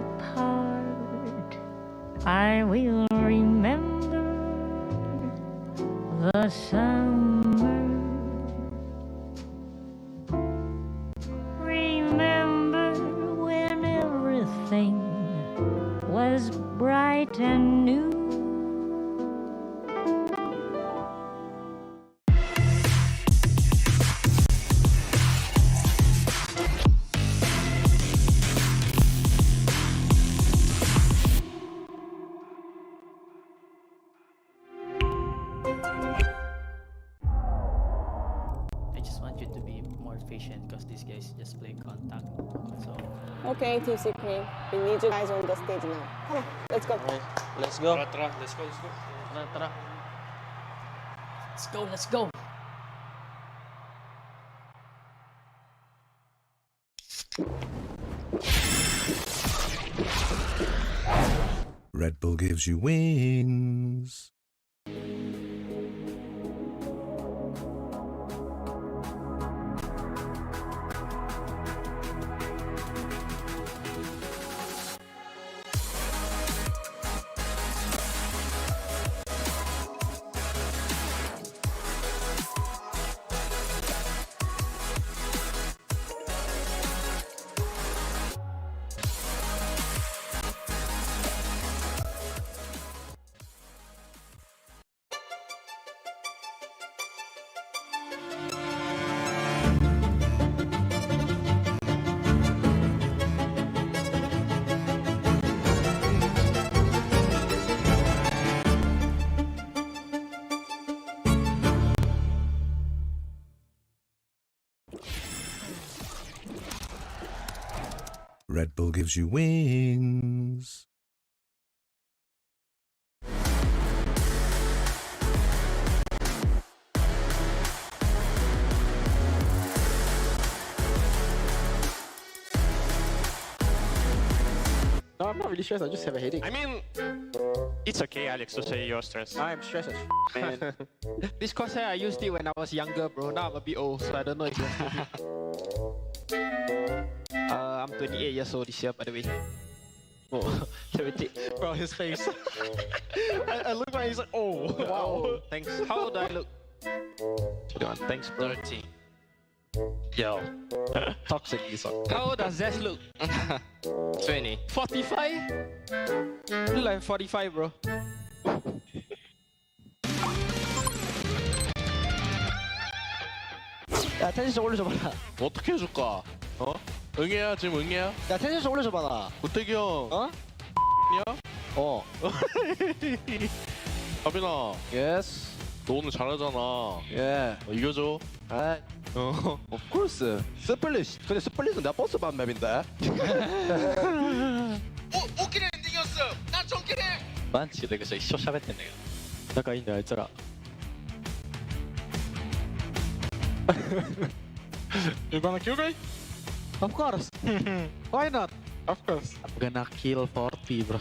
apart, I will remember the summer. Remember when everything was bright and new. Because these guys just play contact. So Okay, Team Secret, we need you guys on the stage now. Come on, let's go. Okay, let's go. Tara, let's go. Tara. let's go. Red Bull gives you wings. Red Bull gives you wings. No, I'm not really stressed. I just have a headache. I mean, it's okay, Alex, to say you're stressed. I'm stressed as man. This crosshair, I used it when I was younger, bro. Now I'm a bit old, so I don't know if you're I'm 28 years old this year, by the way. Oh, bro, his face. I look at him, he's like, oh, wow. Thanks. How old do I look? 21. Thanks, bro. 30. Yo. Toxic, this one. How old does Zess look? 20. 45? Look like 45, bro. 야, 텐션 좀 올려줘봐라. 어떻게 해줄까? 어? 응애야, 지금 응애야? 야, 텐션 좀 올려줘봐라. 우태기 형. 어? 야? 어. 가빈아, 예스. 너 오늘 잘하잖아. 예. 이겨줘. 아, of course. 스플릿. 근데 스플릿은 내가 버스반 맵인데. 오키는 엔딩이었어. 난 정키네. マンチで一生喋ってんだけど。仲いいんだよ、あいつら。You gonna kill me? Of course. Why not? Of course. I'm gonna kill 40, bro.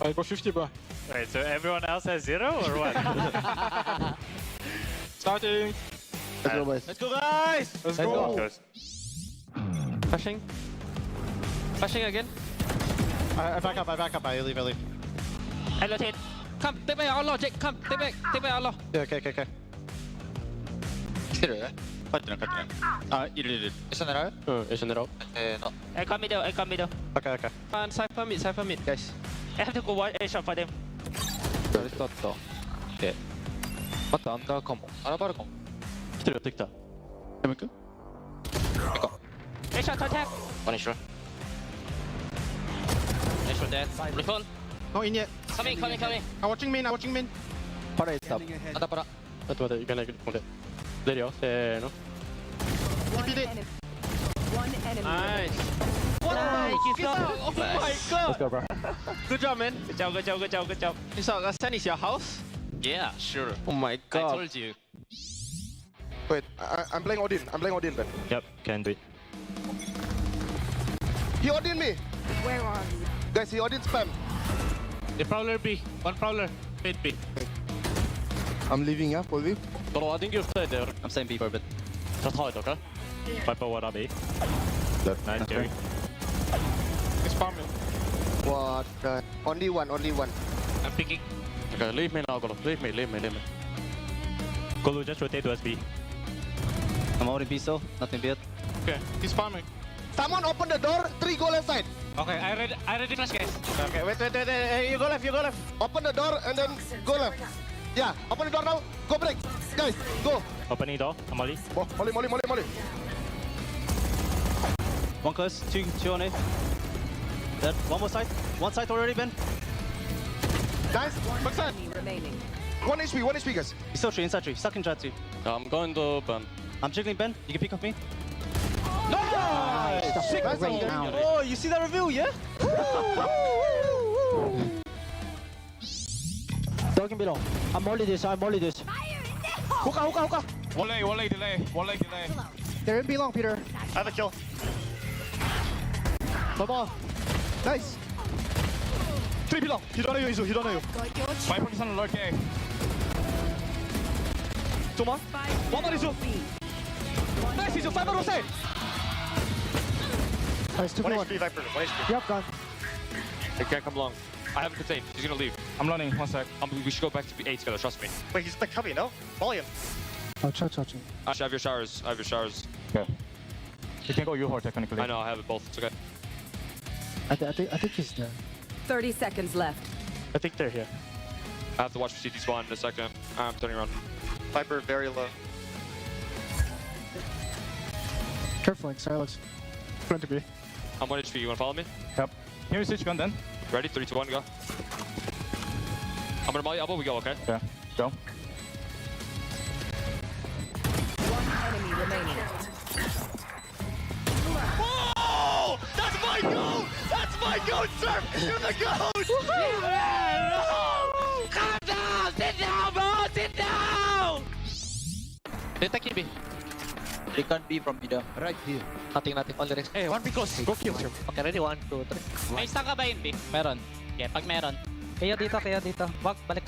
I got 50, bro. Wait, so everyone else has 0 or what? Starting. Let's go, boys. Let's go, guys. Let's go. Goes. Flashing. Flashing again. I back up. I leave. I rotate. Come, take back outlaw, Jake. Come, take back outlaw. Yeah, okay. 来てる帰ってない。あ、いる。一緒狙う一緒狙おう。I come middle. Okay. And cypher mid, guys. I have to go one A shot for them. 誰だった。で、またアンダーかも。アラバルかも。来てるよ、できた。やめく？ A shot to attack. One is sure. Nice one, dead. Recon. No, in yet. Coming. I'm watching main. Para is top. アンダーパラ。待って、いかないけど、待って。出るよ、せーの。Nice. Nice, you stop. Oh my god. Let's go, bro. Good job, man. Good job. So, Gaston is your house? Yeah, sure. Oh my I god. told you. Wait, I'm playing Odin, Ben. Yep, can do it. He Odin me! Where are you? Guys, he Odin spam. The Prowler B. One Prowler. Mid B. I'm leaving, yeah, for you. Bro, I think you stay there. I'm saying B for a bit. Just hold, okay? Viper, what are B? Left. Nice, Jerry. He's farming. What? Only one. I'm picking. Okay, leave me now, Golo. Leave me. Golu, just rotate to SB. I'm already B so, nothing bad. Okay, he's farming. Someone open the door, 3 go left side. Okay, I ready flash, guys. Okay, wait. Hey, you go left. Open the door and then go left. Yeah, open the door now. Go break. Guys, go. Opening door, I'm Molly. Molly. One close, two on A. Dead. One more side. One side already, Ben. Nice. One enemy remaining. 1 HP, guys. He's still tree, inside tree. Stuck in jet too. I'm going to Ben. I'm jiggling Ben. You can pick up me. Nice. Sick Nice. Oh, you see that reveal, yeah? Talking below. I'm only this. Hookah. One leg delay. They're in B long, Peter. I have a kill. Ball. Nice. 3 below. He don't know you. My focus on alert A. 2 more. 1 more Isu. Nice Isu. 5 more say. Nice, 2v1. Viper. 1 HP. Yep, gone. They can't come long. I have a contain. He's gonna leave. I'm running. 1 sec. We should go back to A together, trust me. Wait, he's like heavy, no? Volume. Oh, touch. I have your showers. Okay. You can go U-Horde technically. I know, I have it both. It's okay. I think he's there. 30 seconds left. I think they're here. I have to watch VCT spawn in a second. I'm turning around. Viper very low. Careful, Silas. Going to be. I'm 1 HP. You wanna follow me? Yep. Here we switch gun then. Ready? 3, 2, 1, go. I'm gonna molly elbow. We go, okay? Yeah. Go. One enemy remaining. Oh! That's my goat! That's my goat, sir! You're the goat! Calm down! Sit down, bro! Sit down! They're taking B. They can't be from middle. Right here. Nothing. All the rest. Hey, one be close. Go kill him. Okay, ready? 1, 2, 3. May stun ka ba in B? Meron. Yeah, pag meron. Kaya dito. Wag, balik.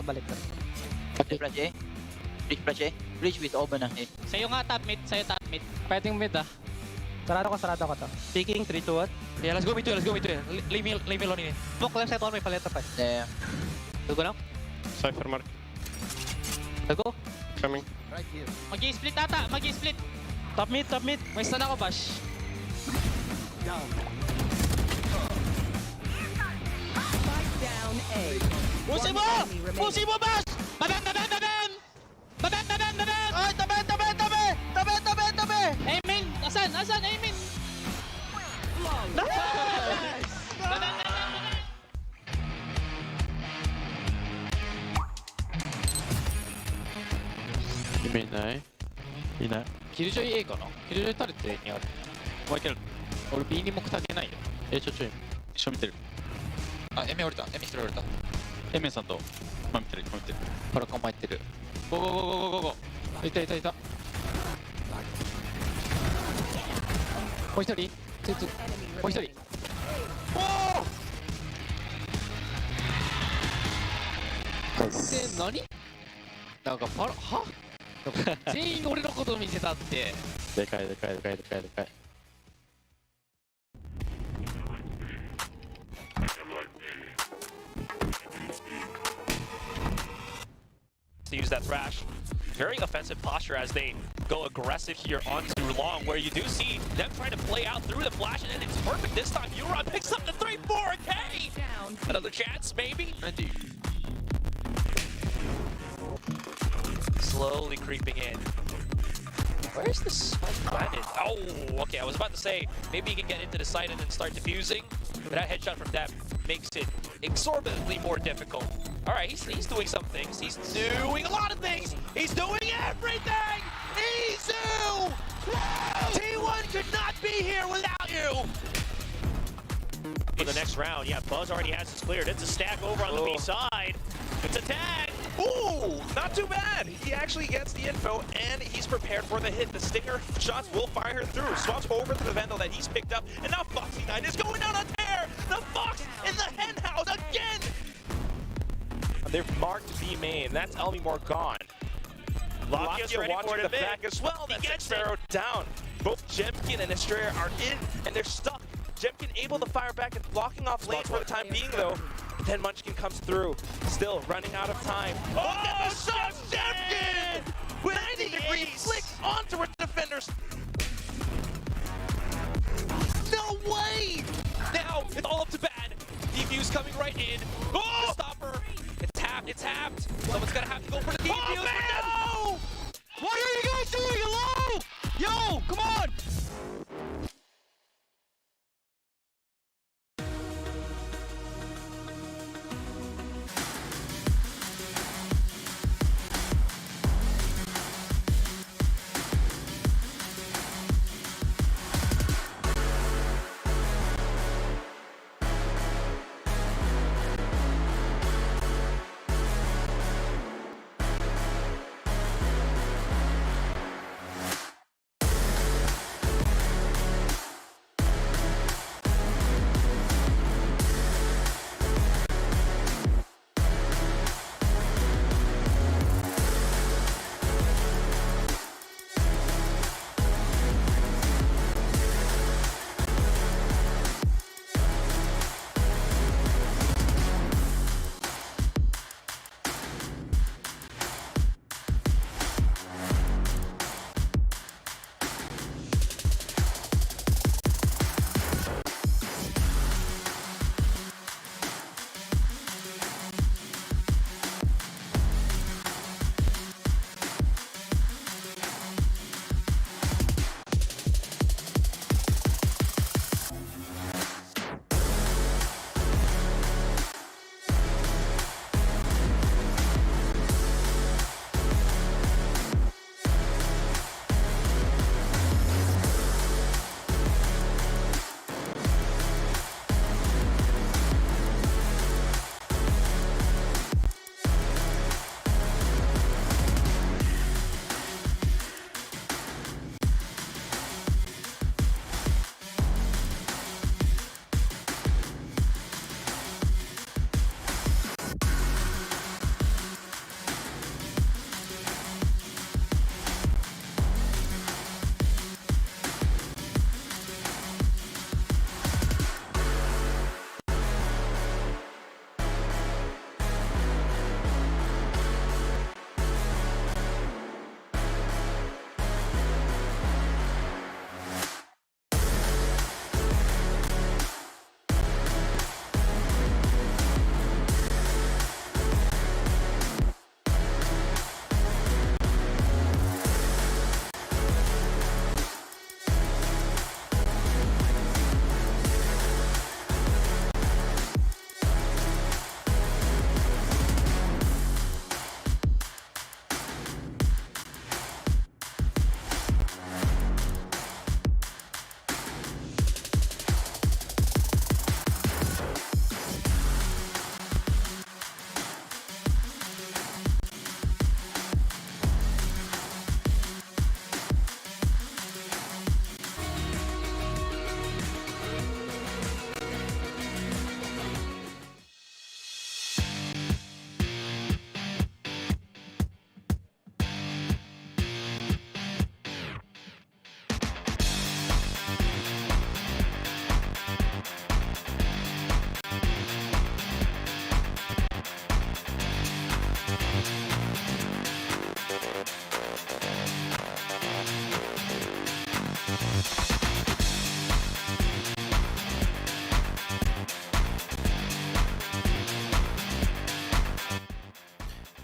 Flash A. Bridge with open na. Sa'yo nga top mid. Pwedeng mid ah. Sarado ko to. Speaking 3, 2, 1. Yeah, let's go mid 2. Leave me alone in it. Look left side on may paleta pa. Yeah. Go now. Cypher mark. Let's go. Coming. Right here. Mag-i-split ata. Mag-i-split. Top mid. May stun ako, Bash. Down A. Pusin mo! One enemy remaining. Pusin mo, Bash! Babam! Ay, tabi! Aiming! Asan? Aiming! Nice! Babam! 意味ないいない。キルジョイ A かなキルジョイタレって A にある。もういける。俺 B に目足りないよ。ちょい。一緒見てる。あ、エメ降りた。エメ一人降りた。エメンさんと、見てる。パラコンマいってる。ゴー。いた。もう一人もう一人。で、何なんかパラ、は全員俺のことを見せたって。でかい。To use that thrash. Very offensive posture as they go aggressive here onto long, where you do see them trying to play out through the flash, and it's perfect this time. VALORANT picks up the 3-4K! Another chance, maybe? Slowly creeping in. Where's the spike planted? Oh, okay, I was about to say, maybe he can get into the site and then start defusing, but that headshot from that makes it exorbitantly more difficult. All right, he's doing some things. He's doing a lot of things. He's doing everything! Izu! T1 could not be here without you! For the next round, yeah, Buzz already has this cleared. It's a stack over on the B side. It's a tag. Ooh, not too bad. He actually gets the info, and he's prepared for the hit. The Stinger shots will fire through. Swaps over to the Vandal that he's picked up, and now Foxy9 is going down on tear. The Fox in the hen house again. They've marked B main. That's Elmimore gone. Lakia's ready for watching the the back as well. That's Sparrow down. Both Jemkin and Estrella are in, and they're stuck Jemkin able to fire back and blocking off lanes for the time being, though. Then Munchkin comes through, still running out of time. Oh, the shot, Jemkin! With 90-degree flick onto her defenders. No way! Now it's all up to bad. Defuse coming right in. Oh! The stopper. It's tapped. It's tapped. Someone's gonna have to go for the defuse. Oh, no! What are you guys doing? Hello? Yo, come on!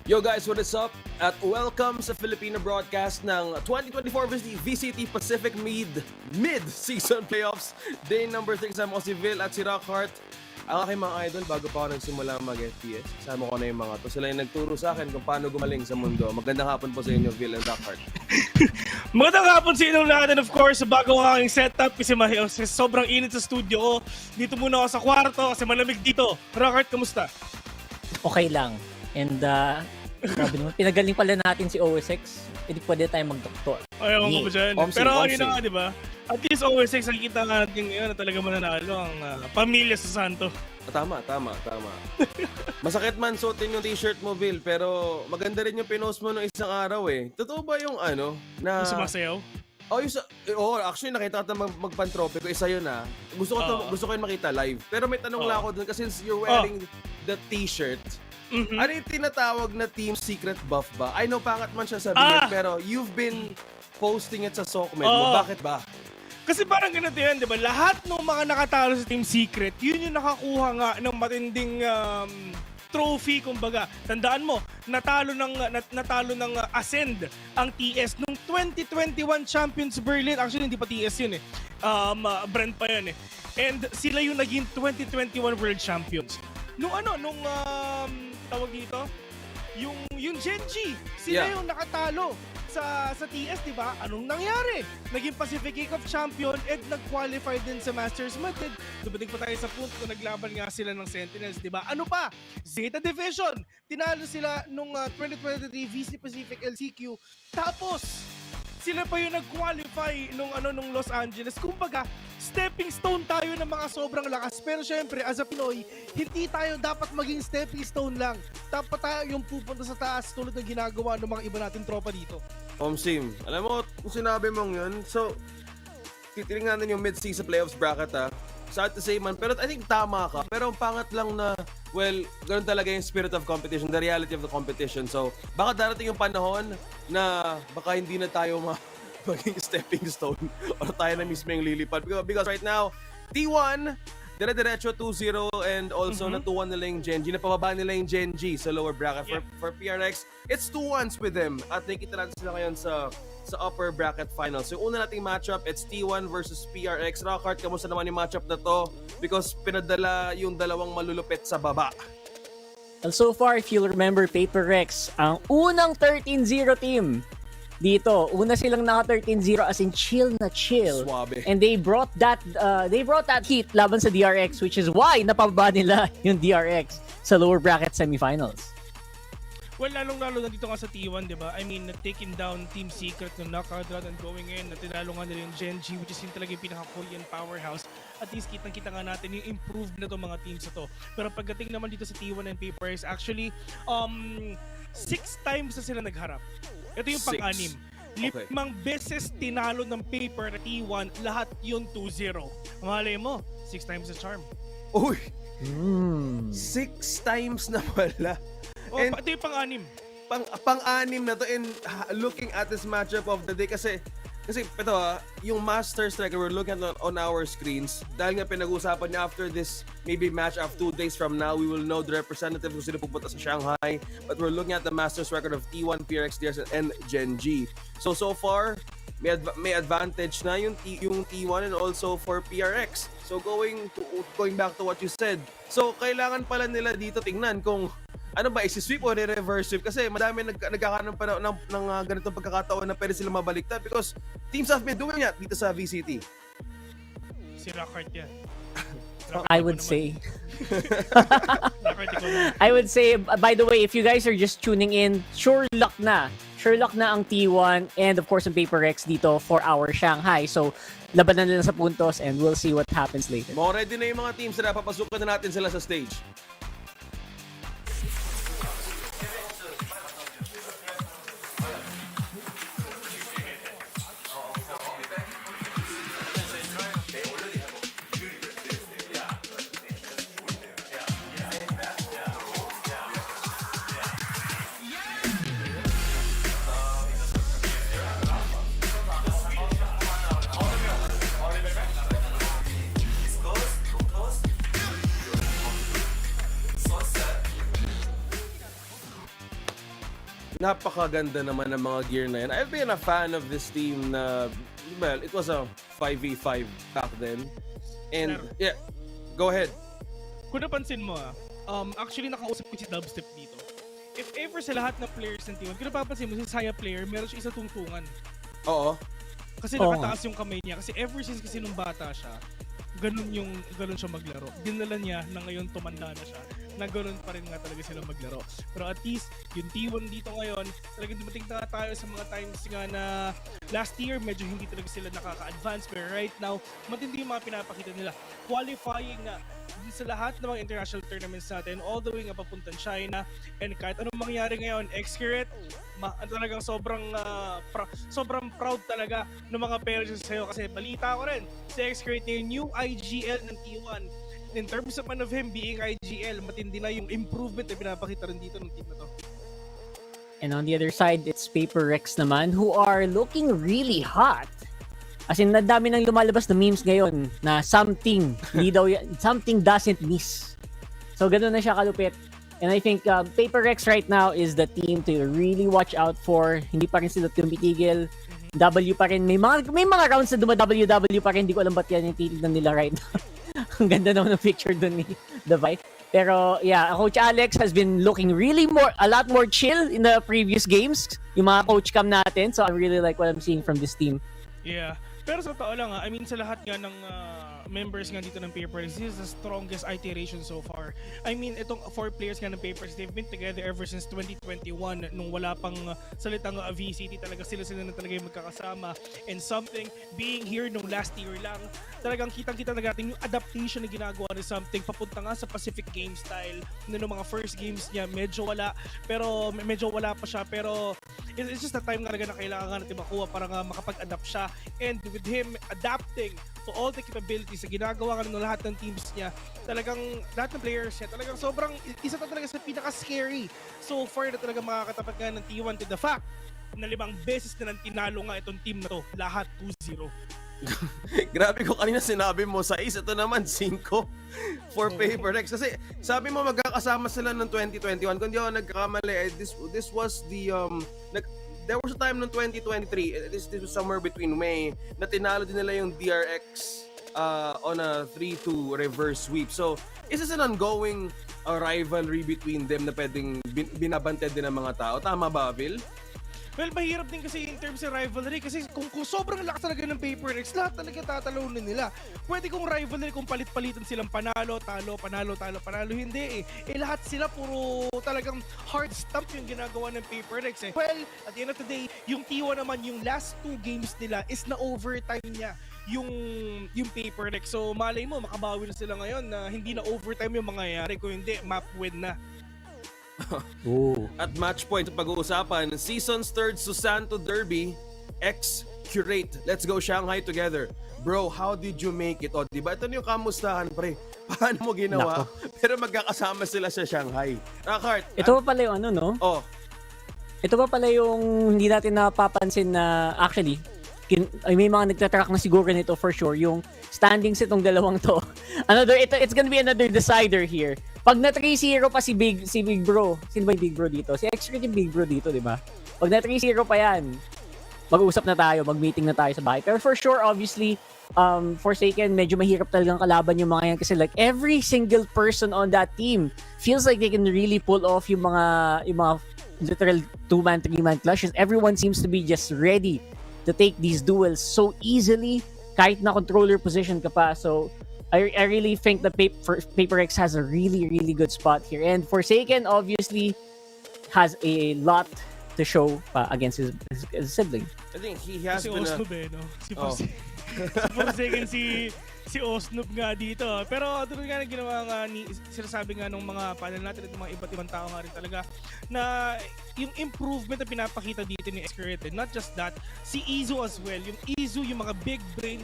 Yo guys, what is up? At welcome sa Filipino broadcast ng 2024 VCT Pacific Mid-Season Playoffs. Day number 6, I'm si Vil at si Rockhart. Ang aking mga idol, bago pa ako nagsimula mag-FPS, kasama ko na yung mga to. Sila yung nagturo sa akin kung paano gumaling sa mundo. Magandang hapon po sa inyo, Vil and Rockhart. Magandang hapon sa inyo lahat, and of course, bago ang aking setup kasi sobrang init sa studio ko. Dito muna ako sa kwarto kasi malamig dito. Rockhart, kamusta? Okay lang. And sabi naman, pinagaling pala natin si OSX. Hindi pwede tayo mag-doktor. Ayaw ko ba dyan? Pero kanina nga, di ba? At least OSX, nakikita nga natin ngayon na talaga mananalo ang pamilya sa Santo. Tama. Masakit man suotin yung t-shirt mo, Vil, pero maganda rin yung pinost mo nung isang araw eh. Totoo ba yung na... Sumasayaw? Oh, actually nakita ko magpan-trophy ko, isa yun Gusto ko yun makita live. Pero may tanong lang ako dun kasi since you're wearing the t-shirt, ano yung tinatawag na team secret buff ba? I know pangat man siya sabihin, pero you've been posting it sa Sokmed mo. Bakit ba? Kasi parang ganito yan, di ba? Lahat ng mga nakatalo sa Team Secret, yun yung nakakuha nga ng matinding trophy, kumbaga. Tandaan mo, natalo ng Ascend ang TS nung 2021 Champions Berlin. Actually, hindi pa TS yun brand pa yun And sila yung naging 2021 World Champions. Nung tawag dito, yung Genji, sila yung nakatalo sa TS, di ba? Anong nangyari? Naging Pacific Cup champion and nag-qualify din sa Masters Mid. Dumating pa tayo sa punto na naglaban nga sila ng Sentinels, di ba? Ano pa? Zeta Division. Tinalo sila nung 2023 VCT Pacific LCQ. Tapos, sila pa yung nag-qualify nung Los Angeles. Kumbaga, stepping stone tayo ng mga sobrang lakas. Pero syempre, as a Pinoy, hindi tayo dapat maging stepping stone lang. Dapat tayo yung pupunta sa taas tulad ng ginagawa ng mga iba natin tropa dito. Sim, alam mo, kung sinabi mong yun, so, titingnan natin yung mid-season playoffs bracket sad to say man, pero I think tama ka. Pero ang pangat lang na, well, ganun talaga yung spirit of competition, the reality of the competition. So, baka darating yung panahon na baka hindi na tayo maging stepping stone or tayo na mismo yung lilipad. Because right now, T1, dire-diretso 2-0 and also na 2-1 nila yung Genji. Napababa nila yung Genji sa lower bracket. For PRX, it's 2-1s with them. At nakikita natin sila ngayon sa upper bracket finals. So, yung una nating matchup, it's T1 versus PRX. Rockhart, kamusta naman yung matchup na to? Because pinadala yung dalawang malulupit sa baba. Well, so far, if you'll remember, Paper Rex, ang unang 13-0 team dito, una silang naka 13-0 as in chill na chill. Suabe. And they brought that heat laban sa DRX, which is why napababa nila yung DRX sa lower bracket semifinals. Well, lalong-lalo na dito nga sa T1, di ba? I mean, taking down Team Secret ng knockout round and going in, natinalo nga nila yung Genji, which is yung talaga yung pinaka-Korean powerhouse. At least kitang-kita nga natin yung improved na itong mga teams na to. Pero pagdating naman dito sa T1 and Paper is actually 6 times na sila nagharap. Ito yung pang-anim. 5 beses tinalo ng Paper na T1, lahat yung 2-0. Malay mo, 6 times the charm. Uy! 6 times na pala. Ito yung pang-anim. Pang-anim na to, and looking at this matchup of the day kasi ito yung Masters Striker we're looking at on our screens, dahil nga pinag-uusapan niya after this maybe match of 2 days from now, we will know the representative kung sino pupunta sa Shanghai, but we're looking at the Masters record of T1, PRX, DRX, and Genji. So far, may advantage na yung T1 and also for PRX. So going back to what you said, so kailangan pala nila dito tingnan kung ano ba, isi-sweep o reverse sweep? Kasi madami nagkakaroon pa ng ganitong pagkakataon na pwede sila mabaliktad because teams have been doing that dito sa VCT. Si Rockhart yan. I would say. I would say, by the way, if you guys are just tuning in, sure luck na ang T1 and of course ang Paper Rex dito for our Shanghai. So, labanan nila sa puntos and we'll see what happens later. More ready na yung mga teams na papasukan na natin sila sa stage. Napakaganda naman ng mga gear na yan. I've been a fan of this team na, well, it was a 5v5 back then. And, yeah, go ahead. Kung napansin mo actually nakausap ko si Dubstep dito. If ever sa lahat ng players ng T1, kung napapansin mo, si Saya player, meron siya isa tungtungan. Oo. Kasi nakataas yung kamay niya. Kasi ever since kasi nung bata siya, ganun siya maglaro. Dinala niya na ngayon tumanda na siya. na ganun pa rin nga talaga sila maglaro. Pero at least, yung T1 dito ngayon, talagang dumating na tayo sa mga times nga na last year, medyo hindi talaga sila nakaka-advance. Pero right now, matindi yung mga pinapakita nila. Qualifying nga sa lahat ng mga international tournaments natin, all the way nga papuntang China. And kahit anong mangyari ngayon, Xcret, talagang sobrang proud talaga ng mga parents sa'yo. Kasi balita ko rin, si Xcret na yung new IGL ng T1. In terms of him being IGL, matindi na yung improvement na pinapakita rin dito ng team na to. And on the other side, it's Paper Rex naman who are looking really hot. As in, nadami nang lumalabas na memes ngayon na something doesn't miss. So, ganun na siya kalupit. And I think Paper Rex right now is the team to really watch out for. Hindi pa rin sila tumitigil. W pa rin. May mga rounds na W pa rin. Hindi ko alam ba't yan yung titignan nila right now. Ang ganda naman ng picture dun ni Davai. Pero yeah, Coach Alex has been looking a lot more chill in the previous games. Yung mga coach cam natin. So I really like what I'm seeing from this team. Yeah. Pero sa totoo lang, I mean sa lahat nga ng members nga dito ng Papers, this is the strongest iteration so far. I mean, itong 4 players nga ng Papers, they've been together ever since 2021 nung wala pang salitang VCT. Talaga sila na talaga yung magkakasama. And something, being here nung last year lang, talagang kitang-kita na natin yung adaptation na ginagawa ni something papunta nga sa Pacific game style. Nung mga first games niya, medyo wala pa siya. Pero it's just the time nga na kailangan natin makuha para nga makapag-adapt siya. And with him adapting to all the capabilities na ginagawa ng lahat ng teams niya, talagang lahat ng players niya, talagang sobrang isa na talaga sa pinaka-scary so far na talaga makakatapat nga ng T1 to the fact na 5 beses na nang tinalo nga itong team na to, lahat 2-0. Grabe ko kanina sinabi mo 6, ito naman 5 for Paper Rex. Kasi sabi mo magkakasama sila ng 2021. Kung di ako nagkakamali, this was the there was a time noong 2023, this was somewhere between May, na tinalo din nila yung DRX on a 3-2 reverse sweep. So, is this an ongoing rivalry between them na pwedeng binabanted din ng mga tao? Tama ba, Vil? Well, mahirap din kasi in terms of rivalry kasi kung sobrang lakas talaga ng Paper Rex, lahat talaga tatalunin nila. Pwede kong rivalry kung palit-palitan silang panalo, panalo, hindi eh. Lahat sila puro talagang hard stamp yung ginagawa ng Paper Rex eh. Well, at the end of the day, yung T1 naman, yung last 2 games nila is na overtime niya yung Paper Rex. So malay mo, makabawi na sila ngayon na hindi na overtime yung mangyayari. Kung hindi, map win na. At match point pag-uusapan, Season's 3rd Susanto Derby, X-Curate. Let's go Shanghai together. Bro, how did you make it? O, diba? Ito yung kamustahan, pre. Paano mo ginawa? Pero magkakasama sila sa Shanghai. Rakart. Ito pa pala yung ano, no? Oh. Ito pa pala yung hindi natin napapansin na actually, may mga nagtatrack na siguro nito for sure, yung standings itong dalawang to. It's gonna be another decider here. Pag na 3-0 pa si Big Bro, sino ba yung Big Bro dito? Si X-Ray yung Big Bro dito, di ba? Pag na 3-0 pa yan, mag-uusap na tayo, mag-meeting na tayo sa bahay. Pero for sure, obviously, Forsaken, medyo mahirap talagang kalaban yung mga yan kasi like every single person on that team feels like they can really pull off yung mga literal 2-man, 3-man clashes. Everyone seems to be just ready to take these duels so easily kahit na controller position ka pa. So I really think that Paper X has a really, really good spot here. And Forsaken obviously has a lot to show against his sibling. I think he has si been Osnub no? Si Forsaken si Osnub nga dito. Pero doon nga ginawa nga sinasabi nga ng mga panel natin at mga iba't ibang tao nga rin talaga na yung improvement na pinapakita dito ni Xcret. Not just that, si Izu as well. Yung Izu, yung mga big brain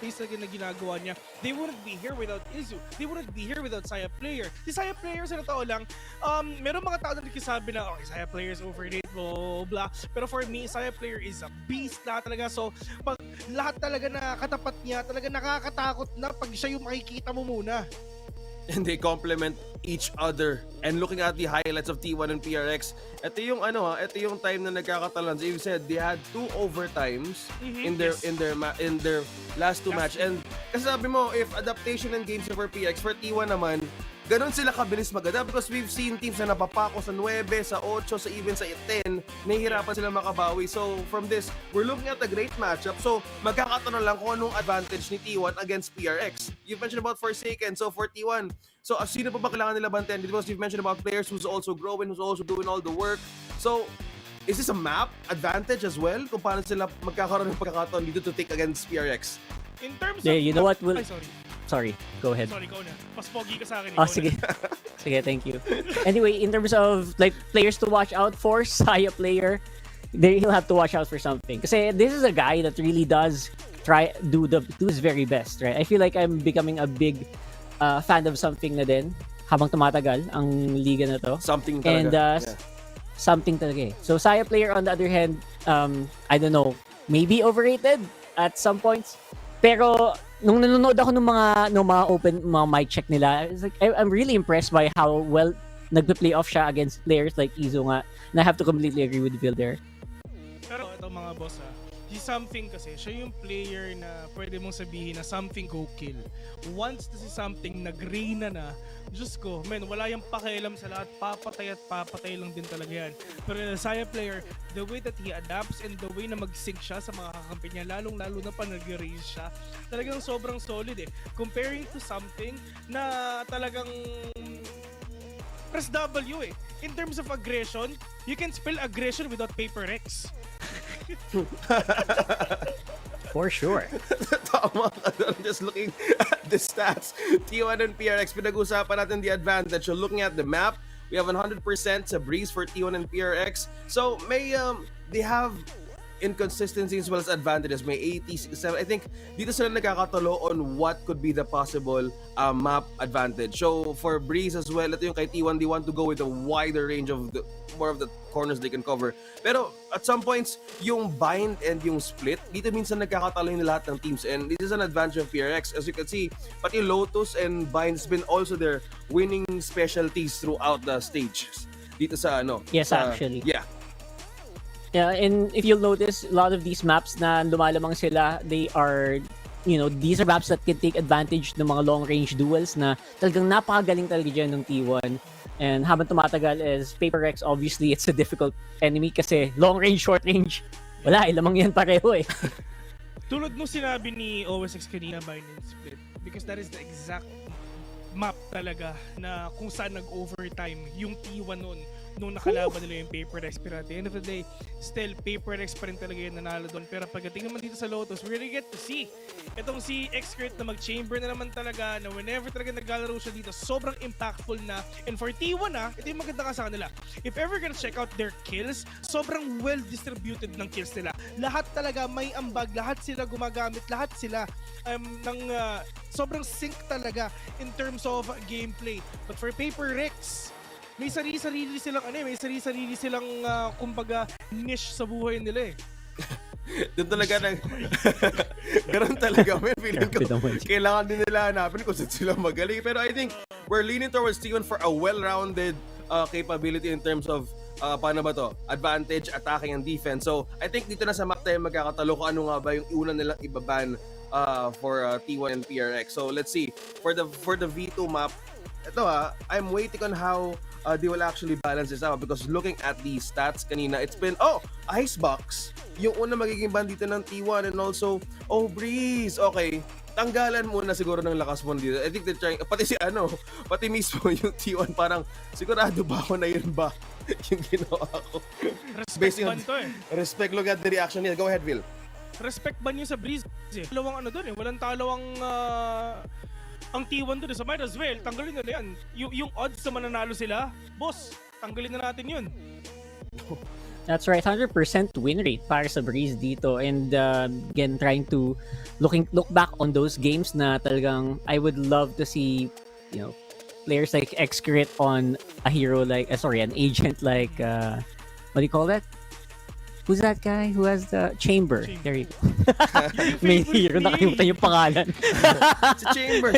plays na ginagawa niya, they wouldn't be here without Izu. They wouldn't be here without Saya Player. Si Saya Player, sa totoo lang, meron mga tao na nagsasabi na, okay, Saya Player is overrated, blah, blah. Pero for me, Saya Player is a beast na talaga. So, pag lahat talaga na katapat niya, talaga nakakatakot na pag siya yung makikita mo muna. And they complement each other. And looking at the highlights of T1 and PRX, ito yung time na nagkakatalan. So you said they had 2 overtimes in their last 2 match. And kasi sabi mo, if adaptation and games for PX, for T1 naman, ganun sila kabilis mag-adapt because we've seen teams na napapako sa 9, sa 8, sa even sa 10, nahihirapan sila makabawi. So from this, we're looking at a great matchup. So magkakatanong lang kung anong advantage ni T1 against PRX. You've mentioned about Forsaken, so for T1, so sino pa ba kailangan nila bantayan? Because you've mentioned about players who's also growing, who's also doing all the work. So is this a map advantage as well? Kung paano sila magkakaroon ng pagkakataon dito to take against PRX? In terms Yeah, of... you know what? Ay, sorry. Sorry, go ahead. Sorry, go na. Mas pogi ka sa akin. Oh, sige. Sige, thank you. Anyway, in terms of like players to watch out for, Saya player, he'll have to watch out for something. Kasi this is a guy that really does do his very best, right? I feel like I'm becoming a big fan of something na din habang tumatagal ang liga na to. Something talaga. And something talaga eh. So Saya player on the other hand, I don't know, maybe overrated at some points. Pero nung nanonood ako ng mga open mga mic check nila, it's like I'm really impressed by how well nagpe-play off siya against players like Izo nga. And I have to completely agree with Phil there. Pero ito mga boss si Something kasi, siya yung player na pwede mong sabihin na Something go kill. Once na si Something nag-rain na, Diyos ko, man, wala yung pakialam sa lahat, papatay at papatay lang din talaga yan. Pero the Saya player, the way that he adapts and the way na mag-sync siya sa mga kakampi niya, lalong-lalo na pa nag-raise siya, talagang sobrang solid eh. Comparing to Something na talagang press W eh. In terms of aggression, you can spell aggression without paper X. For sure. Tama ka doon. Just looking at the stats. T1 and PRX, pinag-usapan natin the advantage. So looking at the map, we have 100% sa Breeze for T1 and PRX. So may, they have inconsistencies as well as advantages. May 80, 70. I think dito sila nagkakatalo on what could be the possible map advantage. So for Breeze as well, ito yung kay T1, they want to go with a wider range of more of the corners they can cover. Pero at some points, yung bind and yung split, dito minsan nagkakatalo yung lahat ng teams. And this is an advantage of PRX. As you can see, pati Lotus and bind has been also their winning specialties throughout the stages. Dito sa Yes, actually. Yeah. Yeah, and if you'll notice, a lot of these maps na lumalamang sila, they are, these are maps that can take advantage ng mga long-range duels na talagang napakagaling talaga dyan ng T1. And habang tumatagal is Paper Rex, obviously, it's a difficult enemy kasi long-range, short-range, wala, lamang yan pareho eh. Tulad mo sinabi ni OSX kanina, bind and split, because that is the exact map talaga na kung saan nag-overtime yung T1 noon nung nakalaban nila yung Paper Rex. Pero at the end of the day, still Paper Rex pa rin talaga yung nanalo doon. Pero pagdating naman dito sa Lotus, we're gonna get to see itong si X-Crit na mag-chamber na naman talaga, na whenever talaga naglalaro siya dito, sobrang impactful na. And for T1 ito yung maganda ka sa kanila. If ever gonna check out their kills, sobrang well-distributed ng kills nila. Lahat talaga may ambag, lahat sila gumagamit, lahat sila ng sobrang sync talaga in terms of gameplay. But for Paper Rex, may sarili-sarili silang kumbaga niche sa buhay nila eh. Doon talaga ganun talaga, man. Feeling ko kailangan din nila hanapin kung saan sila magaling. Pero I think we're leaning towards T1 for a well-rounded capability in terms of paano ba to? Advantage, attacking, and defense. So I think dito na sa map tayo magkakatalo kung ano nga ba yung una nilang ibaban for T1 and PRX. So let's see. For the V2 map, ito I'm waiting on how they will actually balance this out because looking at the stats kanina, it's been Icebox yung una magiging ban dito ng T1 and also Breeze. Okay, tanggalan muna siguro ng lakas mo dito. I think they're trying, pati mismo yung T1 parang sigurado ba ako na yun ba yung ginawa ko. Respect ban to eh. Respect, look at the reaction niya. Go ahead, Will. Respect ban yun sa Breeze eh. Talawang doon eh, walang talawang ang T1 doon, so might as well, tanggalin nila yan. Yung odds na mananalo sila, boss, tanggalin na natin yun. That's right, 100% win rate para sa Breeze dito. And again, trying to look back on those games na talagang I would love to see, players like X-Crit on a hero like, an agent like, what do you call that? Who's that guy who has the chamber? There you go. May hero, nakalimutan yung pangalan. Si Chamber.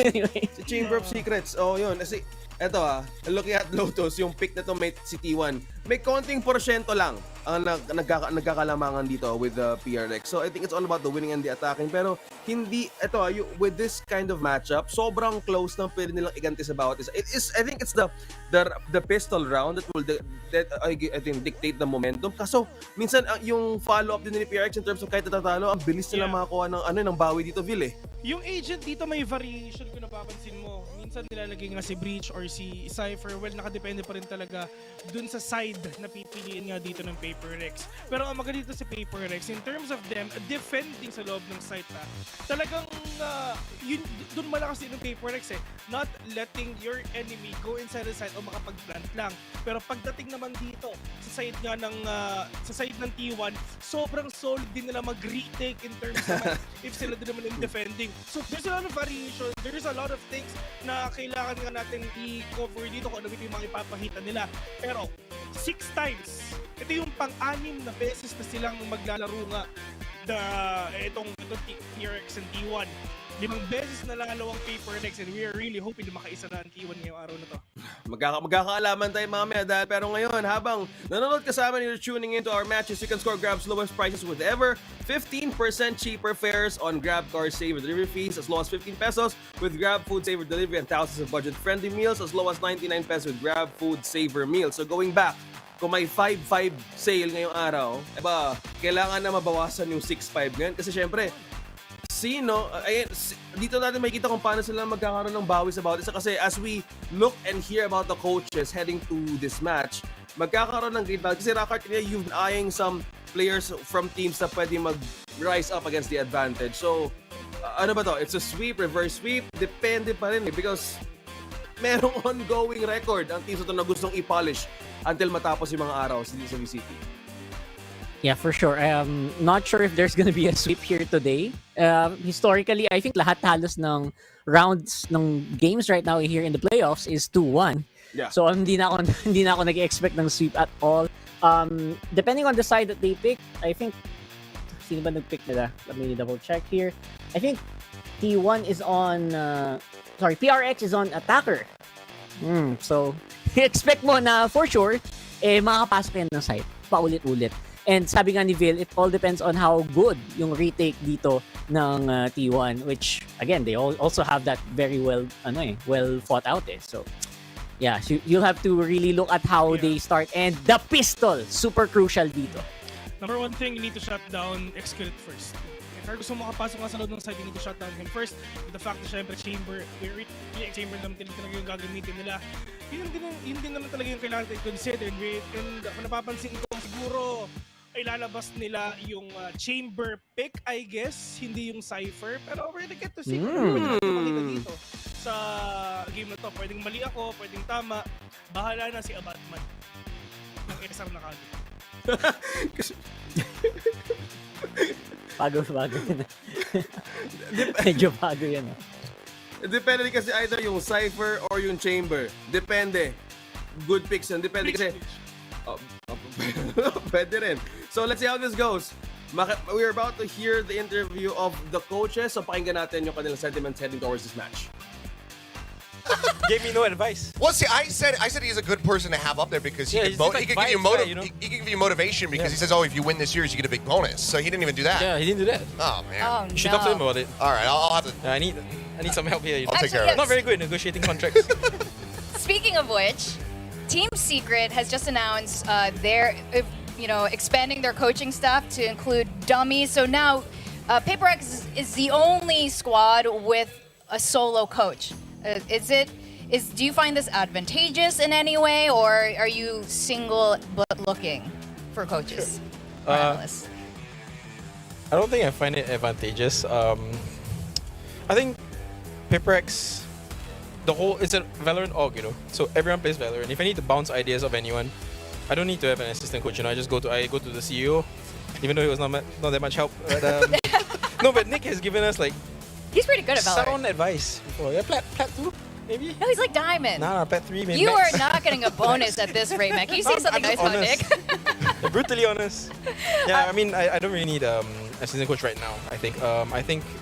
Si Chamber of Secrets. Oh, yun. Kasi eto looking at Lotus, yung pick na to may si T1, may konting porsyento lang ang nagkakalamangan dito with the PRX. So I think it's all about the winning and the attacking. Pero hindi, with this kind of matchup, sobrang close na pwede nilang iganti sa bawat isa. I think it's the pistol round that will I think dictate the momentum. Kaso minsan yung follow-up din ni PRX in terms of kahit natatalo, ang bilis nila makakuha ng bawi dito, Vil. Yung agent dito may variation kung napapansin mo. Minsan nilalagay nga si Breach or si Cypher. Well, nakadepende pa rin talaga dun sa side na pipiliin nga dito ng PaperX. Pero ang maganda dito si PaperX, in terms of them defending sa loob ng site talagang dun malakas din ng PaperX not letting your enemy go inside the site o makapag-plant lang. Pero pagdating naman dito sa side nga ng sa side ng T1, sobrang solid din nila mag-retake in terms of if sila din naman in defending. So there's a lot of variation, there's a lot of things na kailangan nga natin i-cover dito kung ano yung mga ipapahita nila. Pero 6 times, ito yung pang-anim na beses na silang maglalaro nga itong PRX and T1. 5 beses na lalo ang PaperX and we are really hoping na makaisa na ang T1 ngayong araw na to. Magkakaalaman tayo mamaya dahil pero ngayon habang nanonood kasama you're tuning into our matches, you can score Grab's lowest prices with ever 15% cheaper fares on Grab Car Saver delivery fees as low as 15 pesos with Grab Food Saver delivery and thousands of budget-friendly meals as low as 99 pesos with Grab Food Saver meals. So going back, kung may 5-5 sale ngayong araw, kailangan na mabawasan yung 6-5 ngayon kasi syempre dito natin makikita kung paano sila magkakaroon ng bawi sa bawat isa kasi as we look and hear about the coaches heading to this match, magkakaroon ng great value kasi Rockart, you've been eyeing some players from teams na pwede mag-rise up against the advantage. So, ano ba to? It's a sweep, reverse sweep, depende pa rin because merong ongoing record ang teams na gustong i-polish until matapos yung mga araw sa VCT. Yeah, for sure. Not sure if there's gonna be a sweep here today. Historically, I think lahat halos ng rounds ng games right now here in the playoffs is 2-1. Yeah. So hindi na ako nag-expect ng sweep at all. Depending on the side that they pick, I think sino ba nag-pick nila? Let me double check here. I think T1 is on PRX is on attacker. So expect mo na for sure makakapasok yan ng side paulit-ulit. And sabi nga ni Vil, it all depends on how good yung retake dito ng T1, which again they also have that very well fought out So yeah, you'll have to really look at how they start, and the pistol super crucial dito. Number one thing, you need to shut down Execute first. If gusto mo makapasok nga sa loob ng side, you need to shut down him first. With the fact na syempre Chamber naman talaga yung gagamitin nila. Yun din naman talaga yung kailangan natin consider. And napapansin ko siguro ay lalabas nila yung Chamber pick, I guess, hindi yung Cypher. Pero we're gonna get to see kung makita dito sa game na to. Pwedeng mali ako, pwedeng tama. Bahala na si Abatman ng SR na kagad. Bago yan. Medyo bago yan. Depende kasi either yung Cypher or yung Chamber. Depende. Good picks yan. Depende kasi pwede rin. So let's see how this goes. We're about to hear the interview of the coaches. So pakinggan natin yung kanilang sentiments heading towards this match. Gave me no advice. Well, see, I said he's a good person to have up there because he can give you he can give you motivation because he says, oh, if you win this series, you get a big bonus. So he didn't even do that. Yeah, he didn't do that. Oh man, you should talk to him about it. All right, I'll have to. I need some help here. I'll take care of it. I'm not very good at negotiating contracts. Speaking of which, Team Secret has just announced they're expanding their coaching staff to include dummies. So now, PaperX is the only squad with a solo coach. Do you find this advantageous in any way, or are you single but looking for coaches or analysts? I don't think I find it advantageous. I think PaperX, it's a VALORANT org, so everyone plays VALORANT. If I need to bounce ideas of anyone, I don't need to have an assistant coach. I just go to the CEO, even though he was not that much help. But, no, but Nick has given us he's pretty good at VALORANT. Sound advice before. Yeah, plat 2, maybe? No, he's like Diamond. Nah, plat 3, maybe. You are not getting a bonus at this rate, man. Can you say something nice about Nick? Brutally honest. Yeah, I mean, I don't really need assistant coach right now. I think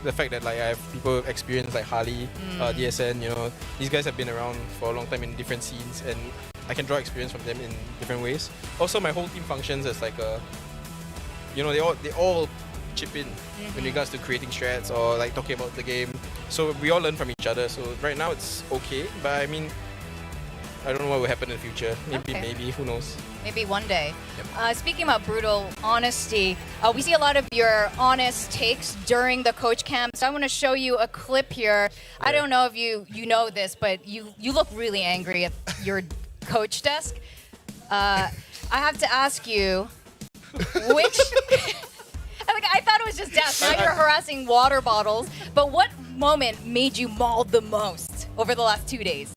the fact that like I have people experienced like Harley, DSN, you know, these guys have been around for a long time in different scenes, and I can draw experience from them in different ways. Also, my whole team functions as like a, you know, they all chip in in regards to creating strats or like talking about the game. So we all learn from each other. So right now it's okay, but I mean, I don't know what will happen in the future. Maybe, who knows? Maybe one day. Speaking about brutal honesty, we see a lot of your honest takes during the coach camp. So I want to show you a clip here. I don't know if you know this, but you look really angry at your coach desk. I have to ask you, which... I thought it was just death. Now you're harassing water bottles. But what moment made you mauled the most over the last 2 days?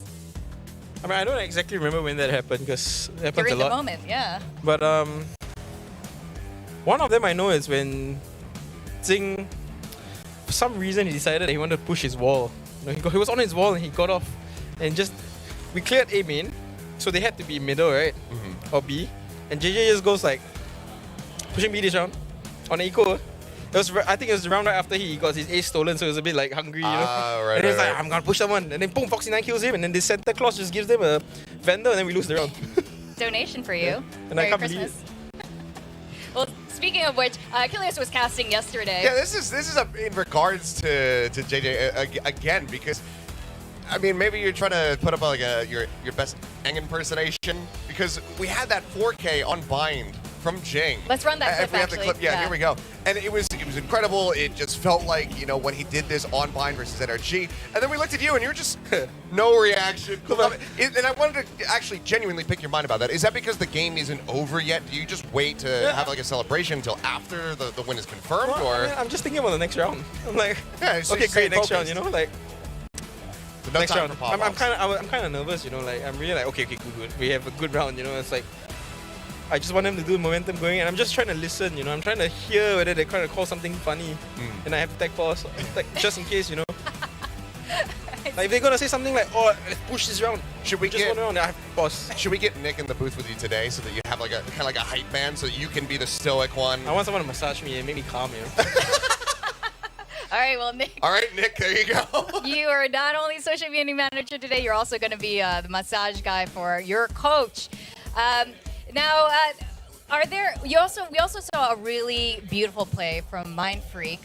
I mean, I don't exactly remember when that happened because it happens You're a in lot. the moment, yeah. But one of them I know is when Zing, for some reason, he decided that he wanted to push his wall. You know, he was on his wall and he got off, and we cleared A main, so they had to be middle, right, or B, and JJ just goes like pushing B this round on eco. I think it was the round right after he got his ace stolen, so he was a bit like hungry, you know. Right, and he's like, I'm gonna push someone, and then boom, Foxy9 kills him, and then the Santa Claus just gives them a vendor, and then we lose the round. Donation for you. And Merry I can't Christmas. Well, speaking of which, Kilius was casting yesterday. Yeah, this is in regards to JJ again, because I mean, maybe you're trying to put up like your best Eng impersonation, because we had that 4K on bind from Jing. Let's run that clip, If we have the actually. clip, yeah, here we go. And it was incredible. It just felt like, you know, when he did this on bind versus NRG. And then we looked at you and you were just no reaction. And I wanted to actually genuinely pick your mind about that. Is that because the game isn't over yet? Do you just wait to have like a celebration until after the win is confirmed? Well, or I mean, I'm just thinking about the next round. I'm like, yeah, so okay, great, next round, you know, like. No next time round. for I'm kind of nervous, you know. Like I'm really like, okay, good. We have a good round, you know. It's like I just want them to do momentum going, and I'm just trying to listen, you know. I'm trying to hear whether they're trying to call something funny, and I have to tag pause, like just in case, you know. Like if they're gonna say something like, "Oh, let's push this round," should we just one round? I have to pause. Should we get Nick in the booth with you today so that you have like a kind of like a hype man, so you can be the stoic one? I want someone to massage me and make me calm, you know. All right, well, Nick. All right, Nick, there you go. You are not only social media manager today, you're also going to be the massage guy for your coach. Now, we also saw a really beautiful play from Mind Freak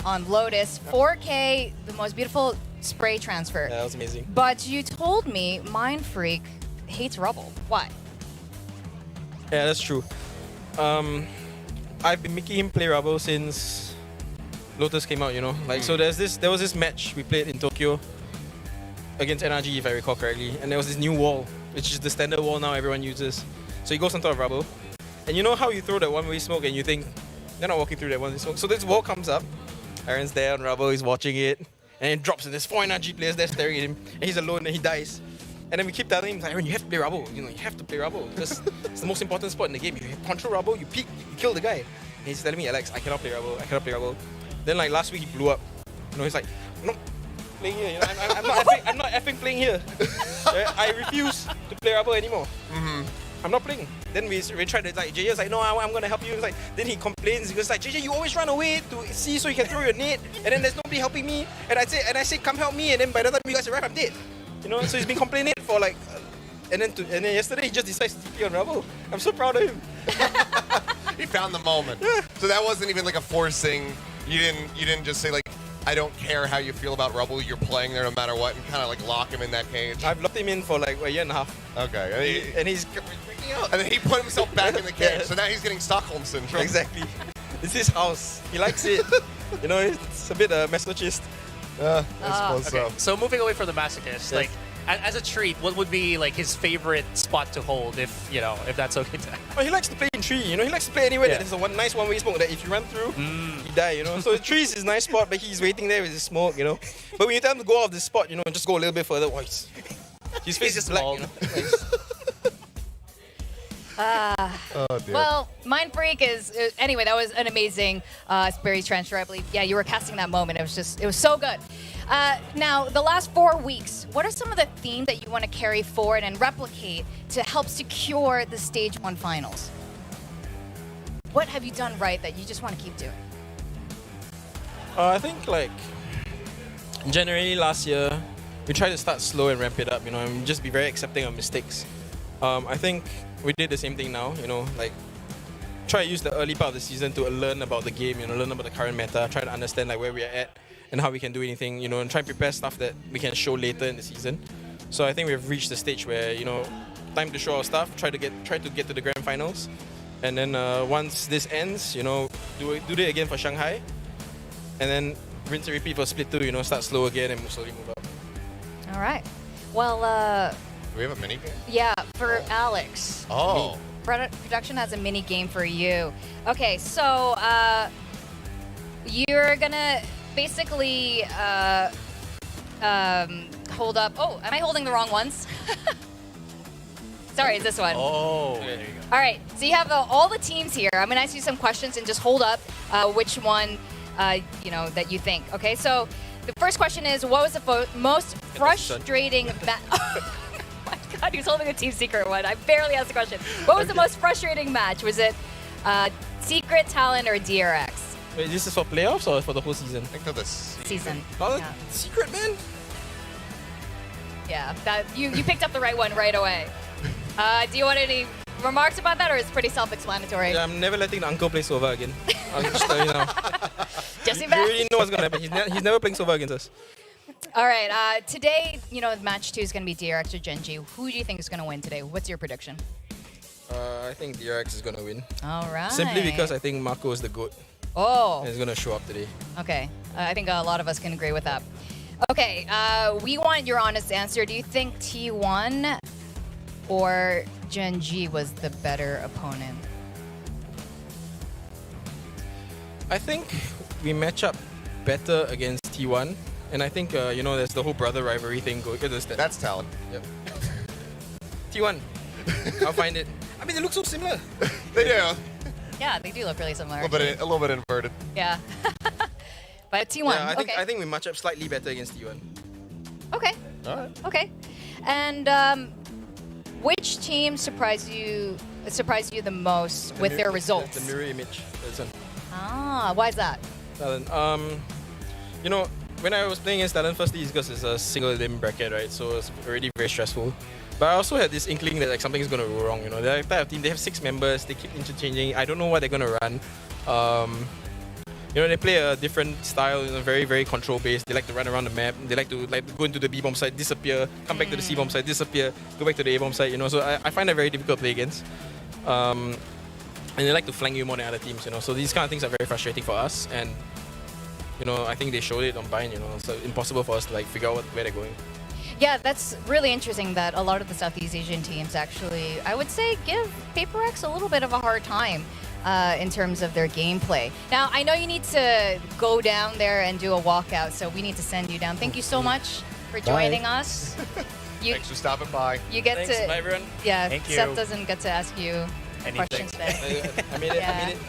on Lotus. 4K, the most beautiful spray transfer. Yeah, that was amazing. But you told me Mind Freak hates Rubble. Why? Yeah, that's true. I've been making him play Rubble since Lotus came out, you know. Like so there was this match we played in Tokyo against NRG, if I recall correctly, and there was this new wall, which is the standard wall now everyone uses. So he goes on top of Rubble. And you know how you throw that one-way smoke and you think they're not walking through that one-way smoke. So this wall comes up, Aaron's there on Rubble, he's watching it, and it drops, and there's 4 NRG players there staring at him, and he's alone and he dies. And then we keep telling him, like, Aaron, you have to play Rubble, you know, you have to play Rubble, because it's the most important spot in the game. You control Rubble, you peek, you kill the guy. And he's telling me, Alex, I cannot play Rubble. Then like last week he blew up. You know, he's like, I'm not playing here. You know, I'm not effing playing here. I refuse to play Rubble anymore. I'm not playing. Then we tried to like JJ was like, no, I'm gonna help you. Like then he complains. He goes like, JJ, you always run away to see so you can throw your nade, and then there's nobody helping me. And I say, come help me. And then by the time you guys arrive, I'm dead. You know, so he's been complaining for like, and then yesterday he just decides to TP on Rubble. I'm so proud of him. He found the moment. So that wasn't even like a forcing. You didn't just say like, I don't care how you feel about Rubble, you're playing there no matter what, and kind of like lock him in that cage. I've locked him in for like a year and a half. Okay. And he's freaking out. And then he put himself back in the cage, so now he's getting Stockholm syndrome. Exactly. It's his house. He likes it. You know, it's a bit masochist. I suppose so. So moving away from the masochist, like as a treat, what would be like his favorite spot to hold if that's okay to Well, he likes to play in tree, you know, he likes to play anywhere that there's a nice one-way smoke that if you run through, you die, you know. So the trees is a nice spot, but he's waiting there with his smoke, you know. But when you tell him to go off this spot, you know, just go a little bit further, his face is black, you know. Oh, dear. Well, Mind Freak is anyway. That was an amazing Sperry's transfer, I believe. Yeah, you were casting that moment. It was so good. Now, the last 4 weeks, what are some of the themes that you want to carry forward and replicate to help secure the Stage 1 finals? What have you done right that you just want to keep doing? I think like generally last year we tried to start slow and ramp it up, you know, and just be very accepting of mistakes. I think we did the same thing now, you know, like try to use the early part of the season to learn about the game, you know, learn about the current meta, try to understand like where we are at and how we can do anything, you know, and try and prepare stuff that we can show later in the season. So I think we've reached the stage where, you know, time to show our stuff, try to get to the grand finals, and then once this ends, you know, do it again for Shanghai, and then rinse and repeat for Split 2, you know, start slow again and slowly move up. All right. Well, do we have a mini game? yeah, for Alex. Oh. Production has a mini game for you. Okay, so you're gonna basically hold up. Oh, am I holding the wrong ones? Sorry, it's this one. Oh. All right, so you have all the teams here. I'm gonna ask you some questions and just hold up which one you know that you think. Okay, so the first question is, what was the most frustrating match? Oh my God, he's holding a team secret one. I barely asked the question. What was the most frustrating match? Was it Secret, Talent, or DRX? Wait, this is for playoffs or for the whole season? I think for this Season. Oh, Yeah. Secret, man. Yeah, that you picked up the right one right away. Do you want any remarks about that, or is it pretty self-explanatory? Yeah, I'm never letting the uncle play Sova again. I'll just tell you now. Jesse You back. already know what's gonna happen. He's never playing Sova against us. All right, today, you know, match 2 is going to be DRX or Genji. Who do you think is going to win today? What's your prediction? I think DRX is gonna win. All right. Simply because I think Marco is the GOAT. Oh. And he's gonna show up today. Okay, I think a lot of us can agree with that. Okay, we want your honest answer. Do you think T1 or Genji was the better opponent? I think we match up better against T1, and I think you know, there's the whole brother rivalry thing going. That's Talent. Yep. T1, I'll find it. I mean, they look so similar. They do. Yeah, they do look really similar. A little bit inverted. Yeah. But T1, Yeah, okay. I think we match up slightly better against T1. Okay. All right. Okay. And which team surprised you the most with their results? The mirror image. That's one. Ah, why is that? Talent. You know, when I was playing against Talent, firstly, it's because it's a single limb bracket, right? So it's already very stressful. But I also had this inkling that like something's gonna go wrong. You know, they're the type of team. They have 6 members. They keep interchanging. I don't know what they're gonna run. You know, they play a different style, you know, very, very control-based. They like to run around the map. They like to go into the B-bomb side, disappear, come back to the C-bomb side, disappear, go back to the A-bomb side, you know. So I find that very difficult to play against. And they like to flank you more than other teams, you know. So these kind of things are very frustrating for us. And, you know, I think they showed it on Bind, you know. So impossible for us to like figure out where they're going. Yeah, that's really interesting that a lot of the Southeast Asian teams actually, I would say, give PaperX a little bit of a hard time in terms of their gameplay. Now, I know you need to go down there and do a walkout, so we need to send you down. Thank you so much for joining us. Thanks for stopping by. You get Thanks, to... bye everyone. Yeah, Thank you. Seth doesn't get to ask you questions today. I made it, Yeah. I made it.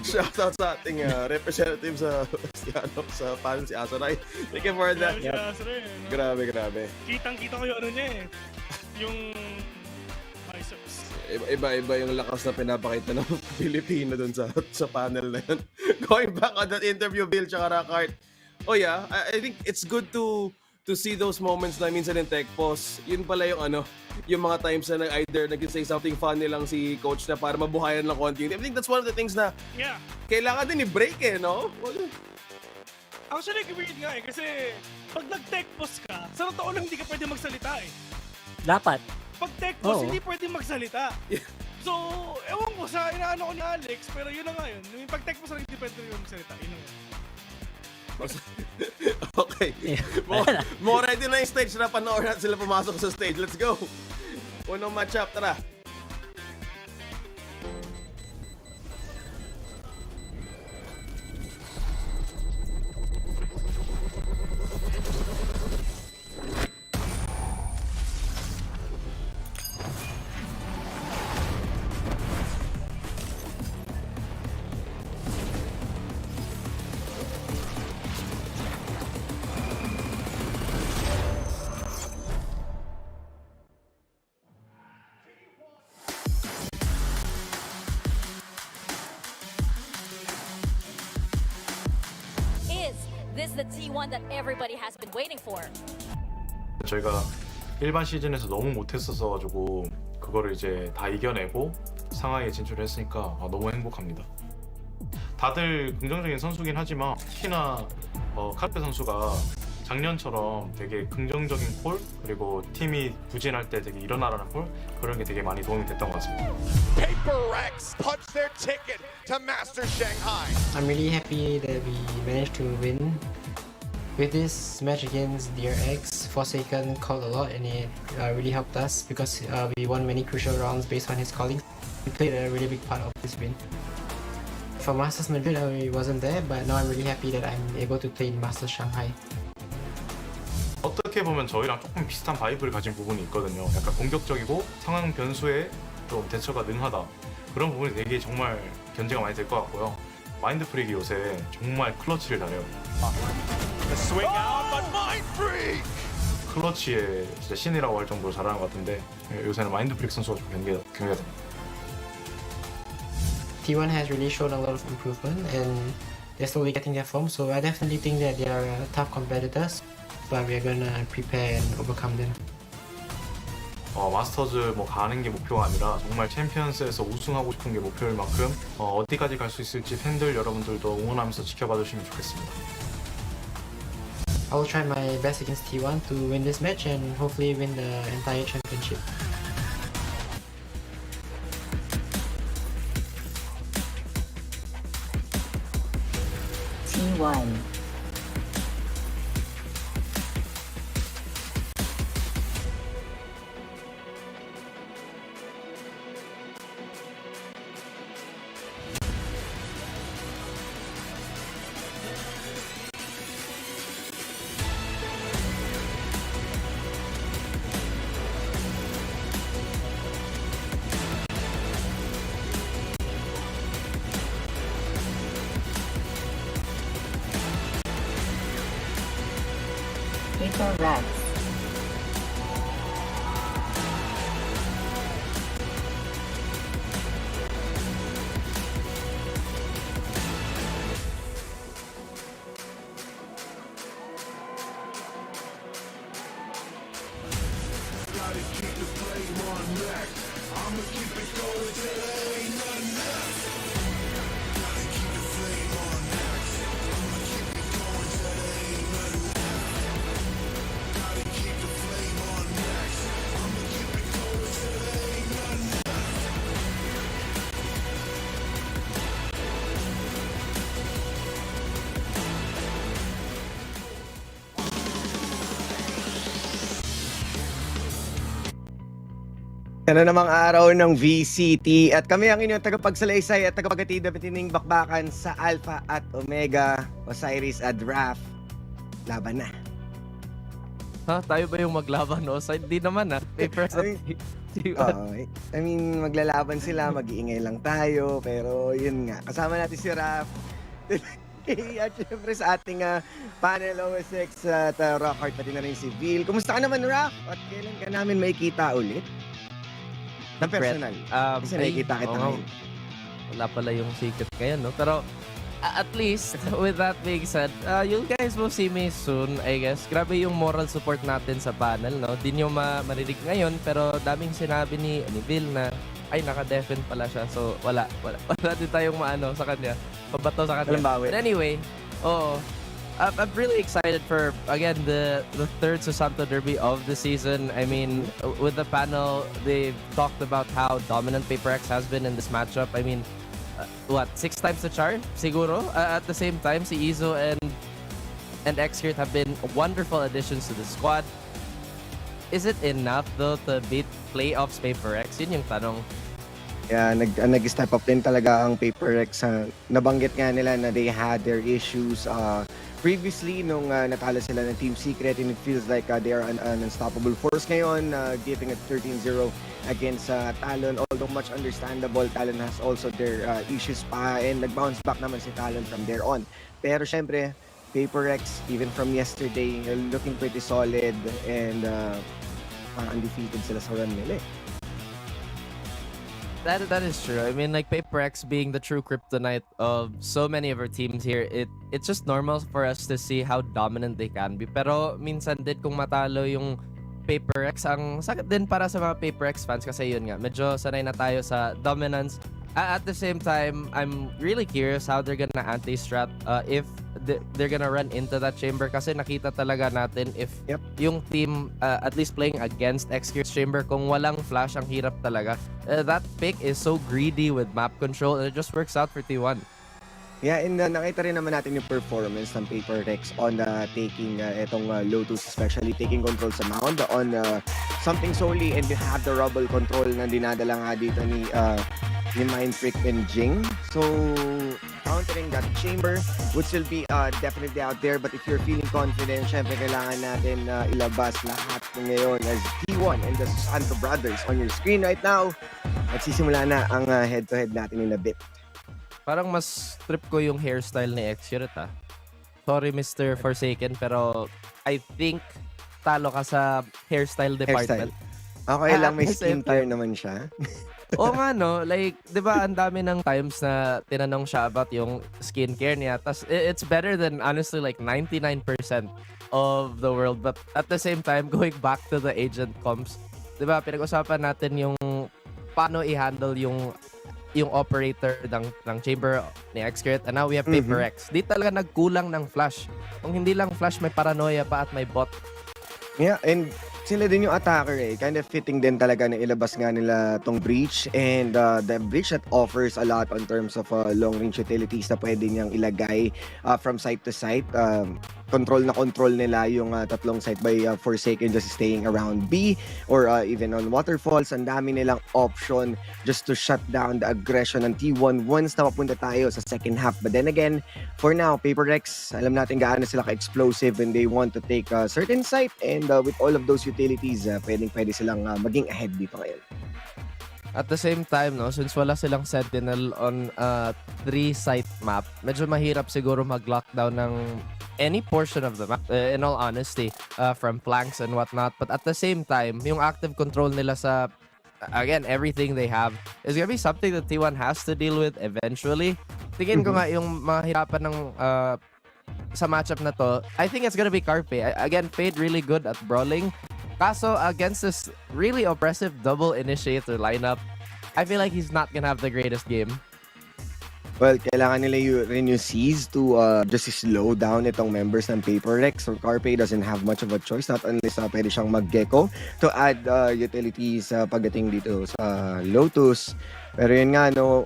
Shoutout sa ating representative sa panel, si Asaray. Thank you for that. Grabe. Kitang-kita ko yung ano niya eh. Yung biceps. Iba yung lakas na pinapakita ng Pilipino dun sa panel na yun. Going back on that interview, Bill tsaka Rakart. Oh yeah, I think it's good to see those moments na minsan in tech pause. Yun pala yung yung mga times na either nag-say something funny lang si coach na para mabuhayan lang konti. I think that's one of the things na kailangan din i-break eh, no? Actually, weird nga eh. Kasi pag nag-tech pause ka, sa totoo lang hindi ka pwede magsalita eh. Dapat. Pag tech pause, Oo. hindi pwede magsalita. So, ewan ko sa inaano ko ni Alex, pero yun na nga yun. Yung pag tech pause lang hindi pwede magsalita. Yun na nga. Okay. More ready na yung stage na panoorin natin sila pumasok sa stage. Let's go. Unang matchup, tara. is the T1 that everybody has been waiting for. 저희가 일반 시즌에서 너무 못했었어 가지고 그거를 이제 다 이겨내고 상하이에 진출했으니까 너무 행복합니다. 다들 긍정적인 선수긴 하지만 특히나 카르페 선수가 작년처럼 되게 긍정적인 콜 그리고 팀이 부진할 때 되게 일어나라는 콜 그런 게 되게 많이 도움이 됐던 것 같습니다. PaperX punch their ticket to Masters Shanghai. I'm really happy that we managed to win. With this match against DRX, Forsaken called a lot and it really helped us because we won many crucial rounds based on his calling. He played a really big part of this win. For Masters Madrid, I wasn't there, but now I'm really happy that I'm able to play in Masters Shanghai. 어떻게 보면 저희랑 조금 비슷한 바이브를 가진 부분이 있거든요. 약간 공격적이고 상황 변수에 좀 대처가 능하다. 그런 부분이 되게 정말 견제가 많이 될 것 같고요. 마인드 프릭이 요새 정말 클러치를 잘해요. Swing out, but Mind Freak! 클러치의 진짜 신이라고 할 정도로 잘하는 것 같은데 요새는 마인드 프릭 선수가 좀 경계가 됩니다. T1 has really shown a lot of improvement and they're slowly getting their form, so I definitely think that they are tough competitors, but we're gonna prepare and overcome them. 마스터즈 가는 게 목표가 아니라 정말 챔피언스에서 우승하고 싶은 게 목표일 만큼 어디까지 갈 수 있을지 팬들 여러분들도 응원하면서 지켜봐 주시면 좋겠습니다. I will try my best against T1 to win this match and hopefully win the entire championship. T1. Paper Rex. Ano namang araw ng VCT at kami ang inyong tagapagsalaysay at tagapaghatid na bitining bakbakan sa Alpha at Omega, Osiris at Raph. Laban na. Ha? Tayo ba yung maglaban, no? Hindi naman, ha? Papers at I mean, maglalaban sila, mag-iingay lang tayo, pero yun nga. Kasama natin si Raph. At syempre sa ating panel OSX at Rockhart, pati na rin si Vil. Kumusta ka naman, Raph? At kailan ka namin makikita ulit? Na personal. Kasi nakikita kita ngayon. Wala pala yung secret ngayon, no? Pero at least, with that being said, you guys will see me soon, I guess. Grabe yung moral support natin sa panel, no? Di nyo marinig ngayon, pero daming sinabi ni Vil na, ay, naka-defen pala siya. So, wala din tayong maano sa kanya. Pabato sa kanya. But anyway, I'm really excited for, again, the third Susanto Derby of the season. I mean, with the panel, they've talked about how dominant PaperX has been in this matchup. I mean, 6 times the char, siguro? At the same time, si Izo and Xcurt have been wonderful additions to the squad. Is it enough, though, to beat playoffs PaperX? Yun yung tanong. Yeah, nag-step up din talaga ang PaperX. Nabanggit nga nila na they had their issues previously nung natalo sila ng Team Secret, and it feels like they are an unstoppable force ngayon, giving it 13-0 against Talon. Although much understandable, Talon has also their issues pa, and nag-bounce back naman si Talon from there on. Pero syempre, PaperX, even from yesterday, looking pretty solid, and undefeated sila sa run nila. That is true. I mean, like Paper X being the true kryptonite of so many of our teams here, it's just normal for us to see how dominant they can be. Pero minsan din kung matalo yung Paper X, ang sakit din para sa mga Paper X fans kasi yun nga, medyo sanay na tayo sa dominance. At the same time, I'm really curious how they're gonna anti-strat if they're gonna run into that chamber kasi nakita talaga natin if yung team at least playing against Xcure's chamber, kung walang flash, ang hirap talaga. That pick is so greedy with map control and it just works out for T1. Yeah, and nakita rin naman natin yung performance ng Paper Rex on taking etong Lotus, especially taking control sa mound on something solely, and you have the rubble control na dinadala nga dito ni Mind Freak and Jing. So, countering that chamber would still be definitely out there, but if you're feeling confident, syempre kailangan natin ilabas lahat ngayon as T1 and the Santo Brothers on your screen right now. Nagsisimula na ang head-to-head natin in a bit. Parang mas trip ko yung hairstyle ni Xcuret Sorry Mr. Forsaken, pero I think talo ka sa hairstyle department. Okay lang, may skincare naman siya. Oo nga no, like 'di ba ang dami ng times na tinanong siya about yung skincare niya. Tas it's better than honestly like 99% of the world, but at the same time going back to the agent comps, 'di ba pinag-usapan natin yung paano i-handle yung operator ng chamber ni Xcuret, and now we have Paper X. Di talaga nagkulang ng flash. Kung hindi lang flash, may paranoia pa at may bot. Yeah, and sila din yung attacker kind of fitting din talaga na ilabas nga nila tong breach, and the breach that offers a lot on terms of long range utilities na pwede niyang ilagay from site to site. Control nila yung tatlong site by Forsaken just staying around B or even on waterfalls. Ang dami nilang option just to shut down the aggression ng T1 once na mapunta tayo sa second half. But then again, for now, Paper Rex, alam natin gaano sila ka-explosive when they want to take a certain site, and with all of those utilities, pwede silang maging ahead dito ngayon. At the same time, no, since wala silang sentinel on 3-site map, medyo mahirap siguro mag-lockdown ng any portion of the map, in all honesty, from flanks and whatnot. But at the same time, yung active control nila sa, again, everything they have is gonna be something that T1 has to deal with eventually. Tingin ko nga yung mahirapan ng sa matchup na to, I think it's gonna be Carpe. Again, Fade really good at brawling. Kaso, against this really oppressive double initiator lineup, I feel like he's not gonna have the greatest game. Well, kailangan nila rin yung C's to just slow down itong members ng Paper Rex. So Carpe doesn't have much of a choice, not unless pwede siyang mag-gecko to add utilities pagdating dito sa Lotus. Pero yun nga, no,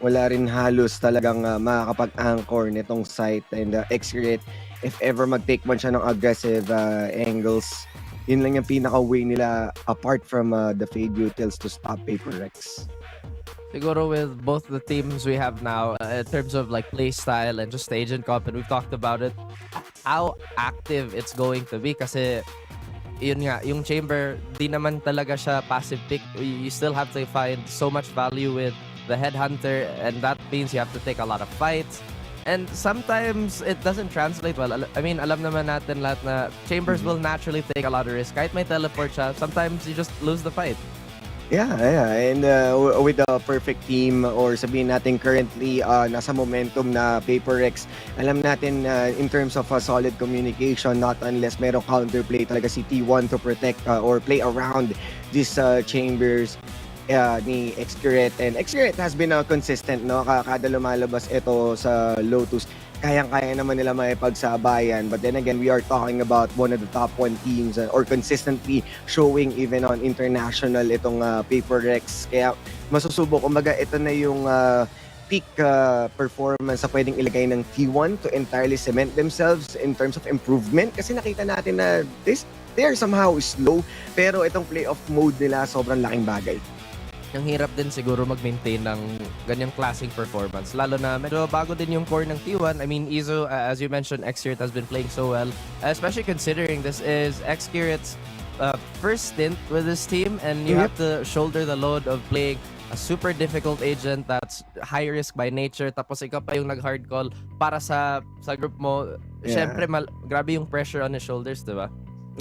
wala rin halos talagang makakapag-anchor nitong site, and Xcuret, if ever mag-take man siya ng aggressive angles, yun lang yung pinaka-way nila apart from the Fade utils to stop Paper Rex. Siguro with both the teams we have now, in terms of like play style and just agent comp, and we've talked about it, how active it's going to be kasi yun nga, yung chamber, di naman talaga siya passive pick. You still have to find so much value with the headhunter, and that means you have to take a lot of fights. And sometimes it doesn't translate well. I mean, alam naman natin lahat na chambers will naturally take a lot of risk. Kahit may teleport siya, sometimes you just lose the fight. Yeah. And with the perfect team, or sabihin natin currently nasa momentum na Paper Rex, alam natin in terms of solid communication, not unless merong counterplay talaga si T1 to protect or play around these chambers ni Xcuret. And Xcuret has been consistent, no? Kada lumalabas ito sa Lotus, kayang-kaya naman nila maipagsabayan. But then again, we are talking about one of the top 1 teams or consistently showing even on international itong Paper Rex. Kaya masusubok, kumbaga ito na yung peak performance sa pwedeng ilagay ng T1 to entirely cement themselves in terms of improvement. Kasi nakita natin na they are somehow slow, pero itong playoff mode nila sobrang laking bagay. Ang hirap din siguro mag-maintain ng ganyang klaseng performance. Lalo na medyo bago din yung core ng T1. I mean, Izo, as you mentioned, Xcuret has been playing so well. Especially considering this is Xcuret's first stint with this team, and you have to shoulder the load of playing a super difficult agent that's high risk by nature. Tapos ikaw pa yung nag-hard call para sa group mo. Yeah. Siyempre, grabe yung pressure on his shoulders, diba?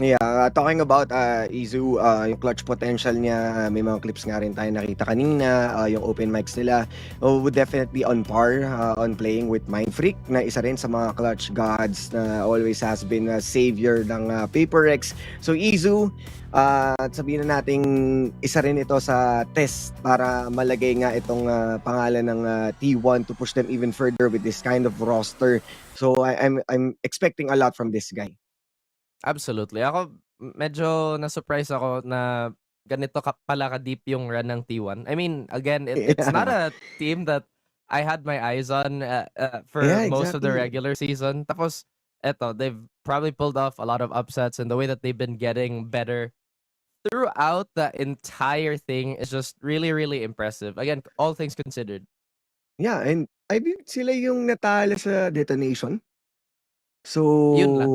Yeah, talking about Izu, yung clutch potential niya, may mga clips nga rin tayo nakita kanina, yung open mics nila, would definitely on par on playing with Mind Freak, na isa rin sa mga clutch gods na always has been a savior ng Paper Rex. So Izu, sabihin na nating isa rin ito sa test para malagay nga itong pangalan ng T1 to push them even further with this kind of roster. So I'm expecting a lot from this guy. Absolutely. Ako, medyo na-surprise ako na ganito pala ka-deep yung run ng T1. I mean, again, it's not a team that I had my eyes on for most of the regular season. Tapos, eto, they've probably pulled off a lot of upsets, and the way that they've been getting better throughout the entire thing is just really, really impressive. Again, all things considered. Yeah, and I believe sila yung natalo sa detonation. So, Yun lang.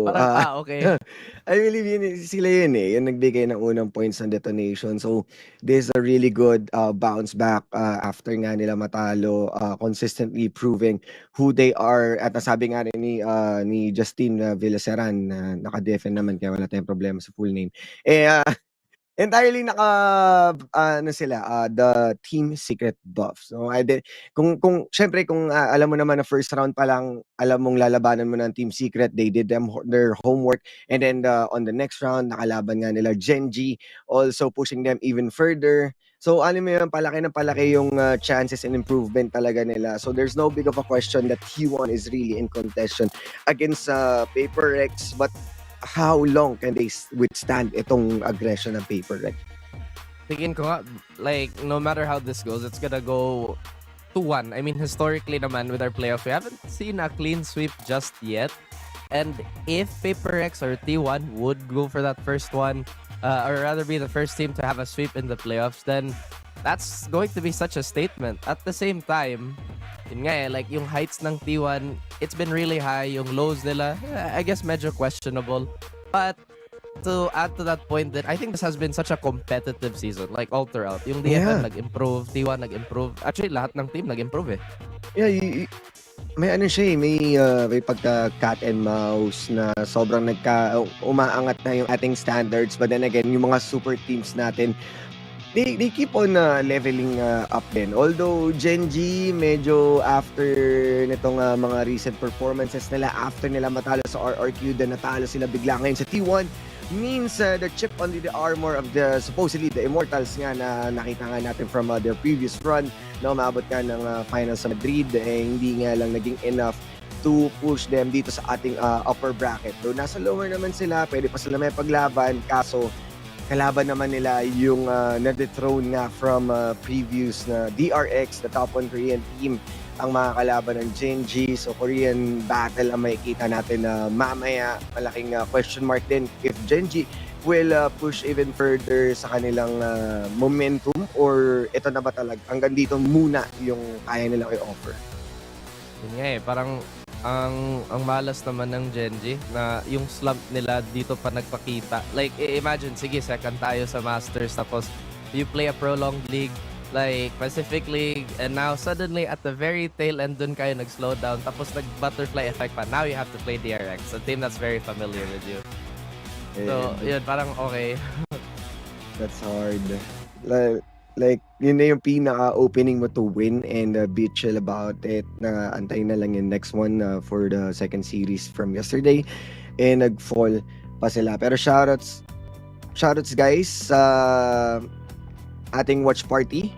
Parang, okay. I believe sila yun eh, yung nagbigay ng unang points ng detonation. So, this is a really good bounce back after nga nila matalo, consistently proving who they are. At nasabi nga rin ni Justin Villaseran na naka-defend naman kaya wala tayong problema sa full name. Entirely ano sila, the team secret buff. So kung syempre kung alam mo naman na first round pa lang, alam mong lalabanan mo ng team secret, they did their homework, and then on the next round nakalaban nga nila Genji, also pushing them even further. So ano mo yun, palaki ng palaki yung chances and improvement talaga nila. So there's no big of a question that T1 is really in contention against Paper Rex, but how long can they withstand itong aggression ng Paper Rex? Tingin ko nga, like, no matter how this goes, it's gonna go 2-1. I mean, historically naman with our playoffs, we haven't seen a clean sweep just yet. And if Paper Rex or T1 would go for that first one, or rather be the first team to have a sweep in the playoffs, then that's going to be such a statement. At the same time, yun nga eh, like yung heights ng T1, it's been really high. Yung lows nila, I guess medyo questionable. But to add to that point, that I think this has been such a competitive season, like all throughout. Yung DFM nag-improve, T1 nag-improve. Actually, lahat ng team nag-improve eh. Yeah, may ano siya eh, may pagka cat and mouse na sobrang umaangat na yung ating standards. But then again, yung mga super teams natin, they keep on leveling up din. Although Genji, medyo after nitong mga recent performances nila, after nila matalo sa RRQ, then natalo sila bigla ngayon sa T1, means the chip on the armor of the supposedly the Immortals nga na nakita nga natin from their previous run na umabot nga ng finals sa Madrid, hindi nga lang naging enough to push them dito sa ating upper bracket. So nasa lower naman sila, pwede pa sila may paglaban, kaso kalaban naman nila yung na-dethrone nga from previous na DRX, the top 1 Korean team, ang mga kalaban ng Genji. So Korean battle ang makikita natin na mamaya. Malaking question mark din if Genji will push even further sa kanilang momentum, or ito na ba talaga hanggang dito muna yung kaya nilang i-offer. Yun nga eh, parang ang malas naman ng Genji na yung slump nila dito pa nagpakita. Like, imagine, sige, second tayo sa Masters, tapos you play a prolonged league like Pacific League, and now suddenly at the very tail end dun kayo nag-slow down, tapos nag-butterfly effect pa. Now you have to play DRX, a team that's very familiar with you. So, yun, parang okay. That's hard. Like, yun na yung pinaka-opening mo to win and be chill about it. Na antayin na lang yung next one for the second series from yesterday. And nag-fall pa sila. Pero shoutouts guys sa ating watch party.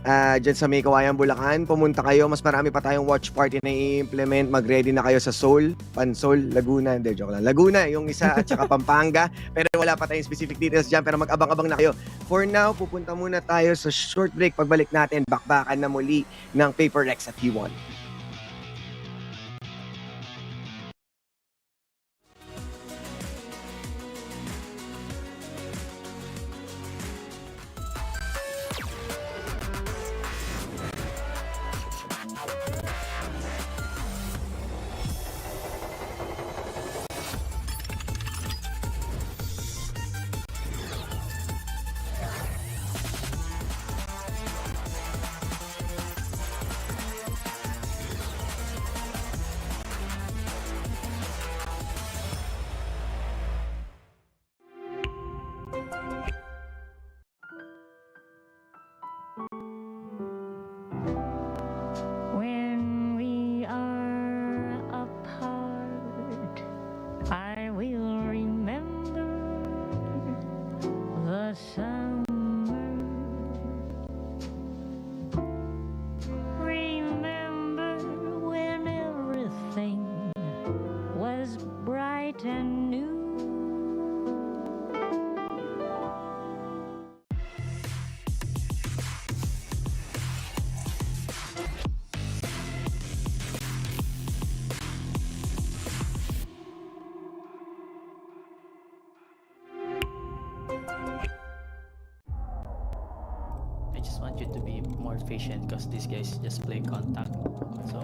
Dyan sa May Kawayan, Bulacan, pumunta kayo. Mas marami pa tayong watch party na i-implement. Mag-ready na kayo sa Seoul, Pansol, Laguna. Hindi, joke lang. Laguna, yung isa, at saka Pampanga. Pero wala pa tayong specific details dyan. Pero mag-abang-abang na kayo. For now, pupunta muna tayo sa short break. Pagbalik natin, bakbakan na muli ng Paper Rex at T1. When we are apart, I will remember the summer. Remember when everything was bright and new. I just want you to be more patient because these guys just play contact. So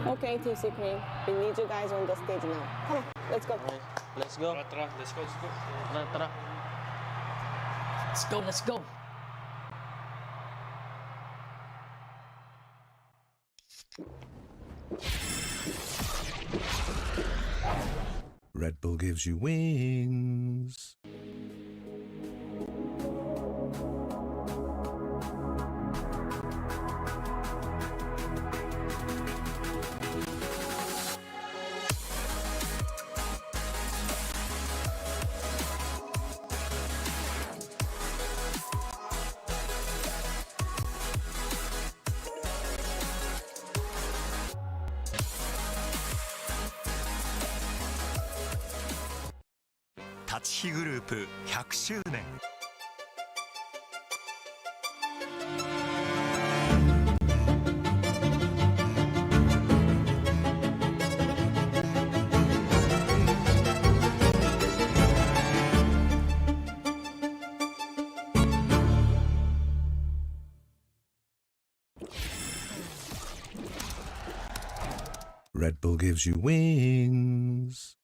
Okay, Team Secret, we need you guys on the stage now. Come on, let's go. Let's go. Tara, let's go. Tara, tara. let's go, let's go. Red Bull gives you wings. 그룹 100周年 Red Bull gives you wings.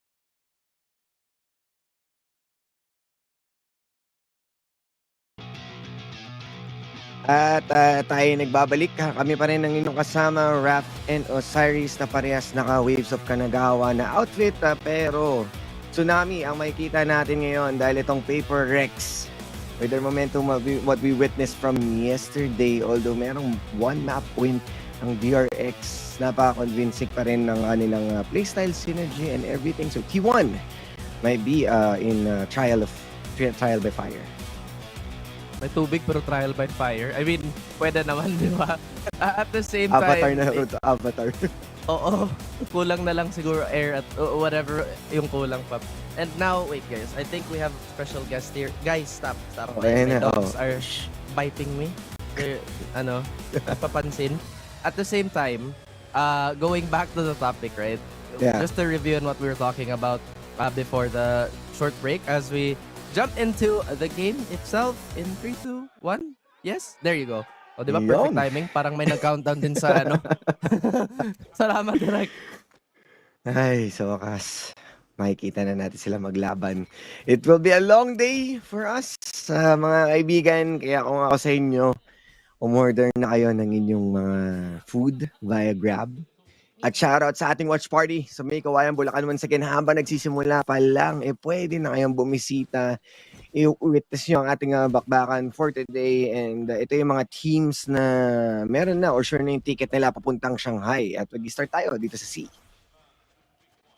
At tayo nagbabalik. Kami pa rin ang inyong kasama, Raph and Osiris, na parehas naka-Waves of Kanagawa na outfit. Pero tsunami ang makikita natin ngayon dahil itong Paper Rex. With their momentum, what we witnessed from yesterday, although merong one map win ang DRX, napaka-convincing pa rin ng kanilang playstyle, synergy, and everything. So T1 might be in trial by fire. May tubig pero trial by fire. I mean, pwede naman, di ba? At the same Avatar time... na road to Avatar. Oo. Kulang na lang siguro air at whatever yung kulang pa. And now, wait guys. I think we have a special guest here. Guys, stop. Okay, My dogs are biting me. They're, napapansin. At the same time, going back to the topic, right? Yeah. Just to review on what we were talking about before the short break as we jump into the game itself in 3, 2, 1. Yes, there you go. O, di ba? Perfect timing. Parang may nag-countdown din sa ano. Salamat, Direk. Ay, sa wakas. Makikita na natin sila maglaban. It will be a long day for us, mga kaibigan. Kaya kung ako sa inyo, umorder na kayo ng inyong mga food via Grab. At shoutout sa ating watch party sa May Kawayan, Bulacan once again. Habang nagsisimula pa lang, pwede na kayong bumisita. I-witness nyo ang ating bakbakan for today. And ito yung mga teams na meron na or sure na yung ticket nila papuntang Shanghai. At mag-start tayo dito sa C.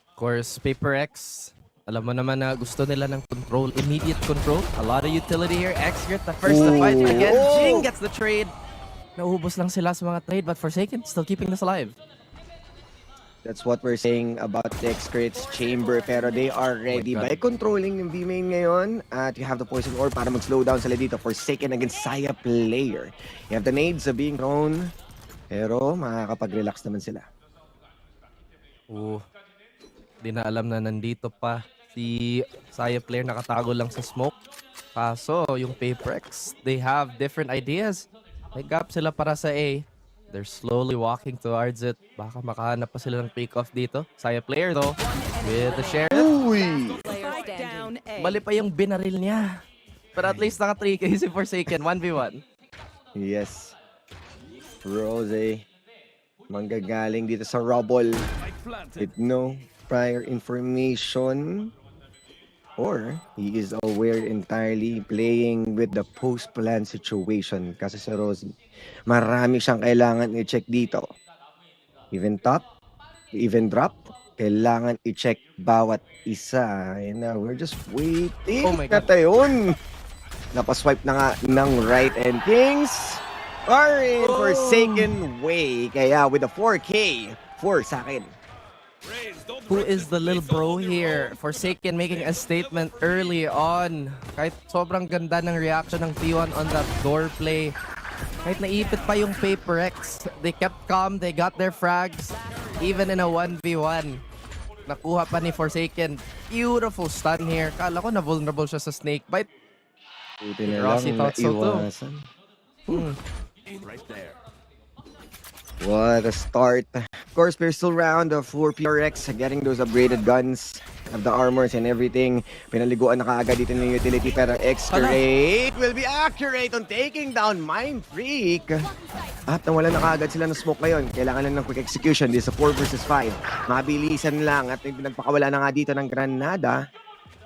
Of course, Paper X. Alam mo naman na gusto nila ng control, immediate control. A lot of utility here. X get the first to fight again. Jing gets the trade. Naubos lang sila sa mga trade, but Forsaken still keeping this alive. That's what we're saying about the X-Crits Chamber. Pero they are ready by controlling yung V-main ngayon. At you have the Poison Orb para mag-slow down sila dito. Forsaken against Saya player. You have the nades being thrown. Pero makakapag-relax naman sila. Di na alam na nandito pa si Saya player, nakatago lang sa smoke. Kaso yung Paper X, they have different ideas. May gap sila para sa A. They're slowly walking towards it. Baka makahanap pa sila ng pick-off dito. Saya player though, with the sheriff. Mali pa yung binaril niya. But at least naka 3K si Forsaken, 1v1. Yes. Rose, manggagaling dito sa rubble with no prior information. or he is aware entirely playing with the post-plan situation. Kasi si Rosie, marami siyang kailangan i-check dito. Even top, even drop, kailangan i-check bawat isa. And we're just waiting. Oh my God. Yun. Napaswipe na nga ng right, and Kings are in Forsaken way. Kaya with a 4K, 4 sa akin. Who is the little bro here? Forsaken making a statement early on. Kahit sobrang ganda ng reaction ng T1 on that door play. Kahit naipit pa yung Paper X, they kept calm, they got their frags. Even in a 1v1, nakuha pa ni Forsaken. Beautiful stun here. Kala ko na vulnerable siya sa snake bite. Buti na lang naiwasan. Right there. What a start. Of course, there's still round for PRX getting those upgraded guns of the armors and everything. Pinaliguan na kaagad dito ng utility, pero X-Rate will be accurate on taking down Mind Freak. At nawala na kaagad sila ng smoke ngayon. Kailangan lang ng quick execution. This is a 4 versus 5. Mabilisan lang at nagpakawala na nga dito ng Granada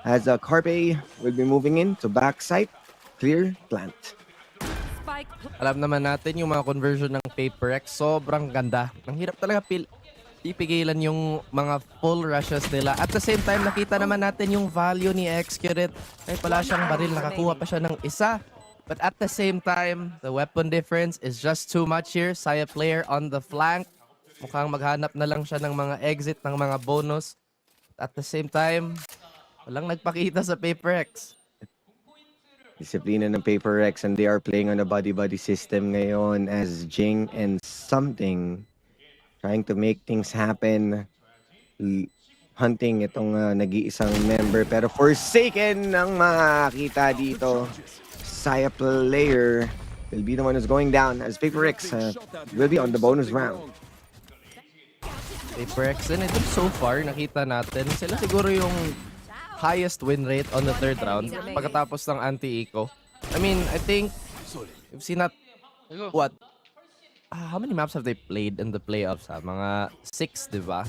as Carpe will be moving in to backside. Clear plant. Alam naman natin yung mga conversion ng Paper X, sobrang ganda. Ang hirap talaga ipigilan yung mga full rushes nila. At the same time, nakita naman natin yung value ni Excuret. Ay pala siyang baril, nakakuha pa siya ng isa. But at the same time, the weapon difference is just too much here. Saya player on the flank. Mukhang maghanap na lang siya ng mga exit, ng mga bonus. At the same time, walang nagpakita sa Paper X. Disiplina ng Paper X, and they are playing on a body-body system ngayon as Jing and Something trying to make things happen. Hunting itong nag-iisang member, pero Forsaken ang makakita dito. Saya player will be the one who's going down as Paper X will be on the bonus round. Paper X, and ito so far, nakita natin, sila siguro yung highest win rate on the third round pagkatapos ng anti-eco. I mean, I think we've seen that, what? How many maps have they played in the playoffs? Mga 6, diba?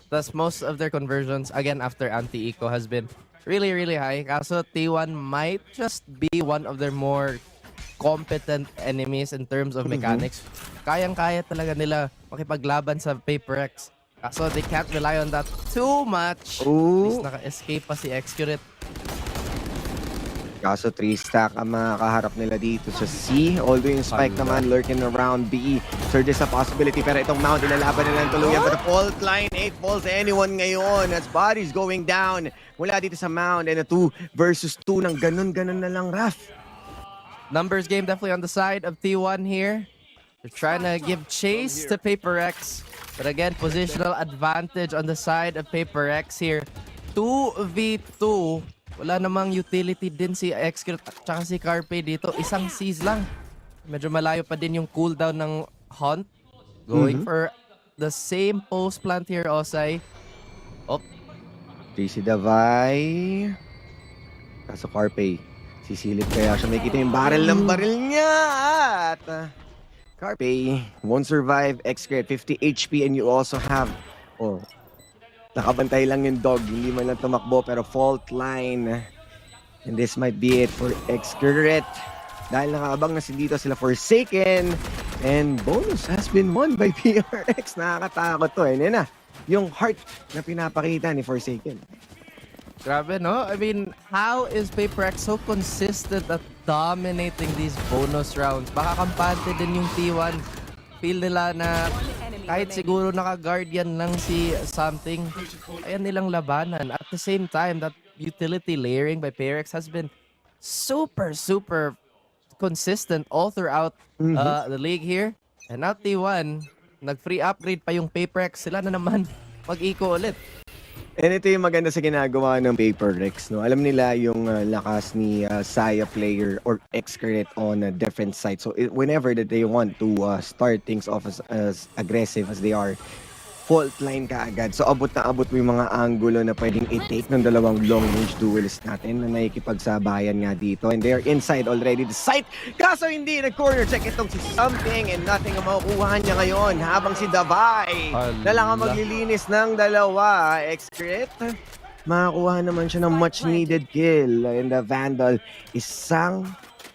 Thus, most of their conversions, again, after anti-eco has been really, really high. Kaso T1 might just be one of their more competent enemies in terms of mechanics. Kayang-kaya talaga nila makipaglaban sa Paper X. So they can't rely on that too much. Ooh. Naka-escape pa si Excuret. Kaso 3-stack ang makakaharap nila dito sa C. Although yung spike naman lurking around B. So there's a possibility. Pero itong mount, ilalaban nila ng tuluyan. But the fault line, 8 falls anyone ngayon. As bodies going down mula dito sa mount. And a 2 versus 2 ng ganun-ganun na lang, Raf. Numbers game definitely on the side of T1 here. They're trying to give chase to Paper X. But again, positional advantage on the side of Paper X here. 2v2. Wala namang utility din si Excuret at saka si Carpe dito. Isang C's lang. Medyo malayo pa din yung cooldown ng Hunt. Going for the same post plant here, Osay. Oh. JC Davay. Kaso Carpe, sisilip kaya siya. May kita yung barrel ng baril niya. At Carpe won't survive. Excuret 50 HP, and you also have nakabantay lang yung dog, hindi man lang tumakbo, pero fault line, and this might be it for Excuret dahil nakaabang na dito sila Forsaken, and bonus has been won by PRX. Nakakatakot to, and yun na yung heart na pinapakita ni Forsaken. Grabe, no? I mean, how is Paper X so consistent at dominating these bonus rounds? Baka kampante din yung T1. Feel nila na kahit siguro naka-guardian lang si Something, ayan nilang labanan. At the same time, that utility layering by Paper X has been super, super consistent all throughout the league here. And now T1, nag-free upgrade pa yung Paper X. Sila na naman mag-eco ulit. And ito yung maganda sa ginagawa ng Paper X, no? Alam nila yung lakas ni Saya player or Excuret on a different side. So whenever that they want to start things off as aggressive as they are, fault line ka agad. So abot na abot mo yung mga angulo na pwedeng i-take ng dalawang long range duelist natin na nakikipagsabayan nga dito. And they are inside already the site. Kaso hindi, nag-corner check itong si Something, and nothing ang makukuha niya ngayon habang si Davay na lang ang maglilinis ng dalawa. Excuret makakuha naman siya ng much needed kill. And the Vandal, isang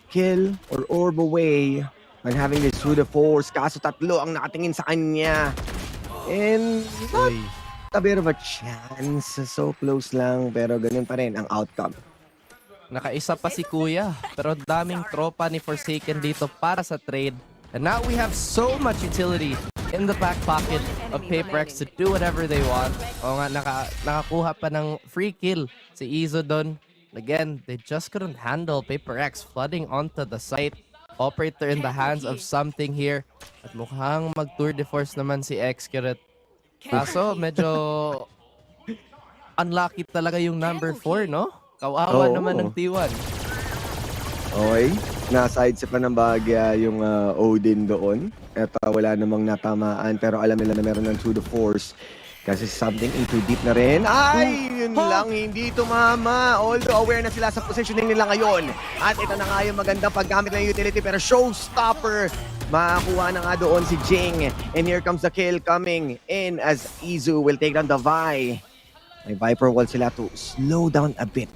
kill or orb away on having this through the force. Kaso tatlo ang nakatingin sa kanya. And not a bit of a chance. So close lang, pero ganun pa rin ang outcome. Nakaisa pa si Kuya, pero daming tropa ni Forsaken dito para sa trade. And now we have so much utility in the back pocket of PaperX to do whatever they want. O nga, nakakuha pa ng free kill si Izo doon. Again, they just couldn't handle PaperX flooding onto the site. Operator in the hands of something here. At mukhang mag-tour de force naman si Xcurate. Kaso medyo unlucky talaga yung number 4, no? Kawawa naman ng T1. Okay, nasa-side pa ng bagya yung Odin doon. At wala namang natamaan, pero alam nila na meron ng through the force. Kasi something into deep na rin. Ay, yun lang, hindi tumama. Although aware na sila sa positioning nila ngayon. At ito na nga yung magandang paggamit ng utility, pero showstopper. Makakuha na nga doon si Jing. And here comes the kill coming in as Izu will take down the Vi. May Viper wall sila to slow down a bit.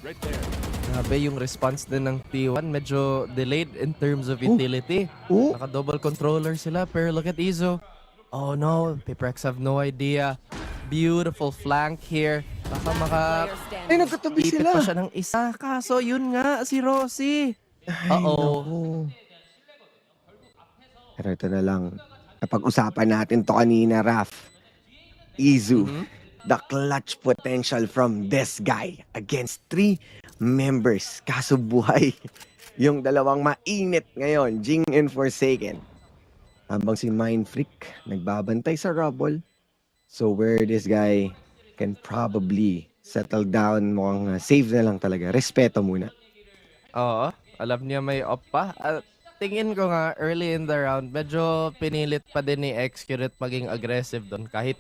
Right there. Grabe yung response din ng T1. Medyo delayed in terms of utility. Naka-double controller sila. Pero look at Izo. Oh no, PaperX have no idea. Beautiful flank here. Baka Ay, nagkatabi sila. pa siya ng isa. Kaso yun nga, si Rossi. Uh-oh. Pero ito na lang. Napag-usapan natin to kanina, Raf. Izu. The clutch potential from this guy against 3 members. Kaso buhay yung dalawang mainit ngayon, Jing and Forsaken. Habang si Mind Freak nagbabantay sa rubble. So where this guy can probably settle down, mukhang save na lang talaga. Respeto muna. Oo, alam niya may op pa. Tingin ko nga early in the round, medyo pinilit pa din ni Xcurate maging aggressive doon kahit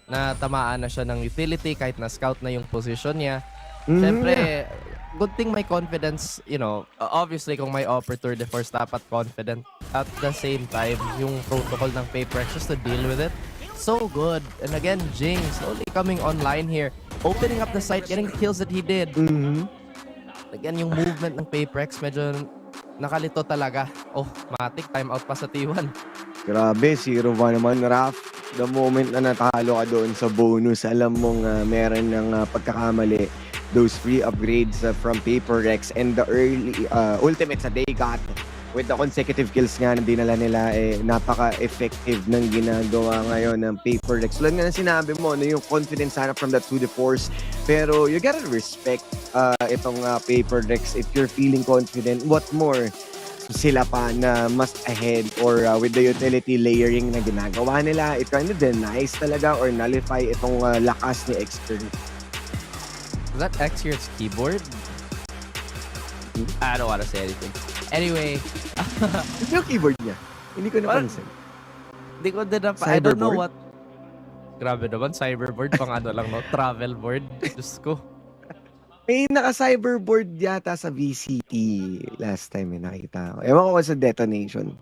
natamaan na siya ng utility, kahit na scout na yung position niya. Siyempre, good thing may confidence, you know, obviously kung may operator de force dapat confident. At the same time, yung protocol ng PaperX just to deal with it, so good. And again, Jing slowly coming online here, opening up the site, getting the kills that he did. Again, yung movement ng PaperX medyo nakalito talaga. Oh, matik, timeout pa sa T1. Grabe, 0-1 naman, Raf. The moment na natalo ka doon sa bonus, alam mong meron ng pagkakamali. Those free upgrades from PaperX and the early ultimates that they got with the consecutive kills nga na dinala nila, napaka-effective ng ginagawa ngayon ng PaperX. Tulad nga na sinabi mo, yung confidence sana from that to the force. Pero you gotta respect itong PaperX. If you're feeling confident, what more sila pa na mas ahead or with the utility layering na ginagawa nila, it kind of denies talaga or nullify itong lakas ni Xcurate. Is that Xcurate's keyboard? I don't want to say anything. Anyway. Yung keyboard niya. Hindi ko napansin. Hindi ko din napansin. I don't know what. Grabe naman, cyberboard pang ano lang, no? Travel board. Diyos ko. May naka-cyberboard yata sa VCT last time may nakita ko. Ewan ko sa detonation.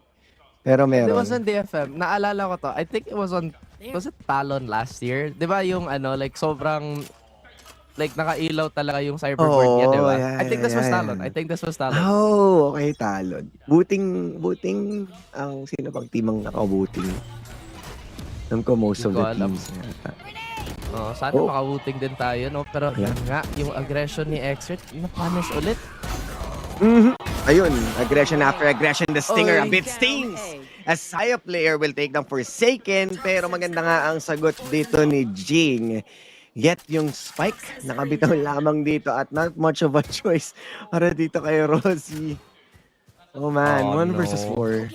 Pero meron. It was on DFM. Naalala ko to. I think it was on, was it Talon last year? Di ba yung ano, like sobrang, like nakailaw talaga yung cyberboard niya, di ba? I think this was Talon. I think this was Talon. Oh, okay, Talon. Buting, ang sino bang teamang nakabuting? Alam ko most of the teams yata. Sana makabuting din tayo, no? Pero yun nga, yung aggression ni Xcurate, na-punish ulit. Ayun, aggression after aggression, the stinger a bit stings. As Saya player will take down Forsaken, pero maganda nga ang sagot dito ni Jing. Yet yung spike, nakabitaw lamang dito at not much of a choice para dito kay Rossi. Oh man, 1 versus 4.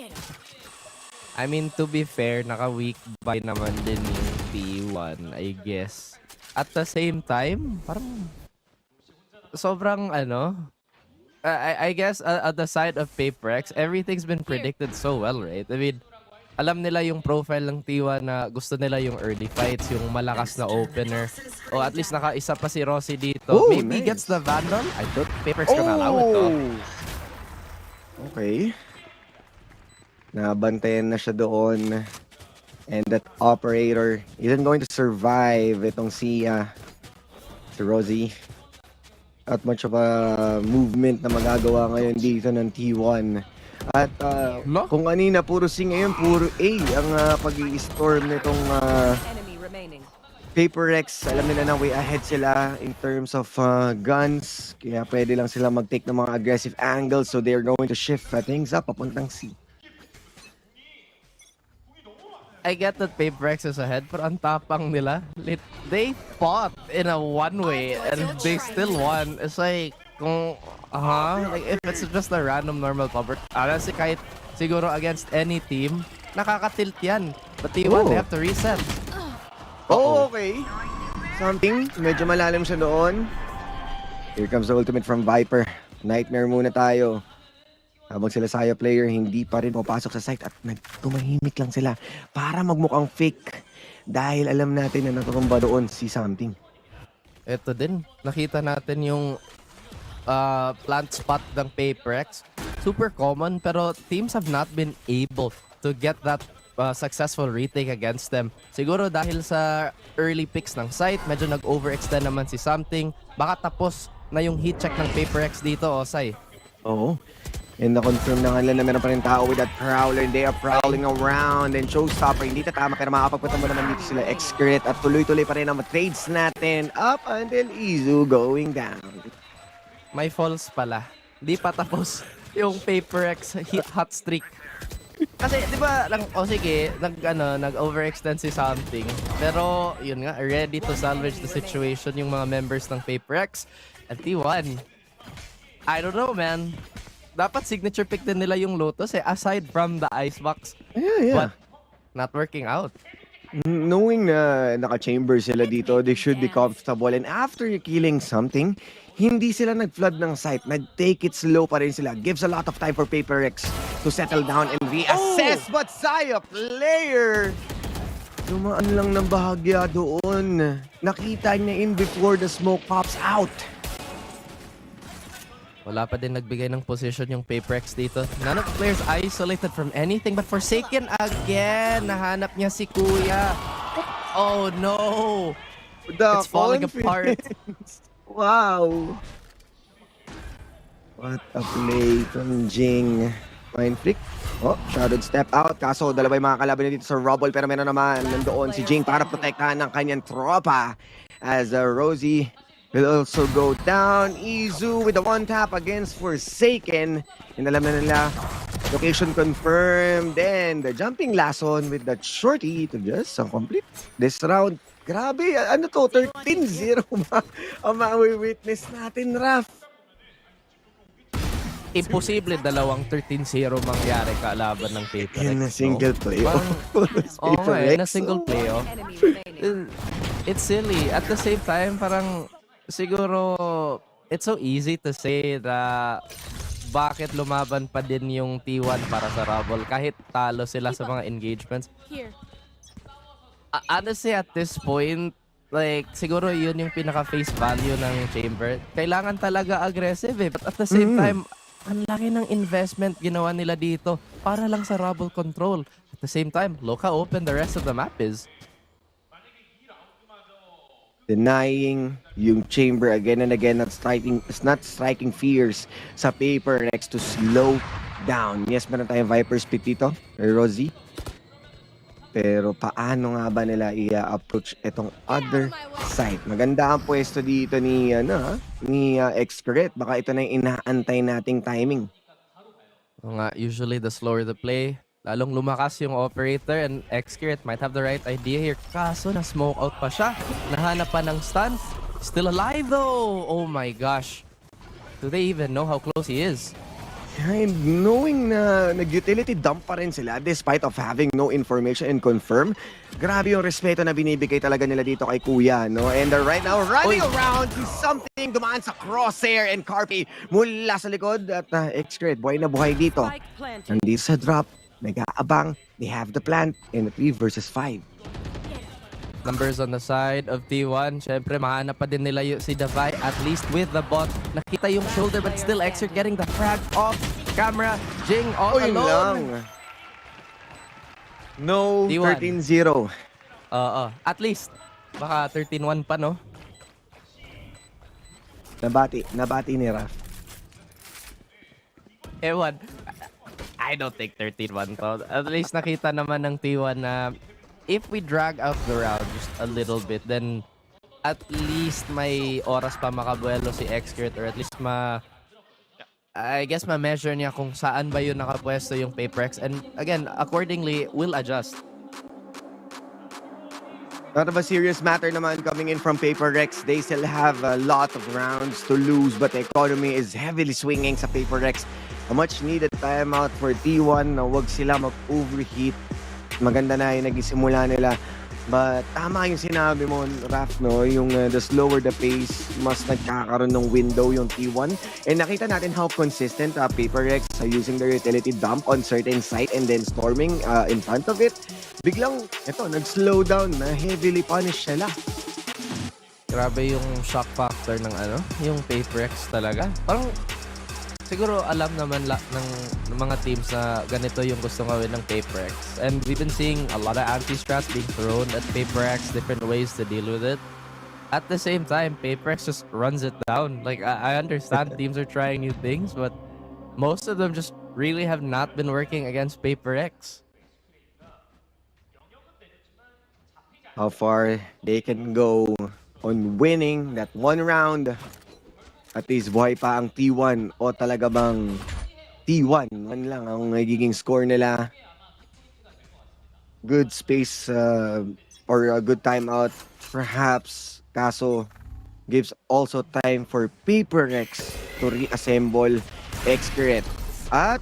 I mean, to be fair, naka-weak buy naman din yung T1, I guess. At the same time, parang sobrang ano, I guess at the side of PaperX, everything's been predicted so well, right? I mean, alam nila yung profile ng T1 na gusto nila yung early fights, yung malakas na opener. O at least naka-isa pa si Rossi dito. Oh, maybe gets the Vandal? I thought PaperX gonna allow it though. Okay. Nabantayan na siya doon. And that operator isn't going to survive itong Sia. Si Rosie. At much of a movement na magagawa ngayon dito ng T1. At kung kanina puro C ngayon, puro A ang pag-i-storm nitong Paper Rex. Alam nila na way ahead sila in terms of guns. Kaya pwede lang sila mag-take ng mga aggressive angles. So they're going to shift things up papuntang C. I get that Paper Rex is ahead, pero ang tapang nila. They fought in a one-way and they still won. It's like, like if it's just a random normal cover, honestly, kahit siguro against any team, nakakatilt yan. But T1, they have to reset. Oh, okay. Something, medyo malalim siya doon. Here comes the ultimate from Viper. Nightmare muna tayo. Habang sila Saya player, hindi pa rin papasok sa site at tumahimik lang sila para magmukhang fake. Dahil alam natin na naturumba doon si Something. Ito din, nakita natin yung plant spot ng Paperex. Super common, pero teams have not been able to get that successful retake against them. Siguro dahil sa early picks ng site, medyo nag-overextend naman si Something. Baka tapos na yung heat check ng Paperex dito, Osay. Oo. And na-confirm na nga na meron pa rin tao with that Prowler. They are prowling around. And Showstopper, hindi tatama. Pero makakapagpunta mo naman dito sila. Excret at tuloy-tuloy pa rin ang trades natin. Up until Izu going down. May falls pala. Hindi pa tapos yung Paperex hot streak. Kasi, di ba, sige, nag-overextend si Something. Pero, yun nga, ready to salvage the situation yung mga members ng Paperex. At T1, I don't know, man. Dapat signature pick din nila yung Lotus aside from the Icebox. Yeah. But not working out. Knowing na naka-chamber sila dito, they should be comfortable. And after killing Something, hindi sila nag-flood ng site. Nag-take it slow pa rin sila. Gives a lot of time for Paperex to settle down and reassess. But Saya player, dumaan lang ng bahagya doon. Nakita niya in before the smoke pops out. Wala pa din nagbigay ng position yung Paperex dito. None of the players isolated from anything but Forsaken again. Nahanap niya si Kuya. Oh no! It's falling apart. Wow! What a play from Jing. Mind flick. Oh, shadowed step out. Kaso dalawa yung mga kalaban dito sa rubble. Pero meron naman nandoon si Jing para protektahan ng kanyang tropa. As Rosie will also go down. Izu with the one tap against Forsaken. And alam na nila, location confirmed. Then the jumping lason with that shorty to just complete this round. Grabe, ano to? 13-0 ang ma-witness natin, Raf. Imposible dalawang 13-0 mangyari kalaban ng Paperex. In a single playoff. In a single playoff. It's silly. At the same time, parang siguro it's so easy to say that bakit lumaban pa din yung T1 para sa Rubble kahit talo sila sa mga engagements. Honestly, at this point, like, siguro yun yung pinaka-face value ng Chamber. Kailangan talaga aggressive but at the same time, ang laki ng investment ginawa nila dito para lang sa Rubble control. At the same time, look how open the rest of the map is. Denying yung Chamber again and again, not striking fears sa Paperex to slow down. Yes, meron tayong Viper Spit dito, Rosie. Pero paano nga ba nila i-approach itong other side? Maganda ang pwesto dito ni Excret. Baka ito na yung inaantay nating timing. Usually the slower the play, lalong lumakas yung operator, and Excret might have the right idea here. Kaso na-smoke out pa siya. Nahanap pa ng stun. Still alive though! Oh my gosh. Do they even know how close he is? And knowing na nag-utility dump pa rin sila despite of having no information and confirm, grabe yung respeto na binibigay talaga nila dito kay Kuya, no? And right now, running around to Something, dumaan sa crosshair, and Carpi mula sa likod at Excret, buhay na buhay dito. Nandito sa drop, nag-aabang, they have the plant in a 3 versus 5. Numbers on the side of T1. Syempre, mahanap pa din nila si Davai, at least with the bot. Nakita yung shoulder, but still Excret getting the frag off camera. Jing all alone. No, 13-0. At least. Baka 13-1 pa, no? Nabati ni Raf. Ewan. I don't think 13-1 to. At least nakita naman ng T1 na if we drag out the round just a little bit, then at least may oras pa makabuelo si Xcrit, or at least I guess ma-measure niya kung saan ba yun nakapwesto yung Paperex. And again, accordingly, we'll adjust. Not of a serious matter naman coming in from Paperex. They still have a lot of rounds to lose, but the economy is heavily swinging sa Paperex. A much needed timeout for T1 na wag sila mag-overheat. Maganda na yung nagisimula nila. But tama yung sinabi mo, Raf, no? Yung the slower the pace, mas nagkakaroon ng window yung T1. And nakita natin how consistent Paperex using their utility dump on certain site and then storming in front of it. Biglang, nag-slow down na heavily punish sila. Grabe yung shock factor ng yung Paperex talaga. Parang siguro alam naman ng mga teams na ganito yung gusto gawin ng Paperex. And we've been seeing a lot of anti-strats being thrown at Paperex, different ways to deal with it. At the same time, Paperex just runs it down. Like, I understand teams are trying new things, but most of them just really have not been working against Paperex. How far they can go on winning that one round. At least buhay pa ang T1 o talaga bang T1 man lang ang nagiging score nila. Good space or a good timeout perhaps, kaso gives also time for Paperex to reassemble Xcrit at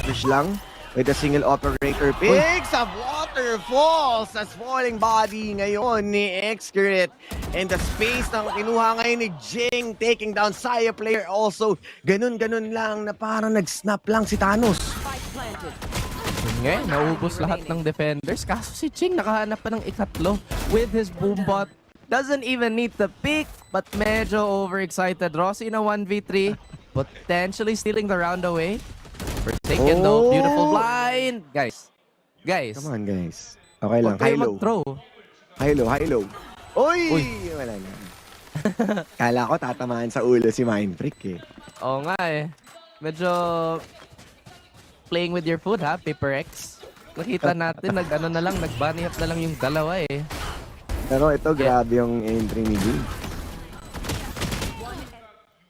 push lang with a single operator picks of waterfalls as falling body ngayon ni Xcrit. And the space na kinuha ngayon ni Jing taking down Saya player also. Ganun-ganun lang na parang nag-snap lang si Thanos. Ngayon, naubos lahat ng defenders. Kaso si Jing nakahanap pa ng ikatlo with his boombot. Doesn't even need the pick, but medyo overexcited. Rossi na 1v3, potentially stealing the round away. Forsaken though, beautiful blind. Guys. Come on guys. Okay lang, Huwag kayo high-low. mag-throw. High-low. Uy! Wala na. Kala ko tatamaan sa ulo si Mindfreak eh. Oo nga eh. Medyo playing with your food ha, Paperex. Nakita natin, nag-bunny up na lang yung dalawa eh. Pero ito, grabe yung entry ni Jing.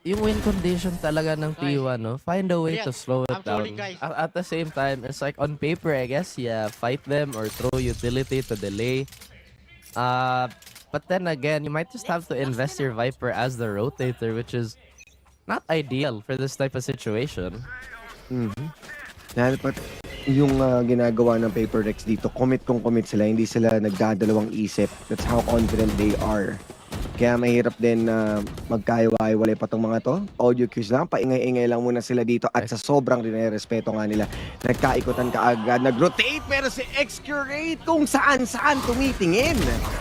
Yung win condition talaga ng T1, no? Find a way to slow it down. At the same time, it's like on paper, I guess, yeah, fight them or throw utility to delay. But then again, you might just have to invest your Viper as the rotator, which is not ideal for this type of situation. Dahil pat yung ginagawa ng Paperex dito, commit sila, hindi sila nagdadalawang isip. That's how confident they are. Kaya mahirap din na magkaiwa-iwalay pa tong mga to. Audio cues lang, paingay-ingay lang muna sila dito at sa sobrang respeto nga nila, nagkaikutan kaagad, nag-rotate, pero si Xcurate kung saan-saan tumitingin.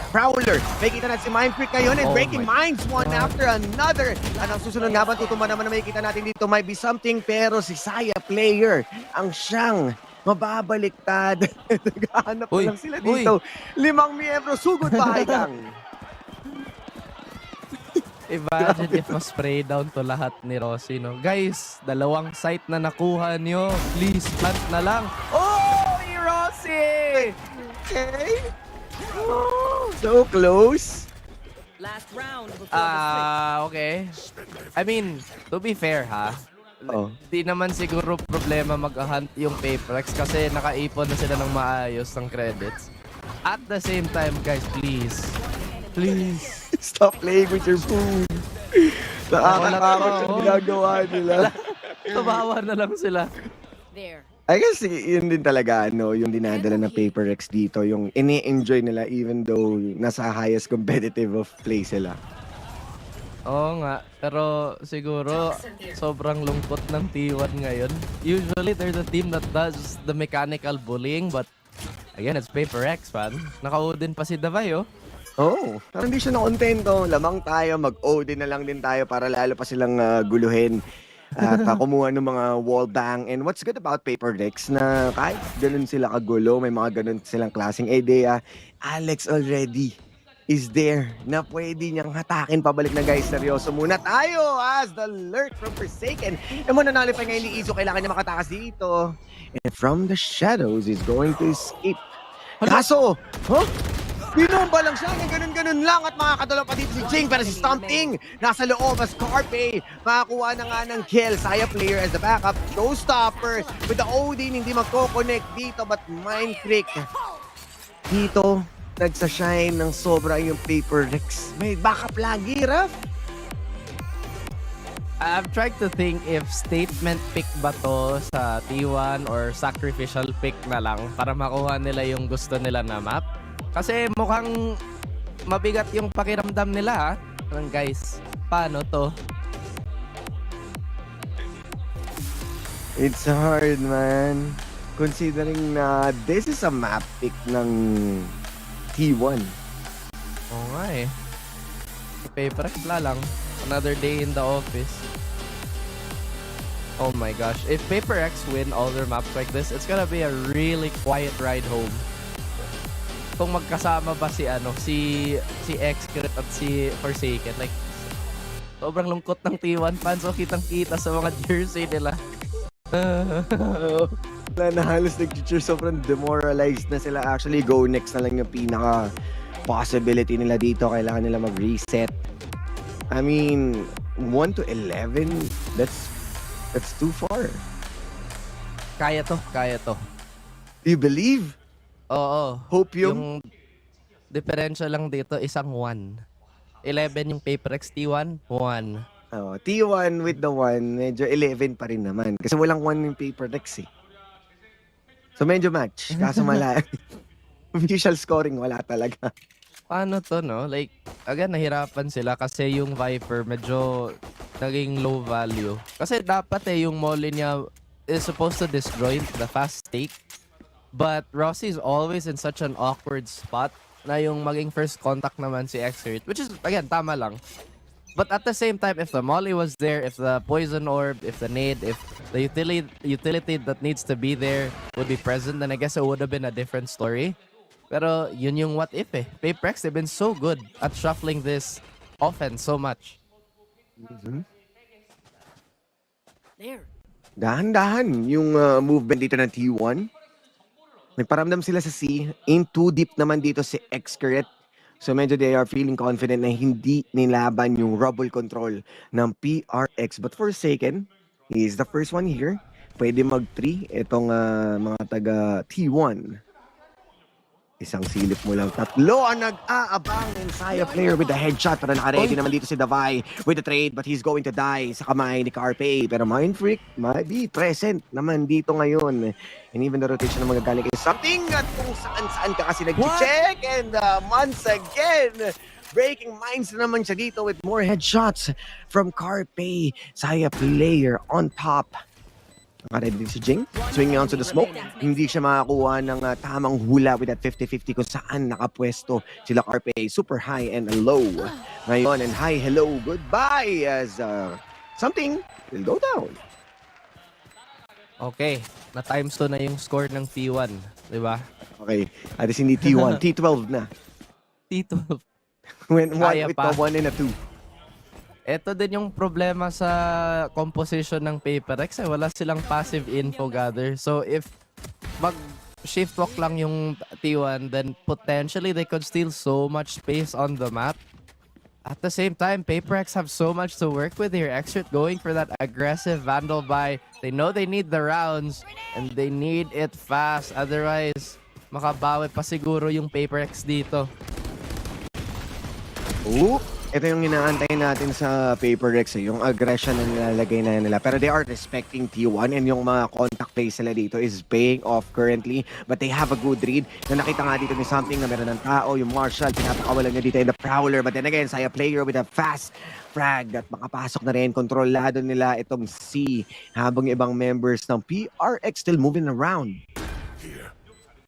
Prowler, may kita natin si Mindfreak ngayon and breaking minds one after another. At ang susunod nga ba, tutumba naman na may kita natin dito, might be something, pero si Saya player ang siyang mababaliktad. Naghahanap pa lang sila dito. 5 miyembro, sugod bahay kang. Imagine if ma-spray down to lahat ni Rossi, no? Guys, 2 site na nakuha nyo. Please, plant na lang. Oh, ni Rossi! Okay. So close. Last round. Okay. I mean, to be fair, ha? Di naman siguro problema mag-hunt yung Paperex kasi nakaipon na sila ng maayos ng credits. At the same time, guys, please. Stop playing with your food. Nakakatakot yung ginagawa nila. Tumawa na lang sila. There. I guess yun din talaga, yung dinadala ng Paperex dito, yung ini-enjoy nila even though nasa highest competitive of play sila. Oo nga, pero siguro sobrang lungkot ng T1 ngayon. Usually, they're the team that does the mechanical bullying, but again, it's Paperex, man. Naka-Odin pa si Davay, oh. Parang hindi siya na-contento. Lamang tayo, mag-Odin na lang din tayo para lalo pa silang guluhin at kumuha ng mga wall bang. And what's good about Paperex na kahit ganun sila kagulo, may mga ganun silang klaseng idea, Alex already is there na pwede niyang hatakin pabalik na guys. Seryoso muna tayo as the lurk from Forsaken. And mananalipay ngayon ni Iso, kailangan niya makatakas dito. And from the shadows is going to escape. Kaso, binomba lang siya, ganun-ganun lang at makakadala pa dito si Jing, pero si Stomping nasa loob as Carpe makakuha na nga ng kill. Saya player as the backup, showstopper with the Odin, hindi magko-connect dito but Mind Creek dito nagsashine ng sobra yung Paper Rex. May backup lagi, Raf. I'm trying to think if statement pick ba to sa T1 or sacrificial pick na lang para makuha nila yung gusto nila na map. Kasi mukhang mabigat yung pakiramdam nila ha. Parang guys, paano to? It's hard, man. Considering na this is a map pick ng T1. Oo nga eh. Paper X lang. Another day in the office. Oh my gosh. If Paper X win all their maps like this, it's gonna be a really quiet ride home. Kung magkasama ba si X-Crit at si Forsaken, like sobrang lungkot ng T1 fans. So kitang-kita sa mga jersey nila. Na halos nag-cheer, sobrang demoralized na sila. Actually, go next na lang yung pinaka possibility nila dito. Kailangan nila mag-reset. I mean, 1 to 11, that's too far. Kaya to. Do you believe? Oo. Hope yung differential lang dito, isang 1. 11 yung Paper X, T1, 1. Oh, T1 with the 1, medyo 11 pa rin naman. Kasi walang 1 yung Paper Rex eh. So medyo match. Kaso official scoring, wala talaga. Paano to, no? Like, again, nahirapan sila kasi yung Viper medyo naging low value. Kasi dapat yung molly niya is supposed to destroy the fast take. But Rossi is always in such an awkward spot na yung maging first contact naman si X-Hurt, which is, again, tama lang. But at the same time, if the molly was there, if the poison orb, if the nade, if the utility that needs to be there would be present, then I guess it would have been a different story. Pero yun yung what if eh. Paper X, they've been so good at shuffling this offense so much. There. Dahan-dahan yung movement dito ng T1. Nagparamdam sila sa C. In too deep naman dito si X-Crit. So medyo they are feeling confident na hindi nilaban yung rubble control ng PRX. But Forsaken, he is the first one here. Pwede mag-3 itong mga taga T1. Isang silip mo lang. Tatlo ang nag-aabang ng Saya player with the headshot. Pero naka-ready naman dito si Davai with the trade. But he's going to die sa kamay ni Carpe. Pero Mind Freak might be present naman dito ngayon. And even the rotation na magagaling is something at kung saan-saan ka kasi nag-check. And once again, breaking minds na naman siya dito with more headshots from Carpe. Saya player on top. Nakaready din si Jing. Swinging onto the smoke. Hindi siya makakuha ng tamang hula with that 50-50 kung saan nakapwesto sila Carpe. Super high and low. Ngayon, and hi, hello, goodbye as something will go down. Okay, na times 2 na yung score ng T1, di ba? Okay, at least hindi T1, T12 na. T12. When one Kaya with pa. the 1 and a 2. Ito din yung problema sa composition ng Paper X. Wala silang passive info gather. So if mag-shift walk lang yung T1, then potentially they could steal so much space on the map. At the same time, Paper X have so much to work with here. X-Hurt going for that aggressive Vandal buy. They know they need the rounds and they need it fast. Otherwise, makabawi pa siguro yung Paper X dito. Ooh. Ito yung inaantay natin sa Paper Rex, yung aggression na nilalagay na nila. Pero they are respecting T1 and yung mga contact plays nila dito is paying off currently. But they have a good read. Na nakita nga dito ni something na meron ng tao, yung Marshall, pinapakawalan niya dito in the Prowler. But then again, Saya player with a fast frag at makapasok na rin. Kontrolado nila itong C habang ibang members ng PRX still moving around.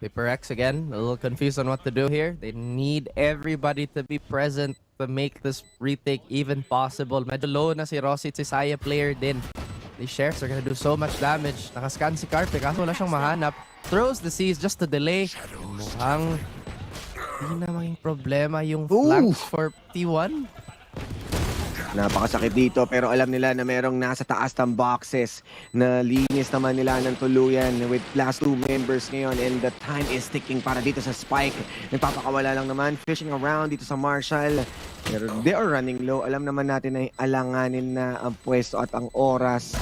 Paper X again, a little confused on what to do here. They need everybody to be present to make this retake even possible. Medyo low na si Rossi at si Saya player din. These shares are gonna do so much damage. Nakascan si Carpe kaso wala siyang mahanap. Throws the C's just to delay. Mukhang Di na maging problema yung flanks for T1. Napakasakit dito pero alam nila na merong nasa taas ng boxes na linis naman nila ng tuluyan with last 2 members ngayon and the time is ticking para dito sa Spike. Nagpapakawala lang naman, fishing around dito sa Marshall. Pero they are running low. Alam naman natin na alanganin na ang pwesto at ang oras.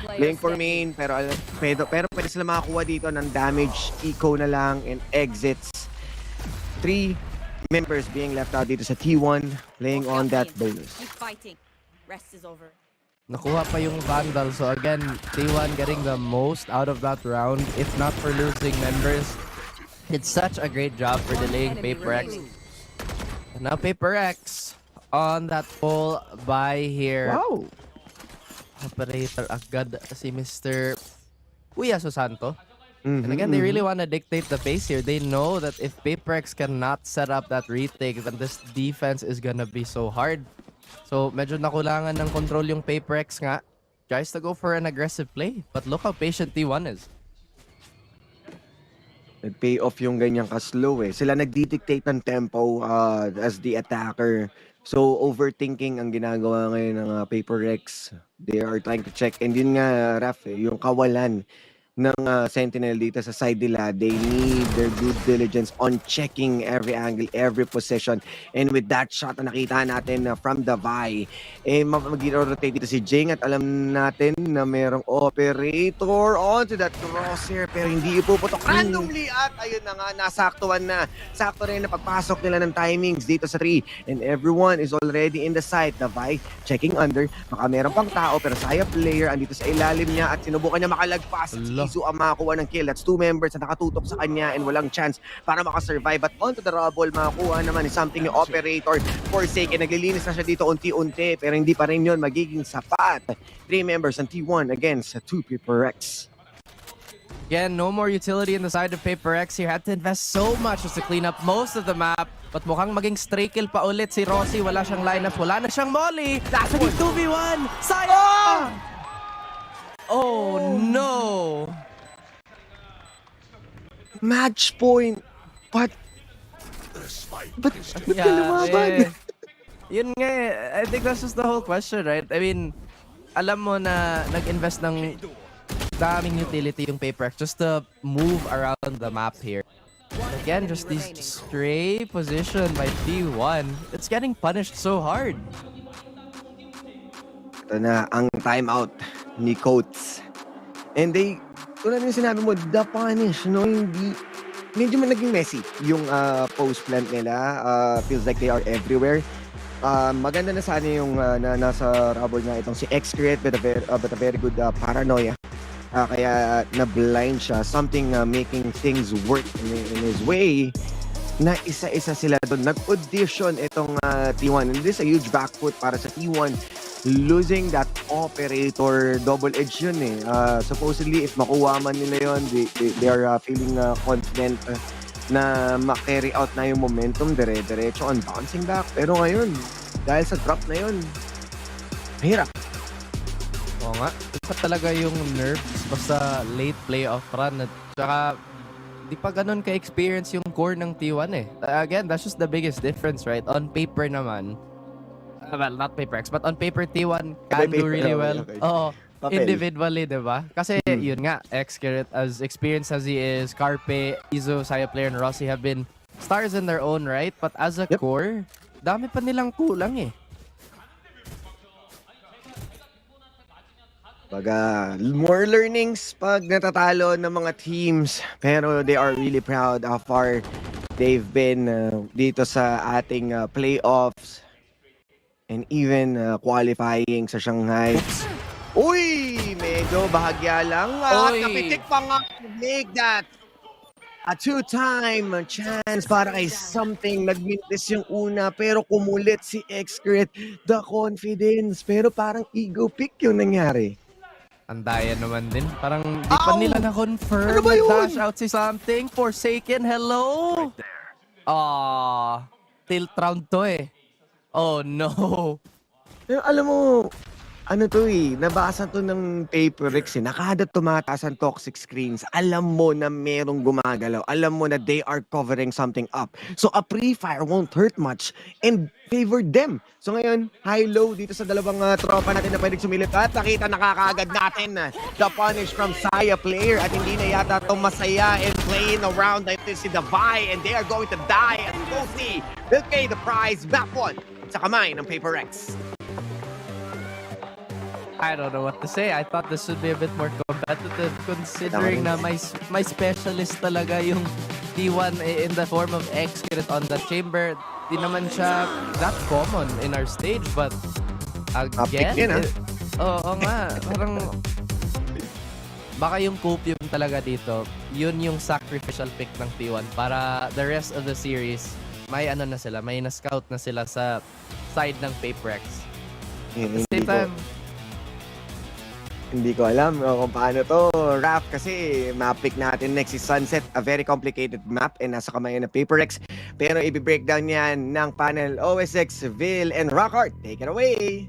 Playing for main pero pwede sila makakuha dito ng damage, eco na lang and exits. 3 members being left out dito sa T1 playing on that bonus. Keep fighting. Rest is over. Nakuha pa yung Vandal. So again, T1 getting the most out of that round. If not for losing members, it's such a great job for delaying PaperX. And now PaperX on that full buy here. Wow! Operator agad si Mr. Kuya Susanto. And again, they really want to dictate the pace here. They know that if PaperX cannot set up that retake, then this defense is gonna be so hard. So, medyo nakulangan ng control yung PaperX nga. Tries to go for an aggressive play. But look how patient T1 is. Nag-pay off yung ganyang ka-slow eh. Sila nagdidictate ng tempo as the attacker. So, overthinking ang ginagawa ngayon ng PaperX. They are trying to check. And yun nga, Raf, yung kawalan ng Sentinel dito sa side nila. They need their due diligence on checking every angle, every position. And with that shot na nakita natin from the Vi, mag-rotate dito si Jing at alam natin na merong operator onto that crosshair pero hindi ipuputok randomly at ayun na nga, nasaktuan na. Sakto rin na pagpasok nila ng timings dito sa 3 and everyone is already in the site. The Vi checking under, baka meron pang tao pero Saya player andito sa ilalim niya at sinubukan niya makalagpas. Isu ang makakuha ng kill. That's 2 members na nakatutok sa kanya and walang chance para makasurvive. But onto the rubble, makakuha naman is something yung operator. Forsaken, naglilinis na siya dito unti-unti pero hindi pa rin yun magiging sapat. 3 members ng T1 against 2 PaperX. Again, no more utility in the side of PaperX here. Had to invest so much just to clean up most of the map. But mukhang maging stray kill pa ulit si Rossi. Wala siyang lineup, wala na siyang molly. Naging 2v1! Sayang! Oh no! Match point! But yeah, yun nga eh. I think that's just the whole question, right? I mean, alam mo na nag-invest ng daming utility yung PaperX just to move around the map here. Again, just this stray position by T1. It's getting punished so hard. Ito na ang timeout ni Coates. And they, tulad yung sinabi mo, the punish, no? Hindi, medyo naging messy yung post-plant nila. Feels like they are everywhere. Maganda na sana yung nasa rubble nga itong si X-Create but a very good paranoia. Kaya na-blind siya. Something making things work in his way. Na isa-isa sila doon. Nag-audition itong T1. And this is a huge back foot para sa T1. Losing that operator, double-edge yun eh. Supposedly, if makuha man nila yun, they are feeling confident na ma-carry out na yung momentum dire-diretso on bouncing back. Pero ngayon, dahil sa drop na yun, mahirap. Oo nga. Isa talaga yung nerves basta late playoff run. At saka, di pa ganun ka-experience yung core ng T1 eh. Again, that's just the biggest difference, right? On paper naman, well, not PaperX, but on paper, T1 can do really well. Okay. Oo, individually, diba? Kasi yun nga, X-Carrot, as experienced as he is, Carpe, Izo, Saya Player, and Rossi have been stars in their own right, but as a core, dami pa nilang kulang eh. More learnings pag natatalo ng mga teams. Pero they are really proud how far they've been dito sa ating playoffs. And even qualifying sa Shanghai. Uy! Medyo bahagya lang. At kapitik pa nga make that a 2-time chance para kay something. Nag-mintis yung una pero kumulit si X-Crit. The confidence. Pero parang ego pick yung nangyari. Andaya naman din. Parang di pa nila na-confirm. Ano ba yun? Dash out si something. Forsaken, hello? Ah, tilt round to eh. Oh no. Pero alam mo, ano to nabasa to ng PaperX Nakada tumataas ang toxic screens. Alam mo na merong gumagalaw. Alam mo na they are covering something up. So a pre-fire won't hurt much and favored them. So ngayon, high-low dito sa dalawang tropa natin na pwedeng sumilip. At nakita nakakaagad natin the punish from Saya player at hindi na yata itong masaya and playing around like this si Davai and they are going to die and Ghosty will pay the prize. Back one sa kamay ng PaperX. I don't know what to say. I thought this would be a bit more competitive considering na my specialist talaga yung T1 in the form of X-Crit on the chamber. Di naman siya that common in our stage but again, oo nga, parang baka yung copium talaga dito, yun yung sacrificial pick ng T1 para the rest of the series, may ano na sila, may na-scout na sila sa side ng PaperX. At the same time, Hindi ko alam kung paano to, Raph, kasi map pick natin next is Sunset, a very complicated map and nasa kamay ng PaperX. Pero i-breakdown yan ng panel OSX, VIL, and Rockhart. Take it away!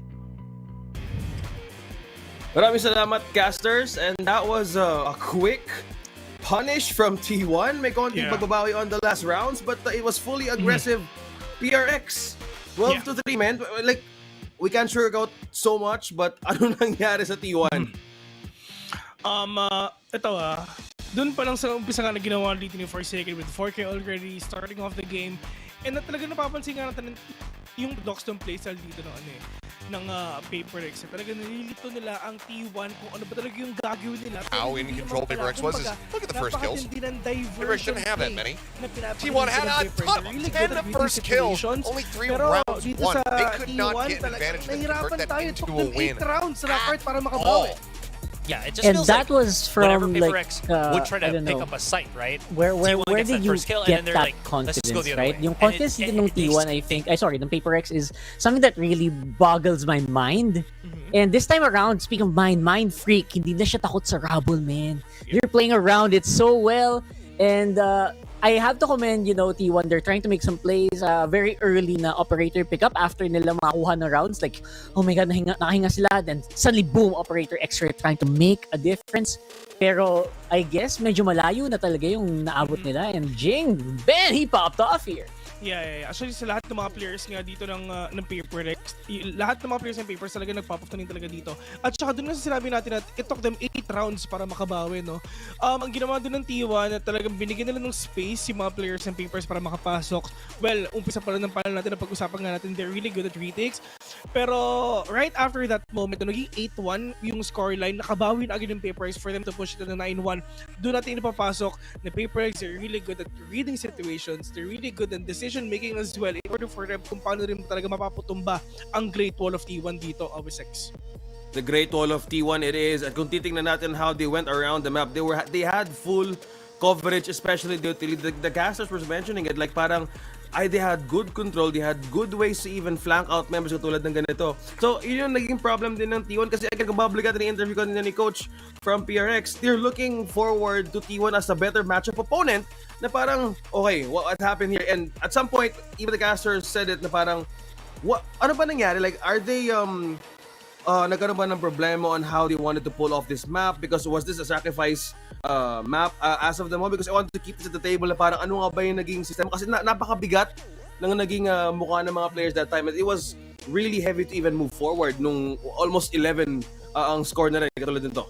Maraming salamat, casters, and that was a quick punish from T1. May konting pagbabawi on the last rounds, but it was fully aggressive PRX. 12 to 3, man. Like, we can't sugarcoat so much, but ano nangyari sa T1? Ito dun pa lang sa umpisa nga na ginawa dito ni Forsaken with 4K already, starting off the game. And na talaga napapansin nga natin yung Dockstone playstyle dito ng PaperX. Talaga nililito nila ang T1 kung ano ba talaga yung gagawin nila. How in control PaperX was. Look at the first kills. PaperX didn't have that many. T1 had a ton, 10 first kills. Only 3 rounds won. They could not get advantage of it to convert that into a win. 8 rounds para makabawi. Yeah, it just and feels that like was from whenever PaperX would try to pick know. up a site, right? Where did you kill, get and that like, confidence, go right? way. Yung confidence ng T1, I think, ng PaperX is something that really boggles my mind. And this time around, speaking of mind freak, hindi na siya takot sa rabble, man. You're playing around it so well, and I have to commend, T1. They're trying to make some plays very early na operator pickup after nila makakuha ng rounds. Like, oh my God, nakahinga sila. Then suddenly, boom, operator extra trying to make a difference. Pero I guess medyo malayo na talaga yung naabot nila. And Jing, Ben, he popped off here. Yeah. Actually, sa lahat ng mga players nga dito ng PaperX, lahat ng mga players ng Papers talaga nagpop-off na rin talaga dito. At saka doon nga sinabi natin na it took them 8 rounds para makabawi, no? Ang ginawa doon ng T1 na talagang binigyan nila ng space yung mga players ng Papers para makapasok. Well, umpisa pa lang ng panel natin na pag-usapan nga natin, they're really good at retakes. Pero right after that moment, naging 8-1 yung scoreline, nakabawi na agad yung PaperX for them to push it to the 9-1. Doon natin ipapasok na PaperX are really good at reading situations, they're really good at decision making as well in order for them kung paano rin talaga mapaputumba ang Great Wall of T1 dito, OSX. The Great Wall of T1 it is. At kung titingnan natin how they went around the map, they had full coverage, especially the casters was mentioning it, like parang they had good control, they had good ways to even flank out members katulad ng ganito. So, yun yung naging problem din ng T1 kasi again, kung babalik natin yung interview kanina ni Coach from PRX, they're looking forward to T1 as a better matchup opponent na parang, okay, what happened here? And at some point, even the casters said it na parang, ano ba nangyari? Like, are they, nagkaroon ba ng problema on how they wanted to pull off this map? Because was this a sacrifice map as of the moment? Because I wanted to keep this at the table na parang ano nga ba yung naging system? Kasi napakabigat ng naging mukha ng mga players that time. It was really heavy to even move forward nung almost 11 ang score na rin katulad nito.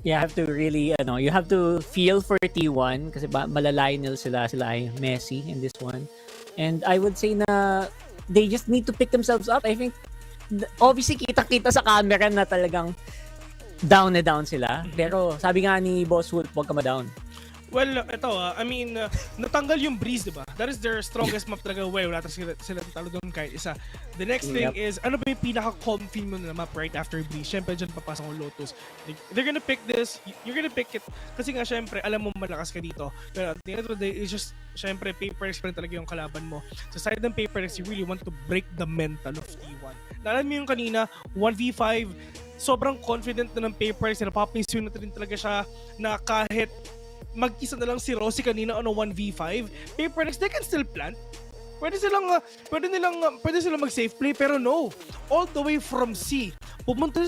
You have to really, you have to feel for T1 kasi malalayo nila sila ay messy in this one. And I would say na they just need to pick themselves up. I think, obviously, kita-kita sa camera na talagang down na down sila. Pero sabi nga ni Boss Wolf, huwag ka ma-down. Well, ito I mean, natanggal yung breeze, diba? That is their strongest map talaga. Well, wala sila talo doon kahit isa. The next thing is, ano ba yung pinaka-comfy mo na map right after breeze? Siyempre, dyan papasok ang Lotus. They're gonna pick this, you're gonna pick it. Kasi nga, siyempre, alam mo malakas ka dito. Pero at the end of the day, it's just, siyempre, PaperX pa rin talaga yung kalaban mo. Sa side ng PaperX, you really want to break the mental of T1. Alam mo yung kanina, 1v5, sobrang confident na ng PaperX, na napapinsuin na rin talaga siya na kahit mag-isa na lang si Rossi kanina on a 1v5, PaperX, they can still plant. Pwede silang mag-safe play, pero no. All the way from C, pumunta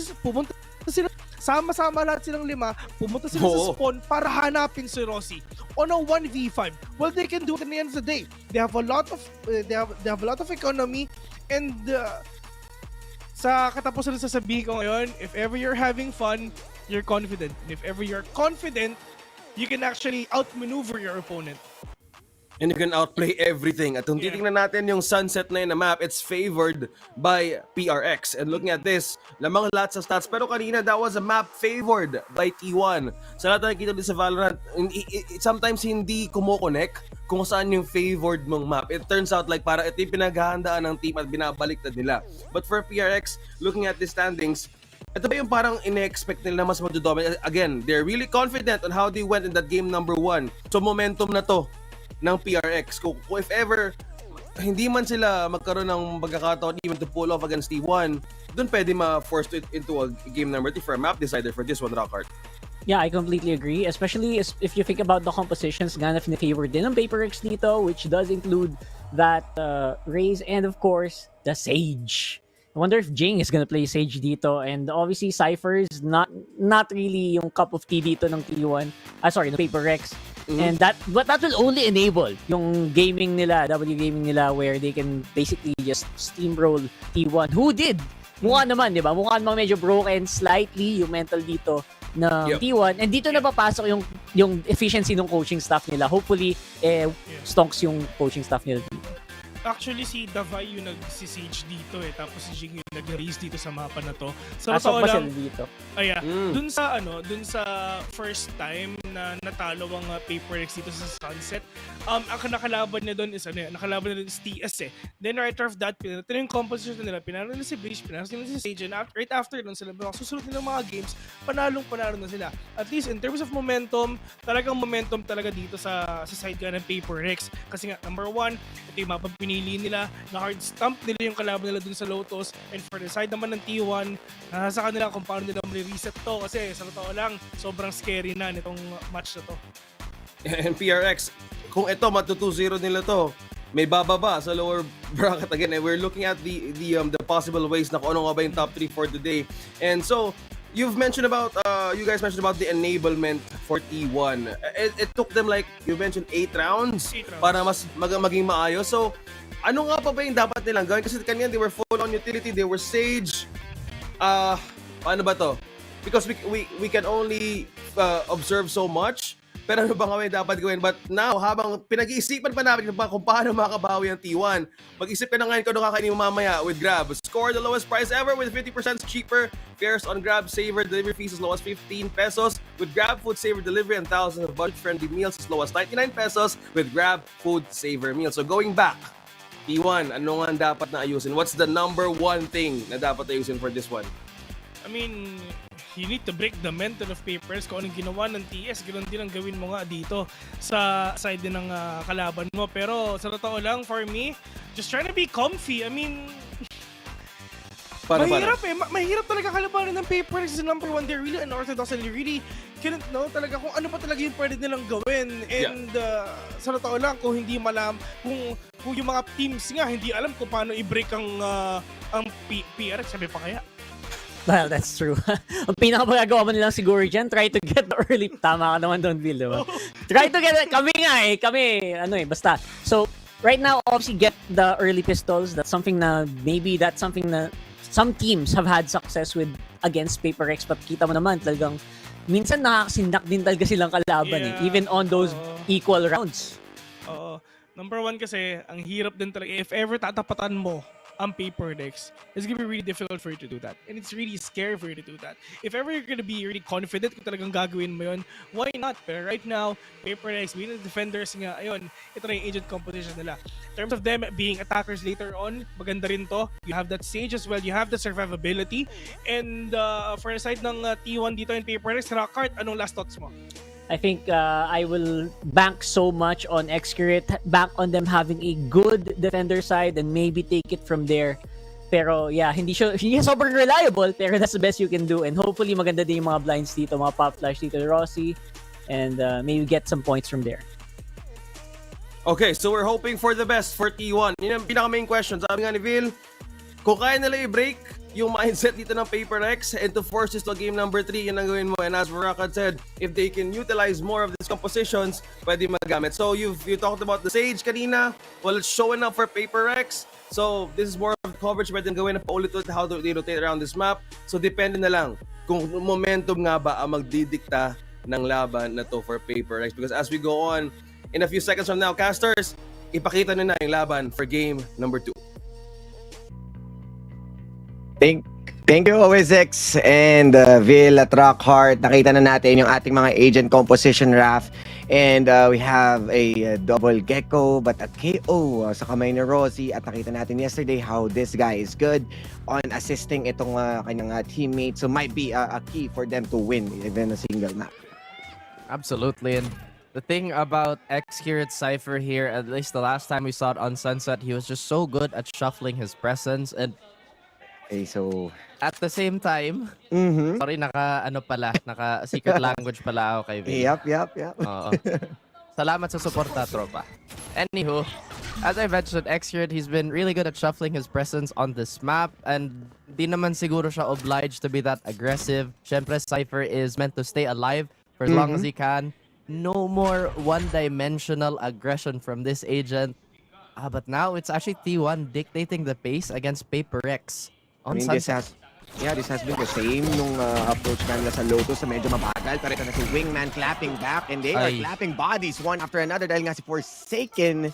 sila, sama-sama lahat silang 5, pumunta sila sa spawn para hanapin si Rossi on a 1v5. Well, they can do it at the end of the day. They have a lot of economy, and sa katapusan na sasabihin ko ngayon, if ever you're having fun, you're confident. And if ever you're confident, you can actually outmaneuver your opponent. And you can outplay everything. At kung titingnan natin yung sunset na yun na map, it's favored by PRX. And looking at this, lamang lahat sa stats. Pero kanina, that was a map favored by T1. Sa lahat na nakikita din sa Valorant, sometimes hindi kumokonek kung saan yung favored mong map. It turns out like para ito yung pinaghahandaan ng team at binabaliktad nila. But for PRX, looking at the standings, ito ba yung parang ine-expect nila na mas mag-dominate? Again, they're really confident on how they went in that game number 1. So momentum na to ng PRX. Kung if ever hindi man sila magkaroon ng pagkakataon even to pull off against T1, doon pwede ma-force it into a game number 2 for a map decider for this one, Rockhart. Yeah, I completely agree. Especially if you think about the compositions, ganap na favor din ng PaperX dito, which does include that Raze and of course, the Sage. I wonder if Jing is gonna play Sage dito, and obviously Cypher's not really yung cup of tea dito ng T1. Ng PaperX. And that will only enable yung gaming nila, W gaming nila, where they can basically just steamroll T1. Who did? Mukha naman, di ba? Mukha naman medyo broken slightly yung mental dito ng T1. And dito na papasok yung efficiency ng coaching staff nila. Hopefully, stonks yung coaching staff nila dito. Actually, si Davai yung nag-siege dito tapos si Jing yung nag-raise dito sa mapa na to. So, Asok pa sila dito. Dun sa first time na natalo ang PaperX dito sa Sunset, ang nakalaban niya doon is TS eh. Then right after that, pinanalo yung composition nila, pinanalo nila si Breach, pinanalo nila si Sage, and right after doon sila, susunod nilang mga games, panalo na sila. At least in terms of momentum, talagang momentum talaga dito sa side ng PaperX. Kasi nga, number 1, ito yung mapa pinili nila, na hard stamp nila yung kalaban nila dun sa Lotus, and for the side naman ng T1, nasa kanila kung paano nila reset to, kasi sa totoo lang, sobrang scary na nitong match na to. And PRX, kung ito matu-2-0 nila to, may bababa sa lower bracket again, and we're looking at the possible ways na kung ano nga ba yung top 3 for today. And so, you guys mentioned about the enablement for T1. It took them like, you mentioned 8 rounds para mas maging maayos. So, ano nga pa ba yung dapat nilang gawin? Kasi kanina, they were full on utility, they were Sage. Paano ba to? Because we can only observe so much. Pero ano ba nga may dapat gawin? But now, habang pinag-iisipan pa namin kung paano makabawi ang T1, mag-isip ka na ngayon kung ano kakainin mo mamaya with Grab. Score the lowest price ever with 50% cheaper fares on Grab Saver delivery fees as low as 15 pesos. With Grab Food Saver delivery and thousands of budget-friendly meals as low as 99 pesos with Grab Food Saver meals. So going back, T1, ano nga dapat na ayusin? What's the number 1 thing na dapat ayusin for this one? I mean, you need to break the mental of PaperX. Kung anong ginawa ng TS, ganoon din ang gawin mo nga dito sa side din ng kalaban mo. Pero sa totoo lang, for me, just trying to be comfy. I mean, mahirap talaga kalabanin ng PaperX is number 1. They're really unorthodox and they really cannot know talaga kung ano pa talaga yung pwede nilang gawin. And sa totoo lang, kung hindi malam, kung yung mga teams nga hindi alam kung paano i-break ang PRX, sabi pa kaya? Well, that's true. Ang pinakapagagawa mo nilang siguro dyan, try to get the early... Tama ka naman doon, Bill, diba? Try to get it. Kami nga basta. So, right now, obviously, get the early pistols. That's something na some teams have had success with against PaperX. But kita mo naman, talagang minsan nakakasindak din talaga silang kalaban even on those equal rounds. Oo. Number 1 kasi, ang hirap din talaga. If ever tatapatan mo ang PaperX, it's gonna be really difficult for you to do that. And it's really scary for you to do that. If ever you're gonna be really confident kung talagang gagawin mo yun, why not? Pero right now, PaperX, being the defenders nga, ayun, ito na yung agent competition nila. In terms of them being attackers later on, maganda rin to. You have that Sage as well. You have the survivability. And for the side ng T1 dito in PaperX, Rockhart, anong last thoughts mo? I think I will bank so much on Xcurate, bank on them having a good defender side and maybe take it from there. Pero yeah, hindi sobrang reliable, pero that's the best you can do. And hopefully maganda din yung mga blinds dito, mga pop flash dito, Rossi, and maybe get some points from there. Okay, so we're hoping for the best for T1. Yun ang pinaka-main question. Sabi nga ni Vil, kung kaya nila i-break yung mindset dito ng PaperX and to force this to game number 3, yun ang gawin mo. And as Varakad said, if they can utilize more of these compositions, pwede magamit. So you talked about the Sage kanina. Well, it's showing up for PaperX. So this is more of the coverage pwede gawin na paulit-ulit how they rotate around this map. So depende na lang kung momentum nga ba ang magdidikta ng laban na to for PaperX. Because as we go on, in a few seconds from now, casters, ipakita na yung laban for game number 2. Thank you, OSX and Vil at Rockhart. Nakita na natin yung ating mga agent composition, Raf. And we have a double gecko but a KO sa kamay ni Rosie. At nakita natin yesterday how this guy is good on assisting itong kanyang teammate. So might be a key for them to win even a single map. Absolutely. And the thing about X-Curate Cypher here, at least the last time we saw it on Sunset, he was just so good at shuffling his presence. And okay, so at the same time, sorry, naka secret language pala ako kay Vin. Yep. Oo. Salamat sa suporta, tropa. Anywho, as I mentioned, X-Curate, he's been really good at shuffling his presence on this map, and di naman siguro siya obliged to be that aggressive. Syempre, Cypher is meant to stay alive for as long as he can. No more one-dimensional aggression from this agent. But now it's actually T1 dictating the pace against PaperX. This has been the same nung approach kanila sa Lotus sa medyo mabagal. Pero ito na si Wingman clapping back and they are clapping bodies one after another dahil nga si Forsaken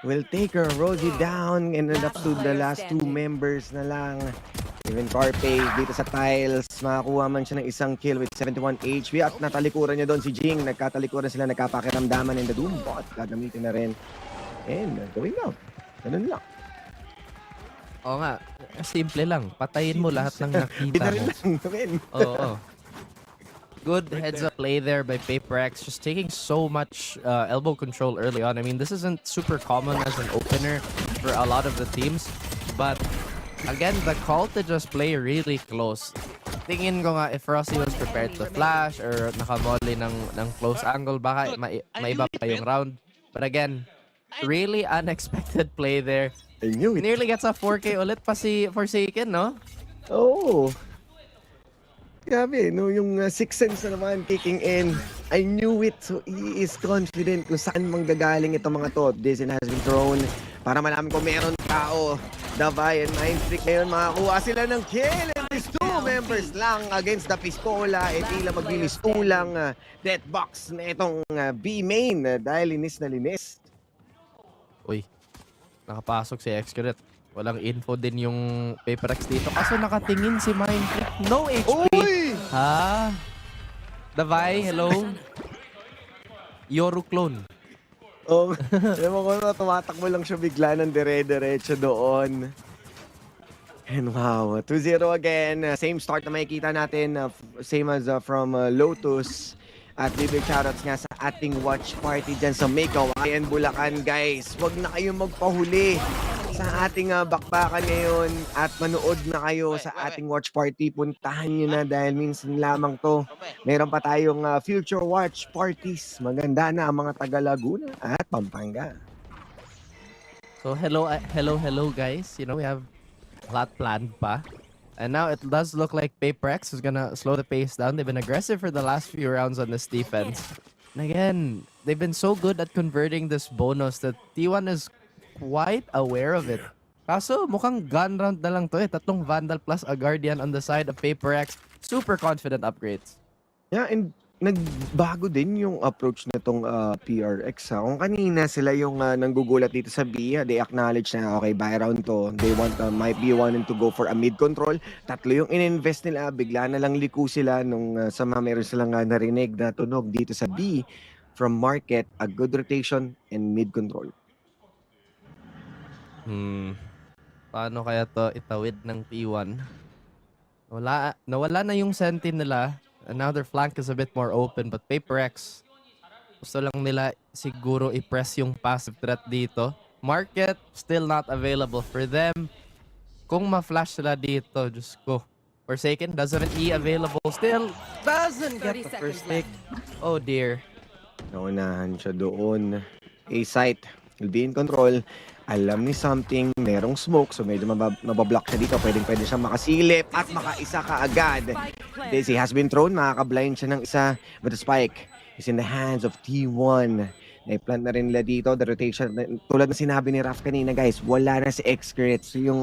will take her Rosie down and end up to the last 2 members na lang. Even Carpe dito sa tiles, makakuha man siya ng isang kill with 71 HP at natalikuran niya doon si Jing. Nagkatalikuran sila, nagkapakiramdaman and the Doombot gagamitin na rin. And going out. Ganun lang. Oo nga, simple lang. Patayin mo lahat ng nakita mo. Oo. Good heads-up play there by PaperX, just taking so much elbow control early on. I mean, this isn't super common as an opener for a lot of the teams. But, again, the call to just play really close. Tingin ko nga, if Rossi was prepared to flash or nakamoli ng close angle, baka maiba pa yung round. But again, really unexpected play there. I knew it. Nearly gets a 4K ulit pa si Forsaken, no? Oh. Grabe, no, yung sixth sense na naman kicking in. I knew it. So he is confident kung saan manggagaling itong mga to. This has been thrown para malaman kung meron tao. Davai and Mindfreak ngayon makakuha sila ng kill. And these 2 members lang against the Pistola. E tila maglilistulang death box na itong B main dahil linis na linis. Uy. Nakapasok si X-Curate. Walang info din yung PaperX dito. Kaso nakatingin si Mindfreak. No HP. Uy! Ha? Davai, hello? Yoru clone. Oh, alam mo ko na tumatakbo lang siya bigla ng dire-diretso doon. And wow, 2-0 again. Same start na makikita natin. Same as from Lotus. At big shoutouts nga sa ating watch party dyan sa Mekawayan, Bulacan, guys. Huwag na kayong magpahuli sa ating bakbakan ngayon at manood na kayo sa ating watch party. Puntahan nyo na dahil minsan lamang to. Meron pa tayong future watch parties. Maganda na ang mga taga Laguna at Pampanga. So hello guys. You know, we have a lot planned pa. And now it does look like PaperX is gonna slow the pace down. They've been aggressive for the last few rounds on this defense. And again, they've been so good at converting this bonus that T1 is quite aware of it. Kaso mukhang gun round na lang to eh. 3 Vandal plus a Guardian on the side of PaperX. Super confident upgrades. Yeah, and nagbago din yung approach nitong PRX. Kung kanina sila yung nanggugulat dito sa B, they acknowledge na okay, buy round to. They might be wanting to go for a mid control. 3 yung in-invest nila, bigla na lang liko sila nung sama meron silang narinig na tunog dito sa B from market, a good rotation and mid control. Paano kaya to itawid ng T1? Nawala na yung senti nila. And now their flank is a bit more open. But PaperX, gusto lang nila siguro i-press yung passive threat dito. Market, still not available for them. Kung ma-flash sila dito, just go. Forsaken, doesn't E available still. Doesn't get the first pick. Oh dear. Naunahan siya doon. A site will be in control. Alam ni something, merong smoke, so medyo mabablock siya dito. Pwede siya makasilip at makaisa ka agad. Daisy has been thrown, makakablind siya ng isa. But the spike is in the hands of T1. Naiplant na rin nila dito. The rotation, tulad na sinabi ni Raf kanina guys, wala na si X-Crit. So yung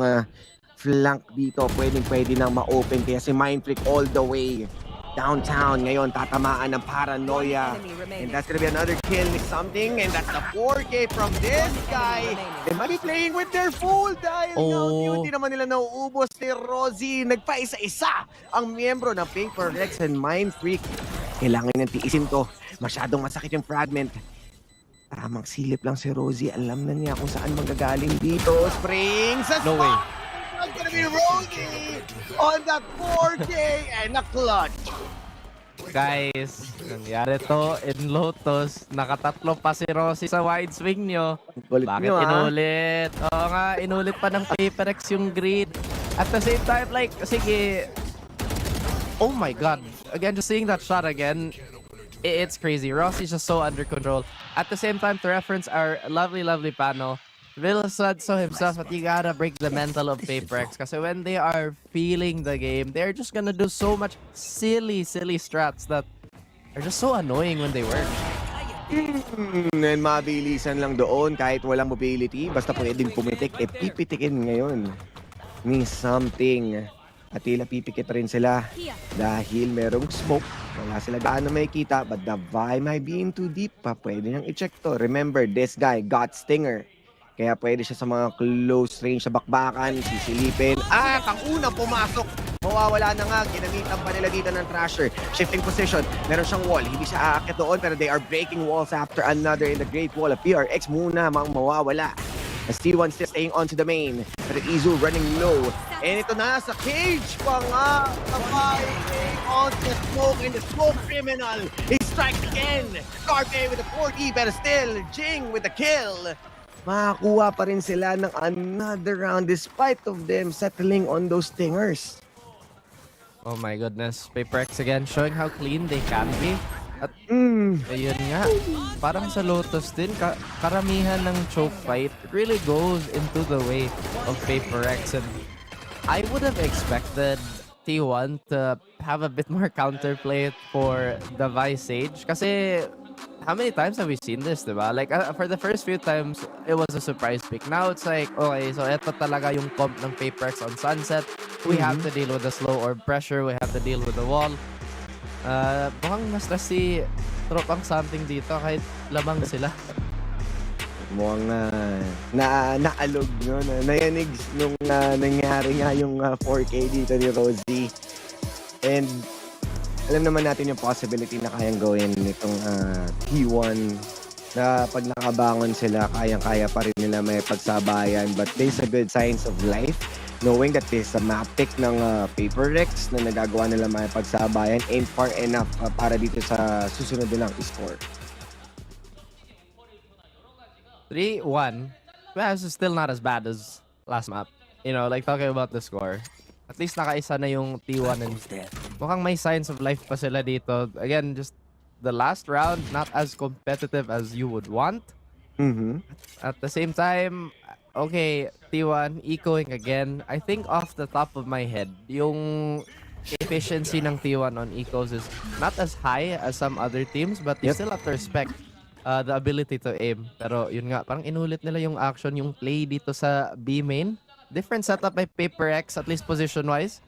flank dito, pwede nang ma-open. Kaya si Mindfreak all the way downtown. Ngayon, tatamaan ng paranoia. And that's gonna be another kill ni something. And that's the 4K from this guy. They might be playing with their full dahil hindi naman nila nauubos ni Rosie. Nagpaisa-isa ang miyembro ng Paper Rex and Mindfreak. Kailangan niyang tiisin to. Masyadong masakit yung fragment. Tamang silip lang si Rosie. Alam na niya kung saan manggagaling dito. Spring sa No way. It's gonna be Rosie on that 4K and a clutch. Guys, nangyari to in Lotus. Nakatatlo pa si Rosie sa wide swing nyo. Bakit inulit? Oo nga, inulit pa ng PaperX yung grid. At the same time, like, sige. Oh my God. Again, just seeing that shot again, it's crazy. Rosie's just so under control. At the same time, to reference our lovely panel, Will said so himself that you gotta break the mental of PaperX kasi when they are feeling the game, they're just gonna do so much silly strats that are just so annoying when they work. And mabilisan lang doon kahit walang mobility. Basta pwedeng pumitik, pipitikin ngayon. Means something. At tila pipikit rin sila dahil merong smoke. Wala sila gaano makikita but the vibe might be in too deep pa. Pwede niyang i-check to. Remember, this guy got Stinger. Kaya pwede siya sa mga close range sa bakbakan, sisilipin. At ang unang pumasok, mawawala na nga. Ginamitan pa nila dito ng Thrasher. Shifting position, meron siyang wall. Hindi siya aakyat doon pero they are breaking walls after another in the Great Wall. PRX muna mang mawawala. As T1 still staying on to the main. Pero Izu running low. And ito na sa cage pa nga. Fighting on the smoke and the smoke criminal. He strikes again. Carpe with the 4D pero still Jing with the kill. Makakuha pa rin sila ng another round despite of them settling on those stingers. Oh my goodness. PaperX again showing how clean they can be. At ayun nga, parang sa Lotus din, karamihan ng choke fight really goes into the way of PaperX. And I would have expected T1 to have a bit more counterplay for the Visage. Kasi how many times have we seen this, diba? Like, for the first few times, it was a surprise pick. Now it's like, okay, so eto talaga yung comp ng PaperX on Sunset. We have to deal with the slow orb pressure. We have to deal with the wall. Mukhang mas si tropang something dito kahit lamang sila. Mukhang naalog, no? Nayanig nung nangyari nga yung 4K dito ni Rosie. And alam naman natin yung possibility na kayang gawin nitong T1 na pag nakabangon sila, kayang-kaya pa rin nila may pagsabayan. But there's a good signs of life knowing that there's a map pick ng PaperX na nagagawa nila may pagsabayan ain't far enough para dito sa susunod nilang score. 3-1. Well, this is still not as bad as last map. You know, like talking about the score. At least nakaisa na yung T1 and mukhang may signs of life pa sila dito. Again, just the last round, not as competitive as you would want. At the same time, okay, T1, echoing again. I think off the top of my head, yung efficiency ng T1 on ecos is not as high as some other teams, but you still have to respect the ability to aim. Pero yun nga, parang inulit nila yung action, yung play dito sa B main. Different setup by PaperX, at least position-wise.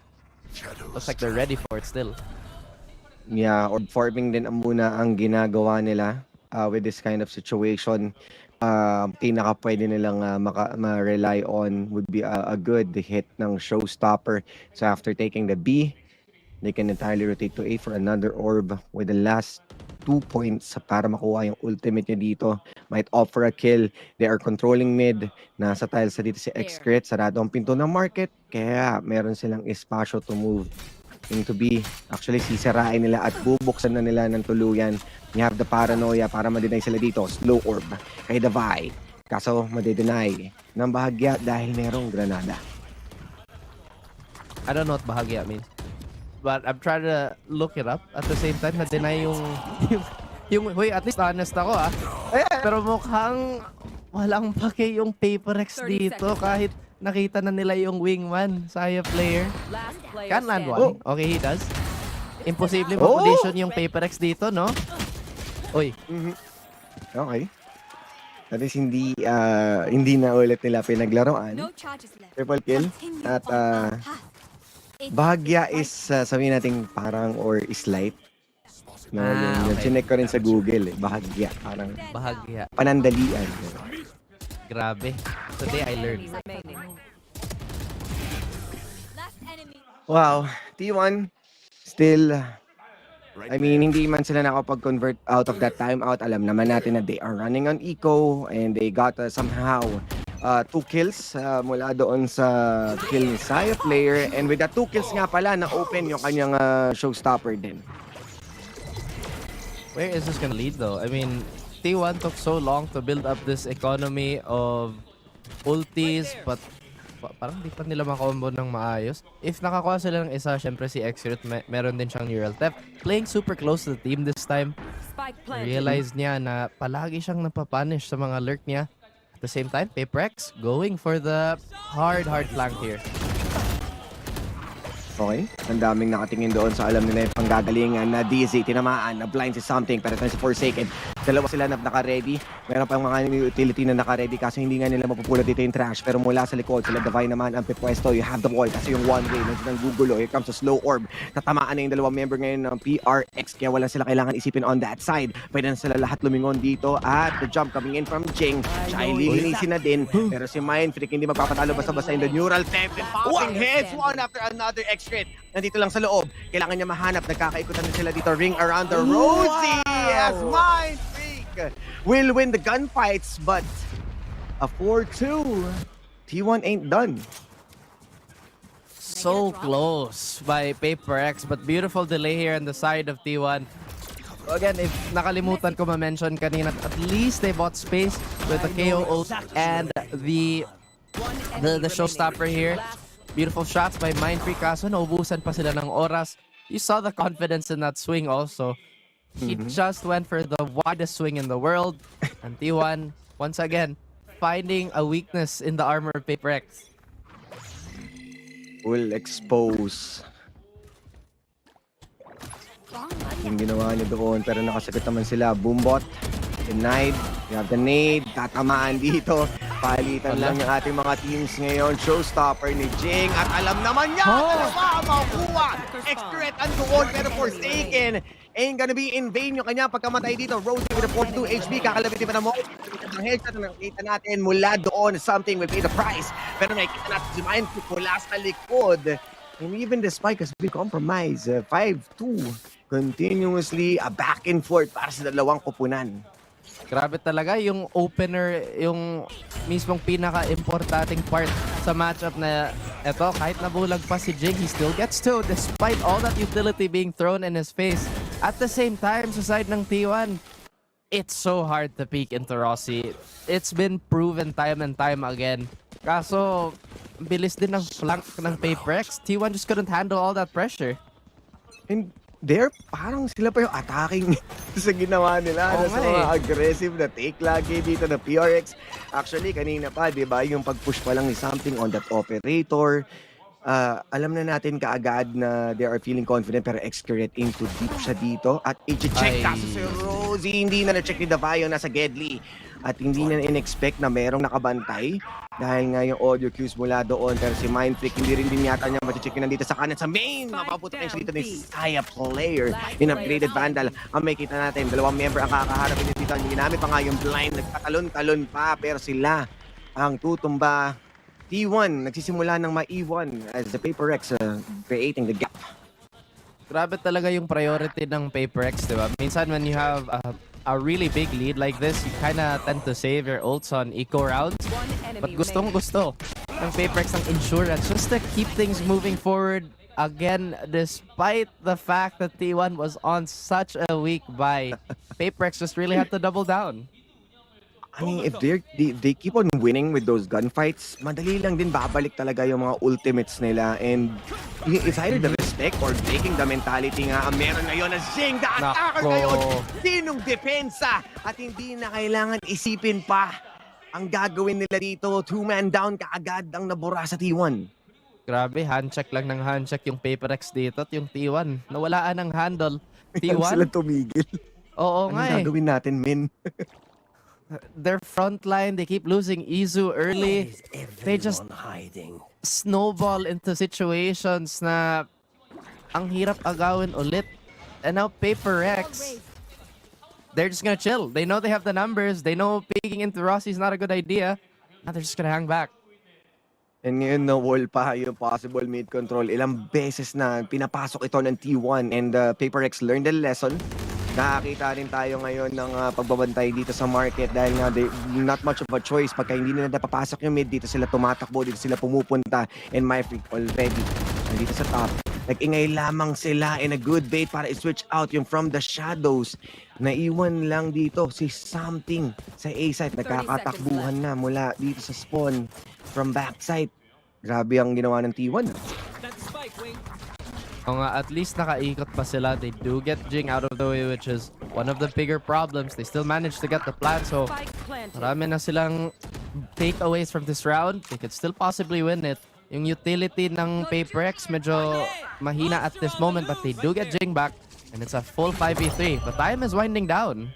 Looks like they're ready for it still. Yeah, orb forming din muna ang ginagawa nila with this kind of situation. Pinaka pwede nilang ma-rely on would be a good hit ng showstopper. So after taking the B, they can entirely rotate to A for another orb with the last 2 points para makuha yung ultimate niya dito. Might offer a kill. They are controlling mid. Nasa tiles sa dito si X-Crit. Sarado ang pinto ng market. Kaya meron silang espasyo to move into B. Actually, sisirain nila at bubuksan na nila ng tuluyan. You have the paranoia para ma-deny sila dito. Slow orb kay Davai. Kaso, ma-deny ng bahagya dahil merong granada. I don't know what bahagya means. But I'm trying to look it up. At the same time, na-deny yung huy, at least honest ako Pero mukhang walang pake yung PaperX 30 dito seconds kahit nakita na nila yung wingman, Saya player. Last player Can land standing. one. Okay, he does. Imposible Oh! ma-position yung PaperX dito, no? Uy. Okay. That is hindi na ulit nila pinaglaruan. No charges left. Triple kill. At bahagya is sabihin natin parang or slight. No, yung okay. chinek ko rin sa Google. Bahagya. Parang Bahagya. panandalian. Grabe. Today I learned. Wow. T1 still I mean, hindi man sila nakapag-convert out of that timeout. Alam naman natin na they are running on eco and they got somehow 2 kills mula doon sa kill ni Saya player. And with that 2 kills nga pala, na-open yung kanyang showstopper din. Where is this gonna lead though? I mean, T1 took so long to build up this economy of ultis, but parang di pa nila makombo ng maayos. If nakakuha sila ng isa, syempre si Xrut meron din siyang neural theft. Playing super close to the team this time. Realize niya na palagi siyang napapunish sa mga lurk niya. At the same time, PaperX going for the hard flank here. Okay, ang daming nakatingin doon sa alam nila yung panggagalingan na DZ, tinamaan, na blind si something, pero ito si Forsaken. Dalawa sila na naka-ready. Meron pa yung mga utility na naka-ready kasi hindi nga nila mapupulot dito yung trash. Pero mula sa likod, sila Divine naman ang pipwesto. You have the wall kasi yung one way, nandiyan ang gugulo. Here comes a slow orb. Tatamaan na yung dalawang member ngayon ng PRX. Kaya wala sila kailangan isipin on that side. Pwede na sila lahat lumingon dito. At the jump coming in from Jing. Siya ay lilinisin na din. Pero si Mindfreak hindi magpapatalo basta-basta in the neural theft. And popping heads one after another. X-Crit. Nandito lang sa loob. Kailangan niya mahanap. Nagkakaikutan na sila dito. Ring around the Rosie. As Mindfreak will win the gunfights, but a 4-2. T1 ain't done. So close by PaperX, but beautiful delay here on the side of T1. Again, if nakalimutan ko ma-mention kanina, at least they bought space with the KO ult and the showstopper here. Beautiful shots by Mindfreak, kaso naubusan pa sila ng oras. You saw the confidence in that swing also. He just went for the widest swing in the world. And T1, once again, finding a weakness in the armor of PaperX. Will expose. Yung ginawa niya doon, pero nakasagot naman sila. Boombot, denied. You have the nade, tatamaan dito. Palitan lang yung ating mga teams ngayon. Showstopper ni Jing. At alam naman niya, dalawa makuha. X-Threat and doon, pero Forsaken. Ain't gonna be in vain yung kanya pagkamatay dito. Rosie with a 42 HP. Kakalabitin pa na mo. Ang headshot na nakita natin mula doon. Something will pay the price. Pero nakikita natin si Mindfreak mula sa likod. And even the spike has been compromised. 5-2. Continuously a back and forth para sa dalawang kupunan. Grabe talaga yung opener, yung mismong pinaka-importanting part sa matchup na eto, kahit nabulag pa si Jing, he still gets to despite all that utility being thrown in his face. At the same time, sa side ng T1, it's so hard to peek into Rossi. It's been proven time and time again. Kaso, bilis din ng flank ng PaperX. T1 just couldn't handle all that pressure. And parang sila pa yung attacking sa ginawa nila. Sa mga aggressive na take lagi dito na PRX. Actually, kanina pa, di ba, yung pag-push pa lang ni something on that operator. Alam na natin kaagad na they are feeling confident pero X-Curate into deep siya dito. At i-check kaso si Rosie, hindi na na-check ni Davao nasa Gedli. At hindi na in-expect na merong nakabantay. Dahil nga yung audio cues mula doon. Pero si Mindfreak, hindi rin din yata niya mati-check nandito sa kanan sa main. Mapaputukin siya dito ni Saya player. Yung upgraded Vandal. Ang may kita natin, dalawang member ang kakaharapin dito. Hindi ginamit pa nga yung blind. Nagpatalon-talon pa. Pero sila ang tutumba. T1 nagsisimula ng ma-E1 as the PaperX creating the gap. Grabe talaga yung priority ng PaperX, di ba? Minsan when you have a really big lead like this, you kinda tend to save your ults on eco rounds. But gustong-gusto ng PaperX ang insurance just to keep things moving forward. Again, despite the fact that T1 was on such a weak buy, PaperX just really had to double down. I mean, if they keep on winning with those gunfights, madali lang din babalik talaga yung mga ultimates nila. And it's either the respect or breaking the mentality nga. Meron ngayon na Zing, the attacker ngayon. Sinong depensa? At hindi na kailangan isipin pa ang gagawin nila dito. 2-man down kaagad ang nabura sa T1. Grabe, handcheck lang ng handcheck yung PaperX dito at yung T1. Nawalaan ng handle. Ayan T1? sila tumigil. Oo nga Anong gagawin natin, Min? Their front line, they keep losing Izu early. They just snowball into situations na ang hirap agawin ulit. And now PaperX, they're just gonna chill. They know they have the numbers. They know peeking into Rossi is not a good idea. Now they're just gonna hang back. And ngayon na-wall pa yung possible mid-control. Ilang beses na pinapasok ito ng T1 and PaperX learned the lesson. Nakakita rin tayo ngayon ng pagbabantay dito sa market dahil nga not much of a choice. Pagka hindi nila napapasok yung mid, dito sila tumatakbo, dito sila pumupunta. And MyFreak already dito sa top. Nag-ingay lamang sila and a good bait para i-switch out yung from the shadows. Naiwan lang dito si Something sa A-site. Nagkakatakbuhan na mula dito sa spawn from backside. Grabe ang ginawa ng T1. O nga, at least nakaikot pa sila. They do get Jing out of the way, which is one of the bigger problems. They still managed to get the plant, so marami na silang takeaways from this round. They could still possibly win it. Yung utility ng PaperX medyo mahina at this moment, but they do get Jing back, and it's a full 5v3. The time is winding down.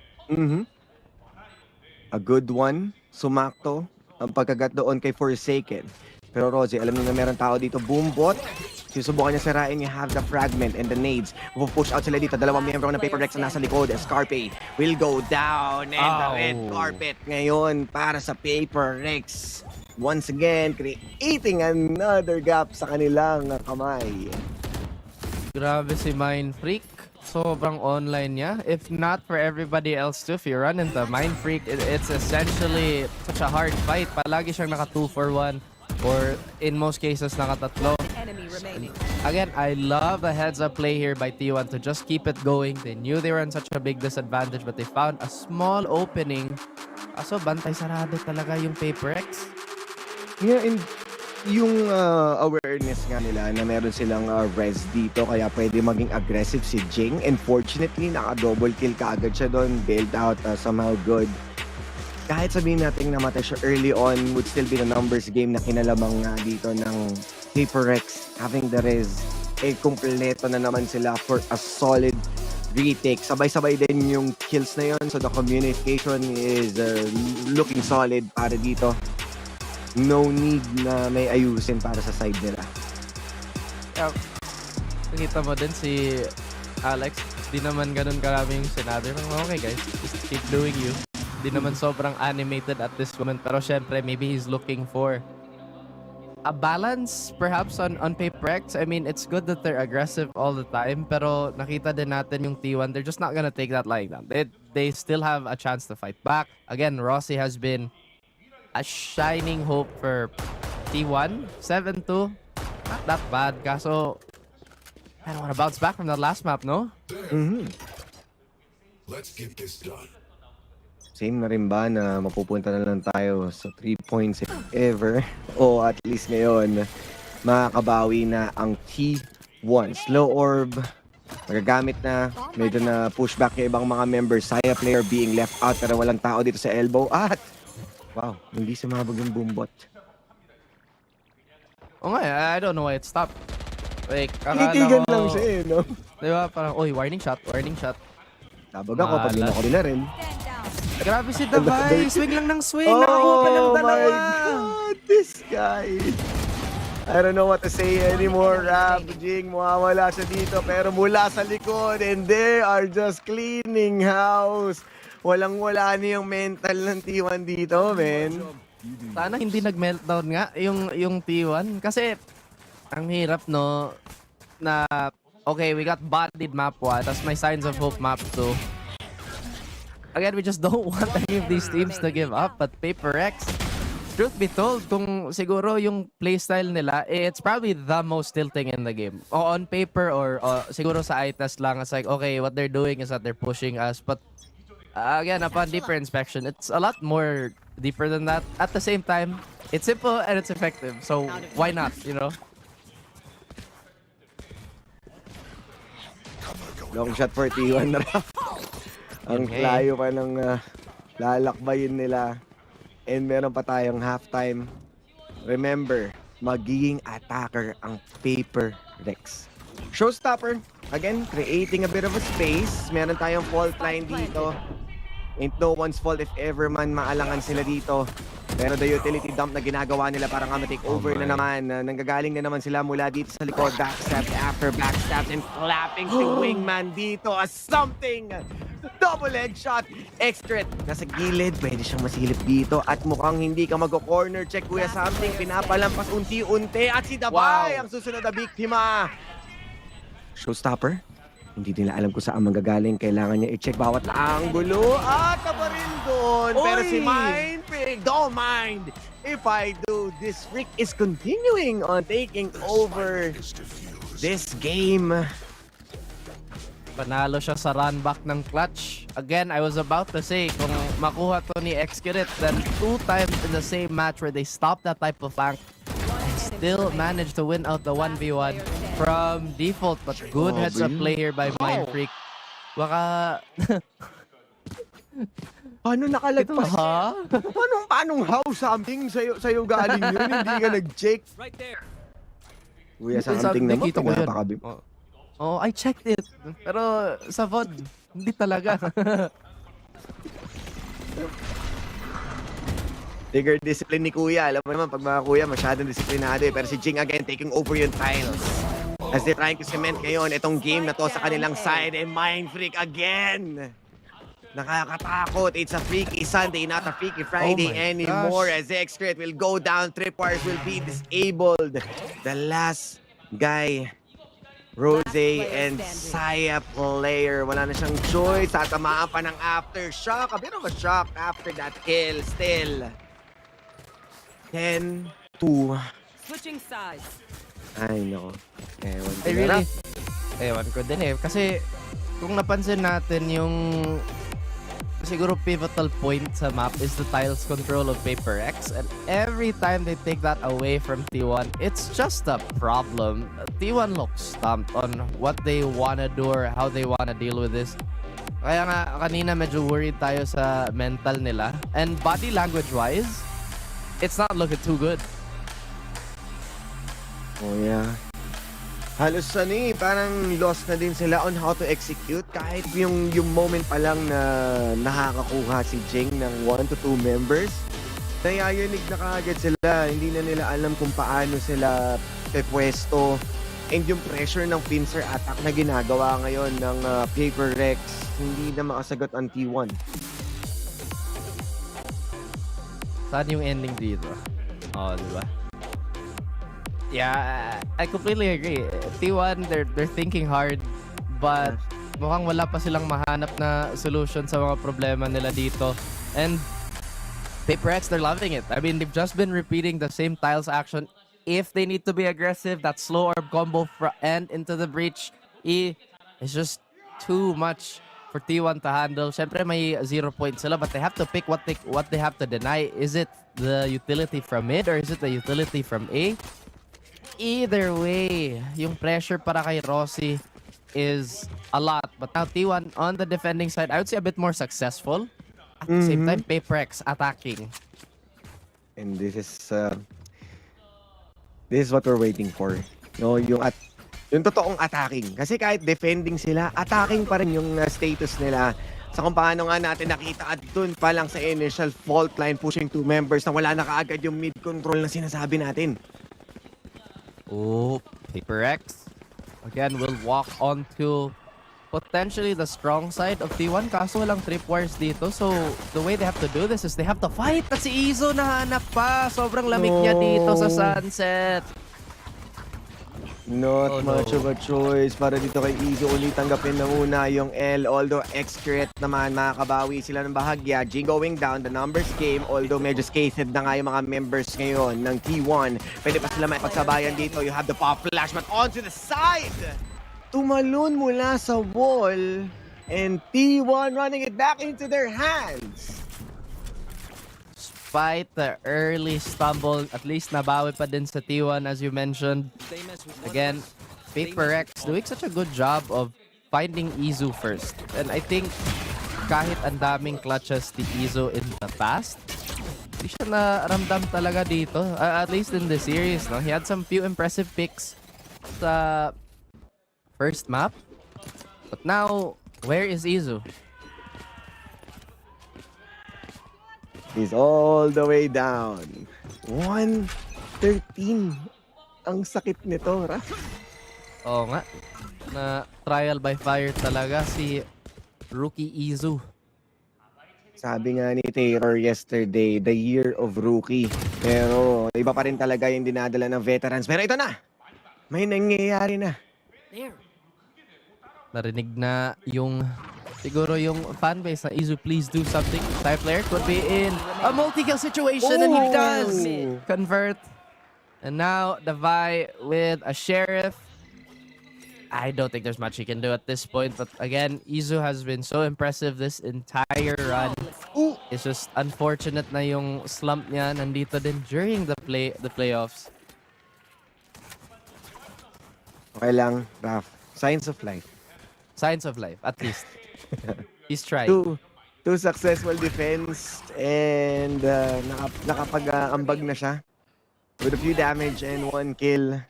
A good one. Sumakto ang pagkagat doon kay Forsaken. Pero Rosie, alam niyo na meron tao dito. Boombot. Susubukan niya sirain. You have the fragment and the nades. Push out sila dito. Dalawang miyembro ng PaperX na nasa likod. Scarpe will go down. And the red carpet ngayon para sa PaperX. Once again, creating another gap sa kanilang kamay. Grabe si MindFreak. Sobrang online niya. If not for everybody else too, if you run into MindFreak, it's essentially such a hard fight. Palagi siyang naka 2 for 1. Or in most cases, nakatatlo. Again, I love the heads-up play here by T1 to just keep it going. They knew they were in such a big disadvantage, but they found a small opening. So, bantay sarado talaga yung PaperX. Yeah, and yung awareness nga nila na meron silang res dito, kaya pwede maging aggressive si Jing. And fortunately, naka-double kill kaagad siya doon. Bailed out, somehow good. Kahit sabihin natin namatay siya early on, would still be the numbers game na kinalamang nga dito ng PaperX. Having the res, kumpleto na naman sila for a solid retake. Sabay-sabay din yung kills na yon, so the communication is looking solid para dito. No need na may ayusin para sa side nila. Nakita mo din si Alex, di naman ganun karami yung sinabi. Okay guys, just keep doing you. Di naman sobrang animated at this moment, pero syempre maybe he's looking for a balance perhaps on PaperX. I mean, it's good that they're aggressive all the time, pero nakita din natin yung T1, they're just not gonna take that lying down. They still have a chance to fight back. Again, Rossi has been a shining hope for T1. 7-2, not that bad. Kaso, I don't want to bounce back from that last map, no? Let's get this done. Same na rin ba na mapupunta na lang tayo sa 3 points if ever? O at least ngayon, makakabawi na ang T1. Slow orb, magagamit na, medyo na pushback yung ibang mga members. Saya player being left out pero walang tao dito sa elbow. At, wow, hindi sumabog yung boombot. Oh nga, I don't know why it stopped. Like, Kikitigan lang siya eh, no? Diba? Parang, warning shot, warning shot. Tabag ako, pag na rin. Grabe si Davai, swing lang ng swing, nakakuha pa ng dalawa. Oh my God, this guy. I don't know what to say anymore, Rab. Jing, mawawala siya dito, pero mula sa likod, and they are just cleaning house. Walang-wala na yung mental ng T1 dito, men. Sana hindi nag-meltdown nga yung T1. Kasi, ang hirap, no, na, okay, we got bodied map 1, tas may signs of hope map 2. Again, we just don't want any of these teams to give up, but PaperX, truth be told, kung siguro yung playstyle nila, it's probably the most tilting in the game. O on paper or siguro sa eye test lang, it's like, okay, what they're doing is that they're pushing us, but again, upon deeper inspection, it's a lot more deeper than that. At the same time, it's simple and it's effective, so why not, you know? Long shot for T1 na. Ang layo pa ng lalakbayin nila. And meron pa tayong halftime. Remember, magiging attacker ang Paper Rex. Showstopper, again, creating a bit of a space. Meron tayong fault line dito. Ain't no one's fault if ever man maalangan sila dito. Pero the utility dump na ginagawa nila para nga ma-take over na naman. Nanggagaling na naman sila mula dito sa likod. Backstabs after backstabs and clapping si Wingman dito as something. Double headshot. Extret. Nasa gilid. Pwede siyang masilip dito. At mukhang hindi ka mag-corner check, Kuya Something. Pinapalampas unti-unti. At si Dabay ang susunod na biktima. Showstopper. Hindi nila alam kung saan manggagaling. Kailangan niya i-check bawat anggulo. At nabaril doon. Pero si Mindfreak, don't mind if I do. This freak is continuing on taking over this game. Panalo siya sa run back ng clutch. Again, I was about to say, kung makuha to ni Xkirit, then 2 times in the same match where they stopped that type of flank and still managed to win out the 1v1 from default. But good heads up play here by Mindfreak. Baka... Paano nakalagpas? Ha? Paano how something sa'yo galing yun? Hindi ka nag-check. Right there. Kuya Something naman, Nakita ko yun. pinapakabim. Oh, I checked it. Pero sa VOD, hindi talaga. Bigger discipline ni Kuya. Alam mo naman, pag mga Kuya, masyadong disiplinado eh. Pero si Jing again, taking over yung tiles. As they're trying to cement ngayon itong game na to sa kanilang side. And Mindfreak again. Nakakatakot. It's a freaky Sunday, not a freaky Friday anymore. As Xcrit will go down, tripwires will be disabled. The last guy, Rose and Saya player. Wala na siyang choice. Tatamaan pa ng aftershock. A bit of a shock after that kill still. 10-2. Switching sides. Ay, no. Ewan ko din eh. Kasi kung napansin natin yung siguro pivotal point sa map is the tiles control of Paper X, and every time they take that away from T1, it's just a problem. T1 looks stumped on what they wanna do or how they wanna deal with this. Kaya nga kanina medyo worried tayo sa mental nila, and body language wise, it's not looking too good. Oh yeah. Halos parang lost na din sila on how to execute. Kahit yung moment pa lang na nakakakuha si Jing ng 1 to 2 members, nayayanig na kaagad sila. Hindi na nila alam kung paano sila pepwesto. And yung pressure ng pincer attack na ginagawa ngayon ng Paper Rex, hindi na makasagot ang T1. Saan yung ending dito? Oh, di ba? Yeah, I completely agree. T1, they're thinking hard, but mukhang wala pa silang mahanap na solution sa mga problema nila dito. And Paper X, they're loving it. I mean, they've just been repeating the same tiles action. If they need to be aggressive, that slow orb combo and into the breach, is just too much for T1 to handle. Syempre may 0 points sila, but they have to pick what they have to deny. Is it the utility from mid or is it the utility from A? Either way, yung pressure para kay Rossi is a lot. But now T1 on the defending side, I would say a bit more successful. At the same time, Paper X attacking. And this is what we're waiting for. No, yung totoong attacking. Kasi kahit defending sila, attacking pa rin yung status nila. Sa kung paano nga natin nakita at dun pa lang sa initial fault line pushing 2 members na wala na kaagad yung mid control na sinasabi natin. Oh, Paper X again will walk onto potentially the strong side of T1, kaso walang tripwires dito. So the way they have to do this is they have to fight. At si Izo nahanap pa. Sobrang lamig niya dito sa sunset. Not much of a choice para dito kay Izo. Ulit tanggapin na muna yung L. Although Xcrit naman, makakabawi sila ng bahagya. G going down, the numbers game. Although medyo scathed na nga yung mga members ngayon ng T1. Pwede pa sila may pagsabayan dito. You have the pop flash, but onto the side! Tumalon mula sa wall. And T1 running it back into their hands. Despite the early stumble, at least nabawi pa din sa T1 as you mentioned. Again, Paper X doing such a good job of finding Izu first. And I think kahit ang daming clutches ni Izu in the past, Di siya naramdam talaga dito. At least in the series, no? He had some few impressive picks sa first map. But now, where is Izu? He's all the way down. 113. Ang sakit nito, Raf. Oo nga. Na trial by fire talaga si rookie Izu. Sabi nga ni Taylor yesterday, the year of rookie. Pero iba pa rin talaga yung dinadala ng veterans. Pero ito na, may nangyayari na. Narinig na yung siguro yung fanbase na Izu, please do something. Type player could be in a multi-kill situation and he does convert. And now the Vi with a Sheriff. I don't think there's much he can do at this point. But again, Izu has been so impressive this entire run. It's just unfortunate na yung slump niya nandito din during the playoffs. Okay lang, Raf. Signs of life. Signs of life, at least. He's trying. Two successful defense and nakapag-ambag na siya with a few damage and 1 kill.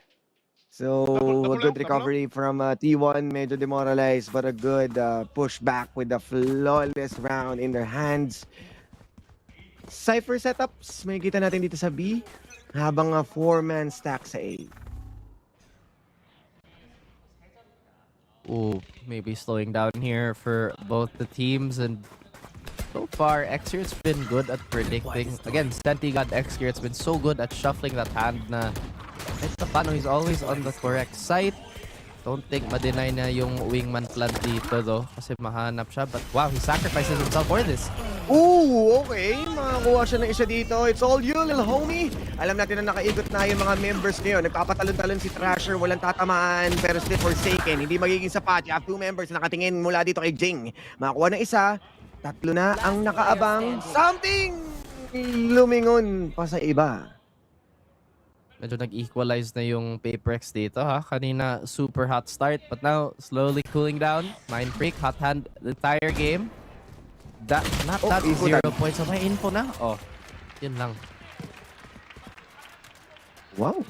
So, a good recovery from T1. Medyo demoralized, but a good push back with a flawless round in their hands. Cypher setups, may kita natin dito sa B. Habang 4-man stack sa A. Ooh, maybe slowing down here for both the teams. And so far, Xer's been good at predicting. Again, Sentigod Xer's been so good at shuffling that hand na kahit paano, he's always on the correct side. Don't think ma-deny na yung wingman plant dito though. Kasi mahanap siya. But wow, he sacrifices himself for this. Ooh, okay. Makakuha siya ng isa dito. It's all you, little homie. Alam natin na nakaigot na yung mga members ngayon. Nagpapatalon-talon si Thrasher. Walang tatamaan. Pero still forsaken. Hindi magiging sapat. You have 2 members na nakatingin mula dito kay Jing. Makakuha ng isa. 3 na ang nakaabang. Something lumingon pa sa iba. Medyo nag-equalize na yung Paperex dito ha. Kanina super hot start but now slowly cooling down. Mind Freak, hot hand the entire game. Not that 0 points. So may info na. Oh, yun lang. Wow.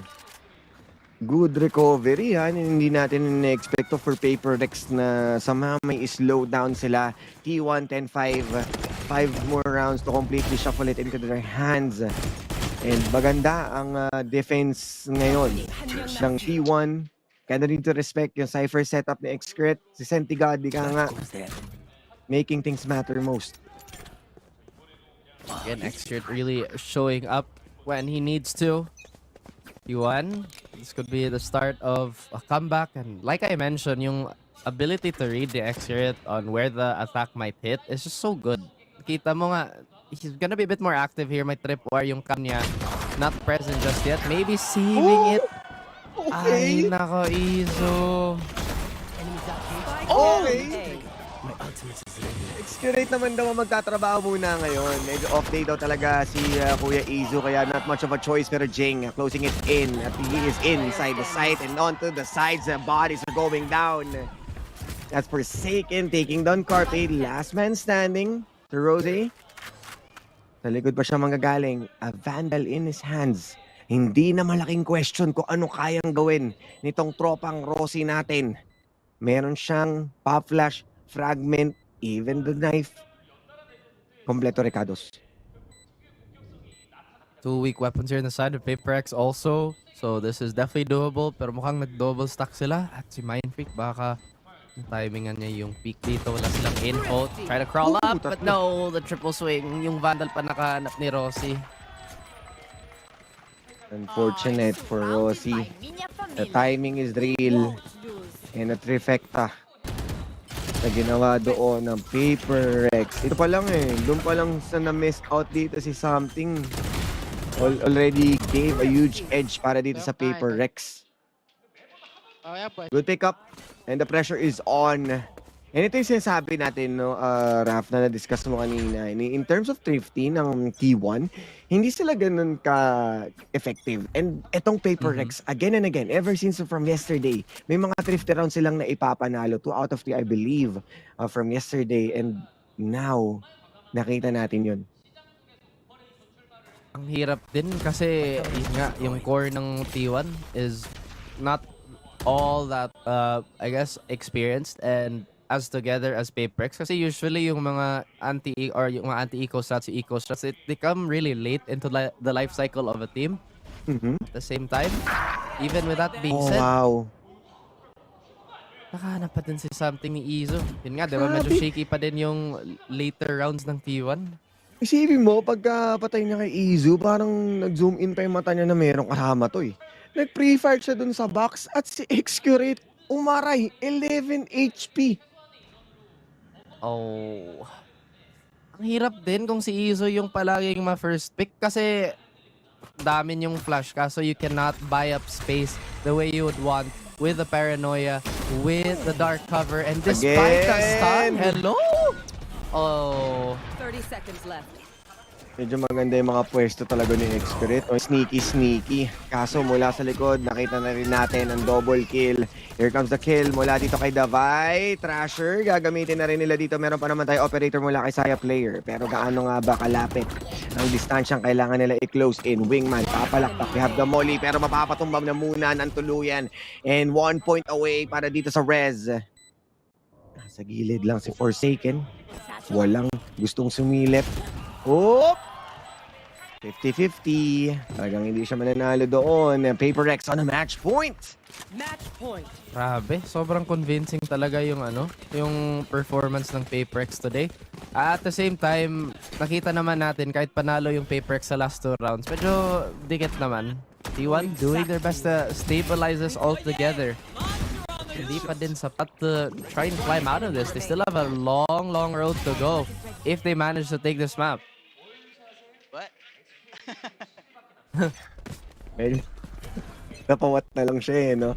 Good recovery ha. Hindi natin na-expect for Paperex na somehow may slow down sila. T1, 10-5. 5 more rounds to completely shuffle it into their hands. And maganda ang defense ngayon ng T1. Kaya na rin to respect yung Cypher setup ni Xcret. Si Sentigod, di ka nga making things matter most. Again, Xcret really showing up when he needs to. T1, this could be the start of a comeback. And like I mentioned, yung ability to read the Xcret on where the attack might hit is just so good. Kita mo nga, he's gonna be a bit more active here. May tripwire yung cam niya. Not present just yet. Maybe saving it. Okay. Ay, nako, Izu. Okay. Xcret naman daw magtatrabaho muna ngayon. Medyo off day daw talaga si Kuya Izu. Kaya not much of a choice. Pero Jing closing it in. At he is inside the site and onto the sides. The bodies are going down. That's Forsaken taking down Carpe. Last man standing. To Rose. Sa likod pa siya manggagaling. A Vandal in his hands. Hindi na malaking question kung ano kayang gawin nitong tropang Rossi natin. Meron siyang pop flash, fragment, even the knife. Kompleto Ricardos. 2 weak weapons here on the side of Paperex also. So this is definitely doable. Pero mukhang nag-double stack sila. At si Mind Freak baka timingan niya yung peak dito. Wala silang info. Try to crawl up, but no, the triple swing. Yung Vandal pa nakahanap ni Rossi. Unfortunate for Rossi. The timing is real. And a trifecta na ginawa doon ng Paperex. Ito pa lang eh. Doon pa lang sa na-miss out dito si Something. Already gave a huge edge para dito sa Paperex. Good pick up. And the pressure is on. And ito yung sinasabi natin, no, Raf, na na-discuss mo kanina. In terms of thrifting ng T1, hindi sila ganun ka-effective. And itong Paperex, again and again, ever since from yesterday, may mga thrift rounds silang naipapanalo. 2 out of 3, I believe, from yesterday. And now, nakita natin yun. Ang hirap din kasi yun nga, yung core ng T1 is not all that, I guess, experienced and as together as Paperex. Kasi usually yung mga yung mga anti-eco strats, they come really late into the life cycle of a team. At the same time, even with that being said, wow. nakahanap pa din si something ni Izo. Yun nga, di ba? Medyo shaky pa din yung later rounds ng T1. Isipin mo, pagka patay niya kay Izu, parang nag-zoom in pa yung mata niya na merong kasama to eh. Nag-pre-fire siya dun sa box at si Excurate umaray, 11 HP. Oh. Ang hirap din kung si Izo yung palaging ma-first pick kasi dami yung flash ka so you cannot buy up space the way you would want with the paranoia, with the dark cover, and despite the stun, hello? Oh. 30 seconds left. Medyo maganda yung mga pwesto talaga ni Excurate. Sneaky. Kaso mula sa likod, nakita na rin natin ang double kill. Here comes the kill mula dito kay Davai. Thrasher, gagamitin na rin nila dito. Meron pa naman tayo operator mula kay Saya Player. Pero gaano nga ba kalapit ang distansyang kailangan nila i-close in? Wingman, papalakpak. We have the molly pero mapapatumbang na muna ng tuluyan. And 1 point away para dito sa Rez. Nasa gilid lang si Forsaken. Walang gustong sumilip. Oop! 50-50. Talagang hindi siya mananalo doon. Paperex on a match point. Match point. Grabe, sobrang convincing talaga yung yung performance ng Paperex today. At the same time, nakita naman natin kahit panalo yung Paperex sa last 2 rounds, medyo dikit naman. T1 doing their best to stabilize us all together. Hindi pa din sapat to try and climb out of this. They still have a long road to go if they manage to take this map. Medyo napawat na lang siya eh, no?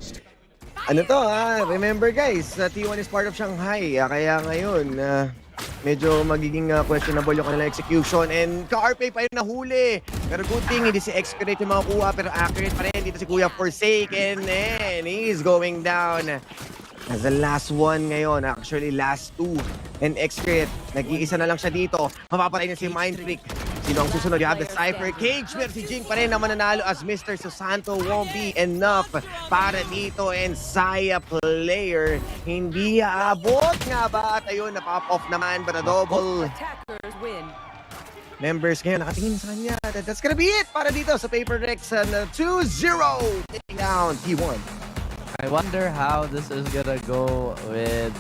Ano to remember guys, T1 is part of Shanghai. Kaya ngayon, medyo magiging questionable yung kanilang execution. And Carpe pa rin nahuli. Pero good thing, hindi si Excurate yung makukuha. Pero accurate pa rin dito si Kuya Forsaken. And he's going down. As the last one ngayon, actually last 2. And Excurate, nag-iisa na lang siya dito. Mapapatay na si Mindfreak. Sino ang susunod? You have the Cypher Cage. Pero si Jing pa rin na mananalo as Mr. Susanto won't be enough para dito. And Saya Player, hindi aabot nga ba? At ayun, na-pop off naman. But a double. Attackers win. Members ngayon nakatingin sa kanya. That's gonna be it para dito sa Paperex 2-0. Taking down T1. I wonder how this is gonna go with,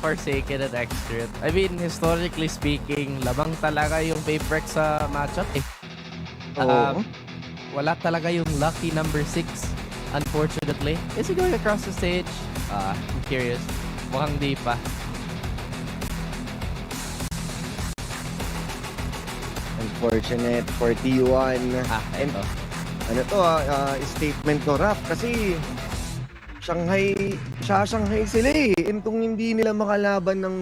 Forsaken and Excurate. I mean, historically speaking, lamang talaga yung Paperex sa matchup eh. Wala talaga yung lucky number 6, unfortunately. Is he going across the stage? I'm curious. Mukhang di pa. Unfortunate for T1. Ito. Ano to statement to Raf kasi Shanghai sila eh. Kung hindi nila makalaban ng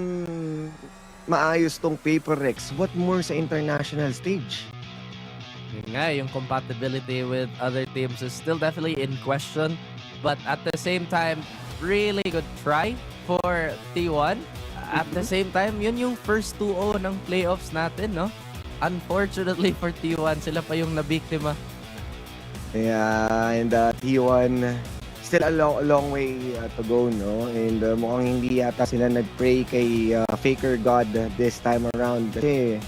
maayos tong Paperex, what more sa international stage? Yun nga, yung compatibility with other teams is still definitely in question. But at the same time, really good try for T1. At the same time, yun yung first 2-0 ng playoffs natin, no? Unfortunately for T1, sila pa yung nabiktima. Yeah, and T1 still a long way to go, no? And mukhang hindi yata sila nag-pray kay Faker God this time around. Kasi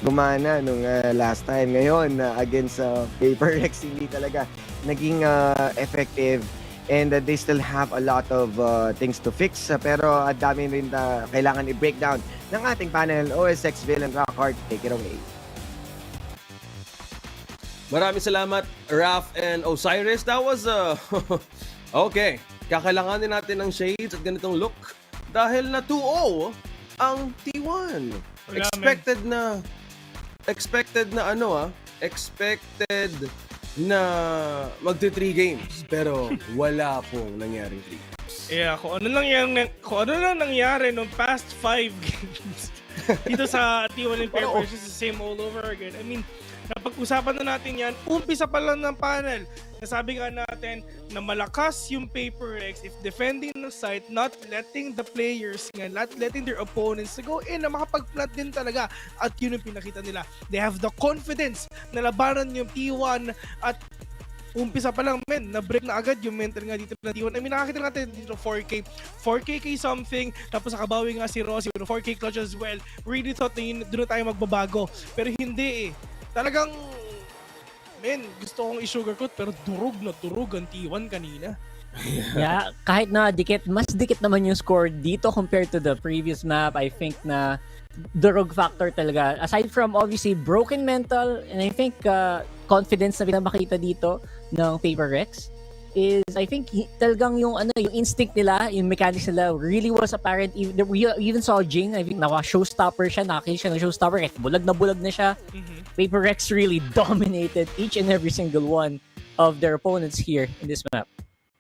gumana nung last time. Ngayon, against Paperex, hindi talaga naging effective. And they still have a lot of things to fix. Pero at dami rin kailangan i-breakdown ng ating panel. OSX, Vil, and Rockhart, take it away. Maraming salamat, Raph and Osiris. That was okay. Kakailanganin natin ng shades at ganitong look dahil na 2-0 ang T1. Expected na magti-3 games pero wala pong nangyaring 3 games. Yeah, kung ano lang nangyari nung past 5 games. dito sa T1 and Paper, it's just the same all over again. I mean, napag-usapan na natin yan, umpisa pa lang ng panel. Nasabi nga natin na malakas yung Paper X if defending the site, not letting the players nga, not letting their opponents to go in na makapag-plant din talaga. At yun yung pinakita nila. They have the confidence na labanan yung T1 at umpisa pa lang, men, na-break na agad yung mental nga dito na T1. I mean, nakakita natin dito 4K something, tapos nakabawi nga si Rossi with 4K clutch as well. Really thought na doon na tayo magbabago. Pero hindi eh. Talagang, men, gusto kong i-sugarcoat pero durog na durog ang T1 kanina. Yeah, kahit na mas dikit naman yung score dito compared to the previous map. I think na durog factor talaga. Aside from obviously broken mental, and I think confidence na pinapakita dito ng Paper Rex is I think talagang yung instinct nila, yung mechanics nila really was apparent. We even saw Jing, I think showstopper siya, nakakita siya ng showstopper kahit bulag na siya. Paper Rex really dominated each and every single one of their opponents here in this map.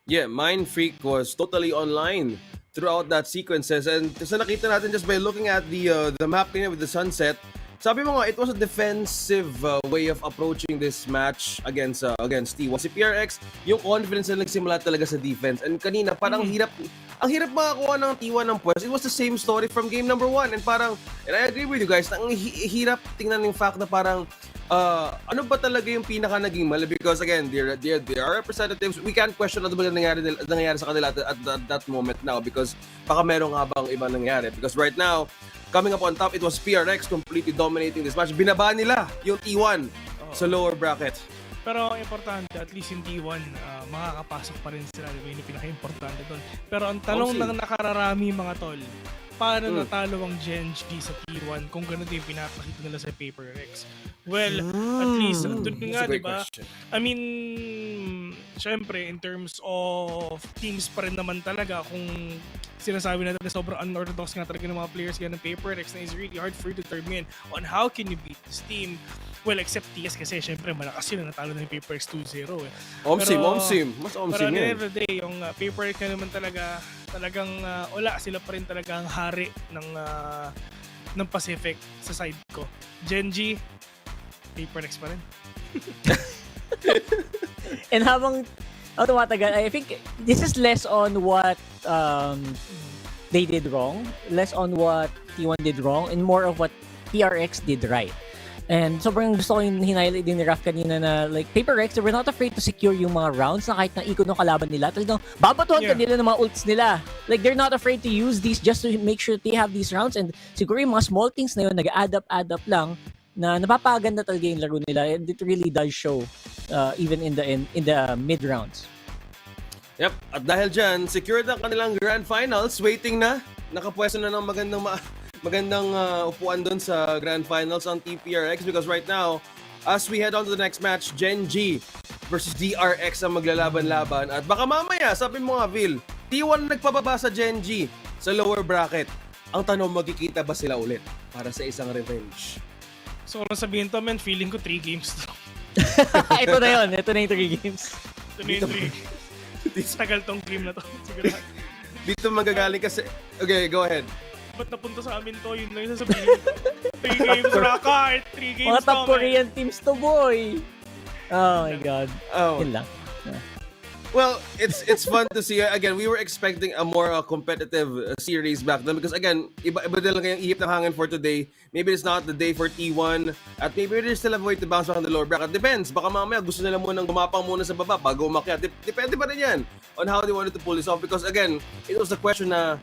Yeah, Mind Freak was totally online throughout that sequences, and sa nakita natin just by looking at the map with the sunset, sabi mo nga, it was a defensive way of approaching this match against T1. Si PRX, yung confidence na nagsimula talaga sa defense. And kanina, parang ang hirap makakuha ng T1 ng points. It was the same story from game number 1. And I agree with you guys, ang hirap tingnan yung fact na parang, ano ba talaga yung pinaka naging mali? Because again, they are representatives. We can't question ano ba nangyayari sa kanila at that moment now because baka meron nga bang ibang nangyayari. Because right now, coming up on top, it was PRX completely dominating this match. Binaba nila yung T1 sa lower bracket. Pero importante, at least yung T1, makakapasok pa rin sila. Diba? Yun yung pinaka-importante doon. Pero ang tanong ng nakararami mga tol, paano natalo ang Gen G sa T1 kung ganun yung pinapakita nila sa Paper Rex? Well, at least, doon nga, diba? I mean, syempre, in terms of teams pa rin naman talaga, kung sinasabi natin na sobrang unorthodox nga talaga ng mga players ng Paper Rex na is really hard for you to determine on how can you beat this team. Well, except TS kasi syempre malakas yun, natalo na yung Paper X 2-0 eh. Omsim. Mas omsim pero yan. Pero at the end of the day, yung Paper X na naman talagang wala, sila pa rin talaga ang hari ng Pacific sa side ko. Gen G, Paper X pa rin. And habang tumatagal, I think this is less on what they did wrong, less on what T1 did wrong, and more of what PRX did right. And sobrang gusto ko yung hinighlight din ni Raf kanina na like Paper Rex, they were not afraid to secure yung mga rounds na kahit na ikot ng kalaban nila. Talagang babatuhan ka nila ng mga ults nila. Like they're not afraid to use these just to make sure they have these rounds. And siguro yung mga small things na yun, nag-add up lang na napapaganda talaga yung laro nila. And it really does show even in the mid rounds. Yep, at dahil dyan, secured ang kanilang Grand Finals, waiting na. Nakapwesto na ng magandang upuan doon sa Grand Finals on TPRX because right now, as we head on to the next match, Gen G versus DRX ang maglalaban-laban. At baka mamaya, sabi mo nga, Vil, T1 nagpababa sa Gen G sa lower bracket. Ang tanong, magkikita ba sila ulit para sa isang revenge? So, kung sabihin to, man, feeling ko 3 games to. Ito na yun. Ito na yung 3 games. Ito na yung 3 games. Tagal tong game na to. Siguro. Dito magagaling kasi... Okay, go ahead. Ba't napunta sa amin to? Yun lang yung sasabihin. 3 games, Raka! 3 games mga top to, Korean teams to, boy! Oh my God. Yun lang. Well, it's fun to see. Again, we were expecting a more competitive series back then because again, iba din lang yung ihip ng hangin for today. Maybe it's not the day for T1 at maybe there's still a way to bounce back on the lower bracket. Depends. Baka mamaya gusto nila munang gumapang muna sa baba bago umakyat. Depende pa rin yan on how they wanted to pull this off because again, it was the question na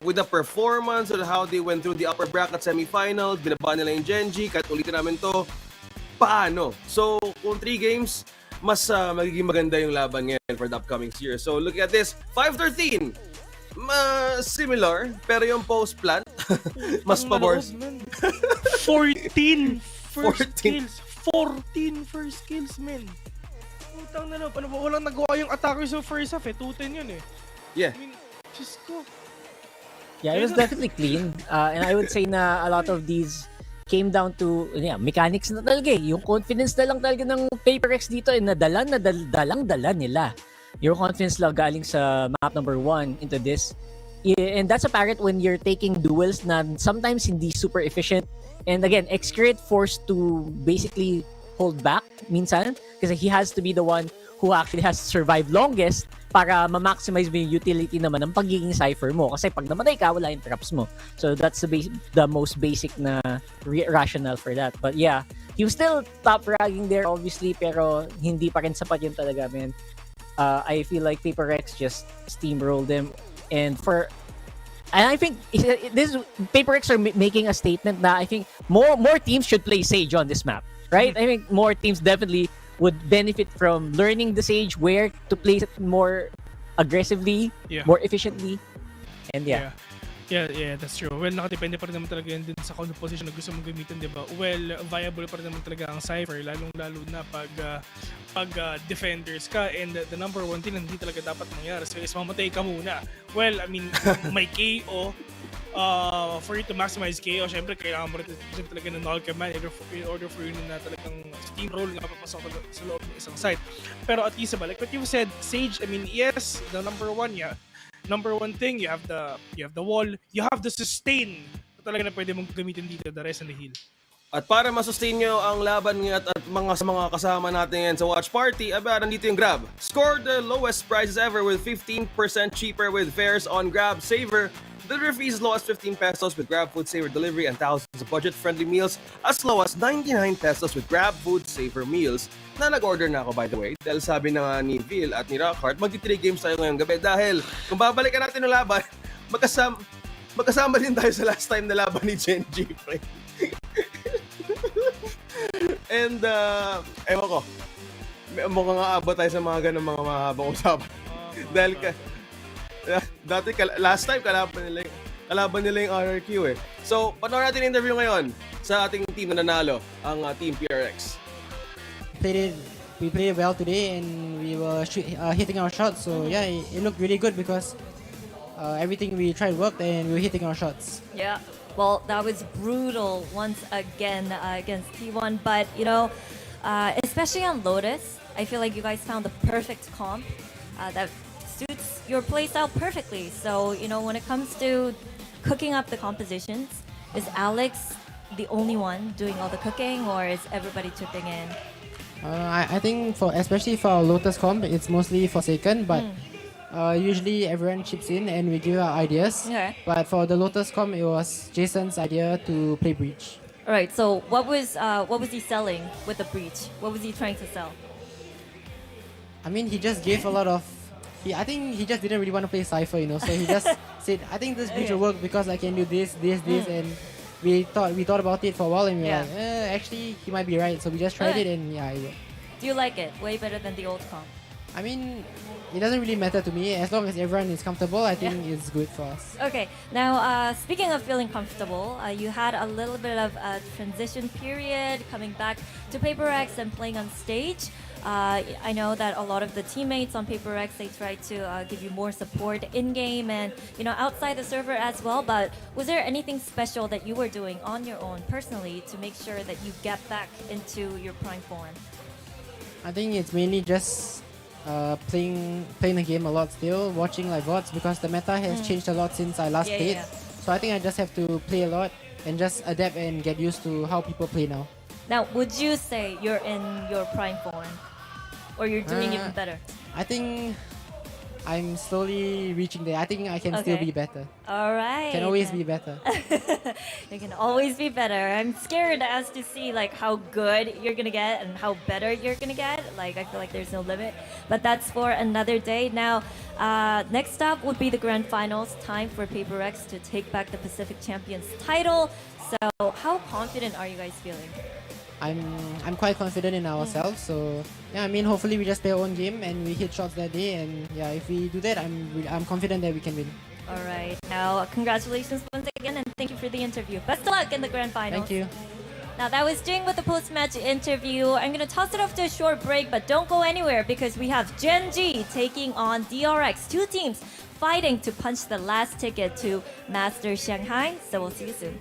with the performance or how they went through the upper bracket semifinals, binaba nila yung Gen G, kahit ulitin namin to, paano? So, kung 3 games, mas magiging maganda yung laban ngayon for the upcoming series. So, looking at this, 5-13, similar, pero yung post-plant, mas pabor. 14 first kills. 14 first kills, men. Utang na loob. Ano ba? Walang nagawa yung attacker sa first half eh. 2-10 yun eh. Yeah. I mean, Diyos ko. Yeah, it was definitely clean. And I would say na a lot of these came down to mechanics na talaga eh. Yung confidence na lang talaga ng Paper X dito eh, dalang-dala nila. Your confidence lang galing sa map number 1 into this Yeah, and that's apparent when you're taking duels na sometimes hindi super efficient. And again, Xcrit forced to basically hold back minsan kasi he has to be the one who actually has survived longest para ma-maximize mo yung utility naman ng pagiging Cypher mo. Kasi pag namatay ka, wala yung traps mo. So that's the most basic na rationale for that. But yeah, he was still top fragging there obviously, pero hindi pa rin sapat yun talaga, man. I feel like Paper Rex just steamrolled him. And I think this Paper Rex are making a statement that I think more teams should play Sage on this map, right? I think more teams definitely would benefit from learning the Sage, where to place it more aggressively, more efficiently, and yeah. Yeah, that's true. Well, nakadepende pa rin naman talaga yan din sa position na gusto mong gamitin, di ba? Well, viable pa rin naman talaga ang Cypher, lalong-lalo na pag defenders ka, and the number one thing na hindi talaga dapat mangyari so is mamatay ka muna. Well, I mean, may KO, for you to maximize KO, syempre kailangan mo rin talaga ng null command in order for you na talagang steamroll nga papasok sa loob ng isang site. Pero at least, like what you said, Sage, I mean, yes, the number one thing, you have the wall, you have the sustain na talaga na pwede mong gamitin dito, the rest and the heal. At para masustain nyo ang laban at mga kasama natin sa watch party, nandito yung Grab. Score the lowest prices ever with 15% cheaper with fares on Grab Saver. Delivery fees as low as 15 pesos with Grab Food Saver delivery and thousands of budget-friendly meals as low as 99 pesos with Grab Food Saver meals. Na nag-order na ako, by the way, dahil sabi na nga ni Vil at ni Rockhart, magti-3 games tayo ngayong gabi dahil kung babalikan natin yung laban, magkasama din tayo sa last time na laban ni Genji. And, ewan ko, mukhang aabot tayo sa mga ganun mga mahabang usapan. Dahil dati, last time, kalaban nila yung RRQ eh. So, panoorin natin yung interview ngayon sa ating team na nanalo, ang Team PRX. We played well today and we were hitting our shots. So yeah, it looked really good because everything we tried worked and we were hitting our shots. Yeah, well, that was brutal once again against T1. But you know, especially on Lotus, I feel like you guys found the perfect comp that suits your playstyle perfectly. So you know, when it comes to cooking up the compositions, is Alex the only one doing all the cooking, or is everybody chipping in? I think especially for our Lotus comp, it's mostly Forsaken, but usually everyone chips in and we give our ideas. Okay. But for the Lotus comp, it was Jason's idea to play Breach. All right. So what was he selling with the Breach? What was he trying to sell? I mean, he just gave a lot of. I think he just didn't really want to play Cypher, you know. So he just said, "I think this Breach will work because I can do this, and." We thought about it for a while and we were like, actually he might be right. So we just tried it and yeah, it worked. Do you like it? Way better than the old comp? I mean, it doesn't really matter to me. As long as everyone is comfortable, I think it's good for us. Okay, now speaking of feeling comfortable, you had a little bit of a transition period coming back to Paper X and playing on stage. I know that a lot of the teammates on Paper X, they try to give you more support in-game and you know outside the server as well, but was there anything special that you were doing on your own personally to make sure that you get back into your prime form? I think it's mainly just playing the game a lot still, watching like VODs because the meta has changed a lot since I last played. So I think I just have to play a lot and just adapt and get used to how people play now. Now, would you say you're in your prime form? Or you're doing even better? I think I'm slowly reaching there. I think I can still be better. All right. Can always be better. You can always be better. I'm scared as to see like how good you're gonna get and how better you're gonna get. Like I feel like there's no limit. But that's for another day. Now, next up would be the grand finals. Time for Paper X to take back the Pacific Champions title. So how confident are you guys feeling? I'm quite confident in ourselves, so yeah, I mean hopefully we just play our own game and we hit shots that day, and yeah, if we do that, I'm confident that we can win. All right, now congratulations once again and thank you for the interview. Best of luck in the grand finals. Thank you. Now that was Jing with the post-match interview. I'm gonna toss it off to a short break, but don't go anywhere because we have Genji taking on DRX. Two teams fighting to punch the last ticket to Masters Shanghai. So we'll see you soon.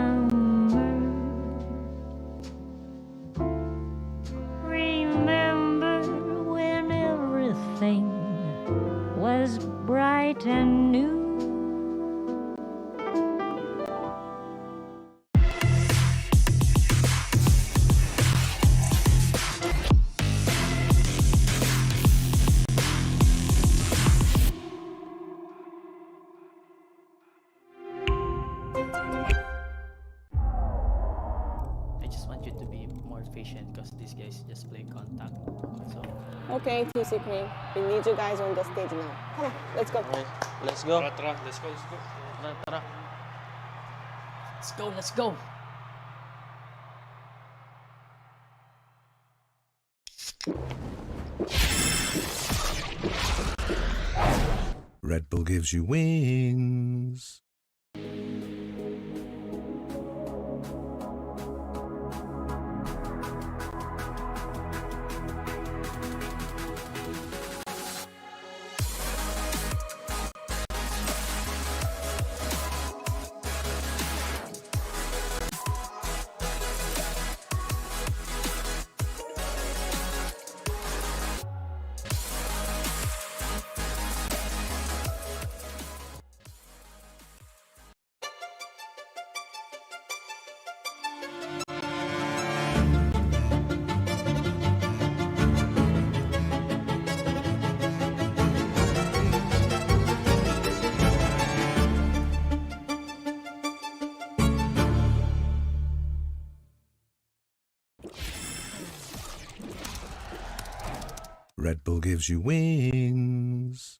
summer. Remember when everything was bright and new? I just want you to be more patient because these guys just play contact. So Okay, TC Cream. We need you guys on the stage now. Come on, let's go. Let's go. Let's go, let's go. Tara. let's go. Red Bull gives you wings. Red Bull gives you wings.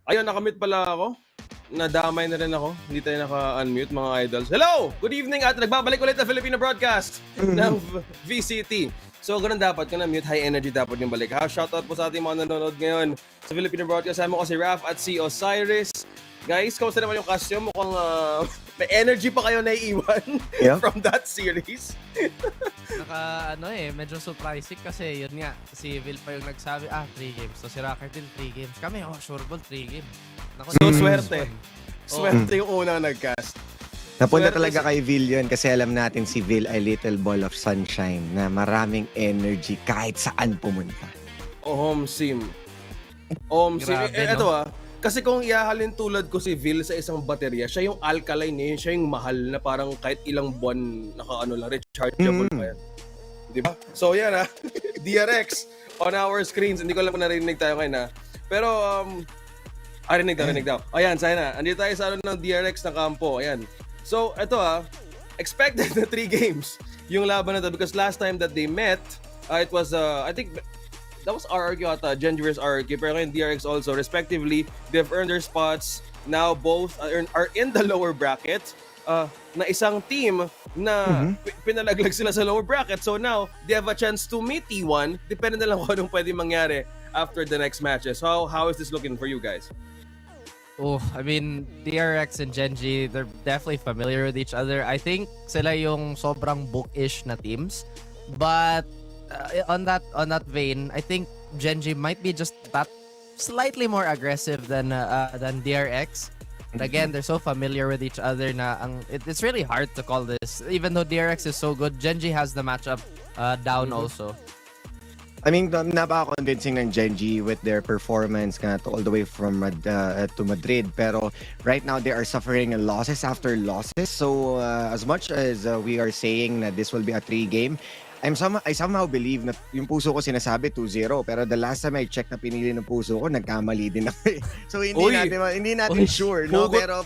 Ayun, nakamute pala ako. Nadamay na rin ako. Hindi tayo naka-unmute mga idols. Hello! Good evening at nagbabalik ulit na Filipino broadcast ng VCT. So, ganun dapat. Kung na-mute, high energy dapat yung balik. Shoutout po sa ating mga nanonood ngayon sa Filipino broadcast. Sama ko si Raf at si Osiris. Guys, kamusta naman yung costume? Mukhang may energy pa kayo naiiwan from that series. Medyo surprising kasi yun nga, si Vil pa yung nagsabi, 3 games. So si Rocker din 3 games. Kami, sure ball 3 games. So, swerte. Swerte yung unang nag-cast. Napunta talaga kay Vil yun kasi alam natin si Vil ay little ball of sunshine na maraming energy kahit saan pumunta. Home sim. Ito kasi kung iahalin tulad ko si Vil sa isang baterya, siya yung alkaline siya yung mahal na parang kahit ilang buwan rechargeable pa yan. Diba? So yan DRX on our screens. Hindi ko alam kung narinig tayo ngayon Pero rinig daw. Ayan, sana. Andito tayo sa ng DRX na kampo. Ayan. So, ito expected na 3 games yung laban na to because last time that they met, it was, I think, that was RRQ ata, Genji vs RRQ, pero ngayon DRX also, respectively, they've earned their spots. Now, both are in the lower bracket na isang team na pinalaglag sila sa lower bracket. So now, they have a chance to meet T1. Depende na lang kung anong pwede mangyari after the next matches. So, how is this looking for you guys? DRX and Genji, they're definitely familiar with each other. I think sila yung sobrang bookish na teams. But on that vein, I think Genji might be just that slightly more aggressive than DRX. And again, they're so familiar with each other na it's really hard to call this. Even though DRX is so good, Genji has the matchup down also. I mean, napaka-convincing ng Genji with their performance all the way from to Madrid. Pero right now, they are suffering losses after losses. So as much as we are saying that this will be a 3-game, I somehow believe na yung puso ko sinasabi 2-0. Pero the last time I checked na pinili ng puso ko, nagkamali din ako. So hindi natin sure. No? Pero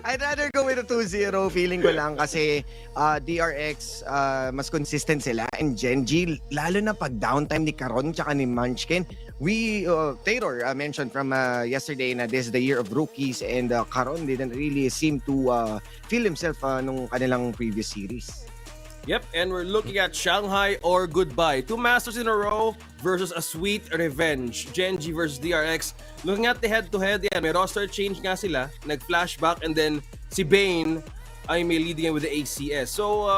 I'd rather go with a 2-0. Feeling ko lang kasi DRX mas consistent sila, and Genji lalo na pag downtime ni Caron tsaka ni Munchkin. Taylor mentioned from yesterday na this is the year of rookies, and Caron didn't really seem to feel himself nung kanilang previous series. Yep, and we're looking at Shanghai or goodbye. 2 Masters in a row versus a sweet revenge. Genji versus DRX. Looking at the head-to-head, may roster change nga sila. Nag-flashback, and then si Bane ay may leading with the ACS. So,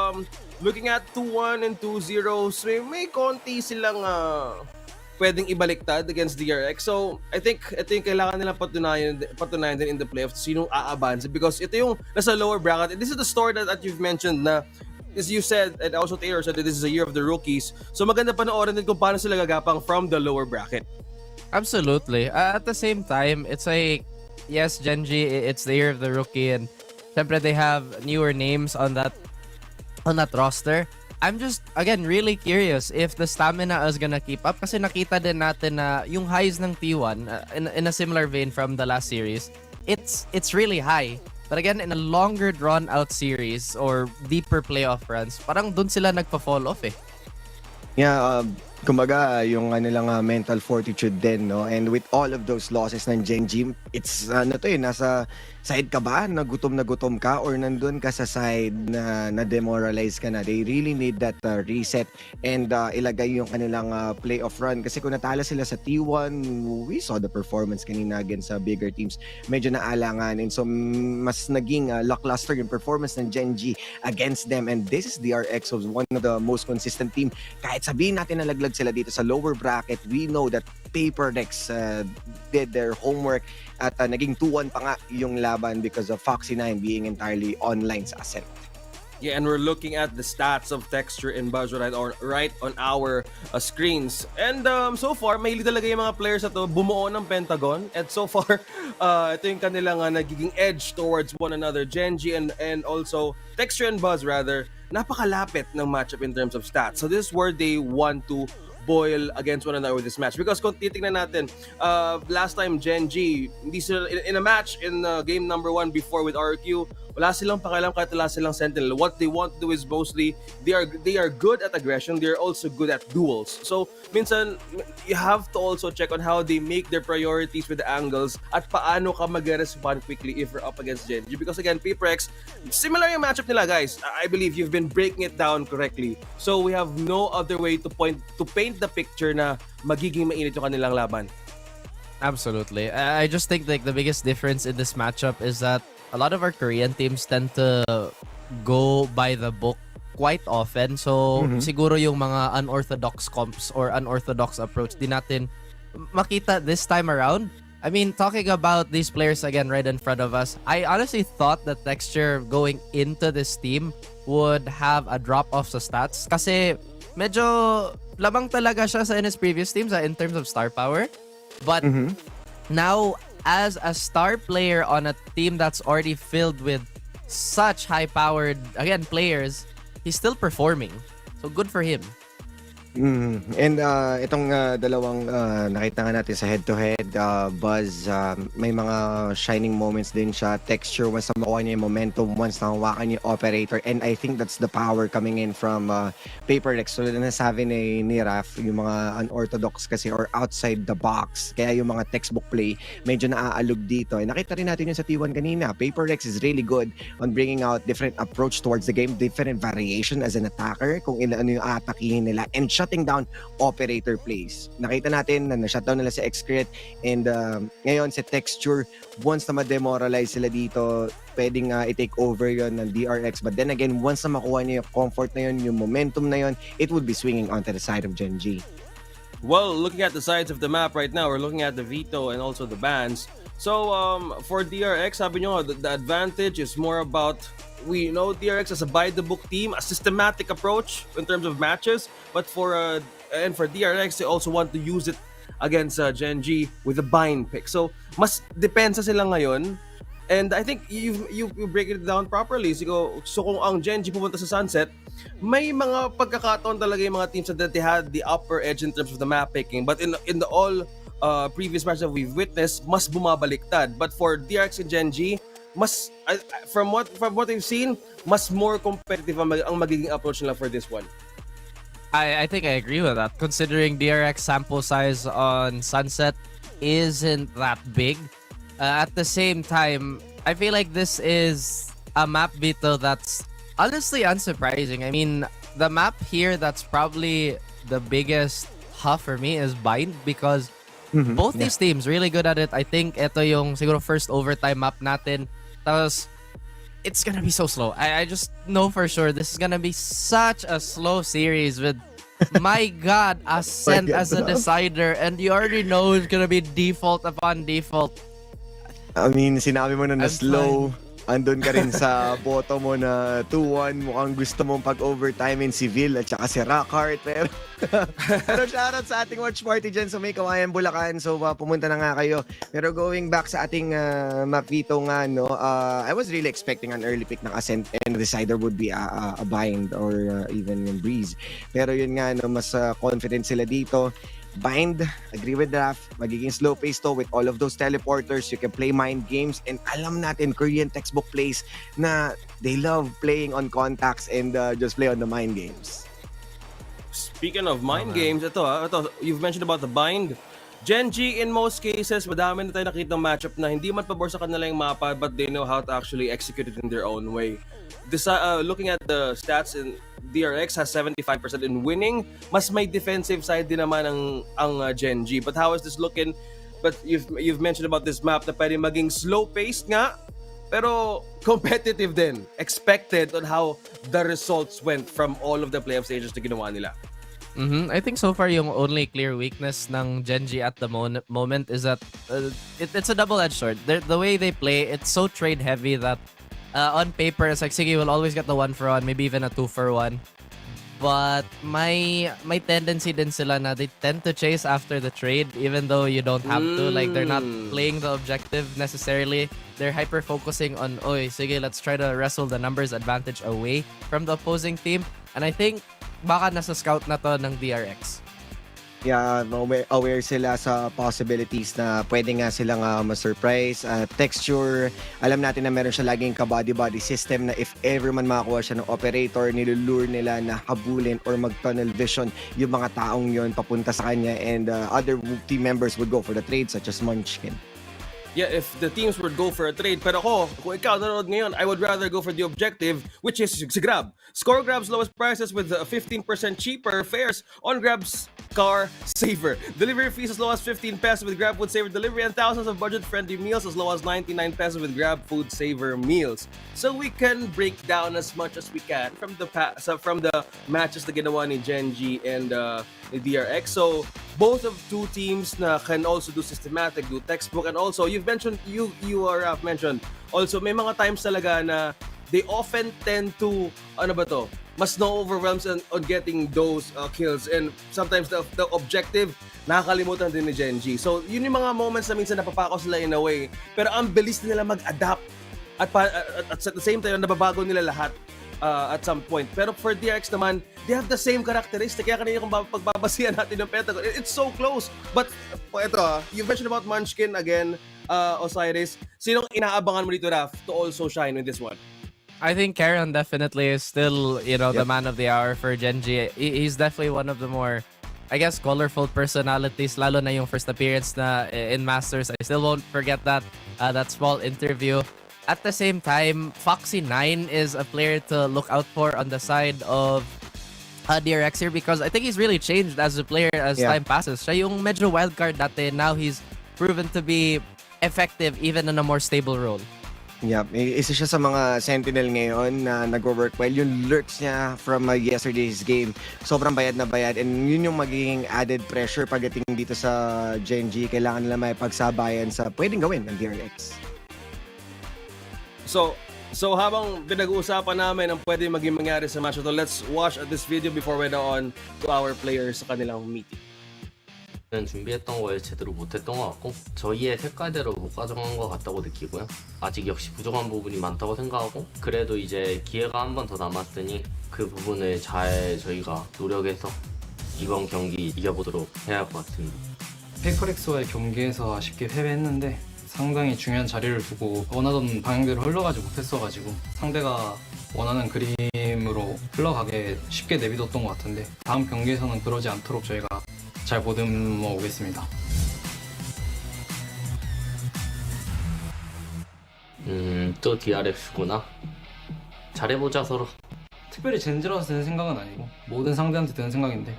looking at 2-1 and 2-0, may konti silang pwedeng ibaliktad against DRX. So, I think kailangan nilang patunayan din in the playoffs sinong aabanse, because ito yung nasa lower bracket. This is the story that you've mentioned na, as you said, and also Taylor said, that this is a year of the rookies. So maganda panoorin din kung paano sila gagapang from the lower bracket. Absolutely. At the same time, it's like, yes, Genji, it's the year of the rookie, and syempre they have newer names on that roster. I'm just, again, really curious if the stamina is gonna keep up, kasi nakita din natin na yung highs ng T1 in a similar vein from the last series, it's really high. But again, in a longer drawn-out series or deeper playoff runs, parang dun sila nagpa-fall off . Yeah, kumbaga, yung nilang mental fortitude din, no? And with all of those losses ng Genji, it's nasa side ka ba na gutom ka, or nandun ka sa side na demoralize ka na? They really need that reset and ilagay yung kanilang playoff run. Kasi kung natala sila sa T1, we saw the performance kanina against bigger teams. Medyo naalanganin. So mas naging lackluster yung performance ng Genji against them. And this is DRX, was one of the most consistent team. Kahit sabihin natin nalaglag sila dito sa lower bracket, we know that Paperdex did their homework at naging 2-1 pa nga yung laban because of Foxy9 being entirely online sa Ascent. Yeah, and we're looking at the stats of Texture and Buzz right on our screens. And so far, may talaga yung mga players na to bumuo ng Pentagon. And so far, ito yung kanilang nagiging edge towards one another. Genji and also Texture and Buzz rather, napakalapit ng matchup in terms of stats. So this is where they want to boil against one another with this match. Because kung titignan natin, last time Genji, hindi sila, in a match in game number 1 before with RQ, Wala silang pakialam kahit wala silang sentinel. What they want to do is mostly, they are good at aggression, they're also good at duels. So, minsan, you have to also check on how they make their priorities with the angles at paano ka mag-respond quickly if you're up against Gen G. Because again, PaperX, similar yung matchup nila, guys. I believe you've been breaking it down correctly. So, we have no other way to paint the picture na magiging mainit yung kanilang laban. Absolutely. I just think like the biggest difference in this matchup is that a lot of our Korean teams tend to go by the book quite often. So, siguro yung mga unorthodox comps or unorthodox approach di natin makita this time around. I mean, talking about these players again right in front of us, I honestly thought the texture going into this team would have a drop-off sa stats kasi medyo labang talaga siya in his previous teams in terms of star power. But now, as a star player on a team that's already filled with such high-powered, again, players, he's still performing. So, good for him. And itong dalawang nakita nga natin sa head-to-head, Buzz, may mga shining moments din siya. Texture, once na makuha niya yung momentum, once na hawakan niya yung operator. And I think that's the power coming in from PaperX. So, nasabi ni Raf, yung mga unorthodox kasi or outside the box. Kaya yung mga textbook play, medyo naaalog dito. And nakita rin natin yung sa T1 kanina. PaperX is really good on bringing out different approach towards the game, different variation as an attacker, kung ano yung atakihin nila. And shutting down operator plays. Nakita natin na na-shutdown nila si Excret and ngayon si Texture, once na ma-demoralize sila dito, pwedeng i-take over yon ng DRX. But then again, once na makuha niya yung comfort na yon, yung momentum na yon, it would be swinging onto the side of Gen G. Well, looking at the sides of the map right now, we're looking at the veto and also the bans. So, for DRX, sabi nyo, the advantage is more about, we know DRX as a by-the-book team, a systematic approach in terms of matches, but for DRX, they also want to use it against Gen G with a bind pick. So, mas depensa sila ngayon. And I think you break it down properly. So kung ang Gen G pupunta sa Sunset, may mga pagkakataon talaga yung mga teams that they had the upper edge in terms of the map picking. But in the all previous matches that we've witnessed, mas bumabaliktad. But for DRX and Gen G, mas from what we've seen, mas more competitive ang magiging approach nila for this one. I think I agree with that. Considering DRX sample size on Sunset isn't that big. At the same time, I feel like this is a map veto that's honestly unsurprising. I mean, the map here that's probably the biggest huff for me is Bind because both these teams really good at it. I think ito yung siguro first overtime map natin. Tapos, it's gonna be so slow. I just know for sure this is gonna be such a slow series with my God, Ascent as a decider, and you already know it's gonna be default upon default. I mean, sinabi mo na slow, andun ka rin sa bottom mo na 2-1, mukhang gusto mong pag-overtime in Civil at saka si Rockhart. Pero shoutout sa ating watch party dyan sa May Kawayan, Bulacan. So pumunta na nga kayo. Pero going back sa ating map veto nga, no, I was really expecting an early pick ng Ascent and the decider would be a Bind or even yung Breeze. Pero yun nga, no, mas confident sila dito. Bind, agree with Raf, magiging slow pace to with all of those teleporters. You can play mind games and alam natin Korean textbook plays na they love playing on contacts and just play on the mind games. Speaking of mind games, ito you've mentioned about the Bind. Gen G in most cases, madami na tayo nakita matchup na hindi man pabor sa kanila yung mapa but they know how to actually execute it in their own way. Looking at the stats, in DRX has 75% in winning. Mas may defensive side din naman ang Gen G. But how is this looking? But you've mentioned about this map na pwede maging slow-paced nga, pero competitive din. Expected on how the results went from all of the playoff stages na ginawa nila. I think so far yung only clear weakness ng Gen G at the moment is that it's a double-edged sword. The way they play, it's so trade-heavy that on paper, it's like, sige, we'll always get the 1-for-1, maybe even a 2-for-1. But my tendency din sila na they tend to chase after the trade even though you don't have to. Like, they're not playing the objective necessarily. They're hyper-focusing on, oy, sige, let's try to wrestle the numbers advantage away from the opposing team. And I think baka nasa scout na to ng DRX. Yeah, aware sila sa possibilities na pwede nga silang ma-surprise. Texture, alam natin na meron siya laging ka-body-body system na if ever man makakuha siya ng operator, nilulure nila na habulin or mag-tunnel vision yung mga taong yon papunta sa kanya, and other team members would go for the trade such as Munchkin. Yeah, if the teams would go for a trade, pero ako, kung ikaw nanonood ngayon, I would rather go for the objective, which is si Grab. Score Grab's lowest prices with 15% cheaper fares on Grab's Car Saver. Delivery fees as low as 15 pesos with Grab Food Saver Delivery, and thousands of budget-friendly meals as low as 99 pesos with Grab Food Saver meals. So we can break down as much as we can from the matches na ginawa ni Genji and ni DRX. So both of two teams na can also do systematic, do textbook, and also you've mentioned you Raf mentioned also may mga times talaga na they often tend to mas no-overwhelms on getting those kills, and sometimes the objective nakakalimutan din ni Genji. So yun yung mga moments na minsan napapako sila in a way, pero ang bilis nila mag-adapt at at the same time nababago nila lahat at some point. Pero for DRX naman, they have the same characteristic. Kaya kanina kung pagbabasihan natin ng Pentagon, it's so close. But ito, you mentioned about Munchkin again, Osiris. Sinong inaabangan mo dito, Raf, to also shine with this one? I think Karen definitely is still, the man of the hour for Genji. He's definitely one of the more, I guess, colorful personalities, lalo na yung first appearance na in Masters. I still won't forget that small interview. At the same time, Foxy9 is a player to look out for on the side of DRX here, because I think he's really changed as a player as time passes. Siya yung medyo wildcard dati, now he's proven to be effective even in a more stable role. Yeah, isa siya sa mga sentinel ngayon na nag-work well. Yung lurks niya from yesterday's game, sobrang bayad na bayad, and yun yung magiging added pressure pagdating dito sa Genji. Kailangan nila may pagsabayan sa pwedeng gawin ng DRX. So habang pinag-uusapan namin ang pwede maging mangyari sa match ito, let's watch this video before we go on to our players sa kanilang meeting. 준비했던 걸 제대로 못했던 것 같고 저희의 색깔대로 못 가져간 것 같다고 느끼고요. 아직 역시 부족한 부분이 많다고 생각하고, 그래도 이제 기회가 한 번 더 남았으니 그 부분을 잘 저희가 노력해서 이번 경기 이겨보도록 해야 할 것 같습니다. 페이퍼렉스와의 경기에서 아쉽게 패배했는데 상당히 중요한 자리를 두고 원하던 방향대로 흘러가지 못했어가지고 상대가 원하는 그림으로 흘러가게 쉽게 내비뒀던 것 같은데, 다음 경기에서는 그러지 않도록 저희가 잘 보듬어 오겠습니다. 또 DRX구나. 잘해보자 서로. 특별히 젠지라서 드는 생각은 아니고 모든 상대한테 드는 생각인데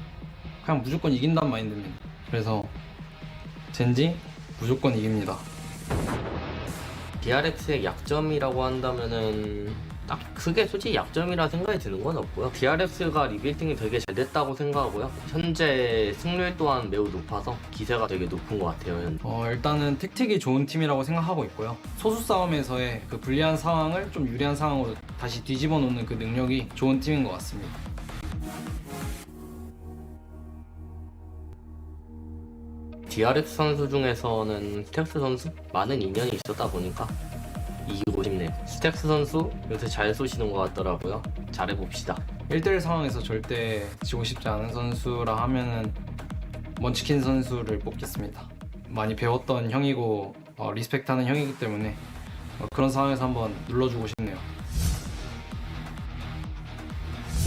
그냥 무조건 이긴다는 마인드입니다. 그래서 젠지 무조건 이깁니다. DRX의 약점이라고 한다면은 딱 크게 솔직히 약점이라 생각이 드는 건 없고요. DRX가 리빌딩이 되게 잘 됐다고 생각하고요. 현재 승률 또한 매우 높아서 기세가 되게 높은 것 같아요. 일단은 택틱이 좋은 팀이라고 생각하고 있고요. 소수 싸움에서의 그 불리한 상황을 좀 유리한 상황으로 다시 뒤집어 놓는 그 능력이 좋은 팀인 것 같습니다. DRX 선수 중에서는 스택스 선수 많은 인연이 있었다 보니까 이기고 싶네요. 스택스 선수 요새 잘 쏘시는 것 같더라고요. 잘해봅시다. 1대1 상황에서 절대 지고 싶지 않은 선수라 하면은 먼치킨 선수를 뽑겠습니다. 많이 배웠던 형이고 리스펙트하는 형이기 때문에 그런 상황에서 한번 눌러주고 싶네요.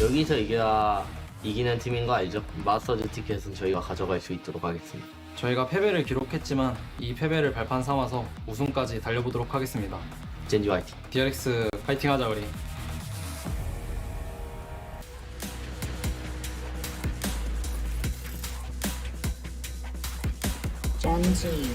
여기서 이기는 팀인 거 알죠? 마스터즈 티켓은 저희가 가져갈 수 있도록 하겠습니다. 저희가 패배를 기록했지만 이 패배를 발판 삼아서 우승까지 달려보도록 하겠습니다. 젠지 화이팅! DRX 파이팅 하자 우리! 젠지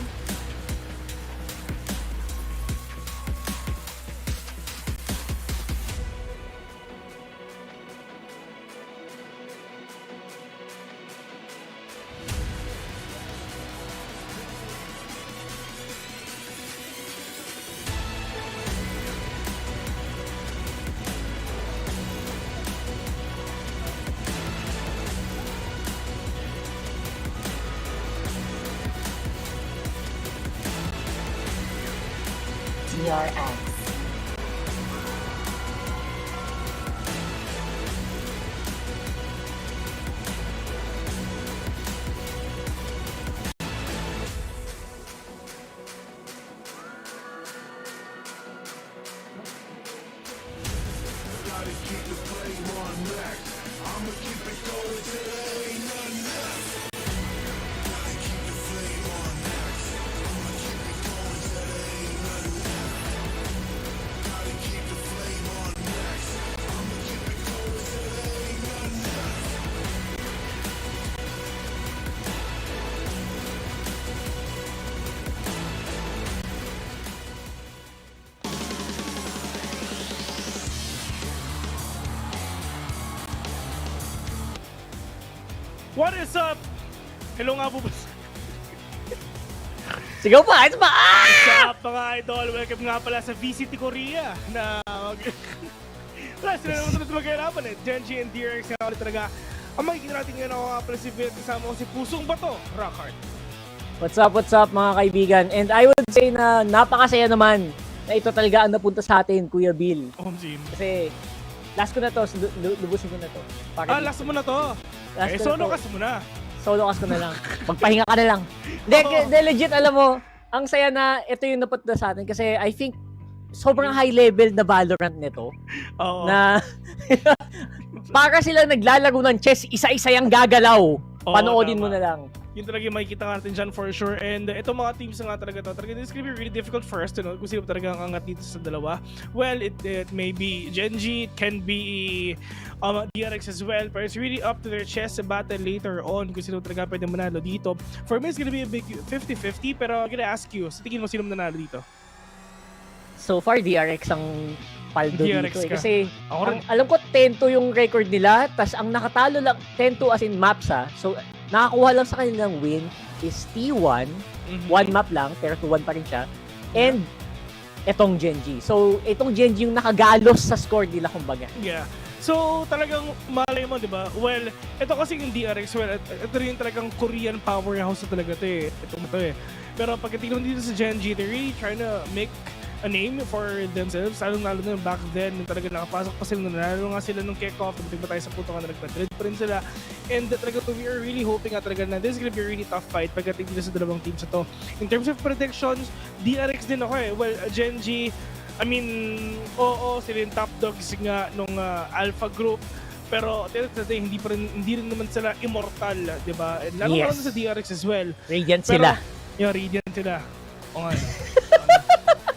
DRX What is up? Hello nga po ba? Sigaw pa! Ito pa! What's up mga idol? Welcome nga pala sa VCT Korea na wala sila naman talaga mag-hirapan eh. Genji and DRX nga ulit talaga. Ang makikita natin ngayon ako nga pala si Vil, kasama ko si Pusong Bato, Rockhart. What's up mga kaibigan? And I would say na napakasaya naman na ito talaga ang napunta sa atin, Kuya Bill. Kasi last ko na to, lubusin ko na to. Last mo na to? Eh, solo cast mo na. Solo cast ko na lang. Magpahinga ka na lang. Hindi, legit, alam mo, ang saya na ito yung napunta sa atin kasi I think sobrang high level na VALORANT nito. Na para sila naglalaro ng chess, isa-isa yung gagalaw. Panoodin mo na lang. Yun talaga yung makikita natin dyan for sure. And itong mga teams na nga talaga to, talaga this is gonna be really difficult for us to know kung sino talaga ang angat dito sa dalawa. Well, it may be Genji, it can be DRX as well, but it's really up to their chess battle later on kung sino talaga pwede manalo dito. For me, it's gonna be a big 50-50, pero I'm gonna ask you, sa tingin mo sino manalo dito? So far, DRX ang paldo DRX dito. ka. Kasi alam ko 10-2 yung record nila, tas ang nakatalo lang 10-2 as in maps ha. So nakakuha lang sa kanilang win is T1, one map lang, pero 2-1 pa rin siya. And etong Genji. So itong Genji yung nakagalos sa score nila kumbaga. Yeah. So talagang malay mo, di ba? Well, ito kasi yung DRX, well, ito rin talagang Korean powerhouse na talaga ito eh. Ito eh. Pero pagdating dito sa Genji, they're really trying to make a name for themselves. Lalo na back then, yung talaga nakapasok pa sila, nanalo nga sila nung kick-off, nagtiba tayo sa punto nga nagpa-dread pa rin sila. And talaga we are really hoping nga talaga na this is gonna be a really tough fight pagdating dito sa dalawang teams na to. In terms of predictions, DRX din ako eh. Well, Genji, I mean, oo, sila yung top dogs nga nung Alpha Group. Pero hindi rin naman sila immortal, di ba? And lalo yes. Sa DRX as well. Radiant sila. Yung Radiant sila. O nga.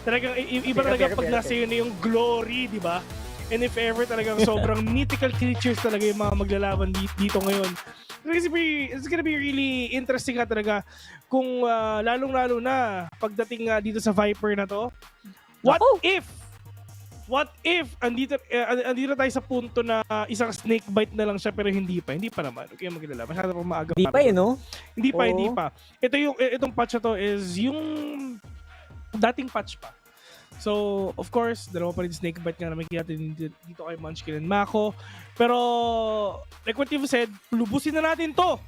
Talagang iba talaga pag nasa yun na yung glory, di ba? And if ever talagang sobrang mythical creatures talaga yung mga maglalaban dito ngayon. It's gonna be really interesting nga talaga kung lalong-lalo na pagdating dito sa Viper na to. What if andito tayo sa punto na isang snake bite na lang siya pero hindi pa naman. Okay, maglala. Masyado pa maaga. Hindi pa no? Hindi pa. Itong patch na to is yung dating patch pa. So, of course, dalawa pa rin snake bite nga na makikita dito kay Munchkin and Mako. Pero, like what you've said, lubusin na natin to.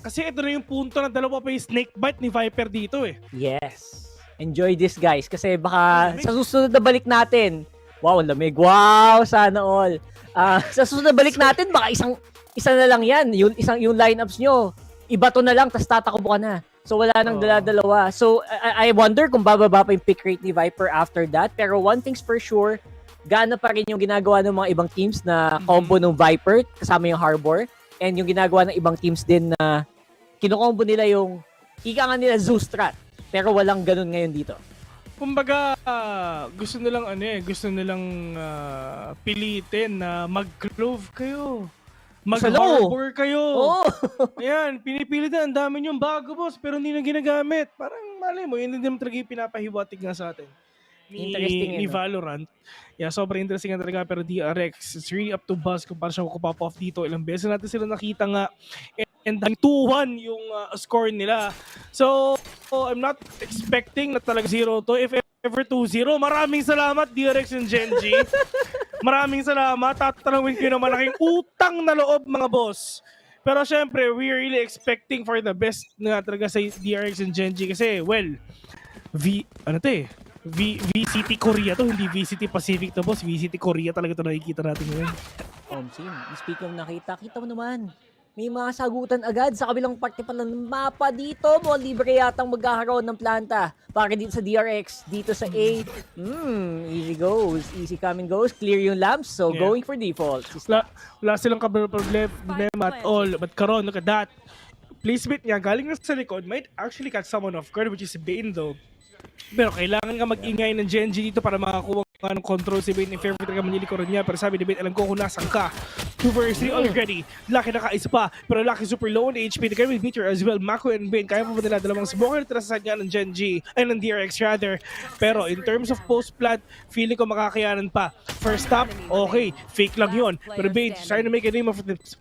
Kasi ito na yung punto na dalawa pa yung snake bite ni Viper dito eh. Yes. Enjoy this guys. Kasi baka sa susunod na balik natin, wow, lamig. Wow, sana all. Sa susunod na balik natin, baka isa na lang yan. Yung lineups nyo, iba to na lang, tas tatakbo ka na. So wala nang dala-dalawa. So I wonder kung bababa pa yung pick rate ni Viper after that. Pero one thing's for sure, gana pa rin yung ginagawa ng mga ibang teams na combo ng Viper kasama yung Harbor. And yung ginagawa ng ibang teams din na kinukombo nila yung ika nga nila Zoostrat. Pero walang ganun ngayon dito. Kumbaga, gusto nilang pilitin na mag-clove kayo. Mag-harbor kayo. Oh. Ayan, pinipilit na. Ang dami niyong bago, boss, pero hindi na ginagamit. Parang, mali mo, yun din talaga yung pinapahiwatig nga sa atin. Ni Valorant. Yeah, sobrang interesting nga talaga. Pero DRX, it's really up to Buzz kung paano siya pop off dito. Ilang beses natin sila nakita nga. And 2-1 yung score nila. So, I'm not expecting na talaga 0-2. If ever 2-0, maraming salamat DRX and Genji. Maraming salamat. Tatanawin ko yung malaking utang na loob mga boss. Pero syempre, we're really expecting for the best na talaga sa DRX and Genji. Kasi, well, VCT Korea to, hindi VCT Pacific to, boss. VCT Korea talaga to nakikita natin ngayon. Speak of nakita, kita mo naman. May mga sagutan agad sa kabilang parte pa ng mapa dito. Mo libre yatang magkakaroon ng planta para dito sa DRX, dito sa A. Easy goes. Easy come and goes. Clear yung lamps. So, going for default. Wala silang problema at all. But Karon, look at that. Placement niya, galing na sa likod, might actually catch someone off guard, which is Bane though. Pero kailangan nga mag-ingay ng Genji dito para makakuha ng control si Bane. In fair talaga manilikoran niya. Pero sabi ni Bane, alam ko kung nasan ka. 2 vs 3 already. Lucky naka-isa pa. Pero Lucky super low on HP. The guy with meter as well. Mako and Bane. Kaya pa ba nila dalawang smoker na sa side nga ng Genji. Ay, ng DRX rather. Pero in terms of post-plant, feeling ko makakayanan pa. First stop, okay. Fake lang yun. Pero Bane trying to make a name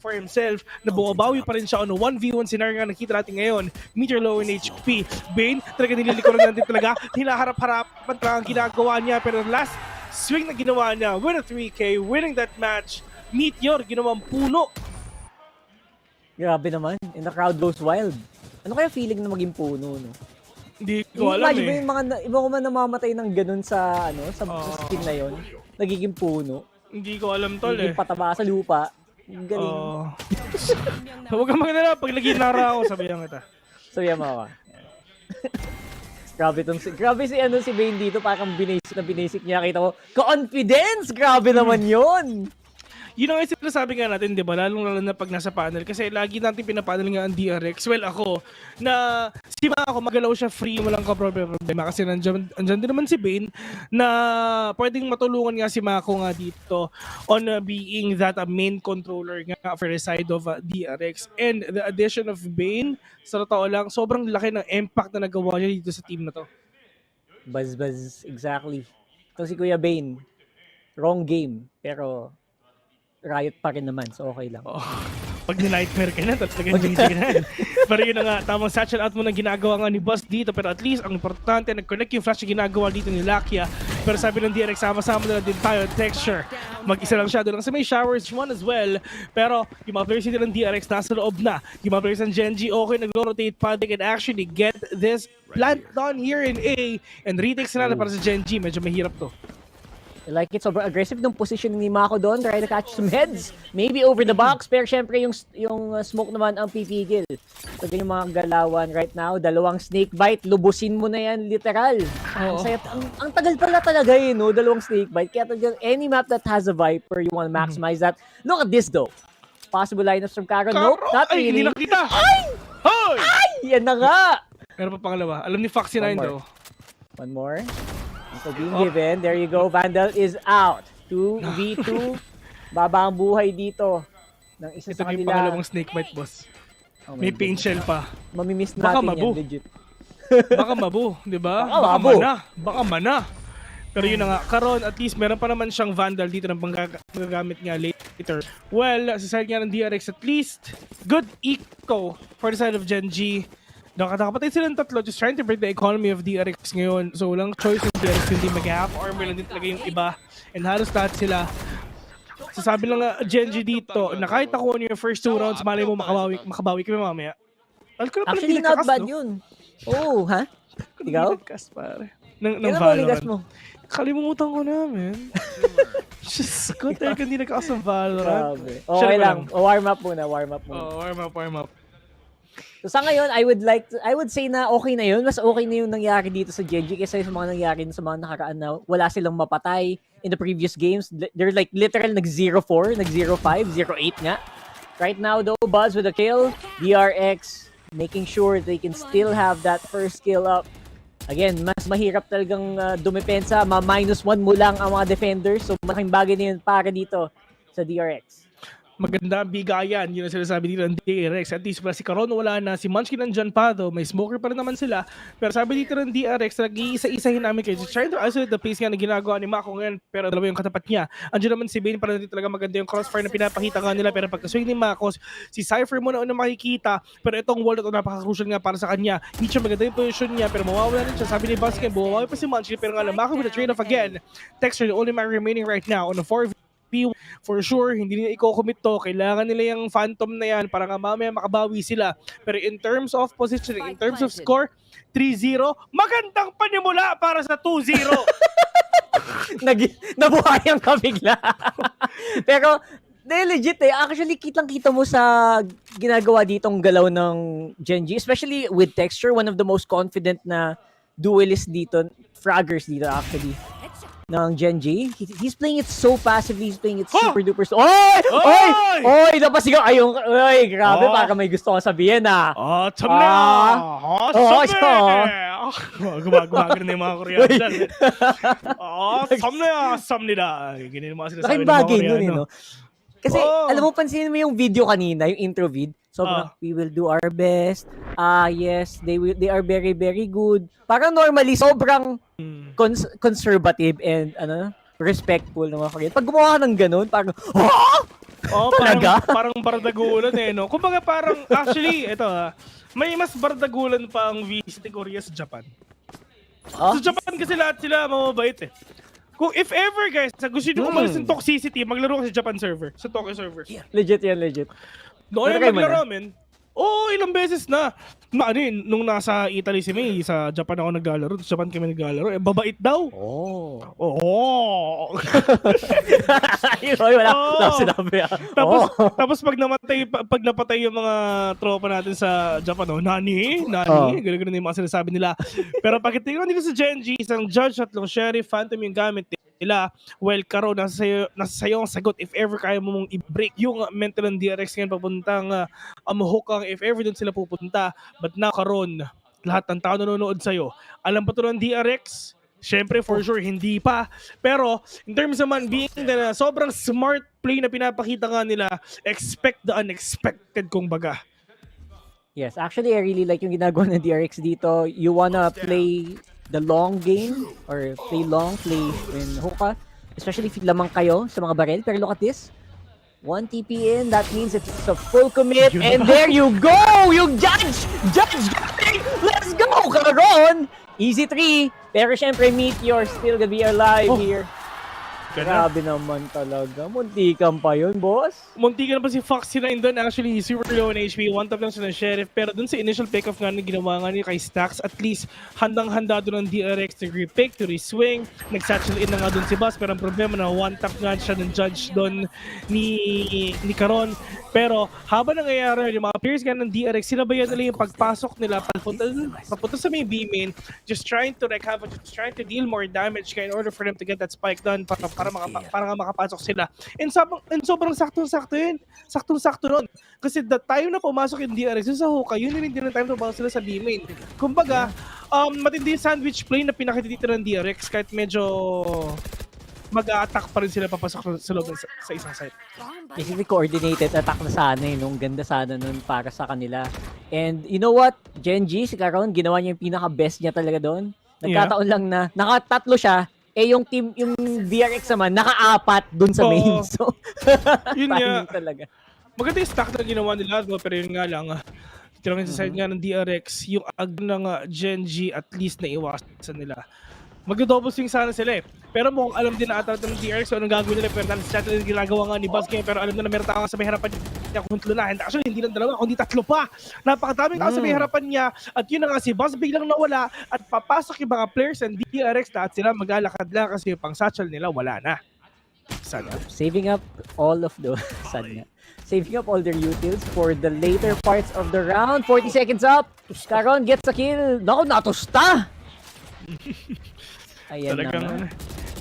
for himself. Nabukabawi pa rin siya on a 1v1 scenario nga nakita natin ngayon. Meter low in HP. Bane, talaga nililikoran natin talaga. Hinaharap-harapan talaga ang ginagawa niya. Pero last swing na ginawa niya, win a 3K, winning that match. Meteor, ginawang puno. Grabe naman. And the crowd goes wild. Ano kaya feeling na maging puno, no? Hindi ko alam eh. Yung mga iba ko man namamatay ng ganun sa sa skin na yon. Nagiging puno. Hindi ko alam tol nagiging pataba sa lupa. Galing. Huwag kang magnala. Pag naginara ako, sabihan kita. Sabihan mo ako. Grabe si Bane dito, parang binasic niya. Kita ko, confidence! Grabe naman yun! Yun ang sinasabi nga natin, di ba? Lalo na pag nasa panel. Kasi lagi natin pinapanel nga ang DRX. Well, ako, na si Mako, magalaw siya free, walang problema. Kasi andyan din naman si Bane na pwedeng matulungan nga si Mako nga dito on being that main controller nga for the side of DRX. And the addition of Bane, sa totoo lang, sobrang laki ng impact na nagawa niya dito sa team na to. Buzz, exactly. Ito si Kuya Bane. Wrong game, pero riot pa rin naman, so okay lang. Pag ni-nightmare ka na, talagang GG ka na. Pero yun na nga, tamang satchel out mo na ginagawa nga ni Boss dito. Pero at least, ang importante, nag-connect yung flash na ginagawa dito ni Lakia. Pero sabi ng DRX, sama-sama na din tayo. Texture, mag-isa lang siya doon. Kasi may showers one as well. Pero yung mga players dito ng DRX, nasa loob na. Yung mga players ng Genji, okay, nag-rotate pa. They can actually get this plant done here in A. And retakes na para sa Genji. Medyo mahirap to. I like it. Sobrang aggressive ng position ni Mako doon. Try to catch some heads. Maybe over the box. Pero syempre yung smoke naman ang pipigil. So yung mga galawan right now. Dalawang snake bite. Lubusin mo na yan literal. Ang tagal pala talaga yun, no? Dalawang snake bite. Kaya talagang any map that has a Viper, you want to maximize that. Look at this though. Possible lineups from Karo. Nope, not really. Ay, hindi nakita. Ay! Hoy! Ay! Yan na nga! Meron pa pangalawa. Alam ni Foxy9 though. One more. So being given, there you go. Vandal is out. 2v2. Baba ang buhay dito. Ng isa sa kanila. Ito yung pangalawang snake bite, boss. May paint shell pa. Mamimiss natin yan, legit. Baka mabu, di ba? Baka mana. Pero yun na nga, Karon, at least meron pa naman siyang Vandal dito ng panggagamit nga later. Well, sa side nga ng DRX, at least, good eco for the side of Genji. Nakapatay silang tatlo, just trying to break the economy of DRX ngayon. So walang choice ng DRX, hindi mag-half armor lang din talaga yung iba. And halos lahat sila. Sasabi lang Genji dito, na kahit nakuha niyo yung first 2 rounds, malay mo makabawi kami mamaya. Actually, not bad yun. Oh, ha? Ikaw? Ng VALORANT. Kalimutan ko na, man. Just ko, talaga hindi nagkakas ng VALORANT. Okay lang. Warm up muna. Warm up. So sa ngayon, I would say na okay na yun. Mas okay na yung nangyari dito sa Genji kaysa sa mga nangyari sa mga nakaraan na wala silang mapatay in the previous games. They're like literal nag-0-4, nag-0-5, 0-8 nga. Right now though, Buzz with a kill. DRX making sure they can still have that first kill up. Again, mas mahirap talagang dumepensa. -1 mo lang ang mga defenders. So malaking bagay na yun para dito sa DRX. Maganda ang bigayan, yun ang sinasabi dito ng DRX. At least wala si Karon, wala na. Si Munchkin nandyan pa though. May smoker pa rin naman sila. Pero sabi dito ng DRX, nag-iisa-isahin namin kayo. Just trying to isolate the pace nga na ginagawa ni Mako ngayon. Pero dalawa yung katapat niya. Andiyan naman si Bane, para natin talaga maganda yung crossfire na pinapakita nga nila. Pero pagka-swing ni Mako, si Cypher mo na makikita. Pero itong wall na ito napaka-crucial nga para sa kanya. Hindi siya maganda yung position niya. Pero mawawala rin siya. Sabi ni Baskin, bumawawi pa si Munchkin. Pero nga na Mako with a trade off again. Texture, the only man remaining right now on a 4v for sure, hindi nila i-commit to. Kailangan nila yung Phantom na yan para nga mamaya makabawi sila. Pero in terms of positioning, in terms of score, 3-0, magandang panimula para sa 2-0. Nabuhayan ka bigla. Pero legit eh. Actually, kitang-kita mo sa ginagawa ditong galaw ng Genji, especially with texture, one of the most confident na duelist dito, fraggers dito actually, ng Genji. He's playing it so passively, he's playing it super duper slow. Oy! Oy! Oy! Napasigaw! Ayun, oy! Grabe, baka may gusto kong sabihin ah. Gumagano na yung mga Koreano dyan. Samnida. Ganyan yung mga sinasabi ng mga bagay nun Koreano. no? Kasi, alam mo, pansinin mo yung video kanina, yung intro vid. Sobrang, we will do our best. Yes, they are very, very good. Parang normally, sobrang conservative and, respectful ng mga Korean. Pag gumawa ka ng ganun, parang, talaga? Parang bardagulan eh, no? Kumbaga parang, actually, ito may mas bardagulan pa ang VCT Korea sa Japan. Sa Japan kasi lahat sila mababait eh. Kung if ever guys, gusto nyo umalis ng toxicity, maglaro ka sa Japan server, sa Tokyo server. Legit yan, legit. Doon yung maglaro, men. Ilang beses na. Nung nasa Italy si May, sa Japan ako naglalaro, sa Japan kami naglalaro, babait daw. Wala sinabi Tapos pag napatay yung mga tropa natin sa Japan, Nani, ganun yung mga sinasabi nila. Pero pag tingnan dito sa Genji, isang judge at long sheriff, phantom yung gamit nila. Well, Karo, nasa sayo ang sagot if ever kaya mo mong i-break yung mental ng DRX ngayon papuntang Hokang if ever dun sila pupunta. But now, Karon, lahat ng tao nanonood sa'yo. Alam pa to ng DRX? Siyempre, for sure, hindi pa. Pero, in terms naman, being na sobrang smart play na pinapakita nga nila, expect the unexpected kung baga. Yes, actually, I really like yung ginagawa ng DRX dito. You wanna play the long game or play long, play in hookah, especially if lamang kayo sa mga barrel. Pero look at this. 1 TP in, that means it's a full commit, and there you go! You judge! Let's go, Karon! Easy 3, pero syempre Meteor still gonna be alive here. Grabe naman talaga. Muntikan pa yun, boss. Muntikan pa si Foxy na doon. Actually, super low in HP. One tap lang siya ng Sheriff. Pero doon sa initial pick-off nga na ginawa nga niya kay Stacks, at least handang-handa doon ng DRX to repick, to reswing. Nag-satchel in na nga doon si Boss. Pero ang problema na one tap nga siya ng Judge doon ni Karon. Pero habang nangyayari yung mga players nga ng DRX, sinabayan nila yung pagpasok nila papunta sa may B-main, just trying to wreak havoc, just trying to deal more damage in order for them to get that spike done para nga makapasok sila. And sobrang saktong-sakto yun. Saktong-sakto nun. Kasi the time na pumasok yung DRX sa Hoka, yun rin din ang time na pumasok sila sa B-main. Kumbaga, matindi yung sandwich play na pinakita dito ng DRX kahit medyo mag-a-attack pa rin sila papasok sa loob sa isang side. Basically, coordinated attack na sana nung ganda sana nun para sa kanila. And you know what? Genji, si Karon, ginawa niya yung pinaka-best niya talaga doon. Nagkataon lang na nakatatlo siya, yung DRX naman, naka-apat dun sa main. So, yun nga. Talaga. Maganda yung stack na ginawa nila, pero yun nga lang, tirangin sa side nga ng DRX, yung ng Genji at least na iwasan nila. Mag-double swing sana sila eh. Pero mukhang alam din na ata ng DRX so anong gagawin nila. Pero nalis-chat nila ginagawa nga ni Buzzking. Pero alam na meron tao sa may harapan niya kung tulunahin. Actually, hindi lang dalawa, kundi tatlo pa. Napakadaming tao sa may harapan niya. At yun na nga si Buzz biglang nawala. At papasok yung mga players ng DRX na at sila maglalakad lang kasi yung pang-satchel nila wala na. Sana. Saving up all of the... Sana. Saving up all their utils for the later parts of the round. 40 seconds up. Karon gets a kill. Naku, natusta! Ayan talagang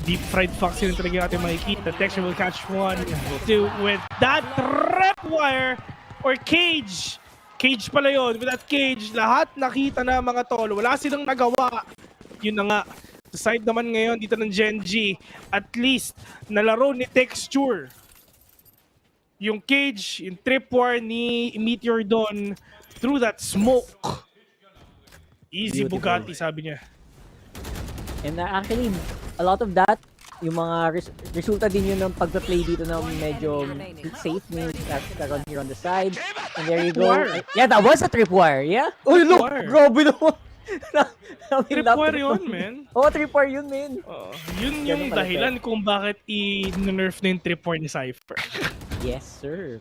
deep fried fox yun talaga ating makikita. Texture will catch 1, 2 with that tripwire or cage. Cage pala yun. With that cage, lahat nakita na mga tol. Wala silang nagawa. Yun na nga. Sa side naman ngayon dito ng Genji, at least nalaro ni Texture. Yung cage, yung tripwire ni Meteor doon through that smoke. Easy beautiful. Bugatti sabi niya. And actually, a lot of that, yung mga resulta din yun ng pagpa-play dito na medyo safe means that Karon here on the side. And there you go. Yeah, that was a tripwire, yeah? Oh, look! Grabe naman! Tripwire yun, man. Oo, tripwire yun, man. Yun yung dahilan kung bakit i-nerf na yung tripwire ni Cypher. Yes, sir.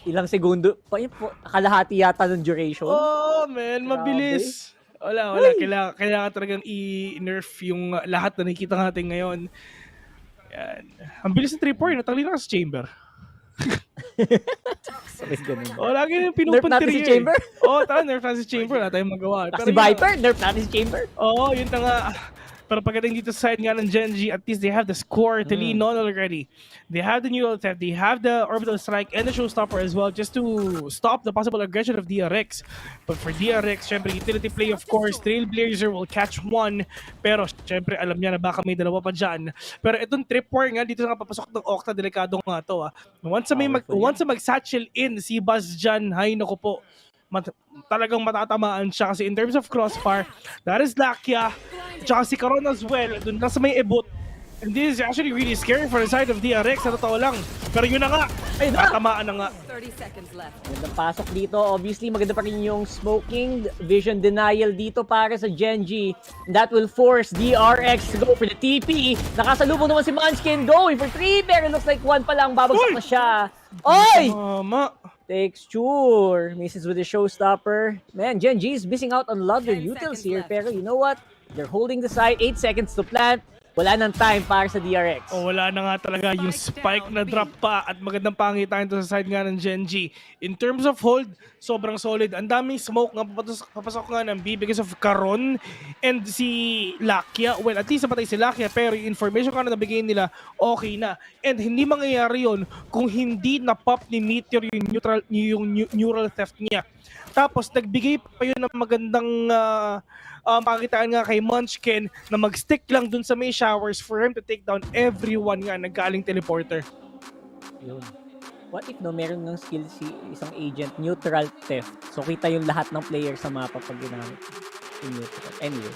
Ilang segundo. Kalahati yata ng duration. Oh, man. Mabilis. Wala. Kailangan talagang i-nerf yung lahat na nakikita natin ngayon. Yan. Ang bilis ng tripwire. Natalino ka sa chamber. Lagi yung Nerf natin si pinupunteriya Chamber? Tara, nerf natin si Chamber. Wala tayong magawa. Si Viper, nerf natin si Chamber. Yun na nga. Pero pagdating dito sa side nga ng Genji, at least they have the score to lean on already. They have the neural theft, they have the orbital strike, and the showstopper as well, just to stop the possible aggression of DRX. But for DRX, syempre, utility play of course, Trailblazer will catch one. Pero syempre, alam niya na baka may dalawa pa dyan. Pero itong tripwire nga, dito nga papasok ng Octa, delikado nga to. Once na mag-satchel in si Buzz dyan, hay naku po. Talagang matatamaan siya kasi in terms of crossfire, that is Lakia, tsaka si Karon as well, dun lang sa may ebot. And this is actually really scary for the side of DRX, sa totoo lang. Pero yun na nga, tatamaan na nga. 30 seconds left. Magandang pasok dito. Obviously, maganda pa rin yung smoking, vision denial dito para sa Genji. That will force DRX to go for the TP. Nakasalubong naman si Munchkin going for 3, pero looks like 1 pa lang, babagsak na siya. Oy! Texture misses with the showstopper. Man, Genji is missing out on a lot of their utils here. Pero you know what? They're holding the side. 8 seconds to plant. Wala nang time para sa DRX. Wala na nga talaga yung spike na drop pa at magandang pangitain to sa side nga ng Genji. In terms of hold, sobrang solid. Ang daming smoke nga papasok nga ng B because of Karon and si Lakia. Well, at least napatay si Lakia pero yung information ka na nabigay nila, okay na. And hindi mangyayari yun kung hindi na-pop ni Meteor yung neural theft niya. Tapos nagbigay pa yun ng magandang pakitaan nga kay Munchkin na mag-stick lang dun sa may showers for him to take down everyone nga naggaling teleporter. Yun. What if no, meron ng skill si isang agent, neutral theft. So kita yung lahat ng player sa mapa pag ginamit yung neutral. Anyway.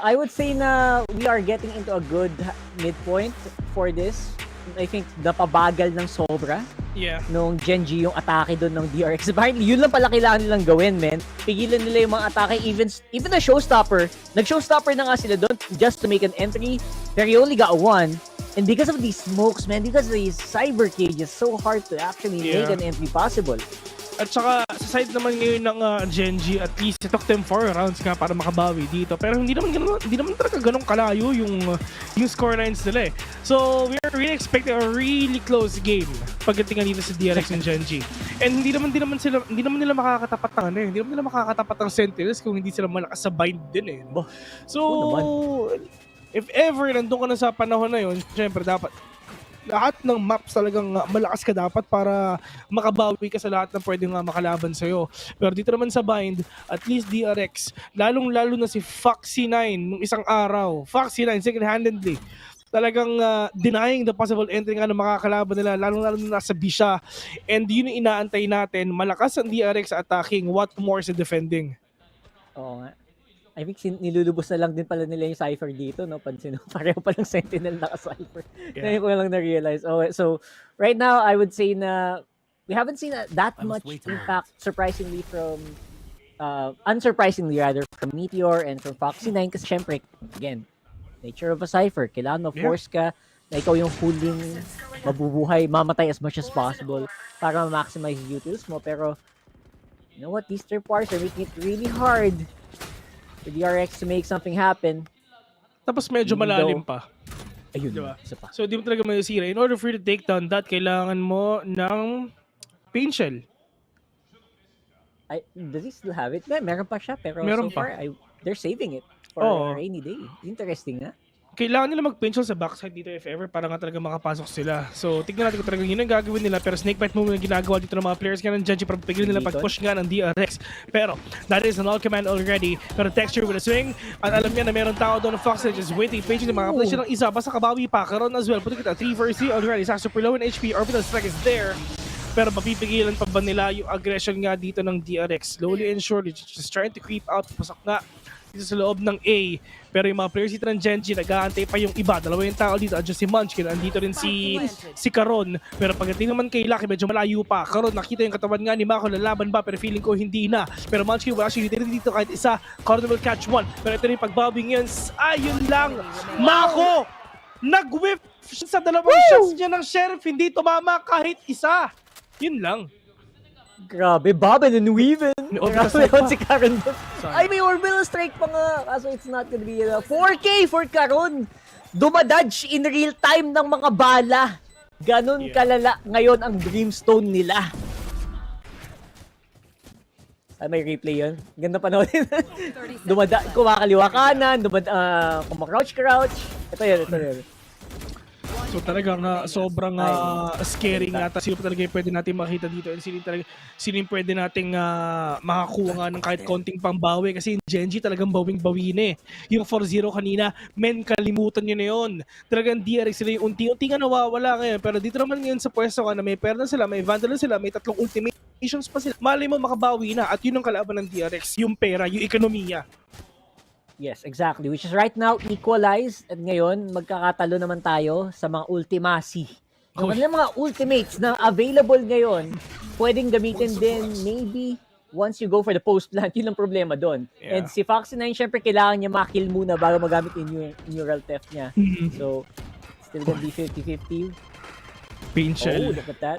I would say na we are getting into a good midpoint for this. I think napabagal ng sobra. Yeah. Nung Genji yung atake doon ng DRX. Apparently, yun lang pala kailangan nilang gawin, man. Pigilan nila yung mga atake. Even the showstopper. Nag-showstopper na nga sila doon just to make an entry. Pero you only got 1. And because of these smokes, man, because of these cyber cages, so hard to actually make an entry possible. At saka, sa side naman ngayon ng Genji, at least it took them 4 rounds nga para makabawi dito. Pero hindi naman talaga ganun kalayo yung scorelines nila eh. So, we are really expecting a really close game pagdating dito sa DRX and Genji. And hindi naman nila makakatapat ng hindi naman nila makakatapat ng Sentinels kung hindi sila malakas sa bind din eh. So, if ever nandun ka na sa panahon na yun, syempre dapat lahat ng maps talagang malakas ka dapat para makabawi ka sa lahat ng pwedeng makalaban sa'yo. Pero dito naman sa bind, at least DRX, lalong-lalo na si Foxy9 nung isang araw. Foxy9, single-handedly, talagang denying the possible entry nga ng makakalaban nila, lalong-lalo na nasa B siya. And yun yung inaantay natin, malakas ang DRX sa attacking, what more sa defending. Oo nga. I think nilulubos na lang din pala nila yung Cypher dito, no? Pansin mo, pareho palang Sentinel naka-Cypher. Ngayon ko lang na-realize. Oh, so, right now, I would say na we haven't seen that much impact, surprisingly from, unsurprisingly rather, from Meteor and from Foxy9. Kasi syempre, again, nature of a Cypher. Kailangan ma-force ka na ikaw yung huling mabubuhay, mamatay as much as possible para ma-maximize yung utils mo. Pero, you know what? These tripwires are making it really hard for DRX to make something happen. Tapos medyo malalim pa. Ayun, diba? Isa pa. So di mo talaga masisira. In order for you to take down that, kailangan mo ng pain shell. Does he still have it? Meron pa siya, pero meron so far, they're saving it for a rainy day. Interesting nga. Kailangan nila mag-pinch sa backside dito if ever para nga talaga makapasok sila. So, tignan natin kung talagang yun ang gagawin nila. Pero snakebite move na ginagawa dito ng mga players nga ng Genji para pagpigilin nila pag-push nga ng DRX. Pero, that is an all command already. Pero texture with a swing. At alam niya na meron tao doon ng Fox na just waiting, paging na makaplay siya ng isa. Basta kabawi pa. Karon as well. Putting it at 3 vs 3 already. Sa super low in HP. Orbital strike is there. Pero mapipigilan pa ba nila yung aggression nga dito ng DRX? Slowly and surely, just trying to creep out. Pasok nga dito sa loob ng A. Pero yung mga players dito ng Genji, nag-aantay pa yung iba. Dalawa yung tao dito. Adjust si Munchkin. Andito rin si Karon. Pero pagdating naman kay Lucky, medyo malayo pa. Karon, nakita yung katawan nga ni Mako. Lalaban ba? Pero feeling ko hindi na. Pero Munchkin wala siya dito kahit isa. Karon will catch one. Pero ito rin pagbabing yun. Ayun lang. Mako! Nag-whip sa dalawang shots niya ng Sheriff. Hindi tumama kahit isa. Yun lang. Grabe, bobbin and weaving. Grabe yun si Karon. Ay, may orbital strike pa nga. Kaso it's not gonna be 4K for Karon. Dumadodge in real time ng mga bala. Ganon kalala ngayon ang Dreamstone nila. May replay yun. Ganda panoorin. Kumakaliwa kanan, kumakrouch. Ito yun. So talagang sobrang scary nga. Sino pa talaga yung pwede natin makita dito? And sino yung pwede nating makakuha nga ng kahit konting pangbawi? Kasi yung Genji talagang bawing-bawi na eh. Yung 4-0 kanina, kalimutan nyo na yun. Talagang DRX sila yung unti-unti nga nawawala ngayon. Pero dito naman ngayon sa pwesto ka na may perna sila, may vandal sila, may 3 ultimations pa sila. Malay mo makabawi na. At yun ang kalaban ng DRX. Yung pera, yung ekonomiya. Yes, exactly. Which is right now equalized. At ngayon, magkakatalo naman tayo sa mga ultimacy. Yung mga ultimates na available ngayon, pwedeng gamitin din maybe once you go for the post plant. Yun ang problema doon. Yeah. And si Foxy9, syempre kailangan niya makill muna bago magamit yung neural theft niya. So, still gonna be 50-50. Pinchel. Oh, look at that.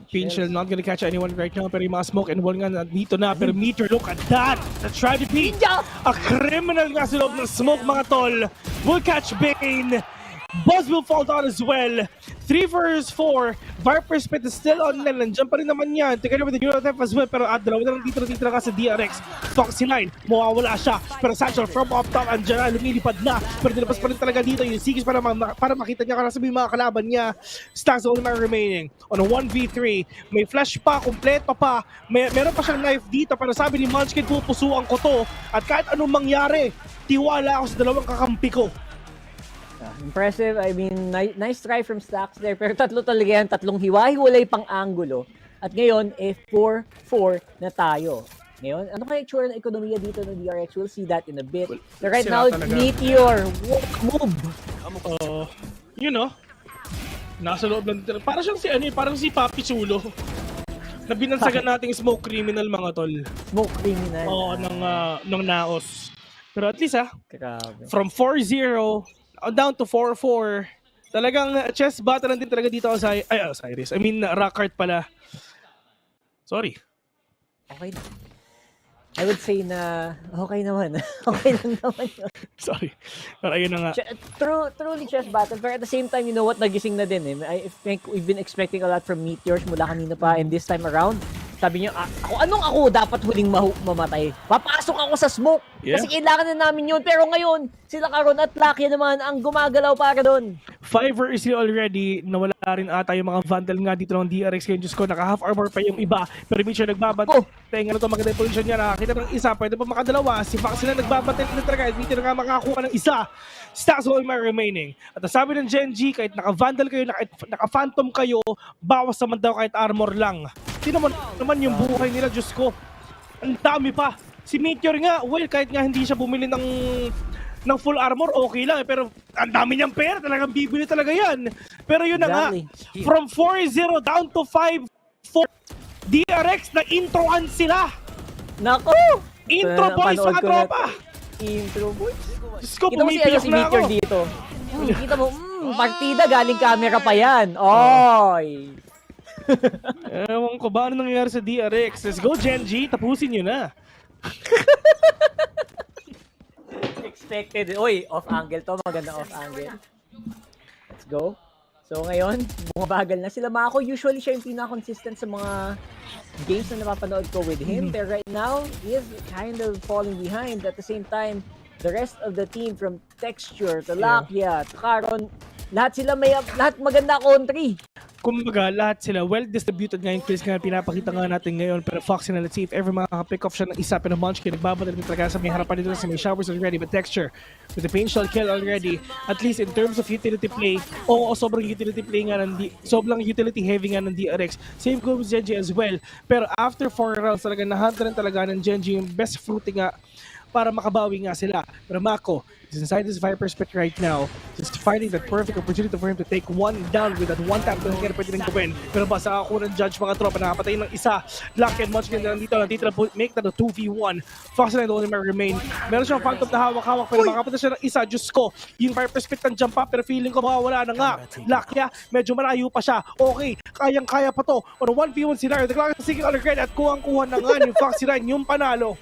Pinchel not gonna catch anyone right now, pero yung mga smoke and wall nga dito na, pero Meteor, look at that! The tragedy! A criminal nga sa loob ng smoke, mga tol! Will catch Bane! Buzz will fall down as well. 3 vs 4. Viper's Pit is still on nila. Nandiyan pa rin naman yan. Together with the Euro Theft as well. Pero dalawa na lang dito ka sa DRX. Foxy9, mawawala siya. Pero Satchel from up top, andyan na, lumilipad na. Pero dilabas pa rin talaga dito yung Sigis para makita niya kung sabi yung mga kalaban niya. Stacks only man remaining. On a 1v3, may flash pa, kompleto pa. Meron pa siyang knife dito. Pero sabi ni Munchkin, pupusuan ko to. At kahit anong mangyari, tiwala ako sa dalawang kakampi ko. Impressive. I mean, nice try from Stacks there. Pero tatlo talaga yan. 3 hiwa-hiwalay pang angulo. At ngayon, 4-4 na tayo. Ngayon, ano kaya itsura ng ekonomiya dito ng DRX? We'll see that in a bit. But right now, Meteor, move! You know, nasa loob lang dito. Parang siyang parang si Papi Chulo. Na binansagan nating smoke criminal, mga tol. Smoke criminal? Oo, ng Naos. Pero at least grabe. From 4-0, down to 4-4. Talagang chess battle din talaga dito sa Osiris. I mean, Rockart pala. Sorry. Okay. I would say na okay naman. Okay lang naman yun. Sorry. Pero ayun na nga. Truly chess battle. Pero at the same time, you know what? Nagising na din eh. I think we've been expecting a lot from Meteors mula kanina pa. And this time around, sabi niyo, ako dapat huling mamatay? Papasok ako sa smoke. Yeah. Kasi kailangan na namin yun. Pero ngayon, sila Karon at Lucky naman ang gumagalaw para doon. 5 is already. Nawala rin ata yung mga vandal nga dito ng DRX. Kaya Diyos ko, naka-half armor pa yung iba. Pero Mitch nagbabantay. Tenga na ito, maganda yung position niya. Nakakita ng isa, pwede pa makadalawa. Si Fox sila nagbabantay na talaga. Mitch na nga makakuha ng isa. Stacks all my remaining. At sabi ng Genji, kahit naka-vandal kayo, naka-phantom kayo, bawas naman daw kahit armor lang. Sino naman yung buhay nila, Diyos ko. Ang dami pa. Si Meteor nga, well, kahit nga hindi siya bumili ng full armor, okay lang. Pero ang dami niyang pera, talagang bibili talaga yan. Pero yun na nga, from 4-0 down to 5-4, DRX na introan sila. Nako! Intro boys, mga tropa! Intro boys? Diyos ko, kita mo pumipiyak si na ako. Meteor dito. Kita mo, partida, galing camera pa yan. Oy! Ewan ko ba ano nangyayari sa DRX. Let's go, Genji. Tapusin nyo na. Expected. Oy, off angle to. Maganda off angle. Let's go. So ngayon, bumabagal na sila. Mako, usually siya yung pinaka-consistent sa mga games na napapanood ko with him. Pero right now, he is kind of falling behind. At the same time, the rest of the team from Texture to Lakia to Karon, lahat maganda country. Kumbaga, lahat sila well-distributed nga yung kills nga pinapakita nga natin ngayon. Pero Foxy na, let's see if ever makaka-pick off siya ng isa. Pero Munchkin, nagbabadal din talaga sa may harapan dito sa may showers already. But Texture, with the paintshell kill already, at least in terms of utility play, sobrang utility play nga sobrang utility heavy nga ng DRX. Same goes Genji as well. Pero after 4 rounds, talaga nahanto rin talaga ng Genji yung best fruiting nga para makabawi nga sila. Pero Mako is inside this Viper's Pit right now, just finding that perfect opportunity for him to take one down with that one tap na kaya pwede rin gawin. Pero basta ako ng judge mga tropa, nakapatay ng isa. Lucky and Munchkin na nandito na make that a 2v1. Foxy na only may remain. Meron siyang phantom na hawak-hawak, pero makapatay siya ng isa. Diyos ko, yung Viper's Pit ng jump up, pero feeling ko mawawala na nga. Lucky, medyo malayo pa siya. Okay, kayang-kaya pa to. On a 1v1 scenario, the clock is ticking on the grid at kuhang-kuha na nga yung Foxy Ryan, yung panalo.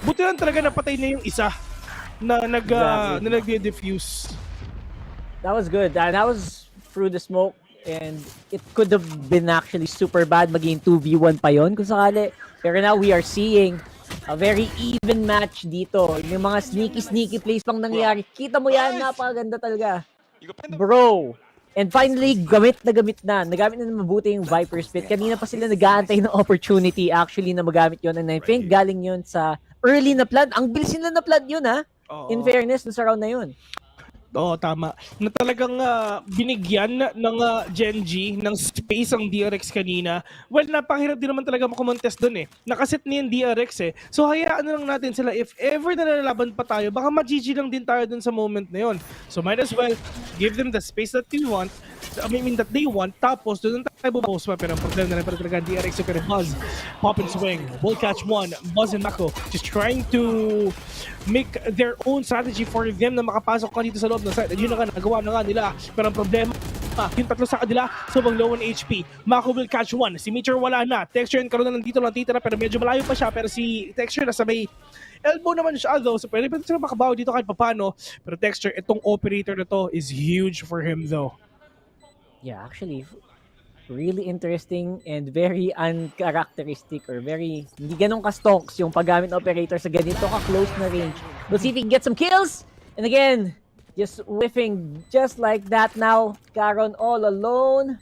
Buti lang talaga napatay na yung isa na nag-diffuse. That was good. That was through the smoke. and it could have been actually super bad maging 2v1 pa yon kung sakali. Pero now we are seeing a very even match dito. Yung mga sneaky plays pang nangyayari. Kita mo yan, napakaganda talaga. Bro. And finally, gamit na. Nagamit na mabuti yung Viper Spit. Kanina pa sila nag-aantay ng opportunity actually na magamit yon. And I think galing yon sa early na plan. Ang bilis nila na plan yun, ha? In fairness, dun sa round na yun. Oo, tama. Na talagang binigyan ng Genji ng space ang DRX kanina. Well, napakahirap din naman talaga makumontest dun eh. Nakaset na yung DRX eh. So, hayaan na lang natin sila. If ever na nalalaban pa tayo, baka ma-GG lang din tayo dun sa moment na yun. So, might as well give them the space that they want. I mean, that they want. Tapos, doon tayo bubuhos pa. Pero ang problema na talaga DRX. So, pero Buzz, pop and swing. Ball catch one. Buzz and Mako just trying to make their own strategy for them na makapasok ka dito sa loob ng site. At yun na nga, nagawa na nga nila. Pero ang problema, yung tatlo sa kanila, sobrang low on HP. Mako will catch one. Si Mitcher wala na. Texture and karoon na nandito lang titira pero medyo malayo pa siya. Pero si Texture nasa may elbow naman siya though. So pwede sila makabaw dito kahit papano. Pero Texture, itong operator na to is huge for him though. Yeah, actually, really interesting and very uncharacteristic or very hindi ganun ka-stonks yung paggamit ng operator sa ganito ka-close na range. We'll see if he can get some kills. And again, just whiffing just like that now. Karon all alone.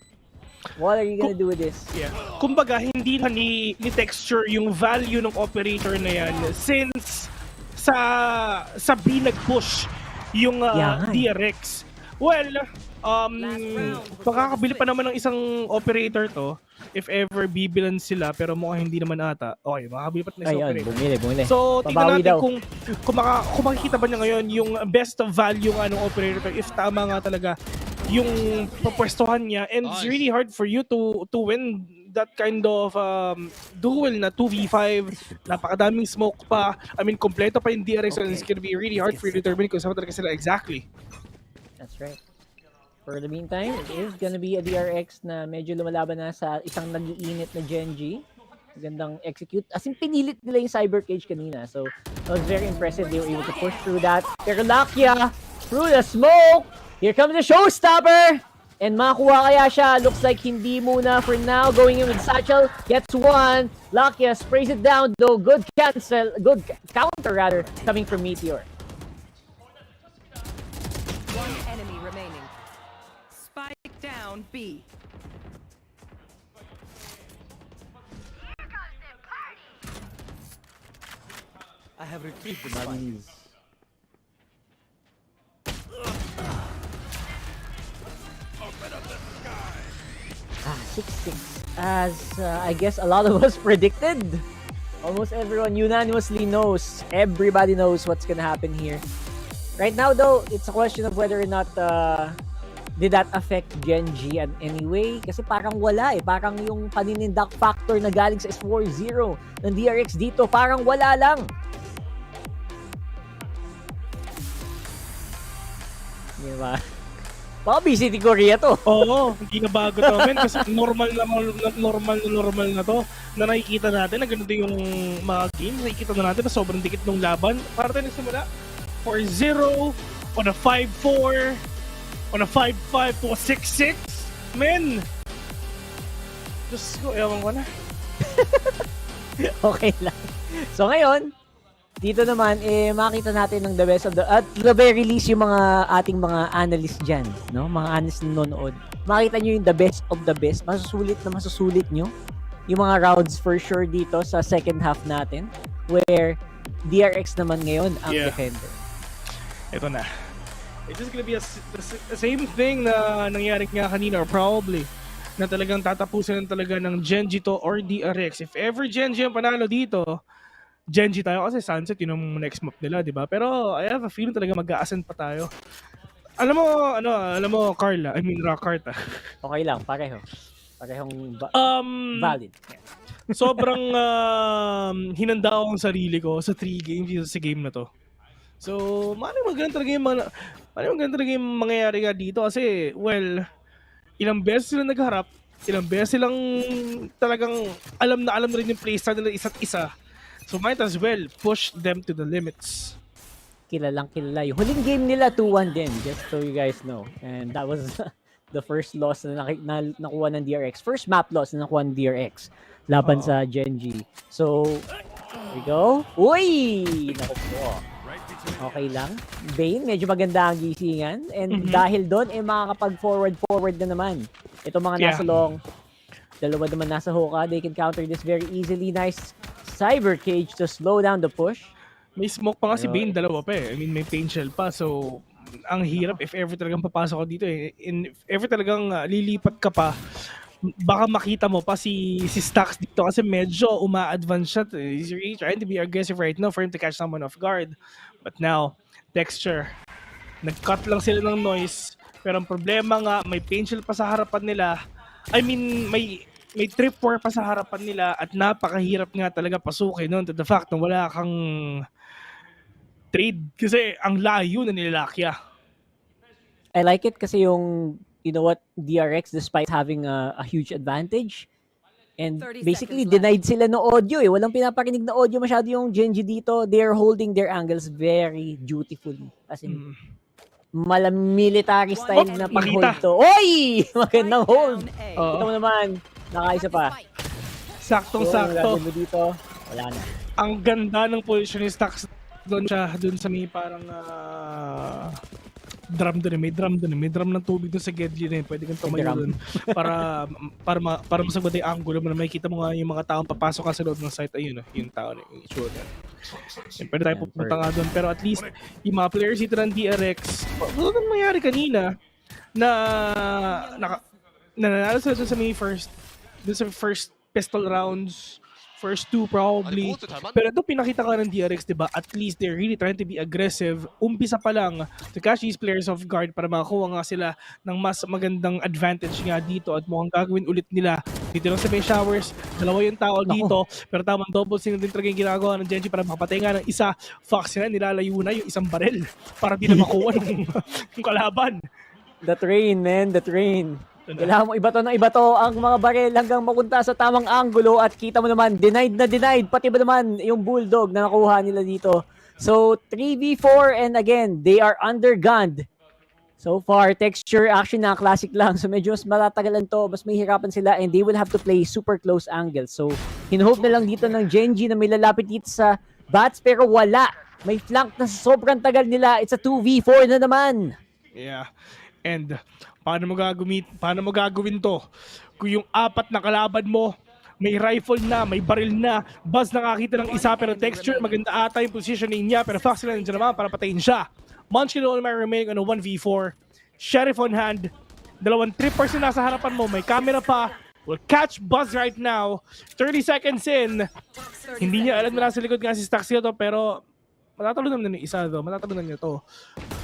What are you gonna do with this? Yeah. Kumbaga, hindi na ni Texture yung value ng operator na yan since sa B nag-push yung DRX. Well, makakabili pa naman ng isang operator to if ever bibilan sila pero mukhang hindi naman ata. Okay, makakabili pa ng isang operator. Bumili. So, tingnan natin kung makikita ba niya ngayon yung best value nga ng operator if tama nga talaga yung papwestuhan niya. And it's really hard for you to win that kind of duel na 2v5. Napakadaming smoke pa. I mean, kompleto pa yung DRX and it's gonna be really hard for you to determine kung saan talaga sila exactly. That's right. For the meantime, it is gonna be a DRX na medyo lumalaban na sa isang nag-iinit na Genji. Magandang execute. As in, pinilit nila yung Cyber Cage kanina. So, that was very impressive. They were able to push through that. Pero Lakia, through the smoke! Here comes the showstopper! And makakuha kaya siya. Looks like hindi muna for now. Going in with Satchel. Gets one. Lakia sprays it down though. Good counter rather, coming from Meteor. One enemy remaining. Spike down B. I have retrieved the spike. 6-6. As I guess a lot of us predicted. Almost everyone unanimously knows. Everybody knows what's gonna happen here. Right now though, it's a question of whether or not did that affect Genji in any way? Kasi parang wala eh. Parang yung paninindak factor na galing sa S4-0 ng DRX dito, parang wala lang. Diba? Baka VCT Korea to. Oo, hindi na bago to. Men, kasi normal na to. Na nakikita natin na ganito yung mga games. Nakikita na natin na sobrang dikit ng laban. Para tayo nagsimula. 4-0, on a 5-4, on a 5-5 to a 6-6. Men! Diyos ko, ewan ko na. Okay lang. So ngayon, dito naman, makita natin ng the best of the, at the very least, yung mga ating mga analyst dyan, no? Mga analyst na nanonood. Makita nyo yung the best of the best. Masusulit nyo. Yung mga rounds for sure dito sa second half natin, where DRX naman ngayon ang defender. Ito na. It's just gonna be the same thing na nangyari nga kanina, or probably, na talagang tatapusin talaga ng Genji to or DRX. If ever Genji ang panalo dito, Genji tayo kasi Sunset yun ang next map nila, di ba? Pero I have a feeling talaga mag-a-ascend pa tayo. Alam mo Carla, I mean Rakarta. Okay lang, parehong valid. Sobrang hinanda ako ang sarili ko sa 3 games sa game na to. So, maganda talaga yung mangyayari nga dito kasi, well, ilang beses sila nagharap, ilang beses silang talagang alam na rin yung playstyle nila isa't isa. So might as well push them to the limits. Kilala. Yung huling game nila 2-1 din, just so you guys know. And that the first loss na, nakuha ng DRX. First map loss na nakuha ng DRX laban sa Genji. So, there we go. Uy! Naku po. Okay lang. Bane, medyo maganda ang gisingan. And dahil doon, makakapag-forward na naman. Ito mga nasa long, dalawa naman nasa Hoka. They can counter this very easily. Nice cyber cage to slow down the push. May smoke pa nga si Bane, dalawa pa eh. I mean, may pain shell pa. So, ang hirap if ever talagang papasok ko dito eh. And if ever talagang lilipat ka pa, baka makita mo pa si Stax dito kasi medyo uma-advance siya. He's really trying to be aggressive right now for him to catch someone off guard. But now, Texture, nag-cut lang sila ng noise. Pero ang problema nga, may pain shield pa sa harapan nila. I mean, may trip war pa sa harapan nila at napakahirap nga talaga pasukin no? To the fact na wala kang trade kasi ang layo na nilakya. I like it kasi yung, you know what, DRX despite having a huge advantage and basically denied sila ng audio eh. Walang pinaparinig na audio masyado yung Genji dito. They're holding their angles very dutifully. As in, military style na pag-hold to. Oy! Magandang hold! Kita mo naman, nakaisa pa. Saktong-sakto. Dito, wala na. Ang ganda ng position ni Stax doon sa may parang drum doon eh. May drum ng tubig doon sa Gedli na eh. Pwede kang tumayo doon para masagod yung angulo mo na makikita mo nga yung mga taong papasok ka sa loob ng site. Ayun yung tao na yung itsura na. Pwede tayo pupunta nga doon. Pero at least yung mga players dito ng DRX, ano nang mangyari kanina na nanalo sila doon sa may first pistol rounds, first two probably. Pero ito pinakita ka ng DRX, diba? At least they're really trying to be aggressive. Umpisa pa lang to catch these players off guard para makakuha nga sila ng mas magandang advantage nga dito at mukhang gagawin ulit nila. Dito lang sa may showers, dalawa yung tao dito. Pero tamang double single din talaga yung ginagawa ng Genji para makapatay nga ng isa. Fox na nilalayo na yung isang barel para di na makuha ng kalaban. The train, man. The train. Kailangan mo iba to ang mga baril hanggang mapunta sa tamang angulo at kita mo naman, denied. Pati ba naman yung bulldog na nakuha nila dito. So, 3v4 and again, they are undergunned. So far, Texture action na classic lang. So medyo mas matatagalan to, mas mahihirapan sila and they will have to play super close angles. So, hinohope na lang dito ng Genji na may lalapit dito sa bats pero wala. May flank na sobrang tagal nila. It's a 2v4 na naman. Yeah. And paano mo gagawin to? Kung yung apat na kalaban mo, may rifle na, may baril na, Buzz nakakita ng isa pero Texture, maganda ata yung positioning niya pero Fox na nandiyan naman para patayin siya. Munchkin only remaining on a 1v4. Sheriff on hand. Dalawang trippers na nasa harapan mo, may camera pa. Will catch Buzz right now. 30 seconds in. Hindi niya alam na nasa likod nga si Stax to pero matatalo naman ng isa to. Matatalo na niya to.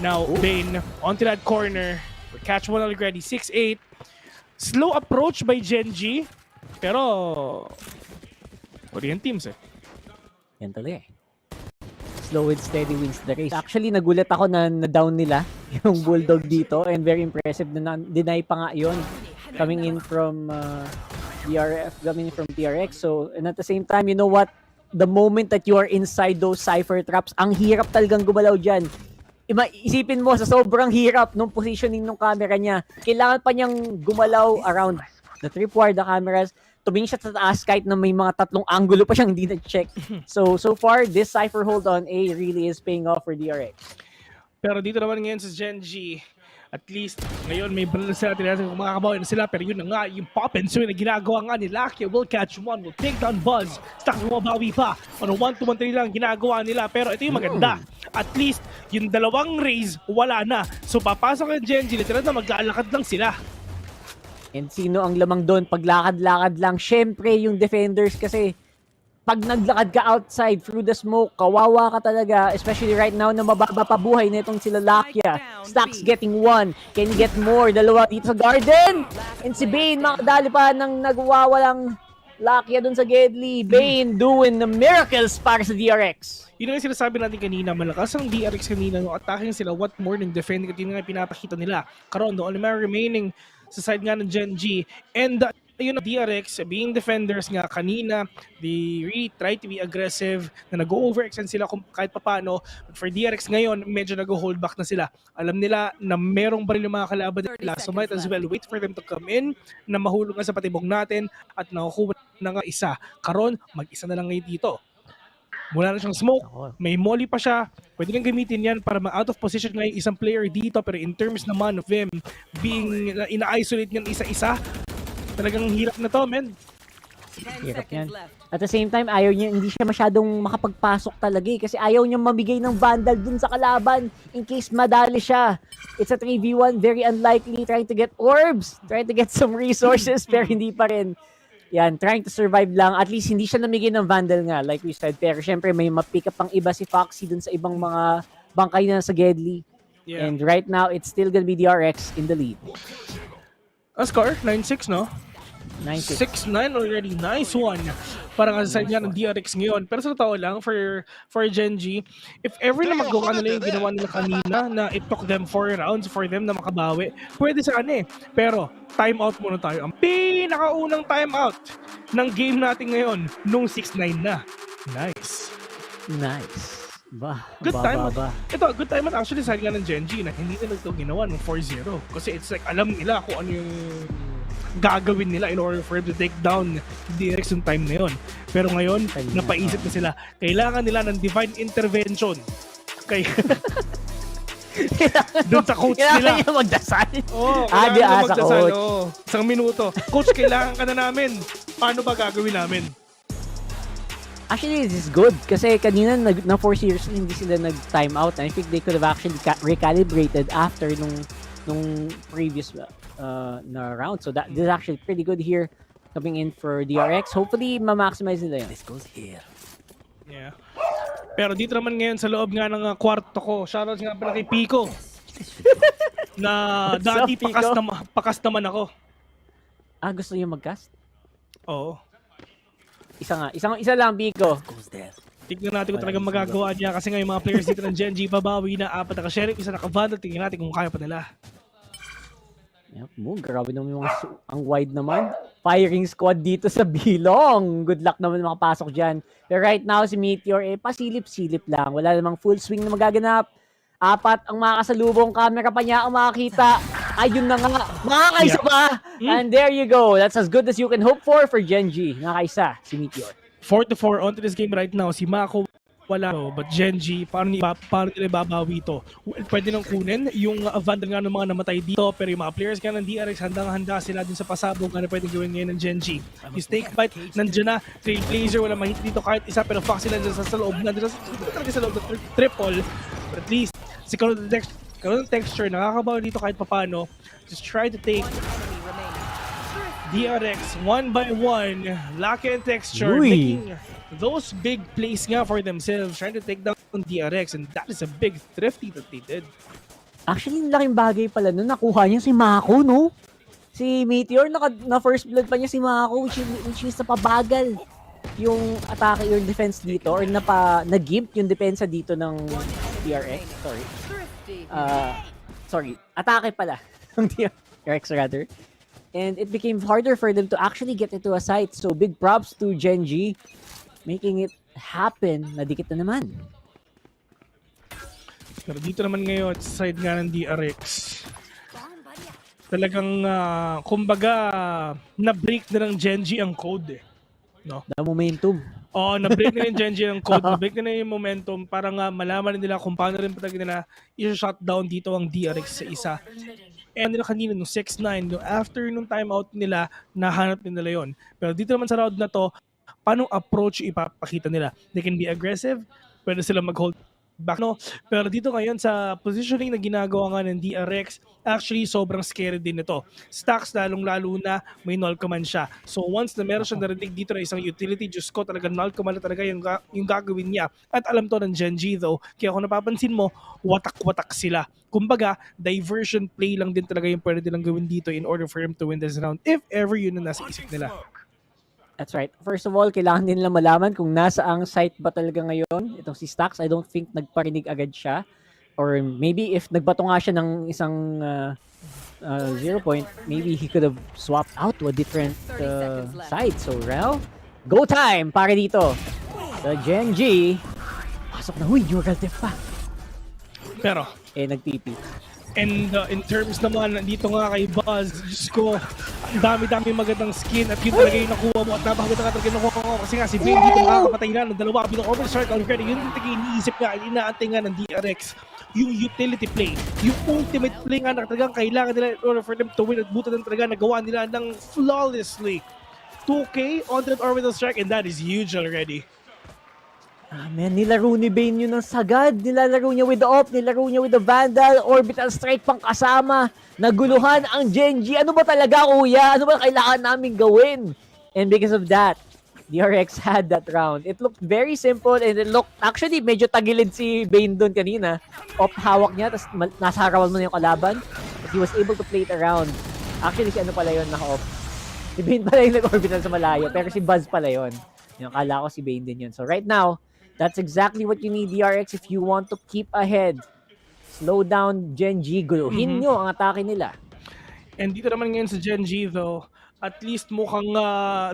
Now, Bane onto that corner. Catch one already. 6-8. Slow approach by Genji. Pero Korean teams eh. Yan talaga eh. Slow and steady wins the race. Actually, nagulat ako na down nila yung Bulldog dito and very impressive na deny pa nga yun. Coming in from DRX. So, and at the same time, you know what? The moment that you are inside those cipher traps, ang hirap talagang gumalaw dyan. Isipin mo sa sobrang hirap nung positioning ng camera niya. Kailangan pa niyang gumalaw around the tripwire, the cameras. Tumingin siya sa taas kahit na may mga tatlong angulo pa siyang hindi na-check. So far, this cipher hold on A really is paying off for DRX. Pero dito naman ngayon sa Genji, at least ngayon may baril sila, tinatin kung makakabawi na sila, pero yun na nga, yung pop and swing na ginagawa nga ni Lakia will catch one, will take down Buzz, Stax bumabawi pa, on a 1-2-1-3 lang ginagawa nila, pero ito yung maganda, at least yung dalawang raise, wala na, so papasok ang Genji, literal na mag-aalakad lang sila. And sino ang lamang doon? Paglakad-lakad lang, syempre yung defenders kasi pag naglakad ka outside through the smoke, kawawa ka talaga. Especially right now na mababa pa buhay na itong sila Lakia. Stax getting one. Can you get more? Dalawa dito sa garden. And si Bane makadali pa ng nagwawalang Lakia dun sa Gedli. Bane doing the miracles para sa DRX. Yun ang sinasabi natin kanina, malakas ang DRX kanina. No, attacking sila, what more than defending. At yun nga pinapakita nila. Karon, the only man remaining sa side nga ng Genji. And ayun, DRX, being defenders nga kanina, they really try to be aggressive, na nag-overextend sila kung kahit papano. But for DRX ngayon, medyo nag-hold back na sila. Alam nila na merong baril yung mga kalaban nila, so might as well wait for them to come in, na mahulog nga sa patibong natin, at nakukuha na nga isa. Karon, mag-isa na lang ngayon dito. Mula na siyang smoke, may molly pa siya, pwede nang gamitin yan para ma-out of position nga yung isang player dito, pero in terms naman of them being ina-isolate ng isa-isa, talagang hirap na to, men. Hirap yan. At the same time, ayaw niya, hindi siya masyadong makapagpasok talaga eh, kasi ayaw niya mamigay ng vandal dun sa kalaban in case madali siya. It's a 3v1, very unlikely, trying to get orbs, trying to get some resources, pero hindi pa rin. Yan, trying to survive lang. At least hindi siya namigay ng vandal nga, like we said. Pero syempre may ma-pick up pang iba si Foxy dun sa ibang mga bangkay na sa Gedli. Yeah. And right now, it's still gonna be DRX in the lead. A score, 9-6, no? 9-6. 6-9 already. Nice one. Parang sa side niya ng DRX ngayon. Pero sa totoo lang, for Genji, if ever na magawa nila yung ginawa nila kanina, na it took them 4 rounds for them na makabawi, pwede sa eh. Pero, timeout muna tayo. Ang pinakaunang timeout ng game natin ngayon, nung 6-9 na. Nice. Nice. Good time. Ito, good time actually sa nga ng Genji na hindi nila ito ginawa ng 4-0. Kasi it's like, alam nila kung ano yung gagawin nila in order for them to take down DRX yung time na yun. Pero ngayon, napaisip na sila. Kailangan nila ng divine intervention. Doon sa coach nila. Kailangan nila magdasal. Kailangan nila magdasal. Coach. Isang minuto. Coach, kailangan ka na namin. Paano ba gagawin namin? Actually, this is good kasi kanina na 4 years hindi sila nag-time out. I think they could have actually recalibrated after nung previous na round. So this is actually pretty good here coming in for DRX. Hopefully, ma-maximize nila yun. This goes here. Yeah. Pero dito naman ngayon sa loob nga ng kwarto ko, shoutout nga pala kay Pico. Na dati pakas naman ako. Gusto niyo mag-cast? Oo. Isa lang, Pico. Tignan natin kung talagang magagawa niya kasi nga yung mga players dito ng Genji pabawi na 4 naka-sheriff, 1 naka-vandal. Tignan natin kung kaya pa nila. Yep, grabe naman yung ang wide naman. Firing squad dito sa Bilong. Good luck naman makapasok dyan. Pero right now, si Meteor, pasilip-silip lang. Wala namang full swing na magaganap. 4 ang makakasalubong, camera pa niya ang makakita. Ayun na nga, makakaisa pa. And there you go. That's as good as you can hope for Genji. Nakakaisa si Meteor. 4-4 onto this game right now. Si Mako wala. But Genji, paano nila ibabawi ito? Well, pwede nang kunin yung vandal nga ng mga namatay dito, pero yung mga players nga ng DRX handang-handa sila dun sa pasabog na pwede gawin ngayon ng Genji. Yung snake bite, nandiyan na. Trailblazer, wala mahit dito kahit isa, pero Foxy nandiyan sa loob. Nandiyan sa loob ng triple. But at least, si karoon ng texture, nakakabaw dito kahit papano. Just try to take DRX 1 by 1. Lucky and texture, making those big plays nga for themselves, trying to take down DRX, and that is a big thrifty that they did. Actually, laking bagay pala nun. Nakuha niya si Mako, no? Si Meteor, na first blood pa niya si Mako, which is napabagal yung atake or defense dito, or nag-gimp yung depensa dito ng DRX. Sorry, atake pala ng DRX rather. And it became harder for them to actually get into a site. So big props to Genji, making it happen. Nadikit na naman. Pero dito naman ngayon, sa side nga ng DRX, talagang, kumbaga, na-break na ng Genji ang code. No? The momentum. Na-break na yung Genji ang code. Na-break na yung momentum para nga malaman nila kung paano rin patag nila i-shutdown dito ang DRX sa isa. And nila kanina, nung 6-9, after nung timeout nila, nahanap nila yon. Pero dito naman sa round na to, paano approach ipapakita nila? They can be aggressive, pwede sila mag-hold back, no? Pero dito ngayon sa positioning na ginagawa nga ng DRX, actually sobrang scary din ito. Stacks lalong-lalo na may null command siya. So once na meron siya narinig dito na isang utility, Diyos ko, talaga null command na talaga yung gagawin niya. At alam to ng Genji though, kaya kung napapansin mo, watak-watak sila. Kumbaga, diversion play lang din talaga yung pwede nilang gawin dito in order for him to win this round, if ever yun na nasa isip nila. That's right. First of all, kailangan din nila malaman kung nasa ang site ba talaga ngayon. Itong si Stacks, I don't think nagparinig agad siya. Or maybe if nagbato nga siya ng isang 0 point, maybe he could have swapped out to a different side. So, Rel, go time para dito. Sa Genji, pasok na. Huy, Jural Def pa. Pero, nag-TP. And in terms naman, dito nga kay Buzz, Diyos ko, ang dami-dami magandang skin at yun talaga yung nakuha mo at napakaganda ka talaga nakuha mo kasi nga si Vayne dito makakapatay na ng dalawa bilang overstrike already. Yun yung talaga iniisip nga, inaantay nga ng DRX yung utility play, yung ultimate play nga na talagang kailangan nila in order for them to win at buta ng talaga nagawa nila ng flawlessly. 2K on that orbital strike and that is huge already. Man, nilaro ni Vayne yun ng sagad. Nilalaro niya with the op, nilaro niya with the Vandal, orbital strike pang kasama. Naguluhan ang Genji. Ano ba talaga, kuya? Ano ba kailangan namin gawin? And because of that, DRX had that round. It looked very simple and it looked, actually, medyo tagilid si Vayne doon kanina. Op hawak niya, tapos nasa harapan mo na yung kalaban. But he was able to play it around. Actually, si ano pala yun naka-op. Si Vayne pala yung nag-orbital sa malayo, pero si Buzz pala yun. Yung akala ko si Vayne din yun. So right now, that's exactly what you need, DRX, if you want to keep ahead. Slow down Genji, guluhin nyo ang atake nila. And dito naman ngayon sa Genji though, at least mukhang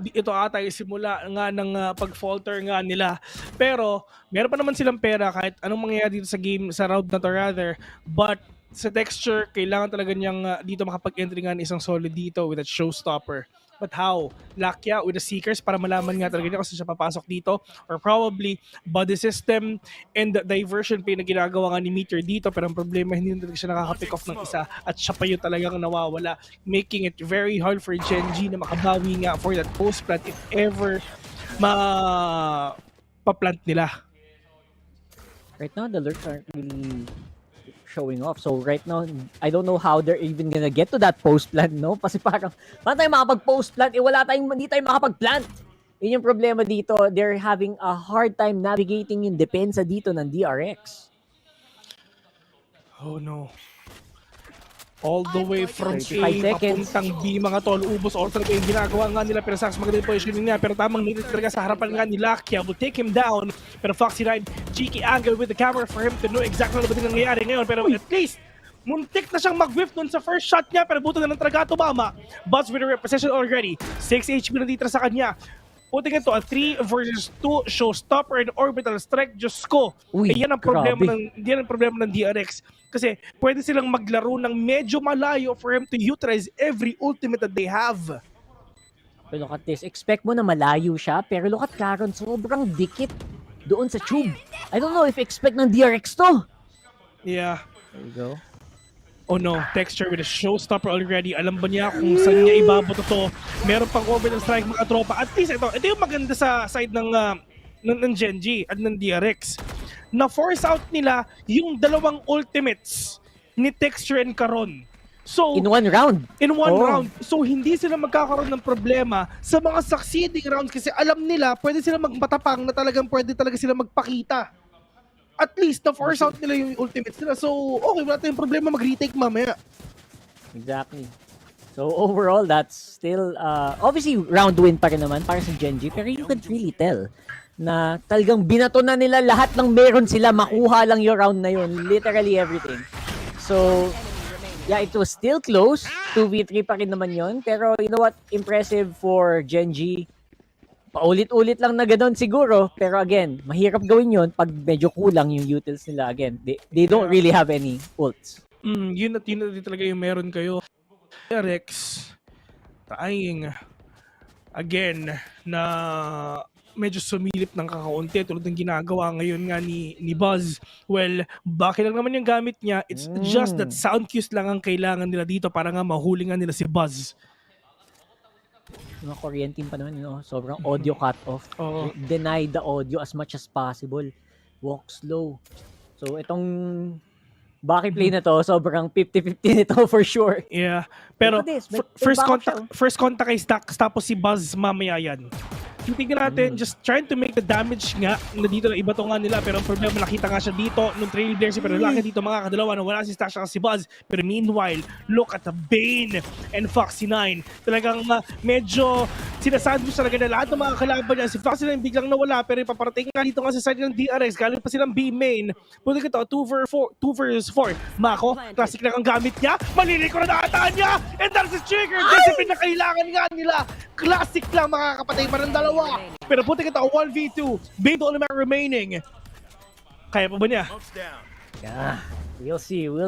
ito ata yung simula nga ng pag-falter nga nila. Pero meron pa naman silang pera kahit anong mangyayari dito sa game, sa round na to rather. But sa texture, kailangan talaga niyang dito makapag-entry nga ng isang solid dito with a showstopper. But how? Lakya with the Seekers para malaman nga talaga niya kung siya papasok dito or probably body system and the diversion play na ginagawa nga ni Meteor dito pero ang problema hindi talaga siya nakaka-pick off ng isa at siya pa yung talagang nawawala, making it very hard for Genji na makabawi nga for that post plant if ever pa-plant nila. Right now, the lurks aren't really showing off. So right now, I don't know how they're even gonna get to that post plant, no? Kasi parang, paano tayo makapag-post plant? hindi tayo makapag-plant. Yun yung problema dito. They're having a hard time navigating yung depensa dito ng DRX. Oh no. All the way from A, 35 seconds. papuntang B, mga tol. Ubos all talaga yung ginagawa nga nila. Pero Sax magandang positioning niya. Pero tamang nito talaga sa harapan nga ni Lakia. Will take him down. Pero Foxy9, cheeky angle with the camera for him to know exactly ano ba din nangyayari ngayon. Pero at least, muntik na siyang mag-whiff nun sa first shot niya. Pero buto na ng talaga tumama. Buzz with a repossession already. 6 HP na dito sa kanya. Putting ito a 3 versus 2 showstopper and orbital strike. Diyos ko. Yan ang problema ng DRX. Kasi pwede silang maglaro ng medyo malayo for him to utilize every ultimate that they have. But look at this. Expect mo na malayo siya, pero look at Karon, sobrang dikit doon sa tube. I don't know if expect ng DRX to. Yeah. There you go. Oh no, texture with a showstopper already. Alam ba niya kung saan niya ibabato to? Meron pang orbital strike mga tropa. At least ito yung maganda sa side ng Genji at ng DRX. Na-force out nila yung dalawang ultimates ni Texture and Karon. So, in one round. Round. So, hindi sila magkakaroon ng problema sa mga succeeding rounds kasi alam nila pwede sila magmatapang na talagang pwede talaga sila magpakita. At least, na-force out nila yung ultimates nila. So, okay, wala tayong problema mag-retake mamaya. Exactly. So, overall, that's still, obviously, round win pa rin naman para sa Genji. Pero you can really tell na talagang binato na nila lahat ng meron sila. Makuha lang yung round na yun. Literally everything. So, yeah, it was still close. 2v3 pa rin naman yun. Pero, you know what? Impressive for Genji. Paulit-ulit lang na gano'n siguro. Pero again, mahirap gawin yun pag medyo kulang yung utils nila. Again, they don't really have any ults. Yun na talaga yung meron kayo. Rex, trying again na medyo sumilip ng kakaunti tulad ng ginagawa ngayon nga ni Buzz. Well, bakit lang naman yung gamit niya? It's just that sound cues lang ang kailangan nila dito para nga mahuli nga nila si Buzz. Mga Korean team pa naman, sobrang audio cut-off. Deny the audio as much as possible. Walk slow. So, itong Baki play na to, sobrang 50-50 nito for sure. Yeah. Pero, first contact kay Stax, tapos si Buzz mamaya yan. Tingnan natin, just trying to make the damage nga na dito na iba to nga nila. Pero ang problema, nakita nga siya dito nung trailblazer. Pero laki dito mga kadalawa na wala si Stash at si Buzz. Pero meanwhile, look at the Bane and Foxy9. Talagang medyo sinasandwich talaga na lahat ng mga kalaban niya. Si Foxy9 biglang nawala pero ipaparating nga dito nga sa side ng DRX. Galing pa silang B main. Punta ito, 2 versus 4. Mako, classic lang ang gamit niya. Maliliko na nakataan niya. And that's the trigger. Discipline na kailangan nga nila. Classic lang makakapatay pa ng dalawa. Pero punta ito, 1v2. Bane the only man remaining. Kaya pa ba niya? Yeah, we'll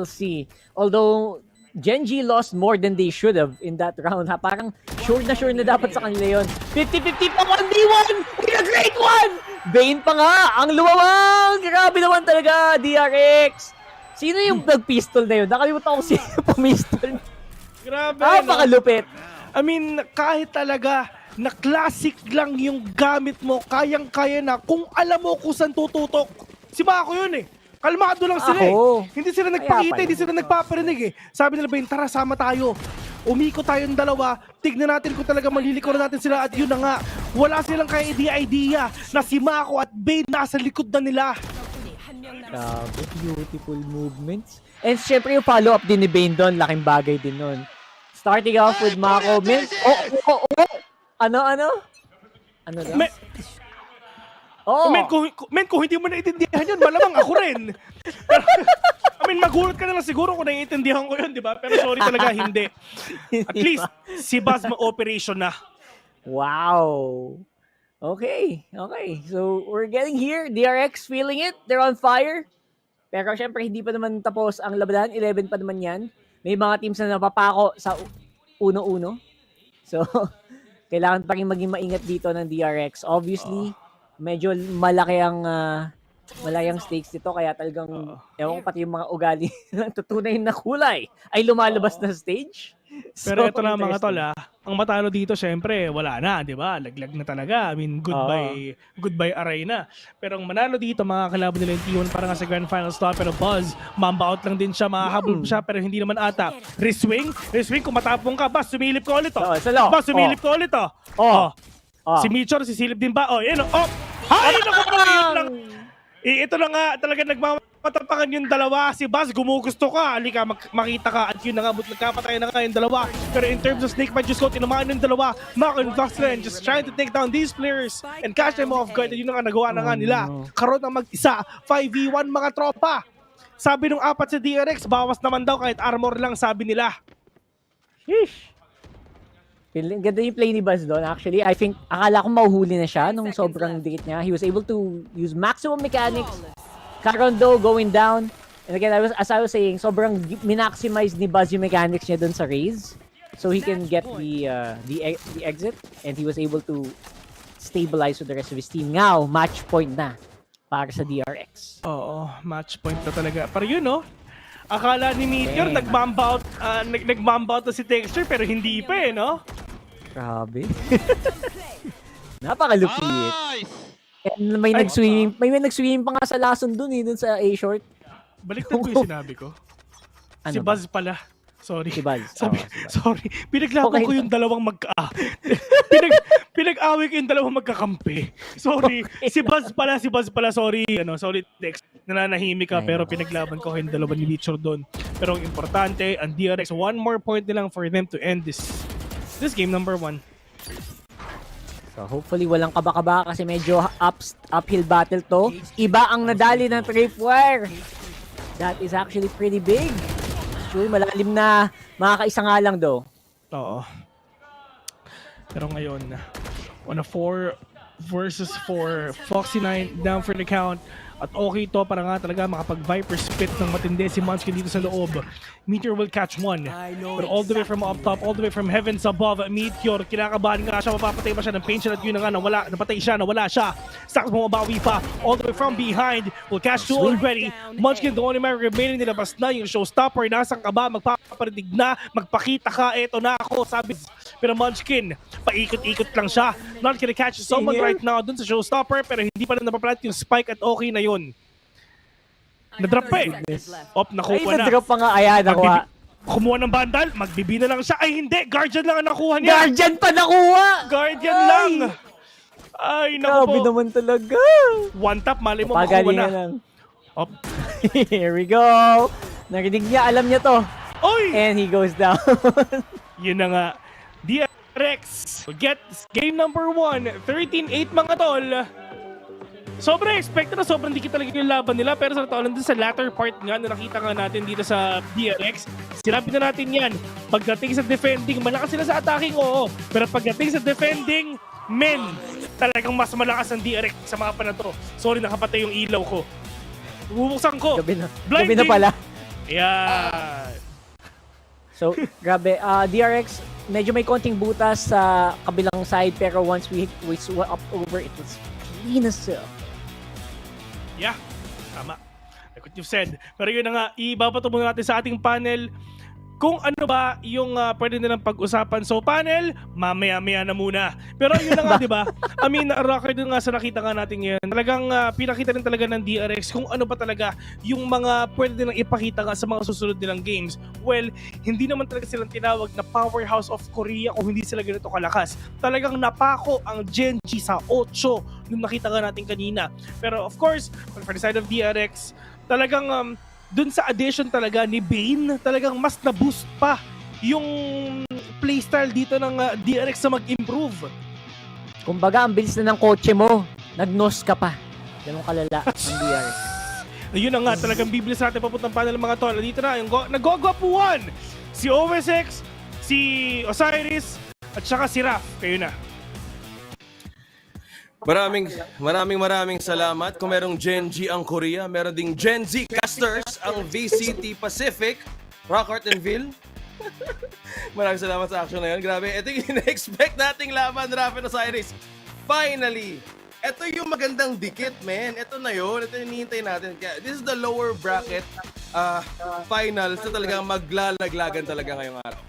see. Although, Genji lost more than they should have in that round. Ha? Parang sure na dapat sa kanila yun. 50-50 pa 1v1! With a great one! Bane pa nga! Ang lumawang! Grabe naman talaga, DRX! Sino yung nag-pistol na yun? Nakalimutan ko sino pumistol. Grabe, pakalupit. I mean, kahit talaga na classic lang yung gamit mo, kayang-kaya na kung alam mo kung saan tututok. Si Mako yun eh. Kalmado lang sila eh. Hindi sila nagpakita, hindi sila nagpaparinig eh. Sabi nila, Bane, tara, sama tayo. Umiko tayong dalawa, tignan natin kung talaga malilikuran natin sila at yun na nga. Wala silang kaya idea na si Mako at Bane nasa likod na nila. Grabe, beautiful movements. And syempre yung follow-up din ni Bane doon, laking bagay din nun. Starting off with Mako. Ano daw? Men, kung hindi mo naiintindihan yun, malamang ako rin. Pero, I mean, magulat ka na lang siguro kung naiintindihan ko yun, di ba? Pero sorry talaga, hindi. At least, si Buzz ma-operation na. Wow. Okay. So, we're getting here. DRX feeling it. They're on fire. Pero syempre, hindi pa naman tapos ang labanan. 11 pa naman yan. May mga teams na napapako sa 1-1. So, kailangan pa rin maging maingat dito ng DRX. Obviously, medyo malaki ang stakes dito. Kaya talagang, ewan ko pati yung mga ugali ng tutunay na kulay ay lumalabas na stage. Pero ito na mga tol, ang matalo dito syempre wala na, di ba? Laglag na talaga. I mean, goodbye aray na. Pero ang manalo dito mga kalaban nila yung T1 para nga sa grand final stop. Pero Buzz, mamba out lang din siya, mahahabol siya pero hindi naman ata. Reswing, kung matapong ka, Buzz, sumilip ka ulit oh. Buzz, sumilip ka ulit oh. Si Michor, sisilip din ba? Ay, naku po, yun lang. Ito na nga, talaga nagmamatapakan yung dalawa. Si Buzz, gumugusto ka. Halika, makita ka. At yun na nga, nagkapatay na nga yung dalawa. Pero in terms of snake by just go, tinamaan yung dalawa. Mako and Foxland just trying to take down these players and catch them off guard. At yun na nga, nagawa na nga nila. Karoon ng mag-isa. 5v1 mga tropa. Sabi nung apat sa DRX, bawas naman daw kahit armor lang, sabi nila. Sheesh. Ganda yung play ni Buzz doon. Actually, I think, akala ko mahuhuli na siya nung sobrang dikit niya. He was able to use maximum mechanics. Karondo going down. And again, as I was saying, sobrang minaximize ni Buzz yung mechanics niya doon sa raise. So he can get the exit. And he was able to stabilize with the rest of his team. Now, match point na para sa DRX. Oo, match point na talaga. Pero yun, no? Akala ni Meteor, nag-mamba out na si Texture, pero hindi pa no? Grabe. Napakalupit. And may nag-swimming pa nga sa lason dun dun sa A-short. Baliktad ko yung sinabi ko. Si Buzz pala. Sorry. Si Buzz. Sorry. Pinaglaban ko yung dalawang pinag-away ko yung dalawang magkakampi. Sorry. Si Buzz pala. Sorry. Sorry, Tex. Nananahimik ka pero pinaglaban ko yung dalawa ni Mitchell doon. Pero ang importante, ang DRX, one more point nilang for them to end this game number 1. So hopefully walang kaba-kaba kasi medyo uphill battle to. Iba ang nadali ng tripwire. That is actually pretty big. Sure, malalim na makakaisa nga lang do. Oo. Pero ngayon, on a 4 versus 4, Foxy9 down for the count. At okay to para nga talaga makapag-Viper split ng matindi si Munchkin dito sa loob. Meteor will catch one. But all the way from up top, all the way from heavens above, Meteor, kinakabahan nga siya, mapapatay ba siya ng pain shot at yun na nga, napatay siya, nawala siya. Stacks mo mabawi pa, all the way from behind, will catch two already. Munchkin, the only man remaining, nilabas na yung showstopper, nasaan ka ba, magpaparinig na, magpakita ka, eto na ako, sabi. Pero Munchkin, paikot-ikot lang siya. Not gonna catch someone right now dun sa showstopper, pero hindi pa na napaplant yung spike at okay na yun. Na-drop pa nakuha na. Na-drop pa nga, ayan, nakuha. Kumuha ng bandal, magbibi na lang siya. Ay hindi, Guardian lang ang nakuha niya. Guardian pa nakuha! Guardian lang! Ay, naku Grabe po. naman talaga. One tap, mali mo, makuha Pagalingan na. lang. Here we go. Narinig niya, alam niya to. Oy! And he goes down. Yun na nga. DRX get game number 1. 13-8 mga tol. Sobrang expected na sobrang dikit talaga yung laban nila. Pero sa totoo lang dun sa latter part nga na nakita nga natin dito sa DRX, sinabi na natin yan. Pagdating sa defending, malakas sila sa attacking, oo. Pero pagdating sa defending, men, talagang mas malakas ang DRX sa mapa na to. Sorry, nakapatay yung ilaw ko. Bubuksan ko. Gabi na. Blinding. Gabi na pala. Yan. So, grabe. DRX, medyo may konting butas sa kabilang side. Pero once we up over, it was clean as hell. Yeah, tama. Like what you've said. Pero yun na nga, ibabato muna natin sa ating panel kung ano ba yung pwede nilang pag-usapan. So panel, mamaya-maya na muna. Pero yun na nga, di ba? I mean, Rocker dun nga sa nakita nga natin ngayon. Talagang pinakita rin talaga ng DRX kung ano ba talaga yung mga pwede nilang ipakita nga sa mga susunod nilang games. Well, hindi naman talaga silang tinawag na powerhouse of Korea kung hindi sila ganito kalakas. Talagang napako ang Gen G sa 8 nung nakita nga natin kanina. Pero of course, for the side of DRX, talagang dun sa addition talaga ni Bane, talagang mas na-boost pa yung playstyle dito ng DRX na mag-improve. Kumbaga, ang bilis na ng kotse mo. Nag-nose ka pa. Ganun kalala ang DRX. Ayun na nga, talagang bibilis natin papuntang panel mga tol. Dito na, yung nagwagwapuan! Si OSX, si Osiris, at saka si Raph. Kayo na. Maraming salamat. Kung merong Gen G ang Korea, meron ding Gen Z casters ang VCT Pacific, Rockart and Vil. Maraming salamat sa action na yun. Grabe, ito yung ina-expect nating laban, Raph and Osiris. Finally! Ito yung magandang dikit, man. Ito na yun. Ito yung hinihintay natin. This is the lower bracket finals na talagang maglalaglagan talaga ngayong araw.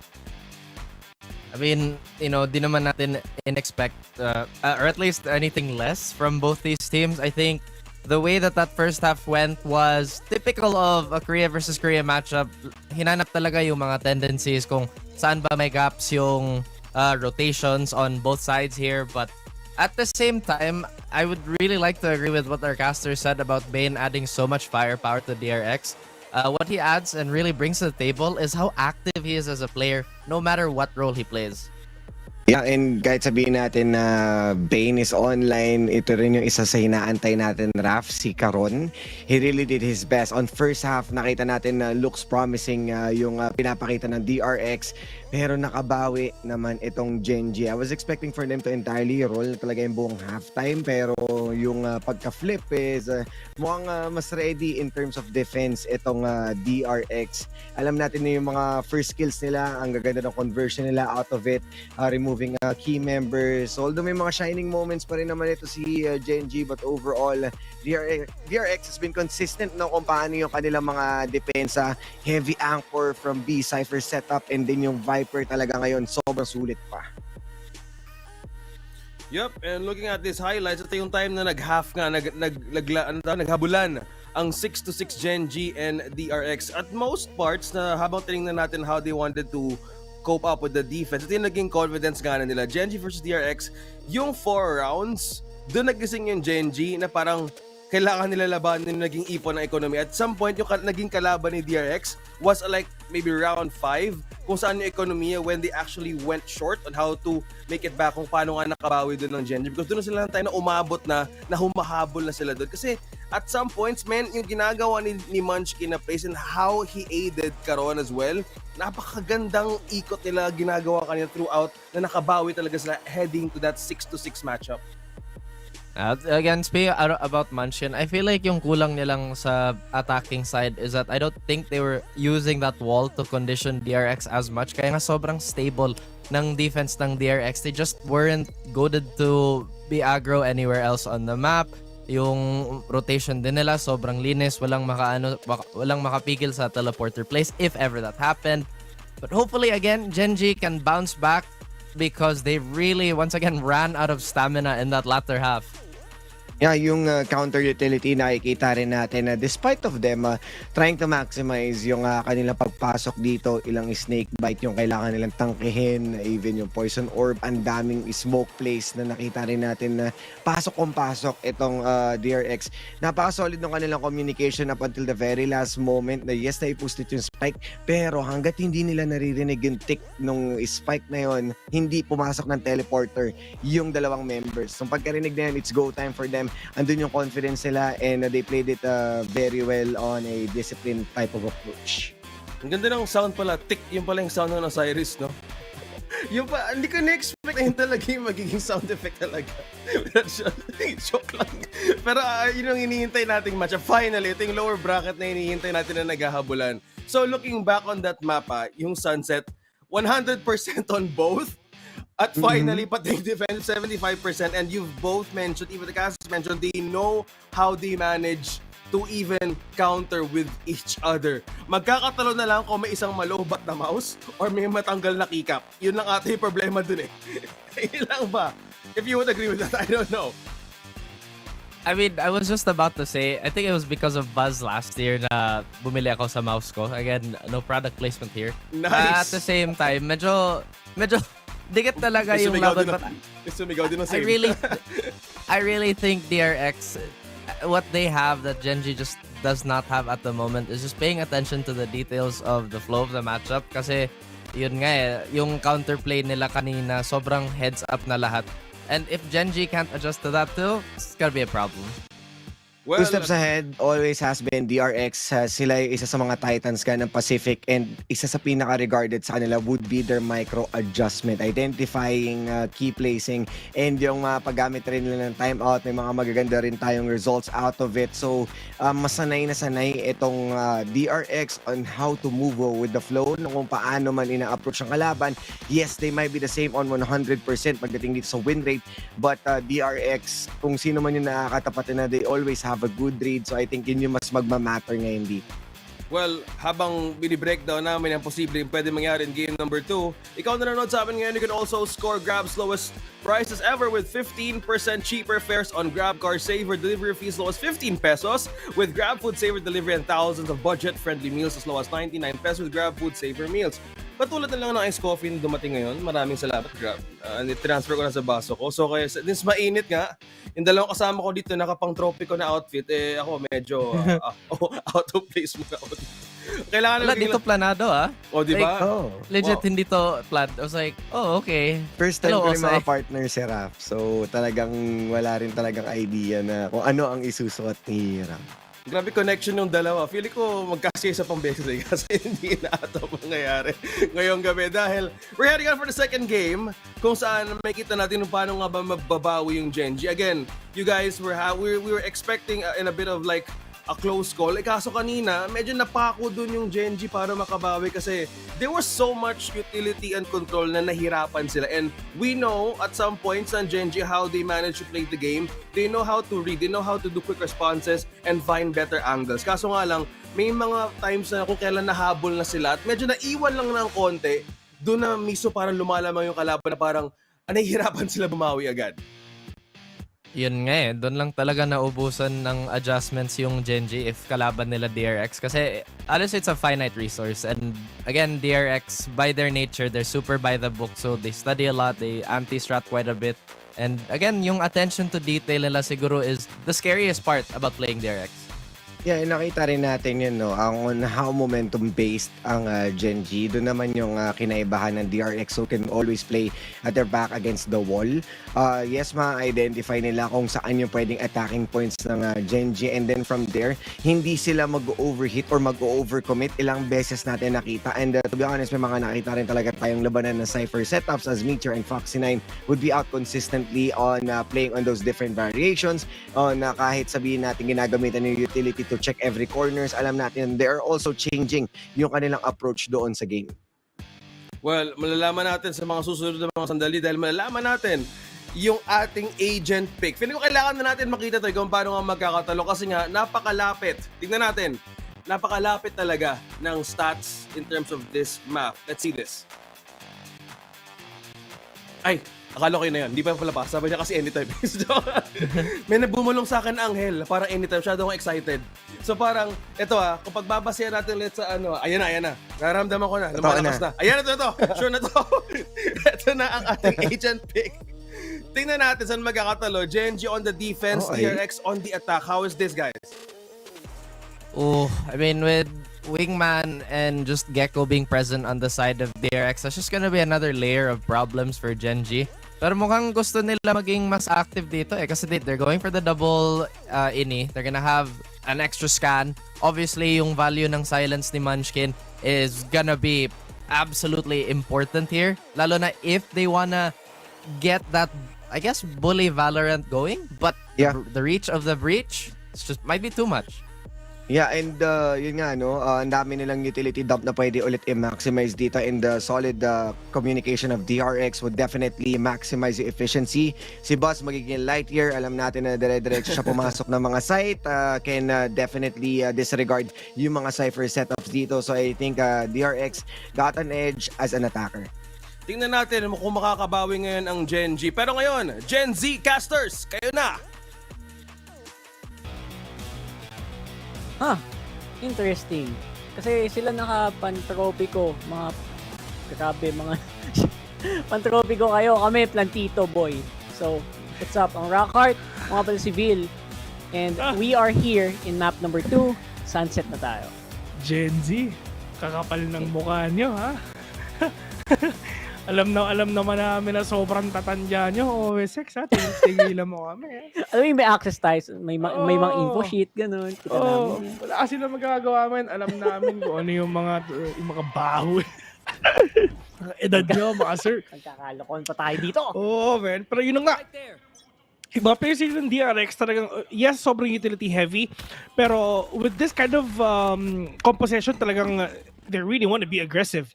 I mean, you know, di naman natin in-expect, or at least anything less from both these teams. I think the way that first half went was typical of a Korea versus Korea matchup. Hinanap talaga yung mga tendencies kung saan ba may gaps yung rotations on both sides here. But at the same time, I would really like to agree with what our caster said about Bane adding so much firepower to DRX. What he adds and really brings to the table is how active he is as a player, no matter what role he plays. Yeah, and kahit sabihin natin na Bane is online, ito rin yung isa sa hinaantay natin, Raph, si Caron. He really did his best. On first half, nakita natin na looks promising yung pinapakita ng DRX. Pero nakabawi naman itong Gen G. I was expecting for them to entirely roll talaga yung buong halftime. Pero yung pagka-flip is mukhang mas ready in terms of defense itong DRX. Alam natin na yung mga first skills nila, ang gaganda ng conversion nila out of it, removing key members. Although may mga shining moments pa rin naman ito si Gen G, but overall, DRX has been consistent no, kung paano yung kanilang mga depensa. Heavy anchor from B, Cypher setup, and then yung Viper talaga ngayon, sobrang sulit pa. Yup, and looking at these highlights, ito yung time na nag-half nga, naghabulan ang 6-6 Gen G and DRX. At most parts, na habang tinignan natin how they wanted to cope up with the defense, ito yung naging confidence nga na nila. Gen G versus DRX, yung 4 rounds, doon nagising yung Gen G na parang kailangan nila labanan yung naging ipon ng economy. At some point, yung naging kalaban ni DRX was like maybe round 5, kung saan yung ekonomiya when they actually went short on how to make it back, kung paano nga nakabawi doon ng Gen G. Because doon na sila tayo na umabot na humahabol na sila doon. Kasi at some points, man, yung ginagawa ni Munchkin na plays and how he aided Caron as well, napakagandang ikot nila ginagawa kanina throughout na nakabawi talaga sila heading to that 6-6 matchup. Again, speaking about Munchkin, I feel like yung kulang nilang sa attacking side is that I don't think they were using that wall to condition DRX as much. Kaya nga sobrang stable ng defense ng DRX. They just weren't goaded to be aggro anywhere else on the map. Yung rotation din nila sobrang linis, walang makapigil sa teleporter place if ever that happened. But hopefully again, Gen G can bounce back because they really once again ran out of stamina in that latter half. Yeah, yung counter utility nakikita rin natin na despite of them trying to maximize yung kanilang pagpasok dito, ilang snake bite yung kailangan nilang tangkihin, even yung poison orb, ang daming smoke plays na nakita rin natin na pasok kung pasok itong DRX. Napaka-solid ng kanilang communication up until the very last moment na yes, na-posted yung spike, pero hanggat hindi nila naririnig yung tick nung spike na yon, hindi pumasok ng teleporter yung dalawang members. So pagkarinig na yan, it's go time for them. Andun yung confidence nila and they played it very well on a disciplined type of approach. Ang ganda ng sound pala. Tick, yung pala yung sound ng Osiris, no? Yung pa, hindi ko na-expect na yun talaga yung magiging sound effect talaga. Joke lang. Pero yun ang hinihintay nating match. Finally, ito yung lower bracket na hinihintay natin na naghahabulan. So looking back on that map, yung sunset, 100% on both. At finally, pating defense 75%, and you've both mentioned, even the cast mentioned, they know how they manage to even counter with each other. Magkakatalo na lang kung may isang malobat na mouse or may matanggal na keycap. Yun lang ata yung problema dun eh. Yun lang ba? If you would agree with that, I don't know. I mean, I was just about to say, I think it was because of Buzz last year na bumili ako sa mouse ko. Again, no product placement here. Nice. At the same time, medyo dikit talaga yung laban. I really think DRX, what they have that Genji just does not have at the moment is just paying attention to the details of the flow of the matchup. Kasi yun nga eh, yung counterplay nila kanina, sobrang heads up na lahat. And if Genji can't adjust to that too, it's gonna be a problem. Well, 2 steps ahead always has been DRX. Sila yung isa sa mga titans ng Pacific, and isa sa pinaka-regarded sa kanila would be their micro adjustment, identifying key placing, and yung paggamit rin nila ng timeout. May mga magaganda rin tayong results out of it. So masanay na sanay itong DRX on how to move with the flow, kung paano man ina-approach ang kalaban. Yes, they might be the same on 100% pagdating dito sa win rate, but DRX, kung sino man yung nakakatapat na, they always have a good read. So I think yun yung mas magmamatter ngayon dito. Well, habang bini-breakdown namin ang posibleng pwede mangyari in game number 2, ikaw na nanonood sa amin ngayon, you can also score Grab's lowest prices ever with 15% cheaper fares on Grab Car Saver delivery fees low as 15 pesos with Grab Food Saver delivery and thousands of budget-friendly meals as low as 99 pesos with Grab Food Saver meals. Katulad na lang ng ice coffee na dumating ngayon. Maraming salamat, Grab. Transfer ko na sa baso ko. So kaya, since mainit nga, yung dalawang kasama ko dito, nakapang-trophy ko na outfit, ako medyo out of place muna ako dito. Kailangan wala dito planado O, di ba? Like, legit, hindi to planned. I was like, oh, okay. First time ko rin mga partner si Raph. So talagang wala rin talagang idea na kung ano ang isusuot ni Raph. Grabe connection ng dalawa. Feeling ko magkasya sa pang beses kasi hindi na ito mangyayari ngayong gabi dahil we're heading on for the second game kung saan makita natin kung paano nga ba mababawi yung Genji. Again, you guys we were expecting in a bit of like a close call. Kaso kanina, medyo napako dun yung Genji para makabawi kasi there was so much utility and control na nahirapan sila. And we know at some points on Genji how they manage to play the game. They know how to read, they know how to do quick responses and find better angles. Kaso nga lang, may mga times na kung kailan nahabol na sila at medyo naiwan lang ng konti, doon na miso parang lumalamang yung kalaban na parang nahihirapan sila bumawi agad. Yun nga eh, doon lang talaga naubusan ng adjustments yung Genji if kalaban nila DRX. Kasi honestly, it's a finite resource. And again, DRX, by their nature, they're super by the book. So they study a lot, they anti-strat quite a bit. And again, yung attention to detail nila siguro is the scariest part about playing DRX. Yeah, nakita rin natin yun, no, on how momentum-based ang Genji. Doon naman yung kinaibahan ng DRX who can always play at their back against the wall. Yes, ma-identify nila kung saan yung pwedeng attacking points ng Genji, and then from there, hindi sila mag-overhit or mag-overcommit. Ilang beses natin nakita, and to be honest, may mga nakita rin talaga tayong labanan ng Cypher setups as Meteor and Foxy9 would be out consistently on playing on those different variations, on kahit sabihin natin ginagamitan yung utility to check every corners. Alam natin, they are also changing yung kanilang approach doon sa game. Well, malalaman natin sa mga susunod na mga sandali dahil malalaman natin yung ating agent pick. Feeling ko kailangan na natin makita tayo kung paano nga magkakatalo kasi nga napakalapit. Tingnan natin, napakalapit talaga ng stats in terms of this map. Let's see this. Ay, Akala ko yun na yun. Hindi pa pala pa. Sabi niya kasi anytime. May nagbumulong sa akin Angel. Parang anytime. Masyado akong excited. So parang, ito kapag babasehan natin ulit sa ano, ayan na. Nararamdaman ko na. Lumalakas na. Ayan, ito. Sure na to. Ito na ang ating agent pick. Tingnan natin saan magkakatalo. Genji on the defense, DRX on the attack. How is this, guys? Oh, I mean, with Wingman and just Gecko being present on the side of DRX, that's just gonna be another layer of problems for Genji. Pero mukhang gusto nila maging mas active dito kasi they're going for the double ini. They're gonna have an extra scan. Obviously, yung value ng silence ni Munchkin is gonna be absolutely important here. Lalo na if they wanna get that, I guess, bully Valorant going. But the reach of the breach, it's just might be too much. Yeah, and yun nga, ang dami nilang utility dump na pwede ulit i-maximize dito, and the solid communication of DRX would definitely maximize the efficiency. Si Buzz magiging light year, alam natin na dire-diretso siya pumasok ng mga site, can definitely disregard yung mga Cypher setups dito. So I think DRX got an edge as an attacker. Tingnan natin kung makakabawi ngayon ang Gen G. Pero ngayon, Gen Z casters, kayo na! Interesting. Kasi sila naka-pantropiko, mga grabe, mga pantropiko kayo. Kami, plantito boy. So, what's up? Ang Rockhart, mga pala si Vil. And we are here in map number 2. Sunset na tayo. Gen Z, kakapal ng mukha nyo, ha? Alam naman namin na sobrang tatanda nyo, OSX, ha? Tigilan mo kami, Alam mo, may access tayo, may mga info sheet, ganun. Wala kasi na magagawa man. Alam namin kung ano yung mga baho. Edad nyo, mga sir. Nagkakalokon pa tayo dito. Man. Pero yun nga. Yung mga players ng DRX talagang, yes, sobrang utility heavy. Pero with this kind of composition, talagang they really want to be aggressive.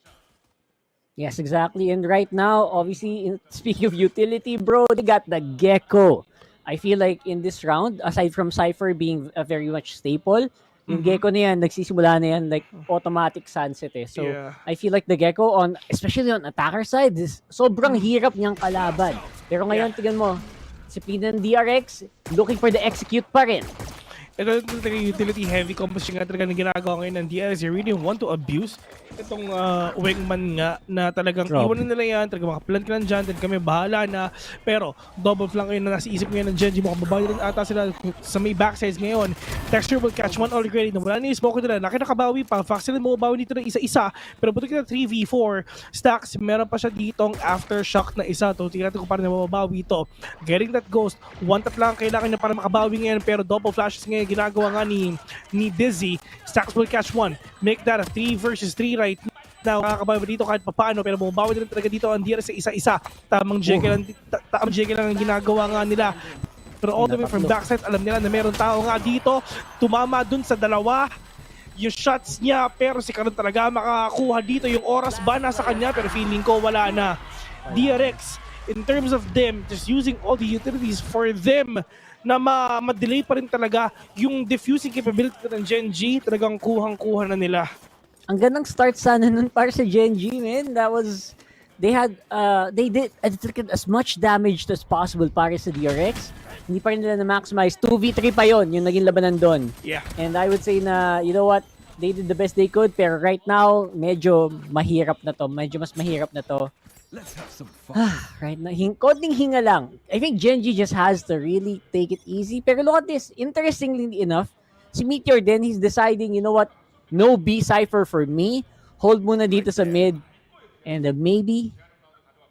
Yes, exactly. And right now, obviously, speaking of utility, bro, they got the Gecko. I feel like in this round, aside from Cypher being a very much staple, yung Gecko na yan, nagsisimula na yan, like automatic sunset So, I feel like the Gecko, especially on attacker side, is sobrang hirap niyang kalaban. Pero ngayon, tignan mo, si Pinan DRX, looking for the execute pa rin. Ito talaga utility heavy composition nga talaga na ginagawa ngayon ng DRX. You really want to abuse itong wingman nga na talagang iwanan nila yan, talagang makaplant ka lang dyan, then kami bahala na. Pero double flank ngayon na nasa isip ngayon ng Genji, mukhang babawi rin ata sila sa may backsides ngayon. Texture will catch one already. Wala na yung smoke nila, nakakabawi pa. Fox sila mababawi dito ng isa-isa. Pero buto kita 3v4 stacks, meron pa siya ditong aftershock na isa. Tingnan natin kung paano na mababawi ito. Getting that ghost, one tap lang kailangan niya para makabawi ngayon, pero double flashes ngayon ginagawa nga ni Dizzy. Stacks will catch one. Make that a 3 versus 3 right now. Nakakabawi dito kahit papaano, pero bumabawi din talaga dito ang DRX sa isa-isa. Tamang jiggle lang ang ginagawa nga nila. Pero all the way from backside, alam nila na meron tao nga dito. Tumama dun sa dalawa yung shots niya, pero si Karon talaga makakuha dito. Yung oras ba nasa kanya, pero feeling ko wala na. DRX, in terms of them, just using all the utilities for them na ma-delay pa rin talaga yung diffusing capability ng Gen G, talagang kuhang-kuha na nila. Ang gandang start sana nun para sa Gen G, man. That was, they did as much damage as possible para sa DRX. Hindi pa rin nila na-maximize. 2v3 pa yon yung naging labanan doon. Yeah. And I would say na, you know what, they did the best they could, pero right now, medyo mahirap na to. Medyo mas mahirap na to. Let's have some fun. Right now, konting hinga lang. I think Genji just has to really take it easy. Pero look at this. Interestingly enough, si Meteor din, he's deciding, you know what, no B Cypher for me. Hold muna dito sa mid. And maybe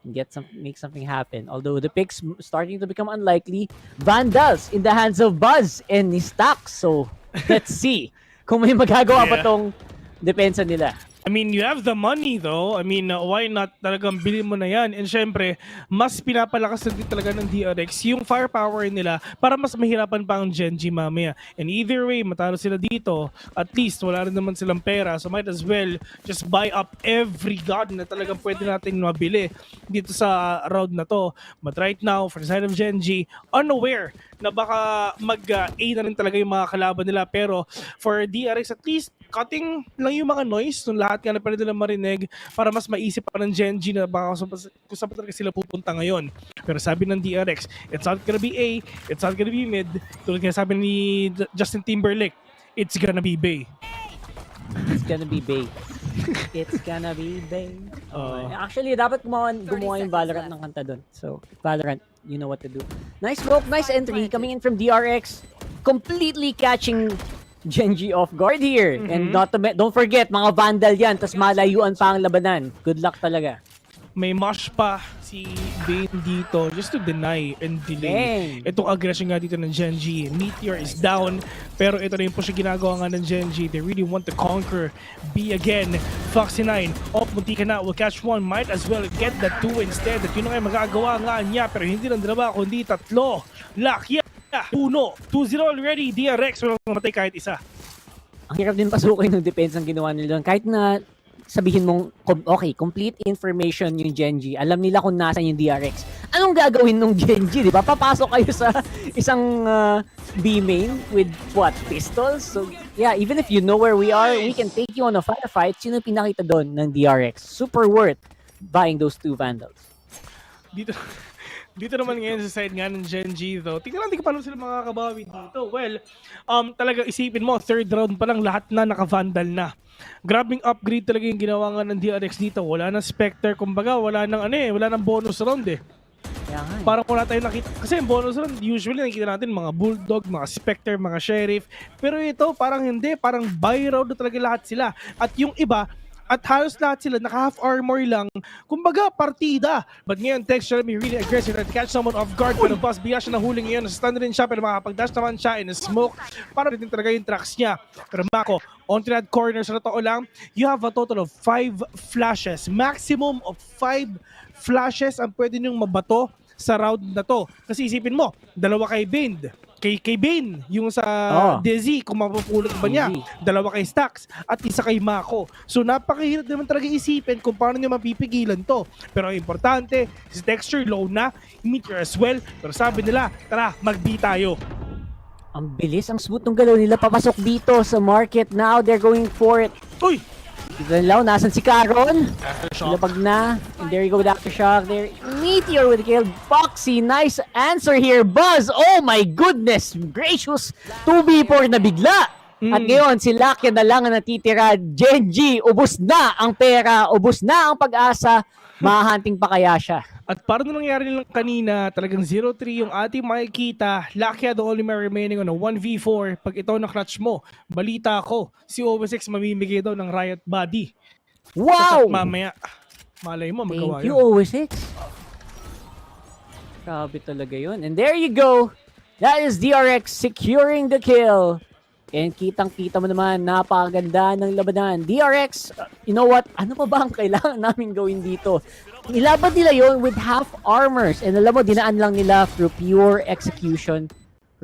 make something happen. Although the picks starting to become unlikely. Vandals in the hands of Buzz and ni Stacks. So, let's see kung may magagawa pa tong depensa nila. I mean, you have the money though. I mean, why not talagang bilhin mo na yan? And syempre, mas pinapalakas na din talaga ng DRX yung firepower nila para mas mahirapan pa ang Genji mamaya. And either way, matalo sila dito. At least, wala rin naman silang pera. So might as well just buy up every god na talagang pwede natin mabili dito sa round na to. But right now, for the side of Genji, unaware na baka mag-A na rin talaga yung mga kalaban nila. Pero for DRX, at least, cutting lang yung mga noise nung lahat nga na pwede nila marinig para mas maisip pa ng Gen G na baka kung saan pa talaga sila pupunta ngayon. Pero sabi ng DRX, it's not gonna be A, it's not gonna be mid. Tulad nga sabi ni Justin Timberlake, it's gonna be Bay. It's gonna be Bay. It's gonna be Bay. Actually, dapat gumawa yung Valorant ng kanta doon. So, Valorant, you know what to do. Nice smoke, nice entry coming in from DRX. Completely catching Genji off guard here. And don't forget, mga Vandal yan, tas malayuan pa ang labanan. Good luck talaga. May mosh pa si Bane dito just to deny and delay. Itong aggression nga dito ng Genji. Meteor is down, pero ito na yung po siya ginagawa nga ng Genji. They really want to conquer B again. Foxy9, munti ka na, will catch one. Might as well get that 2 instead. At yun na nga magagawa nga niya, pero hindi lang dalawa, kundi 3. Lakya! 1, 2-0 already. DRX, walang mamatay kahit isa. Ang hirap din pasukin ng defense ang ginawa nila doon. Kahit na sabihin mong, okay, complete information yung Genji. Alam nila kung nasan yung DRX. Anong gagawin ng Genji, di ba? Papasok kayo sa isang B main with what? Pistols? So, yeah, even if you know where we are, we can take you on a firefight. Sino pinakita doon ng DRX? Super worth buying those 2 Vandals. Dito naman ngayon sa side nga ng Genji though, tingnan natin kung paano sila makakabawi dito. Well, talaga isipin mo, 3rd round pa lang lahat na naka-Vandal na. Grabbing upgrade talaga yung ginawa nga ng DRX dito. Wala nang Spectre, kumbaga, wala nang bonus round eh. Parang wala tayong nakita. Kasi yung bonus round, usually nakikita natin mga Bulldog, mga Spectre, mga Sheriff. Pero ito, parang hindi. Parang buy round na talaga lahat sila. At yung iba, at halos lahat sila naka-half armor lang. Kumbaga, partida. But ngayon, Tex Jeremy really aggressive and catch someone off guard. Pero boss, biya siya na huling ngayon. Nasa-stun rin siya, pero makapag-dash naman siya in a smoke. Para rin talaga yung tracks niya. Pero Mako, onto that corner sa totoo lang, you have a total of 5 flashes. Maximum of 5 flashes ang pwede niyong mabato sa round na to. Kasi isipin mo, 2 kay Bane. Kay Bane, yung sa Dizzy, kung mapupulot ba niya. 2 kay Stax, at 1 kay Mako. So napakahirap naman talaga isipin kung paano niya mapipigilan to. Pero importante, si Texture low na, Meteor as well. Pero sabi nila, tara, mag-B tayo. Ang bilis, ang smooth ng galaw nila. Papasok dito sa market. Now they're going for it. Uy! Dito nasan si Caron? Lapag na. And there you go with Aftershock. There, Meteor with the kill. Foxy, nice answer here. Buzz, oh my goodness gracious. 2v4 na bigla. At ngayon, si Lakya na lang ang natitira. Genji, ubos na ang pera. Ubos na ang pag-asa. Mahahunting pa kaya siya. At parang nangyari lang kanina, talagang 0-3 yung ating makikita. Lakya the only man remaining on a 1v4. Pag ito na clutch mo, balita ko, si OV6 mamimigay daw ng Riot Body. Wow! At mamaya, malay mo, magawa Thank you, OV6. Grabe talaga yun. And there you go. That is DRX securing the kill. And kitang-kita mo naman, napakaganda ng labanan. DRX, you know what? Ano pa ba ang kailangan namin gawin dito? Ilaban nila yon with half armors. And alam mo, dinaan lang nila through pure execution.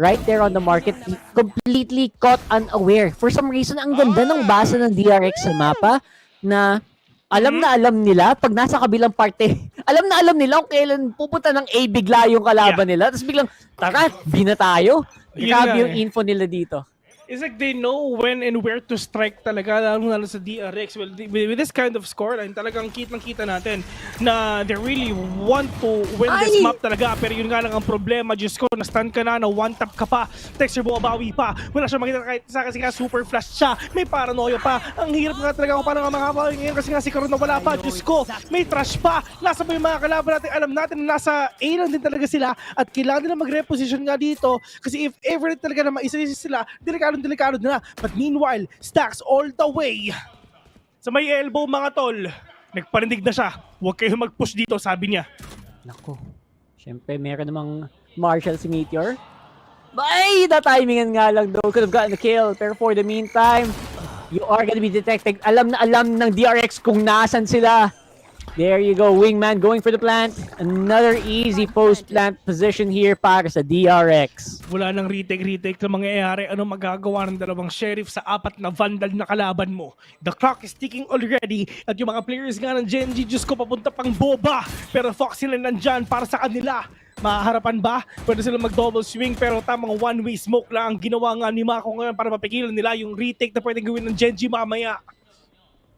Right there on the market, completely caught unaware. For some reason, ang ganda ng basa ng DRX sa mapa na alam na alam nila pag nasa kabilang parte. Alam na alam nila kung kailan pupunta ng A bigla yung kalaban nila. Tapos biglang, tara, B na tayo. Grabe yung info nila dito. It's like they know when and where to strike talaga, lalo sa DRX. Well, with this kind of scoreline, talagang kitang-kita natin na they really want to win this map talaga. Pero yun nga lang ang problema, Diyos ko, na-stun ka na one-tap ka pa, Texture bumabawi pa, wala siya makita kahit isa kasi nga super flash siya, may paranoia pa. Ang hirap nga talaga kung paano nga makabawi ngayon kasi nga si Karon na wala pa, Diyos ko, may trash pa. Nasa pa yung mga kalaban natin, alam natin na nasa A lang din talaga sila at kailangan nila mag-reposition nga dito kasi if ever talaga na maisa-isa sila, delikado na. But meanwhile, Stax all the way sa may elbow mga tol. Nagparindig na siya. Huwag kayo mag-push dito, sabi niya. Nako. Siyempre, meron namang Marshall si Meteor. Ay, na-timingan nga lang though. Could have gotten the kill. Pero for the meantime, you are gonna be detected. Alam na alam ng DRX kung nasan sila. There you go, Wingman going for the plant. Another easy post-plant position here para sa DRX. Wala nang retake na mangyayari. Ano magagawa ng dalawang Sheriff sa 4 na Vandal na kalaban mo? The clock is ticking already. At yung mga players nga ng Genji, Diyos ko, papunta pang boba. Pero Foxy na nandyan para sa kanila. Mahaharapan ba? Pwede sila mag-double swing pero tamang one-way smoke lang ang ginawa nga ni Mako ngayon para mapigilan nila yung retake na pwedeng gawin ng Genji mamaya.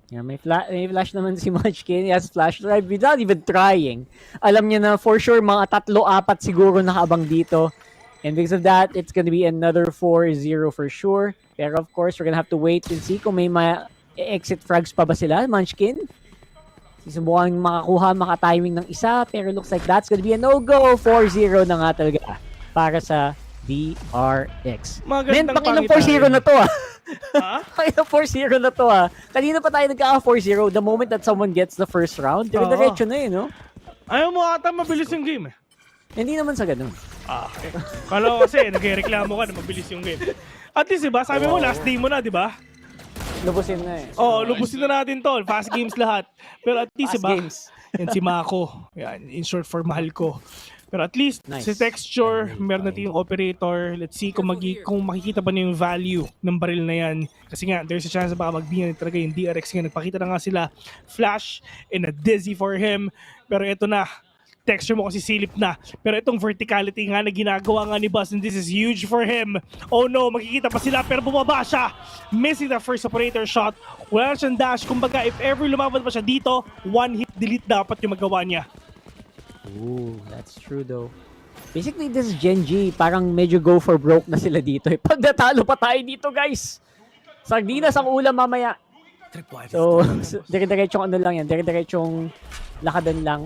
Yeah, may flash naman si Munchkin. He has flash drive without even trying. Alam niya na for sure mga 3-4 siguro nakaabang dito. And because of that, it's gonna be another 4-0 for sure. Pero of course, we're gonna have to wait and see kung may exit frags pa ba sila, Munchkin. Susubukan makakuha, maka-timing ng isa. Pero looks like that's gonna be a no-go. 4-0 na nga talaga para sa DRX. Men, pakilang 4-0 na to Pakilang 4-0 na to Kanina pa tayo nagkaka 4-0. The moment that someone gets the first round, dire-diretso na no? Ayaw mo ata mabilis yung game Hindi naman sa ganun. Kala ko kasi nagreklamo ka na mabilis yung game. At least diba, sabi mo last day mo na, diba? Lubusin na lubusin na natin to. Fast games lahat. Pero at least diba, yan si Mako. Yan, in short for mahal ko. Pero at least, sa texture, meron natin yung operator. Let's see kung makikita pa niyo yung value ng baril na yan. Kasi nga, there's a chance na baka magbingan talaga yung DRX nga. Nagpakita na nga sila. Flash and a dizzy for him. Pero ito na, texture mo kasi silip na. Pero itong verticality nga na ginagawa nga ni Buzz, and this is huge for him. Oh no, makikita pa sila pero bumaba siya. Missing the first operator shot. Wala siyang dash. Kumbaga, if ever lumaban pa siya dito, one hit delete dapat yung magawa niya. Ooh, that's true though. Basically, this is Genji. Parang medyo go for broke na sila dito. Pag natalo pa tayo dito, guys. Sardinas ang ulam mamaya. So, dire-diretsong ano lang yan. Dire-diretsong lakadan lang.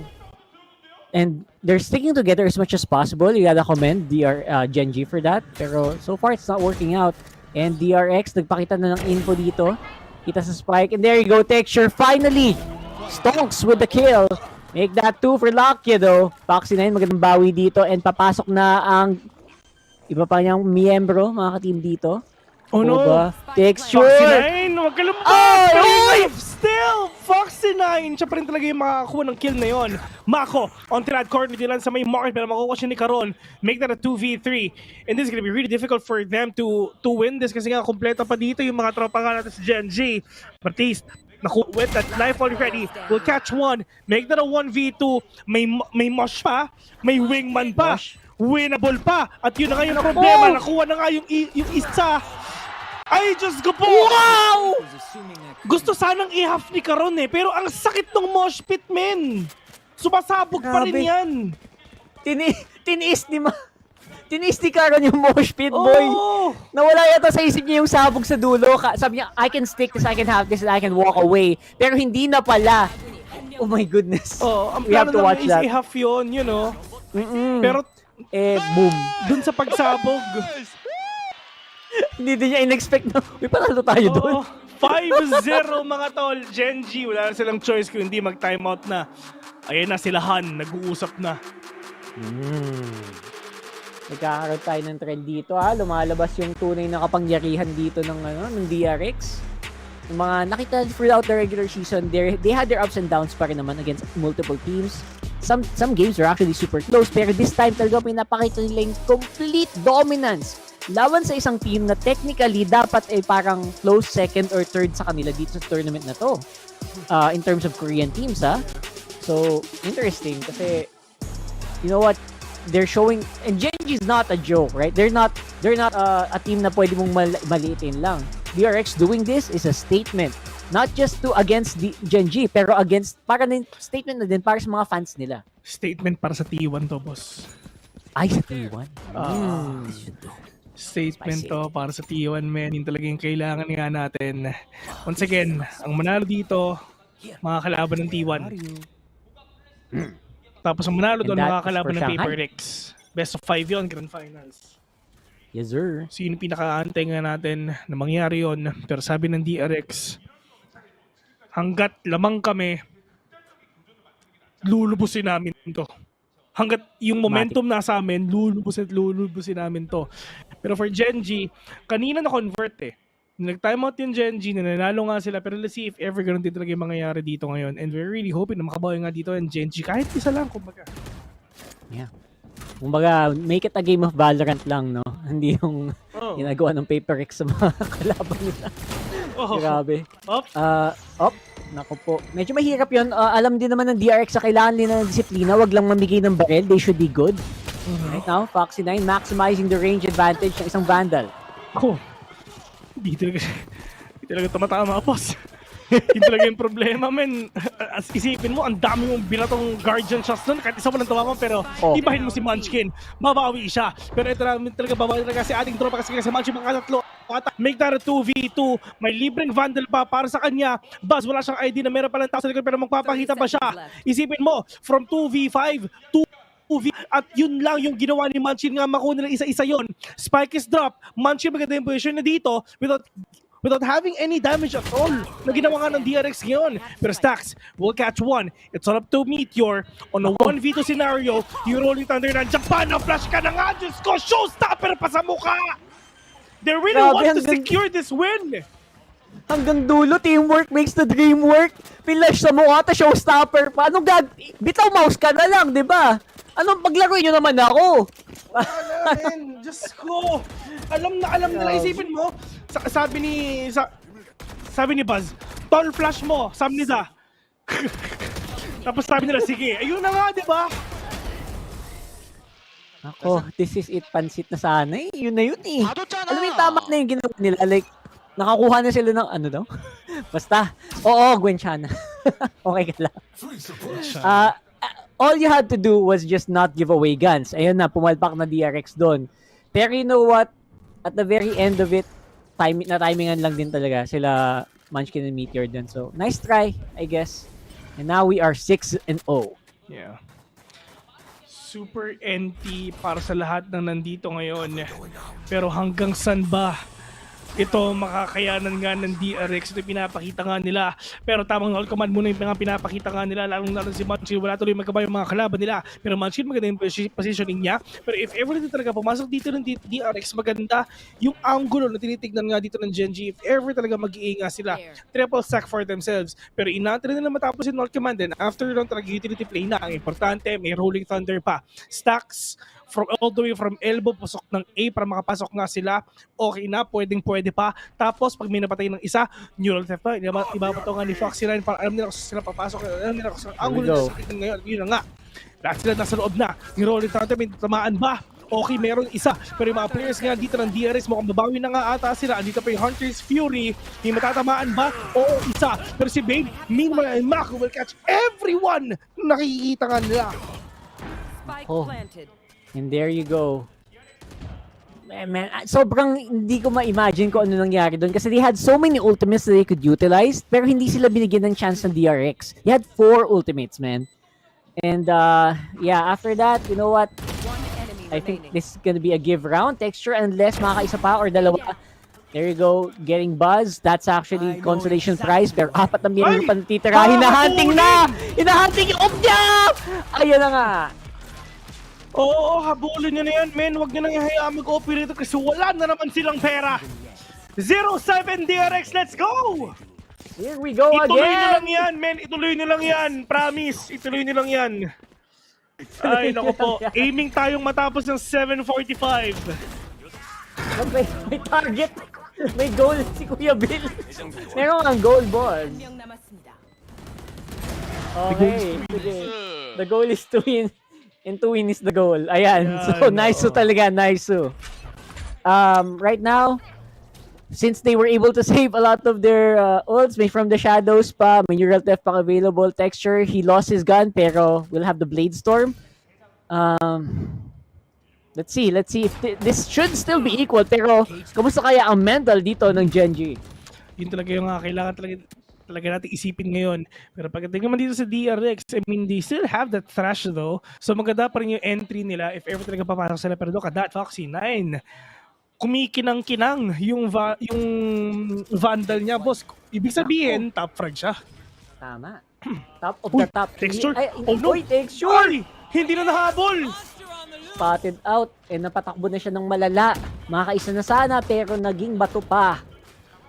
And they're sticking together as much as possible. You gotta commend Genji for that. Pero so far, it's not working out. And DRX, nagpakita na ng info dito. Kita sa spike. And there you go, texture. Finally! Stonks with the kill. Make that 2 for Lockya though. Foxy 9, magandang bawi dito. And papasok na ang iba pa niyang miyembro, mga ka-team dito. Oh no! Texture! Foxy 9! Huwag ka lumabas! Still! Foxy 9! Siya pa rin talaga yung makakuha ng kill na yun. Mako, on tirad corner nila sa may market pero makukuha siya ni Caron. Make that a 2v3. And this is gonna be really difficult for them to win this kasi nga kompleto pa dito yung mga tropa nga natin sa Genji. But at least, with that life already, will catch one. Make that a 1v2. May mosh pa. May wingman pa. Winnable pa. At yun na nga yung problema. Nakuha na nga yung isa. Ay, Diyos ko po! Wow! Gusto sanang i-half ni Caron pero ang sakit ng mosh pit, men. Sumasabog pa rin yan. Tiniis ni Caron yung mosh pit, boy. Nawala yata sa isip niya yung sabog sa dulo. Sabi niya, I can stick this, I can have this, and I can walk away. Pero hindi na pala. Oh my goodness. Ang we have to watch that. Half yun, you know. Pero, boom. Dun sa pagsabog. Hindi din niya in-expect na, panalo tayo doon. 5-0 mga tol. Genji, wala na silang choice kung hindi mag-timeout na. Ayan na sila Han, nag-uusap na. Nagkakaroon tayo ng trend dito lumalabas yung tunay na kapangyarihan dito ng DRX. Yung mga nakita throughout the regular season, they had their ups and downs pa rin naman against multiple teams. Some games were actually super close, pero this time talaga pinapakita nila yung complete dominance laban sa isang team na technically dapat parang close second or third sa kanila dito sa tournament na to. In terms of Korean teams So, interesting kasi you know what? They're showing, and Genji is not a joke, right? They're not a team na pwede mong maliitin lang. DRX doing this is a statement, not just against the Genji, pero against para na statement na din para sa mga fans nila. Statement para sa T1 to, boss. Ay, sa T1. Statement to para sa T1, men. Yun talaga yung kailangan nga natin. Once again, ang manalo dito, mga kalaban ng T1. Tapos ang manalo doon, makakalaban ng Paper X. Best of 5 yun, Grand Finals. Yes, sir. Sino pinaka-antay nga natin na mangyari yun. Pero sabi ng DRX, hanggat lamang kami, lulubusin namin to. Hanggat yung momentum nasa amin, lulubusin namin to. Pero for Genji, kanina na-convert Nag-timeout yung Genji, nanalo nga sila, pero let's see if ever ganun din talaga yung mangyayari dito ngayon. And we're really hoping na makabawi nga dito yung Genji, kahit isa lang, kumbaga. Yeah. Kumbaga, make it a game of VALORANT lang, no? Hindi yung ginagawa ng Paper X sa mga kalaban nila. Grabe. Naku po. Medyo mahirap yun. Alam din naman ng DRX sa kailangan nila ng disiplina. Wag lang mamigay ng baril. They should be good. Right now, Foxy 9 maximizing the range advantage ng isang Vandal. Hindi talaga tumatama, boss. Yun talaga yung problema, men. As isipin mo, ang dami mong binatong guardian shots nun. Kahit isa mo lang tumama, pero ibahin mo si Munchkin. Mabawi siya. Pero ito namin talaga, babawi talaga si ating tropa kasi si Munchkin makatatlo. Make that a 2v2. May libreng Vandal pa para sa kanya. Buzz, wala siyang ID na meron palang tao sa likod pero magpapakita pa siya. Isipin mo, from 2v5 to 2v, at yun lang yung ginawa ni Munchkin nga makuha nila isa-isa yun. Spike is drop. Munchkin maganda yung position na dito without having any damage at all na ginawa nga ng DRX ngayon. Pero Stacks will catch one. It's all up to Meteor on a 1v2 scenario. Yung Rolling Thunder na Japan na flash ka na nga. Diyos ko, showstopper pa sa mukha! They really want to secure this win! Hanggang dulo, teamwork makes the dream work. Flash sa mukha, ta showstopper pa. Anong bitaw mouse ka na lang, di ba? Anong paglaruin nyo naman ako? Alamin, Diyos ko! Alam nila, isipin mo, sabi ni Buzz, tall flash mo, sabi nila. Tapos sabi nila, sige, ayun na nga, di ba? Ako, this is it, pansit na sana eh. Yun na yun eh. Alam mo yung tama na yung ginawa nila. Like, nakakuha na sila ng ano daw? Basta, oo, Gwenchana. Okay ka lang. All you had to do was just not give away guns. Ayun na, pumalpak na DRX doon. Pero you know what? At the very end of it, timingan lang din talaga sila Munchkin and Meteor dun. So, nice try, I guess. And now we are 6-0. Yeah. Super NT para sa lahat ng nandito ngayon. Pero hanggang saan ba ito makakayanan nga ng DRX? Ito pinapakita nga nila. Pero tamang all command muna yung pinapakita nga nila. Lalong si Munchkin. Wala tuloy magkabay yung mga kalaban nila. Pero Munchkin maganda yung positioning niya. Pero if ever dito talaga pumasok dito ng DRX, maganda yung angulo na tinitignan nga dito ng Genji. If ever talaga mag-iinga sila, triple stack for themselves. Pero inaantay nila matapos yung all command. And after lang talaga utility play na. Ang importante, may Rolling Thunder pa. Stacks from all the way from elbow, pasok ng A para makapasok nga sila. Okay na, pwede pa. Tapos, pag may napatay ng isa, neural theft pa. Ibabato nga ni Foxy 9 para alam nila kung sila papasok. Alam nila kung ang gulo nila sa ngayon. Yun na nga. Lahat sila nasa loob na. Ni Rolling Thunder, may tamaan ba? Okay, meron isa. Pero yung mga players nga dito ng DRX, mukhang babawi na nga ata sila. Andito pa yung Hunter's Fury. May matatamaan ba? Oo, isa. Pero si Babe, meanwhile, Mako will catch everyone na nakikita nga nila. Spike planted. And there you go. Man, sobrang hindi ko ma-imagine kung ano nangyari doon kasi they had so many ultimates that they could utilize pero hindi sila binigyan ng chance ng DRX. They had 4 ultimates, man. And yeah, after that, you know what? I think this is gonna be a give round. Texture unless makakaisa pa or dalawa. There you go, getting Buzz. That's actually consolation prize. Pero 4 na million pa natitira. Hinahunting na! Hinahunting yung niya! Ayan na nga. Oo, habulin nyo na yan, men. Huwag nyo nang ihayaan mag-operate kasi wala na naman silang pera. 0-7 DRX, let's go! Here we go again! Ituloy nyo lang yan, men. Ituloy nyo lang yan. Promise, ituloy nyo lang yan. Ay, naku po. Aiming tayong matapos ng 7:45. May target. May goal si Kuya Bill. Meron ang goal, boss. Okay. The goal is to win. And to win is the goal. Ayan. So, nice talaga. Nice. Right now, since they were able to save a lot of their ults, may from the shadows pa, may neural theft pang available. Texture, he lost his gun, pero we'll have the Blade Storm. Let's see if this should still be equal, pero kamusta kaya ang mental dito ng Genji? Yun talaga yung kailangan talaga natin isipin ngayon. Pero pagdating naman dito sa DRX, I mean, they still have that thrash though. So maganda pa rin yung entry nila if ever talaga papasok sila. Pero look at that, Foxy 9. Kumikinang-kinang yung Vandal niya, boss. Ibig sabihin, top frag siya. Tama. Top of the top. Texture. Oh no! Texture! Ay, hindi na nahabol! Spotted out. Napatakbo na siya ng malala. Makakaisa na sana, pero naging bato pa.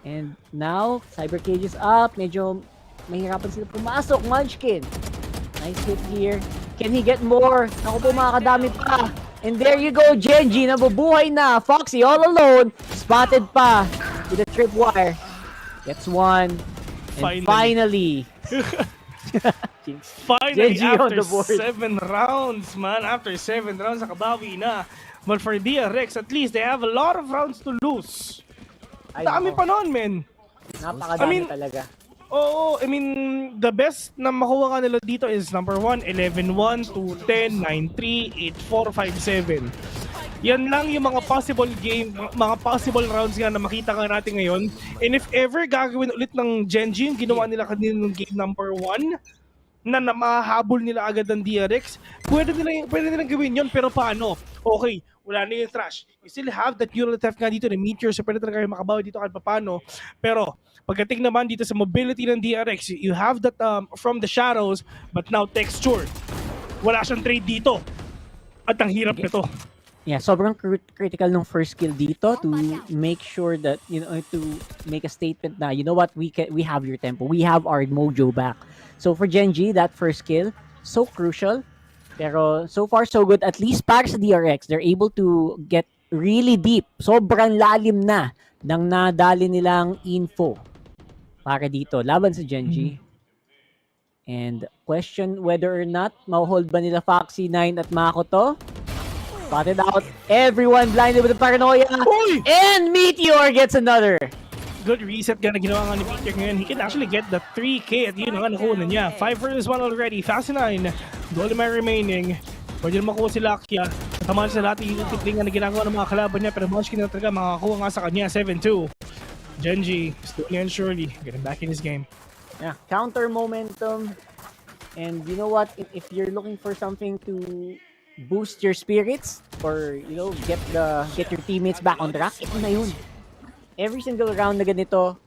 And now, Cyber Cage is up. Medyo mahirapan sila pumasok. Munchkin. Nice hit here. Can he get more? Naku po, makakadami pa. And there you go, Genji. Nabubuhay na. Foxy all alone. Spotted pa with a tripwire. Gets one. And finally Finally, Genji on after the board. 7 rounds, man. After 7 rounds, nakabawi na. But for DRX, at least they have a lot of rounds to lose. Dami pa nun, men. Napakadami talaga. Oo, I mean, the best na makuha ka nila dito is number 1, 11-1, 2-10, 9-3, 8-4, 5-7. Yan lang yung mga possible mga possible rounds nga na makita ka natin ngayon. And if ever gagawin ulit ng Genji yung ginawa nila kanina ng game number 1, na mahahabol nila agad ng DRX, pwede nilang gawin yon, pero paano? Okay, wala na yung trash. You still have that neural theft nga dito, the meteor, so pwede talaga kayo makabawi dito kahit paano. Pero pagdating naman dito sa mobility ng DRX, you have that from the shadows, but now texture. Wala siyang trade dito. At ang hirap nito. Yeah, sobrang critical ng first skill dito to make sure that, you know, to make a statement na, you know what, we have your tempo, we have our mojo back. So for Genji, that first skill, so crucial. Pero so far so good, at least para sa DRX, they're able to get really deep. Sobrang lalim na ng nadali nilang info para dito, laban sa Genji. And question whether or not mauhold ba nila Foxy 9 at Makoto? Spotted out. Everyone blinded with the paranoia. And Meteor gets another. Good reset nga na ginawa nga ni Meteor ngayon. He can actually get the 3K at yun ang nakuha niya. 5 versus 1 already. Foxy 9. Golden remaining. Pwede na makuha si Lakia. Tamaan sa lahat yung tipling na ginagawa ng mga kalaban niya. Pero Munchkin na talaga makakuha nga sa kanya. 7-2. Genji, slowly and surely, getting back in his game. Yeah, counter momentum. And you know what? If you're looking for something to boost your spirits or, you know, get your teammates back on track, ito na yun. Every single round na ganito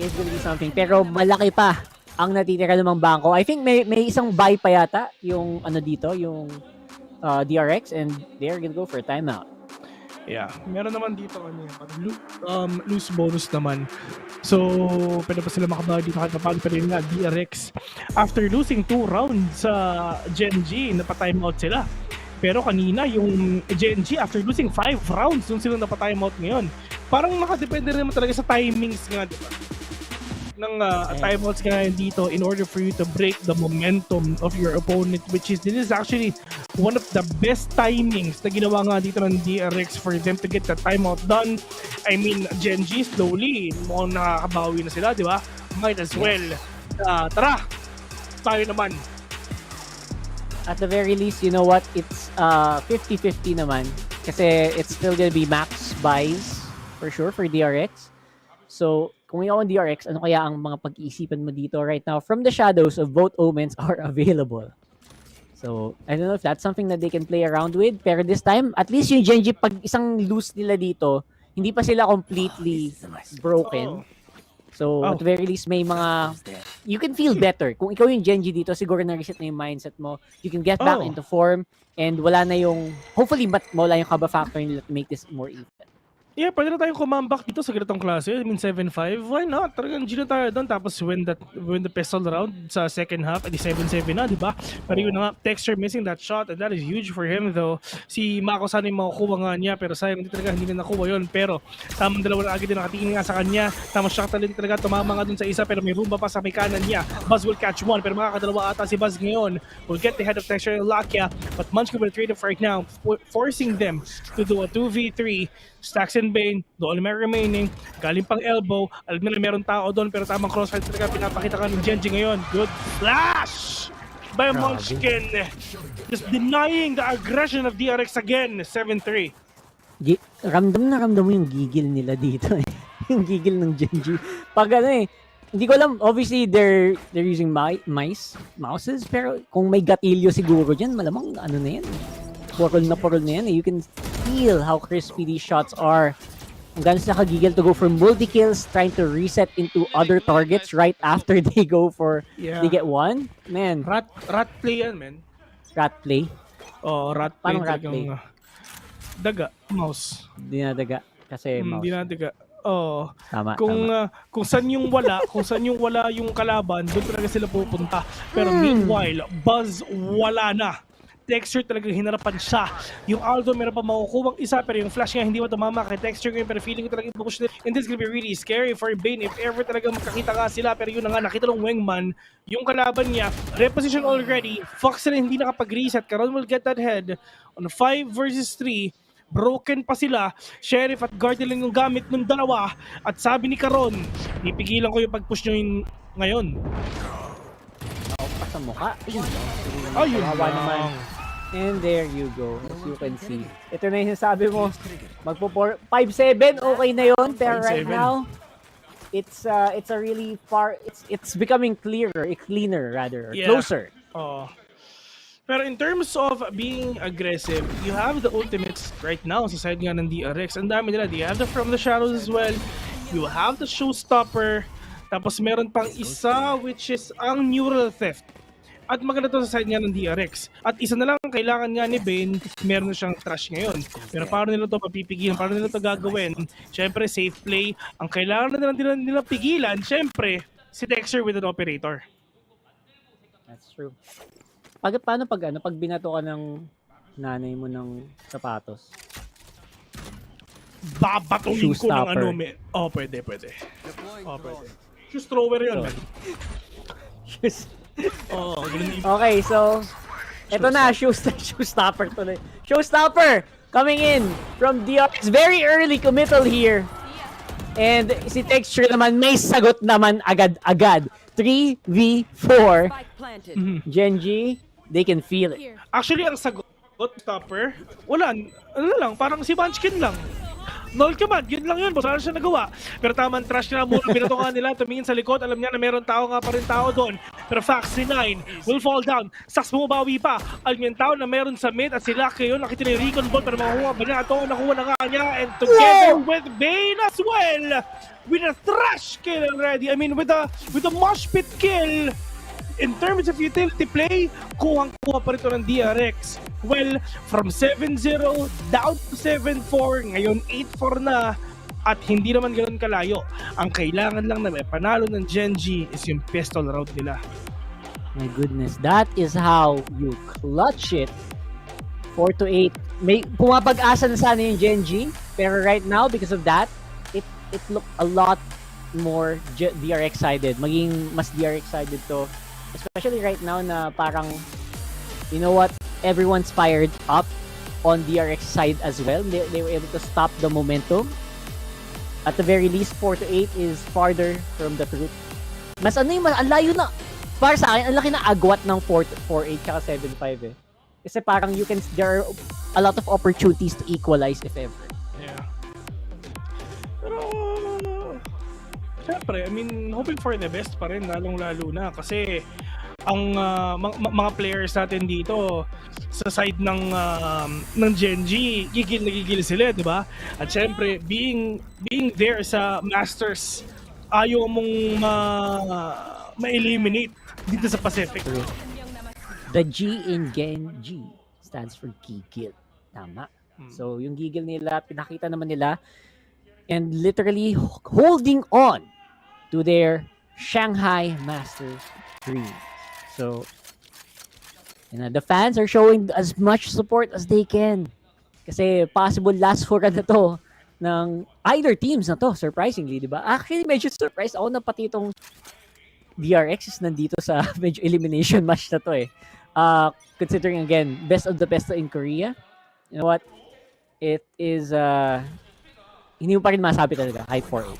is gonna be something. Pero malaki pa ang natitira ng mga bangko. I think may isang buy pa yata yung ano dito, yung DRX, and they're gonna go for a timeout. Yeah, meron naman dito loose bonus naman. So, pwede pa sila makabawi dito kahit paano, pero yun nga, DRX, after losing 2 rounds sa Genji, napatimeout sila. Pero kanina, yung Genji, after losing 5 rounds, dun sila napatimeout ngayon. Parang nakadepende rin naman talaga sa timings nga, diba? Ng timeouts nga dito in order for you to break the momentum of your opponent, which is, this is actually one of the best timings na ginawa nga dito ng DRX for them to get the timeout done. I mean, Genji slowly, mukhang nakakabawi na sila, di ba? Might as well. Tara! Tayo naman. At the very least, you know what? It's 50-50 naman. Kasi it's still gonna be max buys for sure for DRX. So, kung ikaw ang DRX, ano kaya ang mga pag-iisipan mo dito right now? From the shadows of both omens are available. So, I don't know if that's something that they can play around with. Pero this time, at least yung Genji, pag isang loose nila dito, hindi pa sila completely broken. So, at the very least, may mga... You can feel better. Kung ikaw yung Genji dito, siguro na-reset na yung mindset mo. You can get back into form and wala na yung... Hopefully, wala yung kaba factor to make this more even. Yeah, pwede na tayong kumambak dito sa ganitong klase. I mean, 7-5. Why not? Talagang G na tayo doon. Tapos win the pistol round sa second half. Edi 7-7 na, di ba? Pero yun nga, Texture missing that shot. And that is huge for him though. Si Mako sana yung makukuha nga niya. Pero sayang, hindi na nakuha yun. Pero tamang dalawa na agad din nakatingin nga sa kanya. Tamang shot talent talaga. Tumama nga dun sa isa. Pero may rumba pa sa may kanan niya. Buzz will catch one. Pero makakadalawa ata si Buzz ngayon. Will get the head of Texture and Lakia. But Munchkin will trade off right now. Forcing them to do a 2v3. Stacks and Bane, doon may remaining, galing pang elbow, alam nila meron tao doon pero tamang crossfire talaga pinapakita ka ng Genji ngayon. Good flash by Munchkin, just denying the aggression of DRX again. 7-3. Ramdam mo yung gigil nila dito eh. Yung gigil ng Genji. Pag ano eh, hindi ko alam, obviously they're using mouses, pero kung may gatilyo siguro dyan, malamang ano na yan. Purol na yan eh. You can feel how crispy these shots are. Ang gano'n sila kagigil to go for multi-kills, trying to reset into other targets right after they go for, they get one. Man. Rat play yan, man. Rat play? Oh, rat play. Paano rat play? Daga, mouse. Di na daga. Kasi mouse. Di na daga. Oh, tama, kung saan yung wala yung kalaban, doon talaga sila pupunta. Pero meanwhile, Buzz wala na. Texture talagang hinarapan siya. Yung Aldo meron pa makukuwang isa pero yung flash nga hindi mo tumama kay Texture ngayon pero feeling ko talagang i-push nila. And this is gonna be really scary for Bane if ever talagang makakita nga sila pero yun na nga nakita ng Wingman yung kalaban niya. Reposition already. Fox na hindi nakapag-reset. Karon will get that head on 5 versus 3. Broken pa sila. Sheriff at guard lang yung gamit ng dalawa. At sabi ni Karon, pipigilan ko yung pag-push nyo yung ngayon. Pa sa mukha. Ayun naman. And there you go. As you can see. Ito na yung sabi mo. Magpo 5-7. Okay na yun. Pero right 5-7. now, it's a really far. It's becoming clearer. Cleaner rather. Yeah. Closer. Oh. Pero in terms of being aggressive, you have the ultimates right now sa side nga ng DRX. Ang dami nila. They have the From the Shadows as well. You have the Showstopper. Tapos meron pang isa which is ang Neural Theft. At maganda to sa side nga ng DRX. At isa na lang kailangan nga ni Bane, meron na siyang trash ngayon. Pero paano nila to papipigilan? Paano nila to gagawin? Siyempre, safe play. Ang kailangan na nila pigilan, siyempre, si Dexter with an operator. That's true. Paano pag binato ka ng nanay mo ng sapatos? Babatuhin ko ng ano, pwede. Oh, pwede. Shoes thrower yun. Okay, so eto na, showstopper tuloy. Showstopper coming in from DRX. Very early committal here. And si Texture naman may sagot naman agad-agad. 3v4. Genji, they can feel it. Actually, ang sagot, stopper, wala. Ano lang, parang si Munchkin lang. Null command, yun lang yun, wala siya nagawa. Pero tamang trash na muna, binato nga nila, tumingin sa likod, alam niya na meron tao nga pa rin tao doon. Pero Foxy 9 will fall down. Sax bumabawi pa. Alam yung tao na meron sa mid at sila kayo, nakita na yung recon ball, pero makuha ba niya ito, nakuha na nga niya. And together with Bane as well, with a trash kill already. I mean, with a mosh pit kill. In terms of utility play, kuhang-kuha pa rito ng DRX. Well, from 7-0 down to 7-4, ngayon 8-4 na at hindi naman ganoon kalayo. Ang kailangan lang na may panalo ng Genji is yung pistol round nila. My goodness, that is how you clutch it. 4-8. May pumapag-asa na sana yung Genji, pero right now, because of that, it looked a lot more DRX-sided. Maging mas DRX-sided to. Especially right now na parang, you know what, everyone's fired up on DRX side as well. They were able to stop the momentum. At the very least, 4-8 is farther from the truth. Mas ang layo na. Para sa akin, ang laki na agwat ng 4-8 kaka 7-5 eh. Kasi parang there are a lot of opportunities to equalize if ever. Yeah. Pero, syempre, I mean, hoping for the best pa rin, lalong-lalo na. Kasi, ang mga players natin dito sa side ng Genji, gigil na gigil sila, di ba? At syempre, being there sa Masters, ayaw mong ma-eliminate dito sa Pacific. The G in Genji stands for gigil. Tama. So, yung gigil nila, pinakita naman nila, and literally holding on to their Shanghai Masters dream. So, the fans are showing as much support as they can. Kasi possible last hurrah na to ng either teams na to, surprisingly, di ba? Actually, medyo surprised ako na pati itong DRX is nandito sa medyo elimination match na to eh. Considering again, best of the best in Korea. You know what? It is, hindi mo pa rin masabi talaga, high 4-8.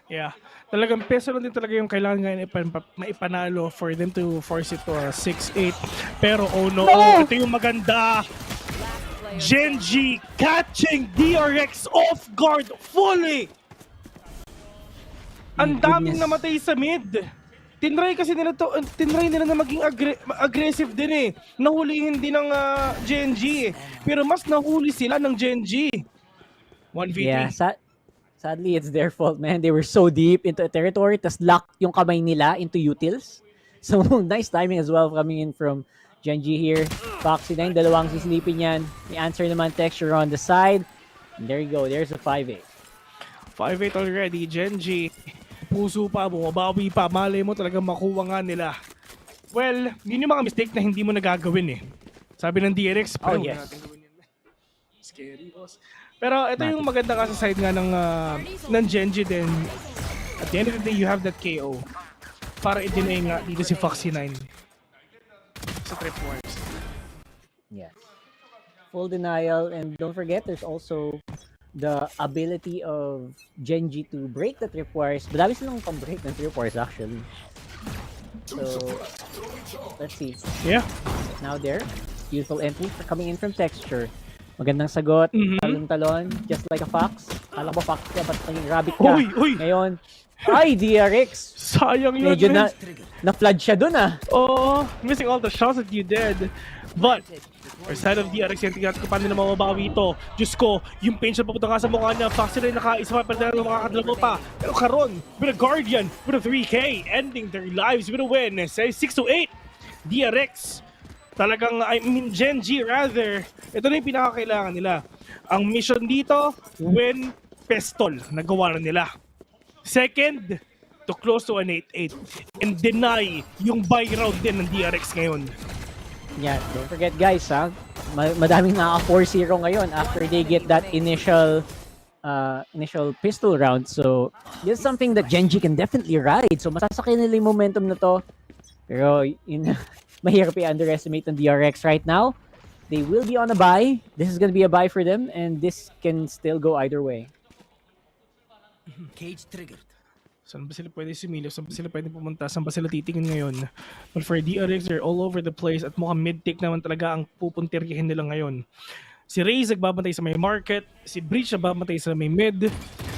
Yeah. Talagang peso lang din talaga yung kailangan ngayon maipanalo for them to force it to 6-8. Pero oh no, ito yung maganda. Genji catching DRX off guard fully. Ang daming namatay sa mid. Tinry nila na maging aggressive din eh. Nahulihin din ng Genji eh. Pero mas nahuli sila ng Genji. 1v3. Yeah, sadly, it's their fault, man. They were so deep into a territory, tas locked yung kamay nila into utils. So, nice timing as well coming in from Genji here. Foxy 9, dalawang sisilipin yan. May answer naman Texture on the side. And there you go. There's a 5-8. 5-8 already. Genji. Puso pa, bumabawi pa. Malay mo talagang makuha nga nila Well, yun yung mga mistake na hindi mo nagagawin eh. Sabi ng DRX, Oh, pero yes. natin gawin yan. Scary, boss. Pero ito yung maganda ka sa side nga ng Genji din. At the end of the day, you have that KO. Para i-deny nga dito si Foxy9 sa Trip Wars. Yes. Full denial, and don't forget, there's also the ability of Genji to break the tripwires. Madami silang pang-break ng tripwires actually. So, let's see. Yeah. Now there, beautiful entry for coming in from Texture. Magandang sagot, talon-talon, just like a fox. Kala ko fox ka, ba't naging rabbit ka? Uy! Ngayon, ay, DRX! Sayang yun. Medyo na-flood siya dun ah. Oh, missing all the shots that you did. But, for side of DRX, yung tingnan ko paano na mababawi ito. Diyos ko, yung pain siya papunta nga sa mukha niya. Foxy na nakaisa pa, pero makakadalawa pa. Pero karon, with a Guardian, with a 3K, ending their lives with a win. Say 6-8, DRX. Talagang, I mean, Genji rather. Ito na yung pinakakailangan nila. Ang mission dito, win pistol. Nagawa na nila. Second, to close to an 8-8 and deny yung buy round din ng DRX ngayon. Yeah, don't forget guys ha, madaming naka 4-0 ngayon after they get that initial pistol round. So, this is something that Genji can definitely ride. So, masasakay nila yung momentum na to. Pero, yun, mahirap i-underestimate ng DRX right now. They will be on a buy. This is gonna be a buy for them, and this can still go either way. Cage triggered. Saan ba sila pwede sumilo? Saan ba sila pwede pumunta? Saan ba sila titingin ngayon? But for DRX, they're all over the place at mukhang mid-take naman talaga ang pupuntiryahin nila ngayon. Si Raze nagbabantay sa may market, si Breach nagbabantay sa may mid.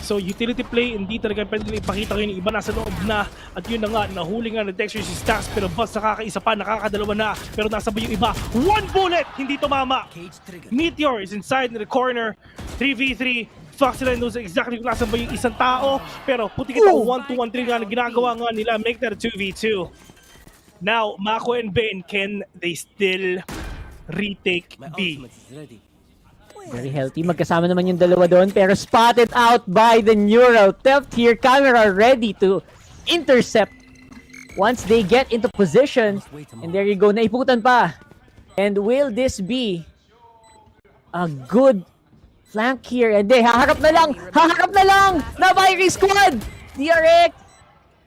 So utility play, hindi talaga pwede nila ipakita kayo ng iba nasa loob na. At yun na nga, nahuli nga na Dexter si Stax, pero basta nakakaisa pa, nakakadalawa na. Pero nasa ba yung iba? One bullet! Hindi tumama! Meteor is inside in the corner. 3v3. Foxy9 knows exactly kung nasan ba yung isang tao. Pero puti kita 1-2-1-3 nga na ginagawa nga nila. Make that a 2v2. Now, Mako and Bane, can they still retake B? Very healthy. Magkasama naman yung dalawa doon, pero spotted out by the neural theft here. Camera ready to intercept once they get into position. And there you go, naiputan pa. And will this be a good flank here? And they haharap na lang na Viry squad. DRX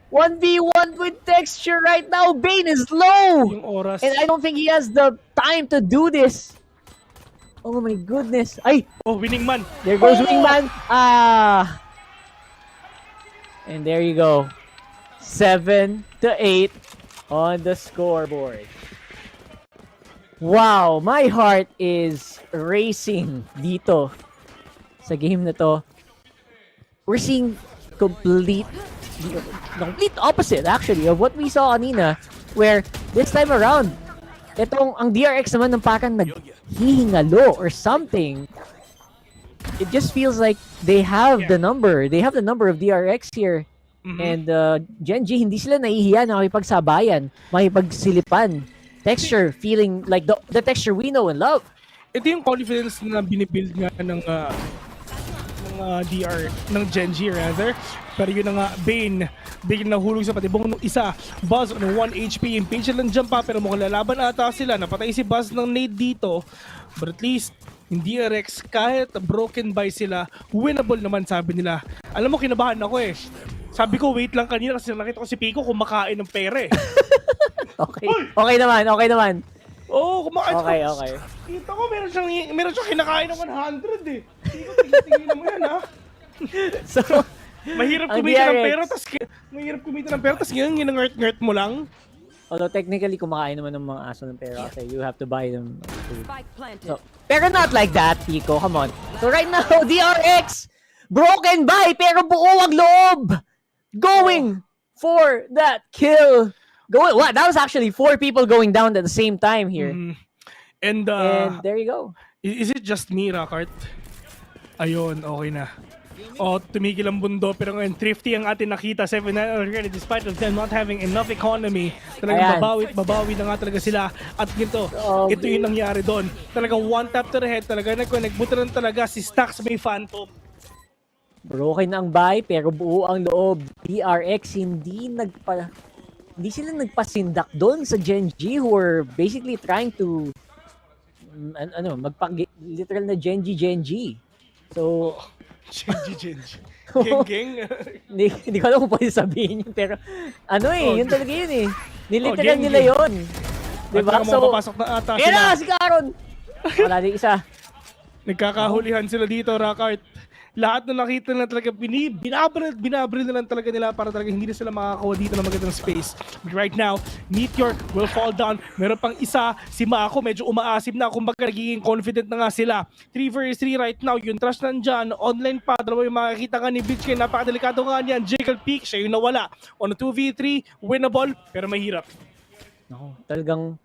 1v1 with Texture right now. Bane is low, and I don't think he has the time to do this. Oh my goodness. Ay! Oh, winning man. There goes winning man. Ah! And there you go. 7-8 on the scoreboard. Wow, my heart is racing dito sa game na to. We're seeing complete opposite actually of what we saw kanina, where this time around ang DRX naman ng parang naghihingalo or something. It just feels like they have the number. They have the number of DRX here. And Genji, hindi sila nahihiya na makipagsabayan, makipagsilipan. Texture, feeling like the Texture we know and love. Ito yung confidence na binibuild nga ng Genji rather. Pero yun na nga, Bane, biglang nahulog sa patibong ng isa. Buzz on 1 HP, impatient lang dyan pa, pero mukhang lalaban ata sila. Napatay si Buzz ng nade dito. But at least, in DRX, kahit broken by sila, winnable naman sabi nila. Alam mo, kinabahan ako eh. Sabi ko, wait lang kanina kasi nakita ko si Pico kumakain ng pere. Okay naman. Oo, kumakain. Okay. Kita ko, meron siyang kinakain ng 100 eh. Pico, tingin mo yan ha. So, mahirap kumita ng pera, tas ngayon ginangert mo lang. Although technically kumakain naman ng mga aso ng pera kasi you have to buy them food. So, pero not like that, Pico. Come on. So right now, DRX broken by pero buo ang loob. Going for that kill. That was actually 4 people going down at the same time here. And there you go. Is it just me, Rockart? Ayun, okay na. Tumigil ang bundo pero ngayon thrifty ang atin nakita. 7-9 already despite of them not having enough economy. Talagang babawi na nga talaga sila. At ito yung nangyari doon. Talagang one tap to the head. Talagang nag-buta lang talaga si Stax may Phantom. Broken ang buy pero buo ang loob. DRX hindi hindi sila nagpasindak doon sa Gen G who were basically trying to literal na Gen G. So, Gen G. Geng. Hindi ko alam kung pwede sabihin yun, pero yun talaga yun eh. Niliteral nila yun. Diba? So, yan na si Karon! Wala din isa. Nagkakahulihan sila dito, Rockart. Lahat na nakita na talaga, binabril na lang talaga nila para talaga hindi na sila makakakuha dito ng magandang space. But right now, Meteor will fall down. Meron pang isa, si Mako medyo umaasim na. Kumbaga nagiging confident na nga sila. 3 vs 3 right now, yung trash nandyan, online pa, dalawa yung makikita ka ni Bitchke, napakadelikado nga niyan. Jiggle peak, siya yung nawala. On a 2v3, winnable, pero mahirap. No, talagang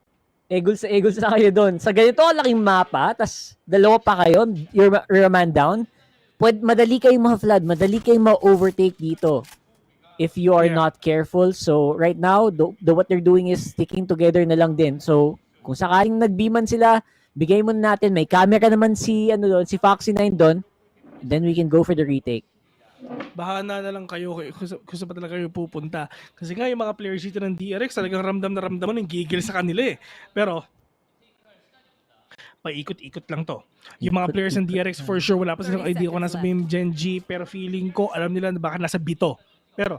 eagles na kayo doon. Sa ganito, laking mapa, tas dalawa pa kayo, you're a man down. Madali kayong ma-flood, madali kayong ma-overtake dito if you are not careful. So right now, what they're doing is sticking together na lang din. So kung sakaling nagbiman sila, bigay mo natin. May camera naman si Foxy9 doon. Then we can go for the retake. Bahana na lang kayo kung saan pa talaga kayo pupunta. Kasi nga yung mga players dito ng DRX talagang ramdam mo ng gigil sa kanila eh. Pero paikot-ikot lang to. Yung mga players ng DRX for sure wala pa silang idea kung nasa yung Gen G, pero feeling ko alam nila na baka nasa Bito. Pero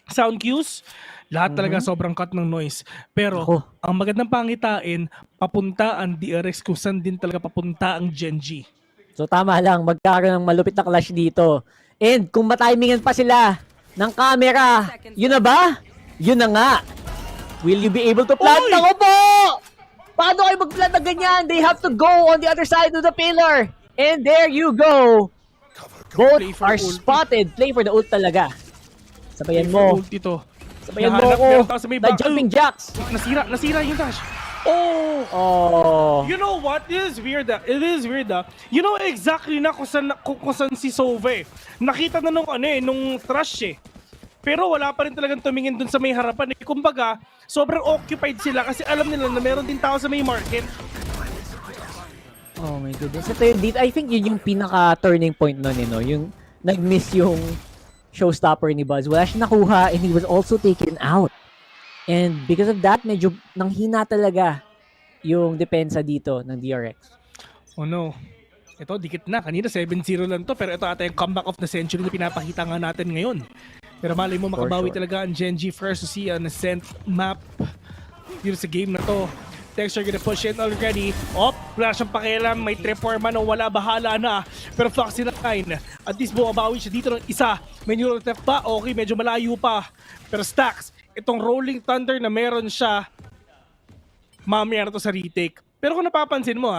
sound cues, lahat talaga sobrang cut ng noise. Pero ang magandang pangitain, papunta ang DRX kung saan din talaga papunta ang Gen G. So tama lang, magkakaroon ng malupit na clash dito. And kung matimingan pa sila ng camera, yun na ba? Yun na nga. Will you be able to plant? Ako po! Paano kayo mag-plant na ganyan? They have to go on the other side of the pillar. And there you go. Both are spotted. Play for the ult talaga. Sabayan mo. Sabayan mo ako. The jumping jacks. Nasira yung dash. Oh! You know what? It is weird. You know exactly na kung saan si Sove. Nakita na nung trash eh. Pero wala pa rin talagang tumingin dun sa may harapan. Kumbaga, sobrang occupied sila kasi alam nila na meron din tao sa may market. Oh my goodness. I think yun yung pinaka-turning point nun, yung nag-miss yung showstopper ni Buzz. Wala siya nakuha and he was also taken out. And because of that, medyo nanghina talaga yung depensa dito ng DRX. Oh no. Ito, dikit na. Kanina 7-0 lang to. Pero ito ata yung comeback of the century na pinapakita nga natin ngayon. Pero malay mo makabawi talaga ang Gen G first to see an ascent map dito sa game na to. Texture gonna push in already. Wala siyang pakialam. May trip man o wala, bahala na. Pero Foxy9, at least bumabawi siya dito ng isa. May neural theft pa? Okay, medyo malayo pa. Pero Stacks, itong Rolling Thunder na meron siya, mamaya na to sa retake. Pero kung napapansin mo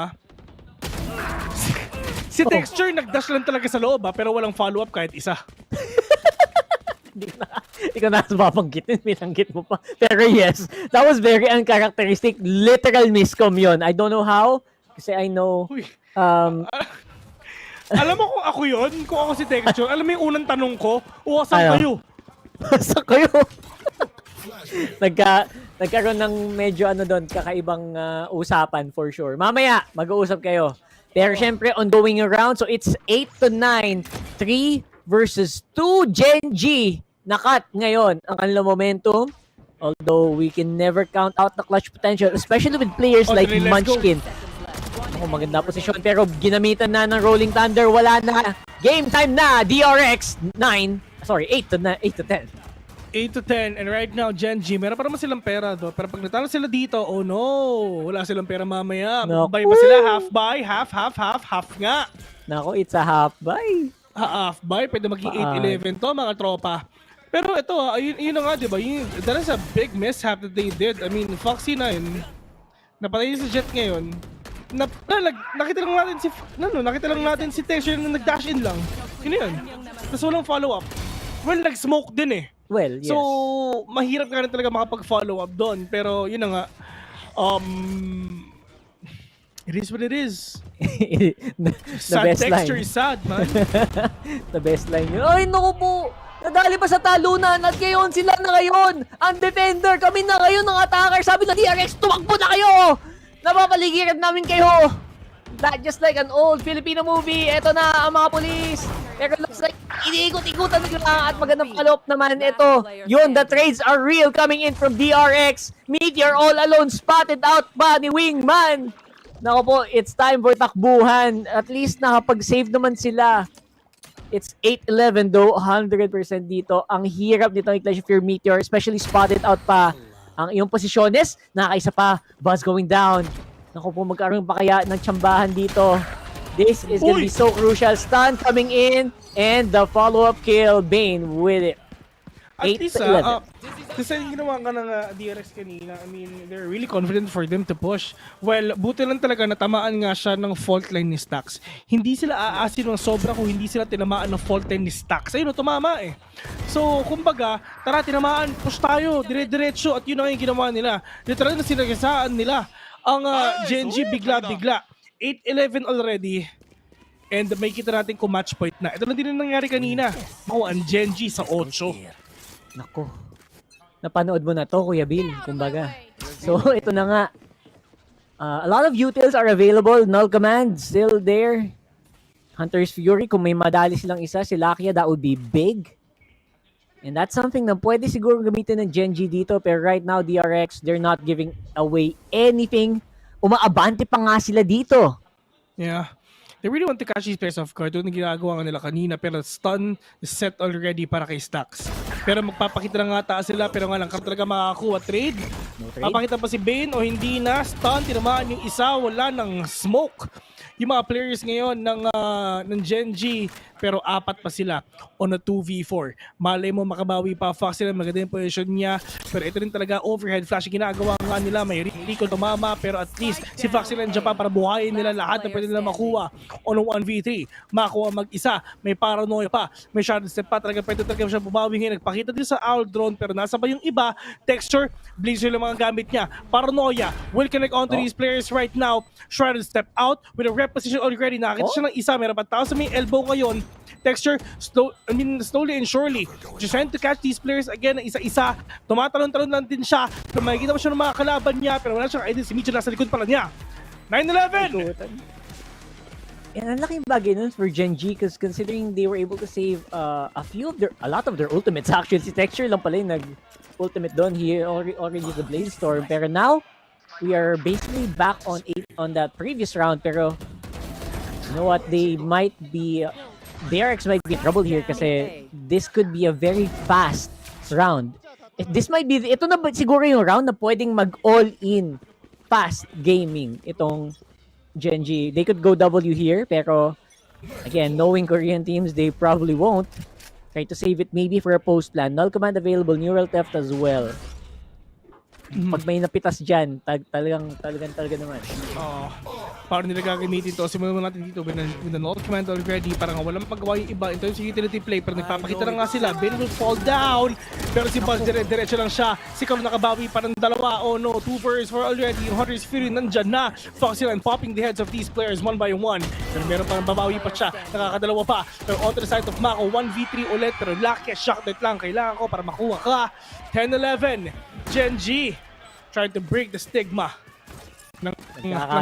si Texture nagdash lang talaga sa loob pero walang follow-up kahit isa. Hindi ko na babanggitin, binanggit mo pa. Pero yes, that was very uncharacteristic. Literal miscom yun. I don't know how, kasi I know... Alam mo kung ako yun? Kung ako si Texture, alam mo yung unang tanong ko? Saan kayo? Saan kayo? Nagkaroon ng medyo kakaibang usapan for sure. Mamaya, mag-uusap kayo. Pero syempre, ongoing yung round. So it's 8-9. 3 versus 2 Gen G. Nakat ngayon ang kanilang momentum. Although we can never count out the clutch potential, especially with players like Munchkin. Maganda posisyon pero ginamitan na ng Rolling Thunder. Wala na. Game time na. DRX 8 to 10. 8-10, and right now, Gen G, meron pa naman silang pera do. Pero pag natalo sila dito, oh no, wala silang pera mamaya. Buy ba sila? Half buy? Half nga. Nako, it's a half buy. Half buy, pwede maging 8-11 to, mga tropa. Pero ito, yun na nga, di ba? That is a big mishap that they did. I mean, Foxy9, napatay sa Jet ngayon. Nakita lang natin si Texture na nag-dash in lang. Yun yun. Tapos walang follow-up. Well, nag-smoke din eh. Well, yes. So, mahirap nga rin talaga makapag-follow up doon. Pero, yun na nga. It is what it is. Sad Texture line. is sad, man. The best line yun. Ay, naku po! Nadali pa sa talunan at ngayon sila na ngayon. Ang defender, kami na ngayon ng attacker. Sabi ng DRX, tumakbo na kayo! Napapaligiran namin kayo! Just like an old Filipino movie, eto na ang mga polis. Pero looks like iniikot-ikutan nila at magandang follow-up naman ito. Yun, the trades are real coming in from DRX. Meteor all alone, spotted out pa ni Wingman. Nako po, it's time for takbuhan. At least nakapag-save naman sila. It's 8-11 though, 100% dito. Ang hirap nito ng Clash of Fear Meteor, especially spotted out pa ang iyong posisyones. Nakakaisa pa, Buzz going down. Naku po, magkaroon pa kaya ng tsambahan dito. This is gonna be so crucial. Stun coming in, and the follow-up kill, Bane with it. At least, kasi yung ginawa ka ng DRX kanina, I mean, they're really confident for them to push. Well, buti lang talaga natamaan nga siya ng fault line ni Stax. Hindi sila aasin ng sobra kung hindi sila tinamaan ng fault line ni Stax. Ayun, tumama eh. So, kumbaga, tara, tinamaan, push tayo, dire-diretso, at yun ang yung ginawa nila. Literal na sinagasaan nila ang Genji bigla-bigla. 8-11 already. And may kita natin kung match point na. Ito na din ang nangyari kanina. Ako, ang Genji sa 8. Nako. Napanood mo na to, Kuya Bill, kumbaga. So, ito na nga. A lot of utils are available. Null command still there. Hunter's Fury, kung may madali silang isa, si Lakia, that would be big. And that's something na pwede siguro gamitin ng Genji dito. Pero right now, DRX, they're not giving away anything. Umaabante pa nga sila dito. Yeah. They really want to catch these players off guard. Doon ang ginagawa nga nila kanina. Pero stun is set already para kay Stax. Pero magpapakita na nga taas sila. Pero nga lang talaga makakakuha trade. Papakita pa si Bane o hindi na. Stun, tinamaan yung isa. Wala ng smoke. Yung mga players ngayon ng Genji, pero 4 pa sila on a 2v4. Malay mo makabawi pa Fox sila, maganda yung position niya. Pero ito rin talaga overhead flash ginagawa nga nila. May Rico tumama, pero at least si Fox sila nandiyan pa para buhayin nila lahat na pwede nila makuha on a 1v3. Makuha mag-isa, may paranoia pa, may shadow step pa, talaga pwede talaga siya bumawi ngayon. Nagpakita din sa owl drone, pero nasa ba yung iba? Texture, blazer lang mga gamit niya. Paranoia will connect onto these players right now. Shrouded step out with a rep position already. Nakakita siya ng isa, meron pa tao sa may elbow ngayon. Texture, slowly and surely, just trying to catch these players again na isa-isa. Tumatalon-talon lang din siya. Pero makikita mo siya ng mga kalaban niya, pero wala siyang idea. Si Micho nasa likod pala niya. 9-11! And ang laking bagay nun for Genji because considering they were able to save a lot of their ultimates actually. Si Texture lang pala yung nag-ultimate doon. He already used the Blaze Storm. Pero now, we are basically back on that previous round. Pero you know what, DRX might be in trouble here kasi this could be a very fast round. This might be, ito na siguro yung round na pwedeng mag-all-in fast gaming itong Genji. They could go W here, pero again, knowing Korean teams, they probably won't. Try to save it maybe for a post plan. Null command available, neural theft as well. Pag may napitas dyan, talagang naman. Paano nila gagamitin to? Simulan natin dito with the null command already. Parang walang magawa yung iba in terms of utility play. Pero nagpapakita na nga sila. Ben will fall down. Pero si Buzz diretso lang siya. Si Carl nakabawi pa ng dalawa. Oh no, 2 versus 4 already. Yung Hunter's Fury nandyan na. Foxy and popping the heads of these players one by one. Pero meron pa ng babawi pa siya. Nakakadalawa pa. Pero onto the side of Mako, 1v3 ulit. Pero lucky shot net lang. Kailangan ko para makuha ka. 10-11. Genji trying to break the stigma ng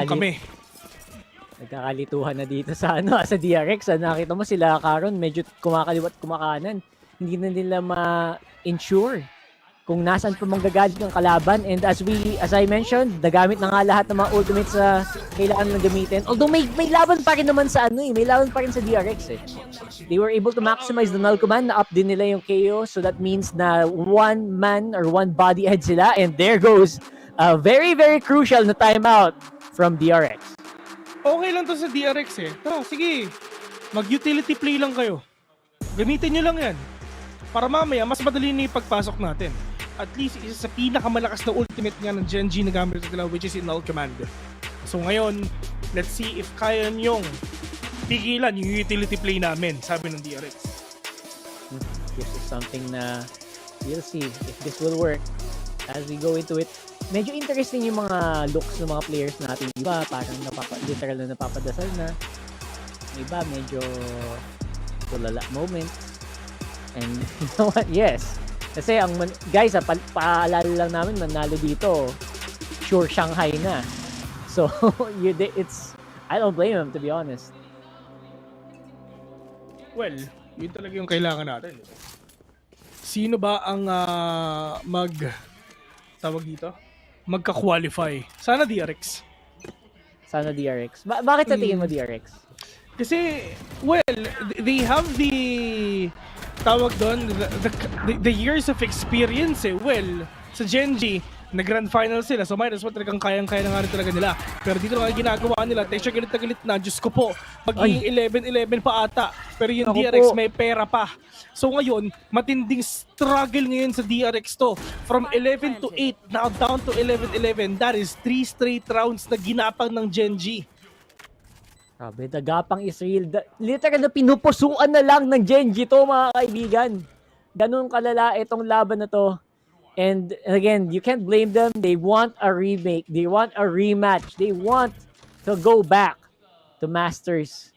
kami. Nagkakalituhan na dito sa sa DRX. Nakita mo sila Karon medyo kumakaliwat kumakanan. Hindi na nila ma-ensure kung nasaan pa manggagalit ng kalaban. And as I mentioned, nagamit na nga lahat ng mga ultimates sa kailangan lang gamitin. Although may laban pa rin naman sa may laban pa rin sa DRX eh. They were able to maximize the null command, na up din nila yung KO. So that means na one man or one body ahead sila. And there goes a very, very crucial na timeout from DRX. Okay lang to sa DRX eh. Sige, mag-utility play lang kayo. Gamitin nyo lang yan. Para mamaya, mas madali na yung pagpasok natin. At least, isa sa pinakamalakas na ultimate nga ng Genji na gamit nila, which is in null command. So ngayon, let's see if kaya nyong pigilan yung utility play namin, sabi ng DRX. This is something na we'll see if this will work as we go into it. Medyo interesting yung mga looks ng mga players natin. Iba, parang literal na napapadasal na. Iba, medyo tulala moment. And you know what? Yes. Kasi guys, paalala lang namin, manalo dito. Sure, Shanghai na. So, I don't blame him, to be honest. Well, yun talaga yung kailangan natin. Sino ba ang tawag dito? Magka-qualify? Sana DRX. Sana DRX. Bakit sa tingin mo DRX? Kasi, well, they have the tawag doon, the years of experience eh. Well, sa Genji, nag-grand final sila, so might as well talagang kayang-kaya na nga rin talaga nila. Pero dito na nga ginagawa nila, texture galit na galit na, Diyos ko po, magiging 11-11 pa ata. Pero yung DRX may pera pa. So ngayon, matinding struggle ngayon sa DRX to. From 11 to 8, now down to 11-11. That is 3 straight rounds na ginapang ng Genji. Grabe, dagapang Israel. Literal na pinupusuan na lang ng Genji to, mga kaibigan. Ganun kalala itong laban na to. And again, you can't blame them. They want a remake. They want a rematch. They want to go back to Masters.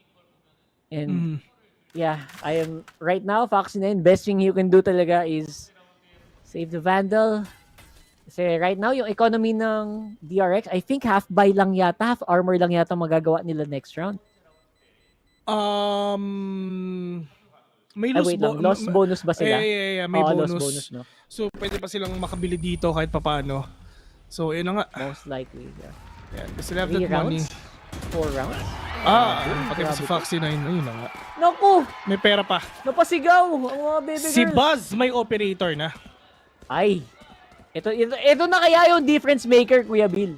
And yeah, I am right now, Foxy9, best thing you can do talaga is save the Vandal. Kasi right now, yung economy ng DRX, I think half buy lang yata, half armor lang yata magagawa nila next round. May loss bonus ba sila? Yeah, may bonus. Loss bonus, no? So, pwede pa silang makabili dito kahit papaano. So, yun na nga. Most likely, yeah. Yeah, kasi have that money. 4 rounds? Pati pa si Foxy9, ayun na nga. Naku! May pera pa. Napasigaw ang mga baby girls. Si Buzz may operator na. Ay, ito na kaya yung difference maker, Kuya Bill.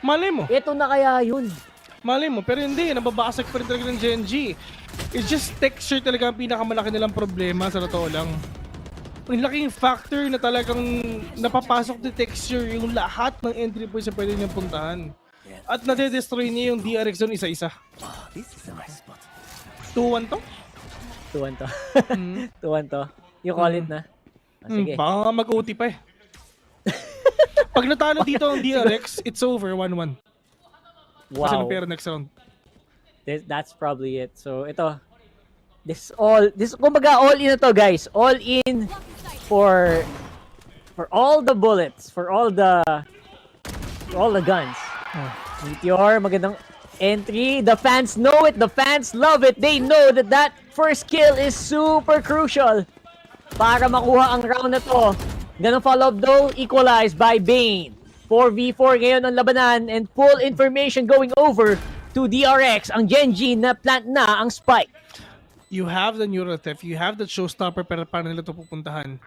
Malay mo. Ito na kaya yun. Malay mo, pero hindi, nababasag pa rin talaga ng Genji. It's just texture talaga ang pinakamalaki nilang problema, sa totoo lang. Ang laking factor na talagang napapasok ni texture yung lahat ng entry points na pwede niyang puntahan. At nade-destroy niya yung DRX zone isa-isa. 2-1 to? 2-1 to. 2-1 to. You call it na. Sige. Baka mag-OT pa eh. Pag natalo dito ang DRX, it's over, 1-1. Wow. Kasi ng pera next round. That's probably it. So, ito. Kumbaga, all in na to, guys. All in for all the bullets, for all the guns. Meteor, magandang entry. The fans know it. The fans love it. They know that first kill is super crucial para makuha ang round na to. Ganong follow-up though, equalized by Bane. 4v4 ngayon ang labanan and full information going over to DRX. Ang Genji na plant na ang spike. You have the neural theft, you have the showstopper pero paano nila ito pupuntahan.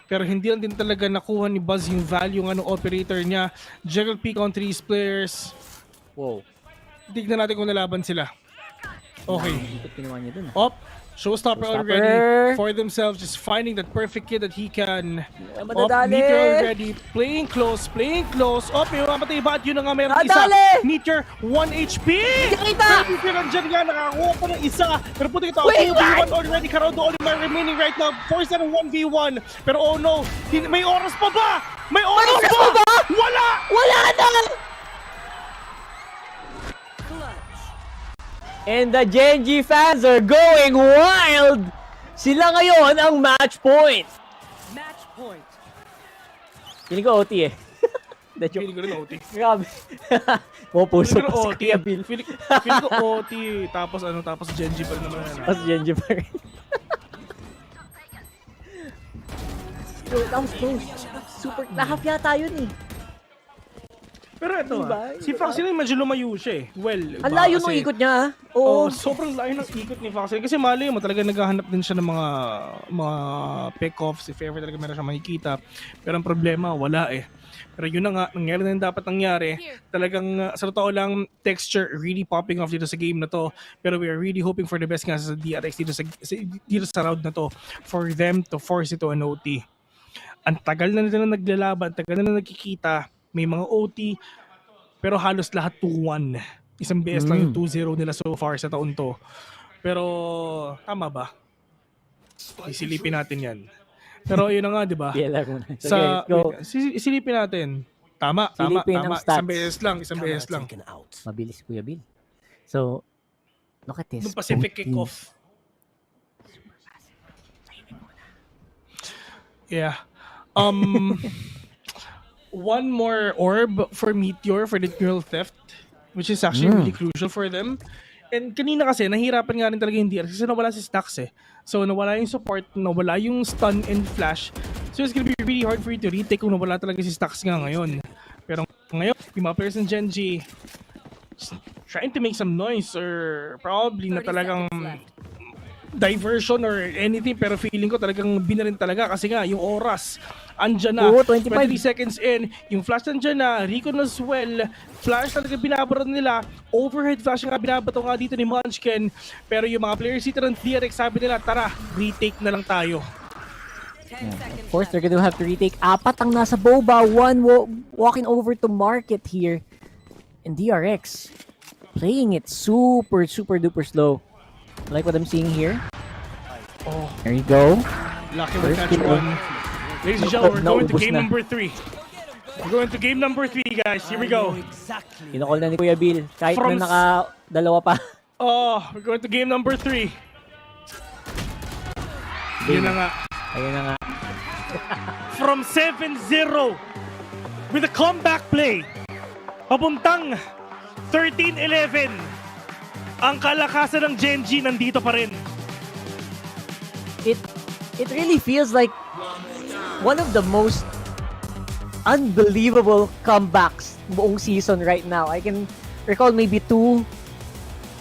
Pero hindi lang din talaga nakuha ni Buzz yung value ng operator niya. Juggle pick on 3 players. Wow. Tignan natin kung nalaban sila. Okay. Op. Showstopper already for themselves, just finding that perfect kid that he can. Meteor already, playing close. Op, yung mamatay ba at yun na nga meron isa. Meteor, 1 HP! Meteor nandyan nga, nakakuha pa ng isa. Pero puti ito, 2v1 already. Karaudo only man remaining right now. Force na ng 1v1. Pero oh no, may oras pa ba? May oras pa ba? Wala na! And the Genji fans are going wild! Sila ngayon ang match point. Match point. Feeling ko OT eh. Feeling ko rin OT. Grabe. Pupuso pa sa Kuya Bill. Feeling ko OT, tapos Genji pa rin naman. Tapos Genji pa rin. That was close. Super, lahap yata yun eh. Pero ito si Foxy medyo lumayo siya eh. Well, ang layo ng ikot niya. Oo, sobrang layo ng ikot ni Foxy. Kasi mali mo, talaga naghahanap din siya ng mga pick-offs if ever talaga meron siya makikita. Pero ang problema, wala eh. Pero yun na nga, nangyari na yung dapat nangyari. Talagang sa totoo lang, texture really popping off dito sa game na to. Pero we are really hoping for the best nga sa DRX dito sa round na to for them to force it to an OT. Ang tagal na nila naglalaban, tagal na nagkikita. May mga OT, pero halos lahat 2-1. Isang BS lang yung 2-0 nila so far sa taon to. Pero, tama ba? Isilipin natin yan. Pero yun na nga, di ba? Isilipin natin. Tama. Isang BS lang. Mabilis, Kuya Bill. So, look at this. Nung Pacific kickoff. Yeah. One more orb for Meteor for the neural theft, which is actually really crucial for them. And kanina kasi, nahirapan nga rin talaga yung DRX kasi nawala si Stacks eh. So nawala yung support, nawala yung stun and flash. So it's gonna be really hard for you to retake kung nawala talaga si Stacks nga ngayon. Pero ngayon, yung mga players ng Genji trying to make some noise or probably na talagang diversion or anything, pero feeling ko talagang binarin talaga kasi nga yung oras andyan na. Oo, 25 23 seconds in, yung flash andyan na, Recon as well, flash talaga binabato nila, overhead flash nga binabato nga dito ni Munchkin, pero yung mga players dito ng DRX sabi nila, tara, retake na lang tayo. Of course, they're gonna have to retake. Apat ang nasa Boba, one walking over to market here. And DRX playing it super duper slow. I like what I'm seeing here. Oh, there you go. Lucky with catch one. Ladies and gentlemen, we're going to game number 3. We're going to game number 3, guys. Here we go. Kinocall na ni Kuya Bill. Kahit From na naka-dalawa pa. Oh, we're going to game number 3. Yun na nga. Ayun na nga. From 7-0 with a comeback play. Papuntang 13-11. Ang kalakasan ng Genji nandito pa rin. It really feels like one of the most unbelievable comebacks buong season right now. I can recall maybe 2,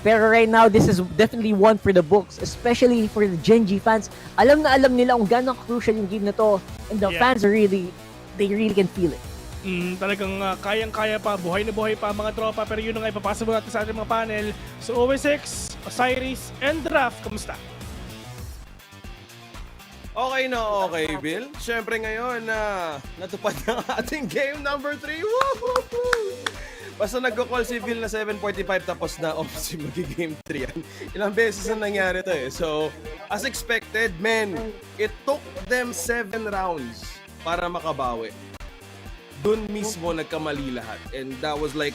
pero right now this is definitely one for the books, especially for the Genji fans. Alam na alam nila kung gaano crucial yung game na to, and the fans are they really can feel it. Talagang kayang-kaya pa, buhay na buhay pa mga tropa, pero yun na nga ipapasa mo natin sa ating mga panel. So OSX, Osiris, and Draft, kamusta? Okay na okay, Bill. Siyempre ngayon na natupad na ang ating game number 3. Woohoo! Basta nagko-call si Bill na 7:45 tapos na obviously magi-game 3 yan. Ilang beses na nangyari to eh. So, as expected, men, it took them 7 rounds para makabawi. Doon mismo nagkamali lahat. And that was like,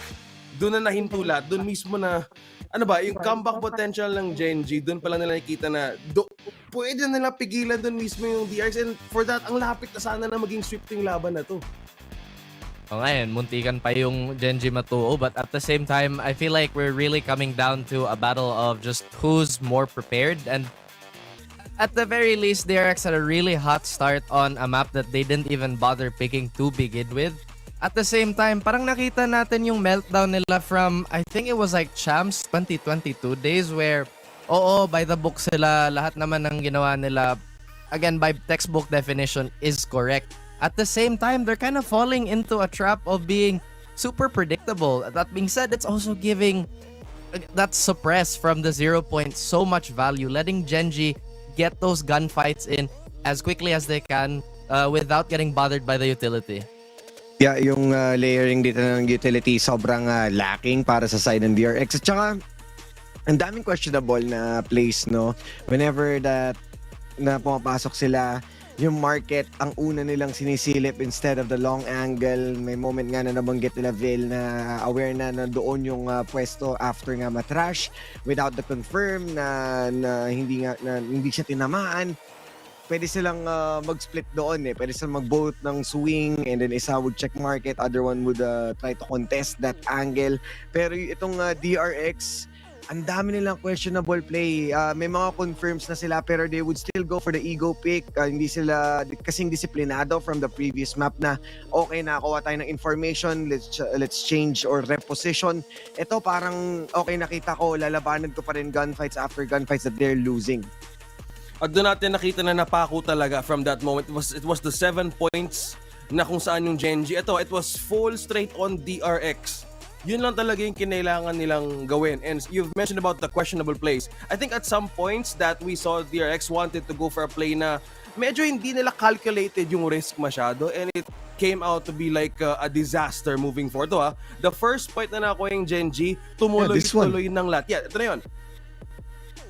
doon na nahinto lahat. Doon mismo na, ano ba, yung comeback potential ng Genji, doon pala nila nakikita na pwede nila pigilan doon mismo yung DRX. And for that, ang lapit na sana na maging sweeping laban na to. O ngayon, muntikan pa yung Genji matuo, but at the same time, I feel like we're really coming down to a battle of just who's more prepared. And at the very least, DRX had a really hot start on a map that they didn't even bother picking to begin with. At the same time, parang nakita natin yung meltdown nila from, I think it was like Champs 2022 days where, oo, by the book sila, lahat naman ng ginawa nila, again, by textbook definition, is correct. At the same time, they're kind of falling into a trap of being super predictable. That being said, it's also giving that suppress from the 0 point so much value, letting Genji get those gunfights in as quickly as they can without getting bothered by the utility. Yeah, yung layering dito ng utility sobrang lacking para sa side ng DRX. At saka, ang daming questionable na plays, no? Whenever that na pumapasok sila, yung market, ang una nilang sinisilip instead of the long angle. May moment nga na nabanggit nila Vil na aware na doon yung pwesto after nga matrash without the confirm na hindi siya tinamaan. Pwede silang mag-split doon eh. Pwede silang mag-both ng swing and then isa would check market, other one would try to contest that angle. Pero itong DRX, ang dami nilang questionable play. May mga confirms na sila pero they would still go for the ego pick. Hindi sila kasing disiplinado from the previous map na okay, nakakuha tayo ng information, let's change or reposition. Ito parang okay, nakita ko, lalabanan ko pa rin gunfights after gunfights that they're losing. At doon natin nakita na napako talaga from that moment. It was the 7 points na kung saan yung Genji. Ito, it was full straight on DRX. Yun lang talaga yung kinailangan nilang gawin. And you've mentioned about the questionable plays. I think at some points that we saw DRX wanted to go for a play na medyo hindi nila calculated yung risk masyado. And it came out to be like a disaster moving forward. Ito, the first point na nakuha yung Genji, tumuloy-tuloy ng lahat. Yeah, ito na yun.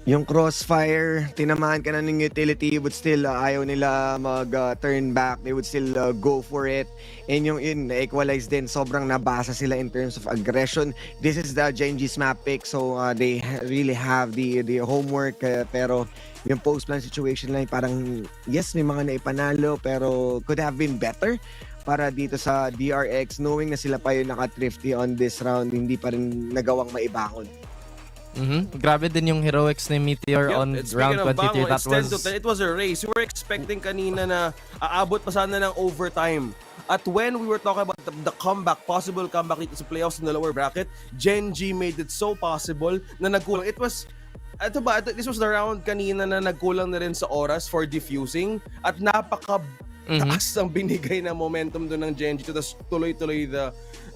Yung crossfire, tinamaan ka na ng utility but still ayaw nila mag-turn back. They would still go for it. And yung na-equalize din, sobrang nabasa sila in terms of aggression. This is the Genji's map pick, so they really have the homework. Pero yung post-plan situation lang, parang yes, may mga naipanalo pero could have been better para dito sa DRX, knowing na sila pa yung naka-thrifty on this round, hindi pa rin nagawang maibangon. Grabe din yung heroics ni Meteor on Speaking round of 23. Bango, That it's 10 to was 10. It was a race. We were expecting kanina na aabot pa sana ng overtime. At when we were talking about the comeback, possible comeback dito sa playoffs in the lower bracket, Gen G made it so possible na nagkulang. This was the round kanina na nagkulang na rin sa oras for diffusing at taas ang binigay na momentum doon ng Gen G. Tapos tuloy-tuloy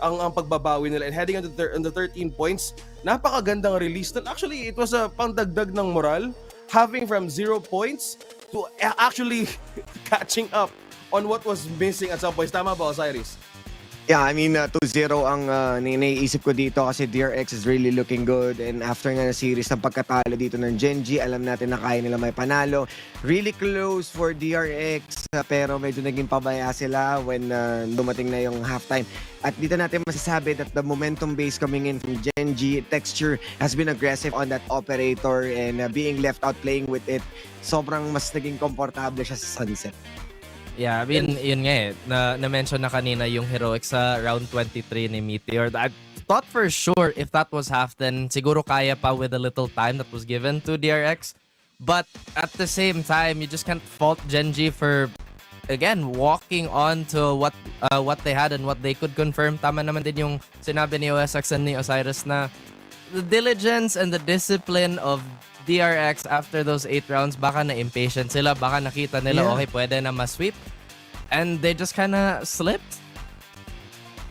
ang pagbabawi nila. And heading on the 13 points, napakagandang release. Actually, it was a pangdagdag ng moral. Having from 0 points to actually catching up on what was missing at some points. Tama ba, Osiris? Yeah, I mean, 2-0 ang naiisip ko dito kasi DRX is really looking good. And after nga na series ng pagkatalo dito ng Gen G, alam natin na kaya nila may panalo. Really close for DRX, pero medyo naging pabaya sila when dumating na yung halftime. At dito natin masasabi that the momentum base coming in from Gen G, Texture has been aggressive on that operator and being left out playing with it. Sobrang mas naging komportable siya sa Sunset. Yeah, I mean, yun nga na-mention na kanina yung heroics sa round 23 ni Meteor. I thought for sure if that was half, then siguro kaya pa with a little time that was given to DRX. But at the same time, you just can't fault Gen G for, again, walking on to what they had and what they could confirm. Tama naman din yung sinabi ni OSX and ni Osiris na the diligence and the discipline of DRX after those 8 rounds, baka na-impatient sila, baka nakita nila, okay, pwede na ma-sweep. And they just kinda slipped.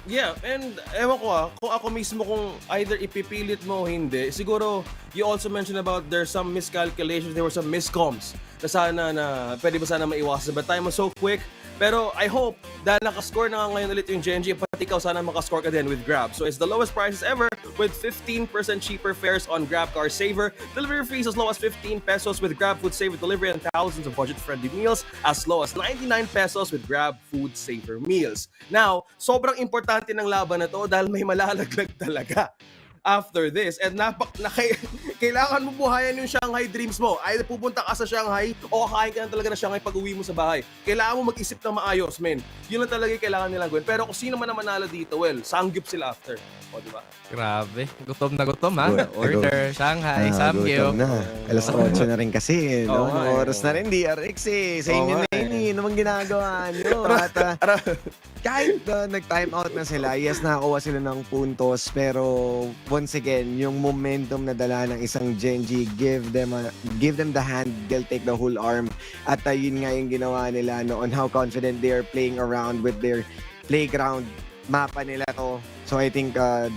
Yeah, and ewan ko kung ako mismo kung either ipipilit mo o hindi, siguro you also mentioned about there's some miscalculations, there were some miscoms na pwede ba sana maiwasan, but time was so quick. Pero I hope, dahil nakascore na nga ngayon ulit yung Gen G, pati ikaw sana makascore ka din with Grab. So it's the lowest prices ever with 15% cheaper fares on Grab Car Saver. Delivery fees as low as 15 pesos with Grab Food Saver Delivery and thousands of budget-friendly meals as low as 99 pesos with Grab Food Saver Meals. Now, sobrang importante ng laban na to dahil may malalaglag talaga after this. And kailangan mo buhayan yung Shanghai dreams mo. Either pupunta ka sa Shanghai o kakain ka na talaga ng Shanghai pag uwi mo sa bahay. Kailangan mo mag-isip ng maayos, men. Yun lang talaga yung kailangan nilang gawin. Pero kung sino man na manalo dito, well, sangyup sila after. O, di ba? Grabe. Gutom ha. Order, Shanghai, samgyup. Gutom na. Alas 8 na rin kasi. No? Oras na rin, DRX eh. Sa inyo na yun eh. Ano bang ginagawa nyo? At kahit nag-time out na sila, yes, nakakuha sila ng puntos. Pero once again, yung momentum na dala ng isang Gen G, give them the hand, they'll take the whole arm. At yun nga yung ginawa nila on how confident they are playing around with their playground mapa nila to. So I think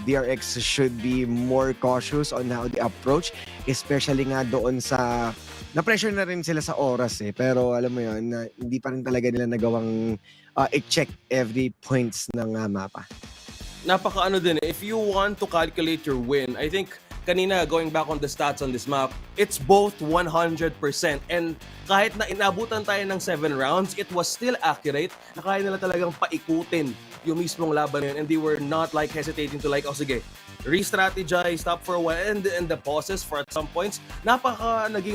DRX should be more cautious on how they approach, especially nga doon sa na-pressure na rin sila sa oras eh. Pero alam mo yun, hindi pa rin talaga nila nagawang i-check every points ng mapa. Napaka-ano din eh. If you want to calculate your win, I think kanina going back on the stats on this map, it's both 100%. And kahit na inabutan tayo ng 7 rounds, it was still accurate na kaya nila talagang paikutin yung mismong laban na yun. And they were not like hesitating to like, oh sige, re-strategize, stop for a while, and the pauses for at some points, napakalaking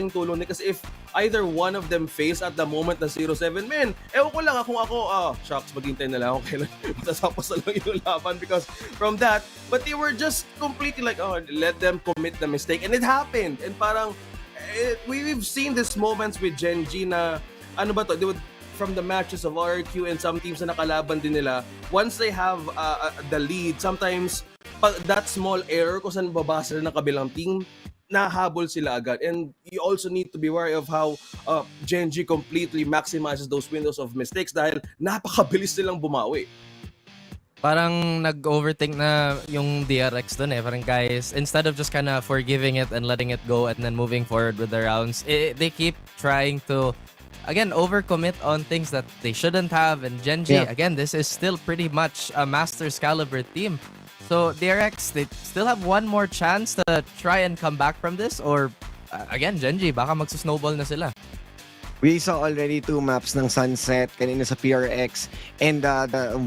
tulong din kasi if either one of them face at the moment na 0-7, men, ewan ko lang kung ako, shucks, maghintay na lang ako kailan matatapos na lang yung laban because from that, but they were just completely like, let them commit the mistake, and it happened, and parang, we've seen these moments with Gen G na, they would, from the matches of RQ and some teams na nakalaban din nila, once they have the lead, sometimes that small error kung saan babasa ng kabilang team, nahabol sila agad. And you also need to be wary of how Gen G completely maximizes those windows of mistakes dahil napakabilis nilang bumawi. Parang nag-overthink na yung DRX dun eh. Parang guys, instead of just kinda forgiving it and letting it go and then moving forward with the rounds, they keep trying to again, overcommit on things that they shouldn't have. And Gen G, again, this is still pretty much a Masters caliber team. So DRX, they still have one more chance to try and come back from this. Or, again, Gen G, baka magsusnowball na sila. We saw already 2 maps ng Sunset kanina sa PRX, and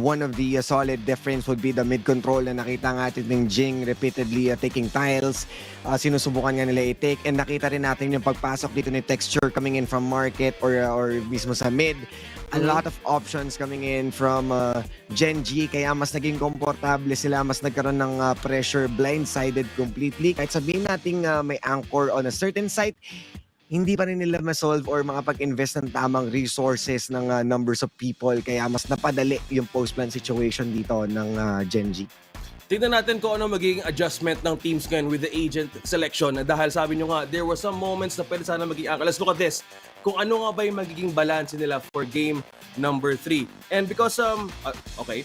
one of the solid difference would be the mid-control na nakita natin ng Jing repeatedly taking tiles. Sinusubukan nga nila i-take, and nakita rin natin yung pagpasok dito ni Texture coming in from market or mismo sa mid. A lot of options coming in from Gen G, kaya mas naging komportable sila, mas nagkaroon ng pressure, blindsided completely. Kahit sabihin natin may anchor on a certain site, hindi pa rin nila ma-solve or makapag-invest ng tamang resources ng numbers of people, kaya mas napadali yung post-plan situation dito ng Gen G. Tignan natin kung ano magiging adjustment ng teams ngayon with the agent selection. Dahil sabi nyo nga, there were some moments na pwede sana magiging anchor. Let's look at this. Kung ano nga ba yung magiging balance nila for game number 3. And because, okay.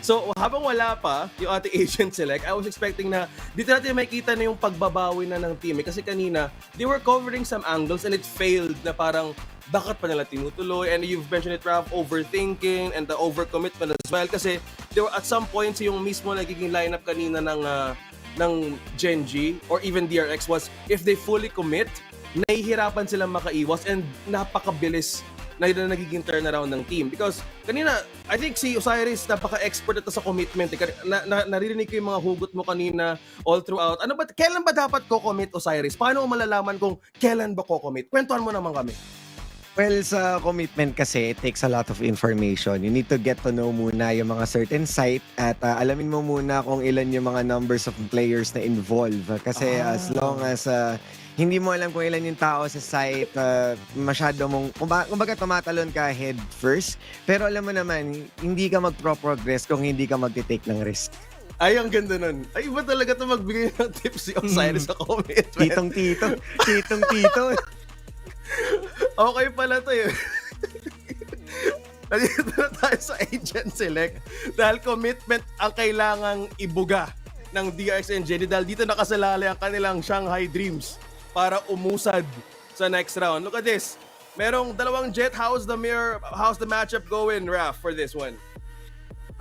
So, habang wala pa yung ating agent select, I was expecting na dito natin makikita na yung pagbabawi na ng team. Kasi kanina, they were covering some angles and it failed na parang bakit pa nila tinutuloy. And you've mentioned it, Rav, overthinking and the overcommitment as well. Kasi there were at some points yung mismo nagiging lineup kanina ng Gen G or even DRX was if they fully commit, nahihirapan silang makaiwas and napakabilis na nagiging turnaround ng team. Because kanina, I think si Osiris napaka-expert ito sa commitment. Naririnig ko yung mga hugot mo kanina all throughout. Ano ba, kailan ba dapat ko-commit, Osiris? Paano mo malalaman kung kailan ba ko-commit? Kwentuhan mo naman kami. Well, sa commitment kasi, it takes a lot of information. You need to get to know muna yung mga certain site at alamin mo muna kung ilan yung mga numbers of players na involve. Kasi as long as hindi mo alam kung ilan yung tao sa site, masyado mong, kumbaga tumatalon ka head first. Pero alam mo naman, hindi ka mag-progress kung hindi ka mag-take ng risk. Ay, ang ganda nun. Ay, iba talaga ito magbigay ng tips si Osiris sa commitment. Titong-tito. Okay pala to yun. Nandito na tayo sa agent select dahil commitment ang kailangang ibuga ng DRX and Jenny dahil dito nakasalalay ang kanilang Shanghai Dreams para umusad sa next round. Look at this. Merong dalawang jet. How's the matchup going, Raf, for this one?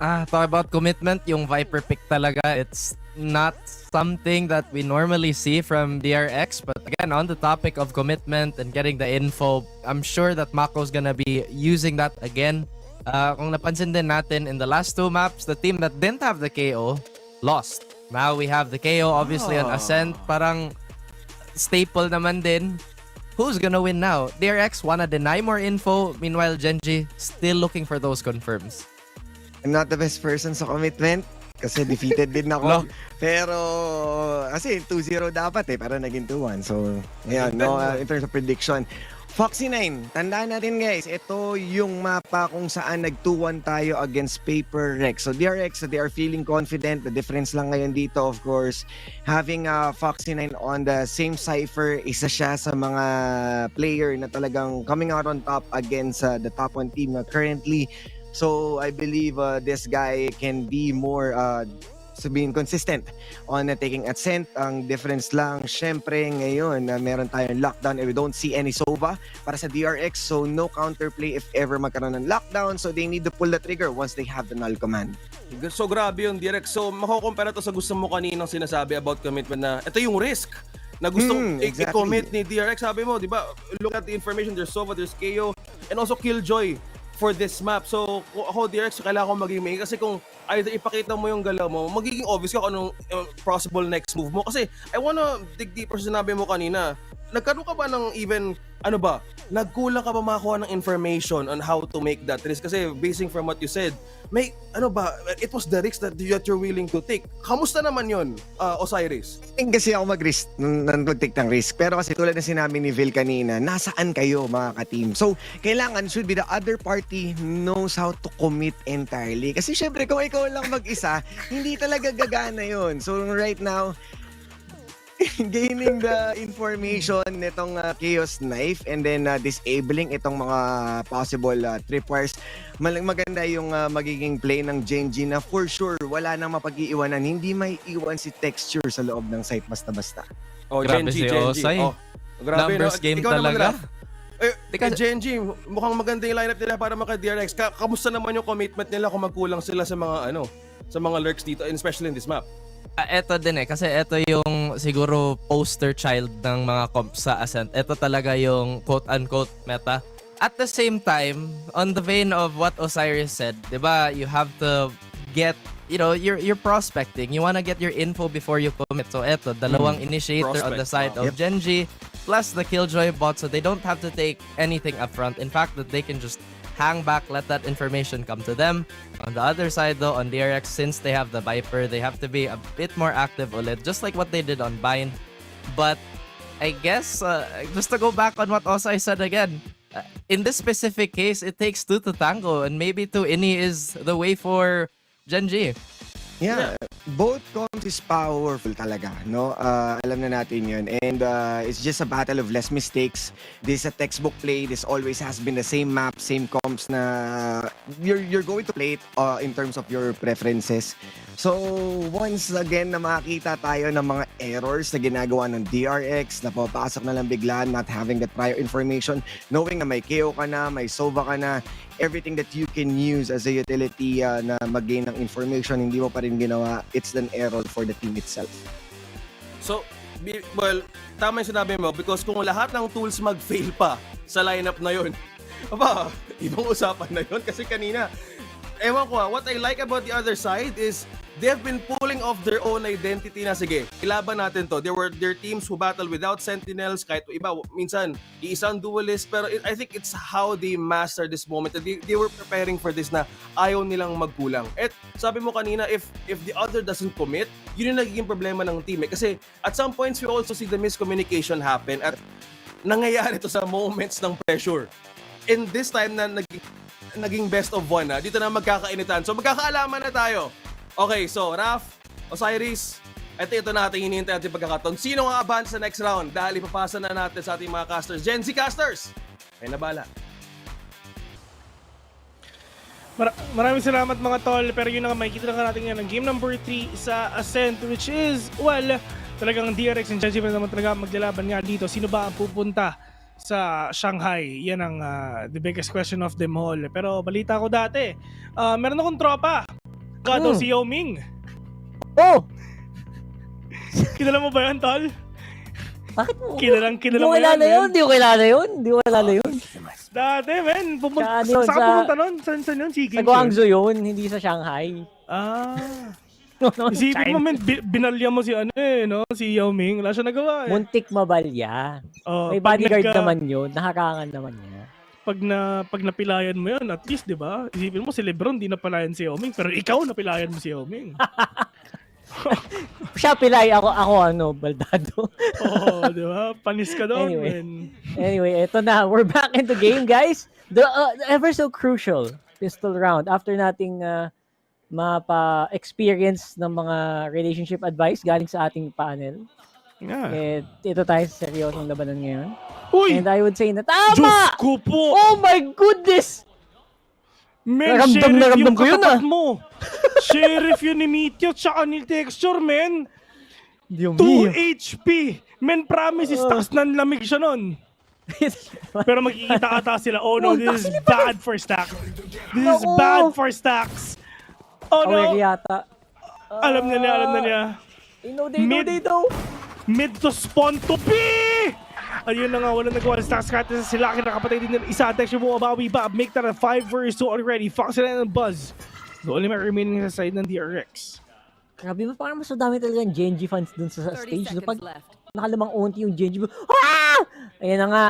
Talk about commitment, yung Viper pick talaga, it's not something that we normally see from DRX. But again, on the topic of commitment and getting the info, I'm sure that Mako's gonna be using that again. Kung napansin din natin, in the last 2 maps, the team that didn't have the KO lost. Now we have the KO, obviously, on Ascent. Parang staple naman din. Who's gonna win now? DRX wanna deny more info. Meanwhile, Genji still looking for those confirms. I'm not the best person sa commitment kasi defeated din ako. Pero kasi 2-0 dapat pero naging 2-1. So, ayan, no, in terms of prediction. Foxy9, tandaan natin guys, ito yung mapa kung saan nag-2-1 tayo against Paper Rex. So DRX, they are feeling confident. The difference lang ngayon dito, of course, having Foxy9 on the same cipher, isa siya sa mga player na talagang coming out on top against the top 1 team na currently. So I believe this guy can be more sabihin consistent on taking Ascent. Ang difference lang, syempre ngayon meron tayong lockdown and we don't see any Sova para sa DRX. So no counterplay if ever magkaroon ng lockdown. So they need to pull the trigger once they have the null command. So grabe yung DRX. So makukumpara to sa gusto mo kaninang sinasabi about commitment na ito yung risk na gustong i-commit ni DRX. Sabi mo, di ba, look at the information, there's Sova, there's KO, and also Killjoy for this map. So, ako, DRX, kailangan ko maging main. Kasi kung either ipakita mo yung galaw mo, magiging obvious ka kung anong possible next move mo. Kasi, I wanna dig deeper sa sinabi mo kanina. Nagkaroon ka ba ng even, nagkulang ka ba makakuha ng information on how to make that risk? Kasi, basing from what you said, may, it was the risk that you're willing to take. Kamusta naman yun, Osiris? Kasi ako mag-risk, nag-take ng risk. Pero kasi tulad na sinabi ni Vil kanina, nasaan kayo mga ka-team? So, kailangan should be the other party knows how to commit entirely. Kasi syempre, kung ikaw lang mag-isa, hindi talaga gagana yun. So, right now, gaining the information nitong Chaos Knife and then disabling itong mga possible tripwires. Maganda yung magiging play ng Genji na for sure wala nang mapag-iiwanan. Hindi may iwan si Texture sa loob ng site basta-basta. Oh, grabe Genji. Oh, grabe, numbers game talaga. Genji, mukhang maganda yung lineup nila para maka-DRX. Kamusta naman yung commitment nila kung magkulang sila sa mga sa mga lurks dito, especially in this map? Eto din kasi eto yung siguro poster child ng mga comps sa Ascent. Eto talaga yung quote-unquote meta. At the same time, on the vein of what Osiris said, diba, you have to get, you're prospecting. You wanna get your info before you commit. So eto, dalawang initiator on the side of Genji, plus the Killjoy bot, so they don't have to take anything upfront. In fact, that they can just hang back, let that information come to them. On the other side though, on DRX, since they have the Viper, they have to be a bit more active ulit, just like what they did on Bind. But I guess, just to go back on what Osai said again, in this specific case, it takes two to tango, and maybe two ini is the way for Genji. Yeah, both comps is powerful talaga, no? Alam na natin yun. And it's just a battle of less mistakes. This is a textbook play. This always has been the same map, same comps na you're going to play it in terms of your preferences. So, once again na makakita tayo ng mga errors na ginagawa ng DRX, na papasok na lang bigla, not having that prior information, knowing na may KO ka na, may Sova ka na, everything that you can use as a utility na mag-gain ng information, hindi mo pa rin ginawa, it's an error for the team itself. So, well, tama yung sinabi mo because kung lahat ng tools mag-fail pa sa lineup na yun, ibang usapan na yun kasi kanina, ewan ko what I like about the other side is they've been pulling off their own identity na sige, ilaban natin to. There were their teams who battle without sentinels, kahit iba, minsan, iisang duelist, pero I think it's how they master this moment. They were preparing for this na ayaw nilang magkulang. At sabi mo kanina, if the other doesn't commit, yun yung nagiging problema ng team. Kasi at some points, we also see the miscommunication happen at nangyayari to sa moments ng pressure. In this time na naging best of one dito na magkakainitan. So magkakaalaman na tayo. Okay, so Raf, Osiris, ito na ating hinihintay natin pagkakataon. Sino ang abangan sa next round? Dahil ipapasa na natin sa ating mga casters. Gen Z casters! Ay nabala. Maraming salamat mga tol. Pero yun na nga, makikita na natin yan ng game number 3 sa Ascent, which is, well, talagang DRX and Genji pa naman talaga maglalaban nga dito. Sino ba ang pupunta sa Shanghai? Yan ang the biggest question of them all. Pero balita ko dati, meron akong tropa. Kado si Yao Ming. Oh! Kilala mo ba yan, tol? Bakit mo? Kilala mo yan, Hindi ko kilala yun. Dati, men. Saan pumunta nun? Saan yun? Sa Guangzhou yun, hindi sa Shanghai. Isipin mo, men, binalya mo si si Yao Ming. Wala siya nagawa. Muntik mabalya. May bodyguard naman yun. Nakakangan naman niya. Pag napilayan mo yan, at least, di ba? Isipin mo, si Lebron di napalayan si Yao Ming, pero ikaw napilayan mo si Yao Ming. Siya pilay, ako baldado. Oo, di ba? Panis ka doon, Anyway, eto na. We're back into game, guys. The ever so crucial pistol round. After nating mapa-experience ng mga relationship advice galing sa ating panel. Yeah. Ito tayo sa seryosong labanan ngayon. Uy! And I would say na tama! Diyos ko po! Oh my goodness! Men, sheriff yung katapat mo. Sheriff yun ni Mityo tsaka ni Texture, men. 2 HP. Men, promise, taas ng lamig siya nun. Pero magkikita ata sila. Oh no, this is bad for stacks. This is bad for stacks. Oh no. Alam na niya. They know. Mid to spawn to B! Ayun na nga, walang nagawa ng stacks strategy sila. Kinakapatay din ng isa. Texture mo abawi ba? Make that a 5 vs 2 already. Fox sila ng Buzz. The only man remaining sa side ng DRX. Grabe mo, parang mas dami talaga ng Genji fans dun sa stage. So, pag nakalamang unti yung Genji, ayan na nga.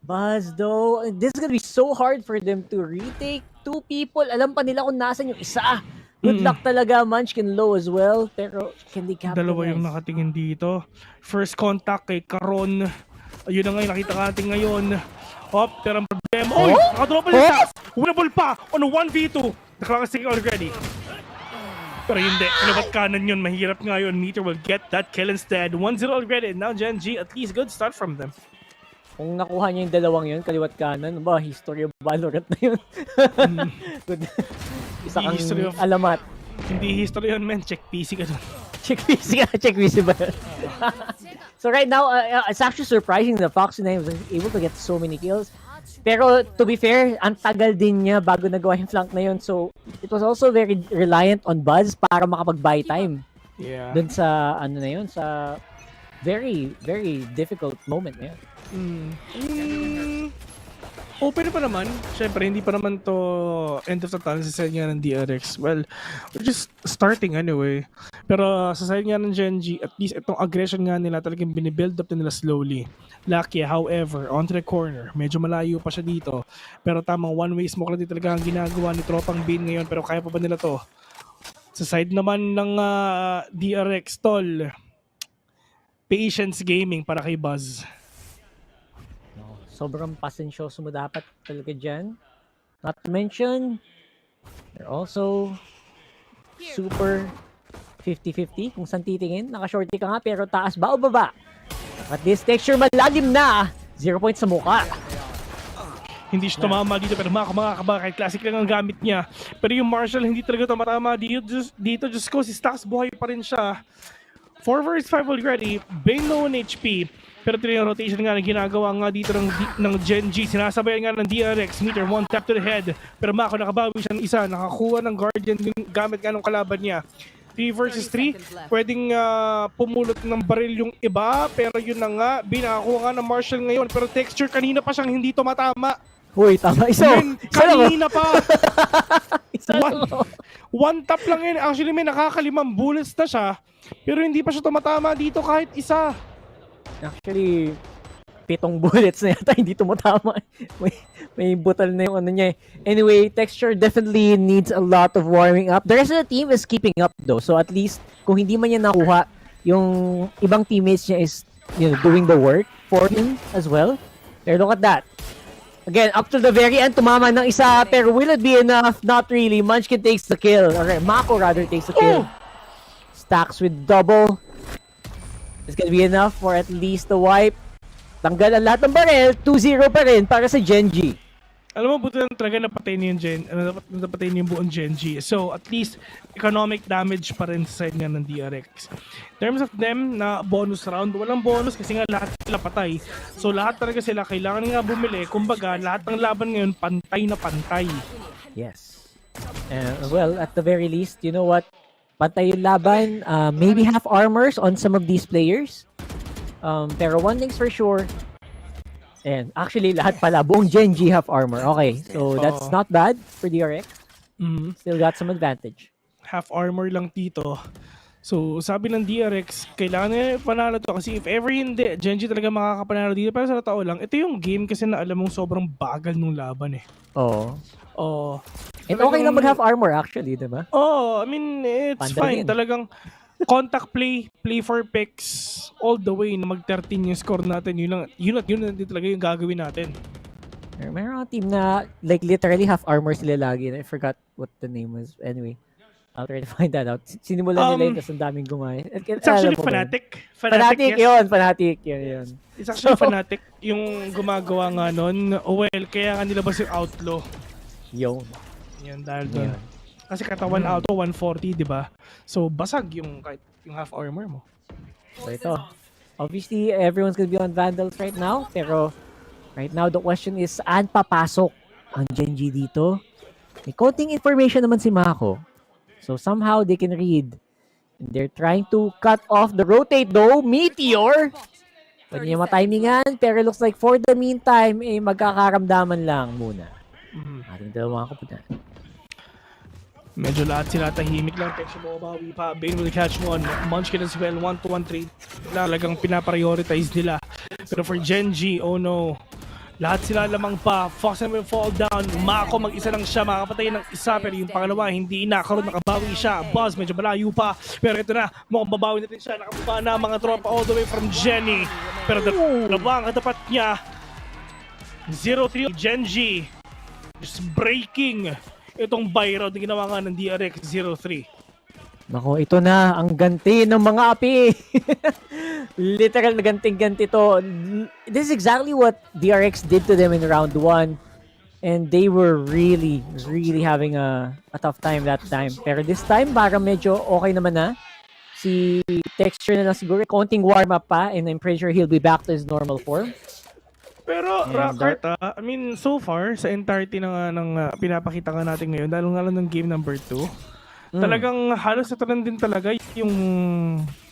Buzz though, this is gonna be so hard for them to retake 2 people. Alam pa nila kung nasan yung isa. Good luck talaga, Munchkin low as well. Pero can they capitalize? Dalawa yung nakatingin dito. First contact kay Karon. Ayun na nga yung nakita natin ngayon. Hop, pero ang problema. Oy! Nakadrop pa yung stacks! Winnable pa on a 1v2. Nakakastig already. Pero hindi. Kalabat kanan yun. Mahirap nga yun. Meteor will get that kill instead. 1-0 already. Now Genji, at least good start from them. Kung nakuha niya yung dalawang yun, kaliwat kanan, history of VALORANT na yun. Good. Isa kang alamat. Hindi history yun, man. Check PC ka dun. Check PC ba yun? So right now, it's actually surprising that Fox and I was able to get so many kills. Pero to be fair, ang tagal din niya bago nagawa yung flank na yun. So it was also very reliant on Buzz para makapag-buy time. Yeah. dun sa ano na yun, sa very, very difficult moment na yun. Open pa naman. Siyempre, hindi pa naman to end of the tunnel sa side nga ng DRX. Well, we're just starting anyway. Pero sa side nga ng Genji, at least itong aggression nga nila talagang binibuild up na nila slowly. Lucky, however, onto the corner. Medyo malayo pa siya dito. Pero tamang one-way smoke lang din talaga ang ginagawa ni Tropang Bean ngayon. Pero kaya pa ba nila to? Sa side naman ng DRX, tol. Patience gaming para kay Buzz. Sobrang pasensyoso mo dapat talaga dyan. Not to mention, they're also super 50-50 kung saan titingin. Naka-shorty ka nga pero taas ba o baba? At this texture malalim na. 0 points sa mukha. Hindi siya tumama dito pero mga kabakay, classic lang ang gamit niya. Pero yung Marshall hindi talaga tumatama dito. Just ko si Stax buhay pa rin siya. 4 vs 5 already. Bane low on HP. Pero ito yung rotation nga na ginagawa nga dito ng Genji. Sinasabayan nga ng DRX. Meter, 1 tap to the head. Pero Mako nakabawi siya ng isa. Nakakuha ng Guardian gamit nga ng kalaban niya. 3 vs 3. Pwedeng pumulot ng baril yung iba. Pero yun na nga. Binakakuha nga ng Marshall ngayon. Pero texture kanina pa siyang hindi tumatama. Uy, tama. Isa. Kanina pa. One tap lang yun. Actually may nakakalimang bullets na siya. Pero hindi pa siya tumatama dito kahit isa. Actually, 7 bullets na yata, hindi tumatama. May butal na yung ano niya. Anyway, texture definitely needs a lot of warming up. The rest of the team is keeping up though. So at least, kung hindi man niya nakuha, yung ibang teammates niya is doing the work for him as well. Pero look at that. Again, up to the very end, tumama ng isa. Pero will it be enough? Not really. Munchkin takes the kill. Okay, Mako rather takes the kill. Stacks with double. It's gonna be enough for at least the wipe. Tanggal ang lahat ng baril. 2-0 pa rin para sa Genji. Alam mo, buti lang talaga napatay niyo yung buong Genji. So, at least, economic damage pa rin sa side nga ng DRX. In terms of them, na bonus round, walang bonus kasi nga lahat sila patay. So, lahat talaga sila kailangan nga bumili. Kumbaga, lahat ng laban ngayon, pantay na pantay. Yes. Well, at the very least, you know what? Pantay yung laban. Maybe half armors on some of these players. Pero one thing's for sure, and actually lahat pala, buong Genji half armor. Okay, so that's not bad for DRX. Still got some advantage. Half armor lang dito. So, sabi ng DRX, kailangan nila panalo to kasi if ever hindi, Genji talaga makakapanalo dito. Pero sa tao lang, ito yung game kasi na alam mong sobrang bagal nung laban eh. Oo. Oh. And okay lang mag-half armor actually, diba? Oh, I mean, it's Panda fine. rin. Talagang contact play for picks all the way na mag-13 yung score natin. Yun din talaga yung gagawin natin. Meron team na like literally half armor sila lagi. I forgot what the name was. Anyway, I'll try to find that out. Sinimulan nila yun kasi ang daming gumaya. It's actually Fnatic. Fnatic yes. yun. Fnatic yun. It's actually Fnatic yung gumagawa nga nun. Well, kaya nga nilabas yung Outlaw. Yun. Yan dahil doon. Kasi katawan auto 140, di ba? So basag yung half armor mo. So ito. Obviously, everyone's gonna be on Vandals right now. Pero right now, the question is, saan papasok ang Genji dito? May konting information naman si Mako. So somehow they can read. And they're trying to cut off the rotate though. Meteor! Pwede niya matimingan. Pero looks like for the meantime, magkakaramdaman lang muna. Ating dalawang kapunan. Medyo lahat sila tahimik lang. Texture bumabawi pa. Bane will catch one. Munchkin as well. 1-2-1 trade. Talagang pinaprioritize nila. Pero for Genji, oh no. Lahat sila lamang pa. Fox will fall down. Mako mag-isa lang siya. Makakapatay ng isa. Pero yung pangalawa, hindi nakaroon. Nakabawi siya. Buzz, medyo malayo pa. Pero ito na. Mukhang babawi natin siya. Nakababa na mga tropa all the way from Jenny. Pero dalawang katapat niya. 0-3 Genji. Just breaking itong buy round na ginawa nga ng DRX 03. Nako, ito na ang ganti ng mga api. Literal na ganting-ganti to. This is exactly what DRX did to them in round 1. And they were really having a tough time that time. Pero this time, parang medyo okay naman na. Si Texture na lang siguro. Konting warm-up pa. And I'm pretty sure he'll be back to his normal form. Pero Rockart, I mean, so far, sa entirety ng pinapakita nga natin ngayon, dahil nga lang ng game number 2, Talagang halos ito lang din talaga yung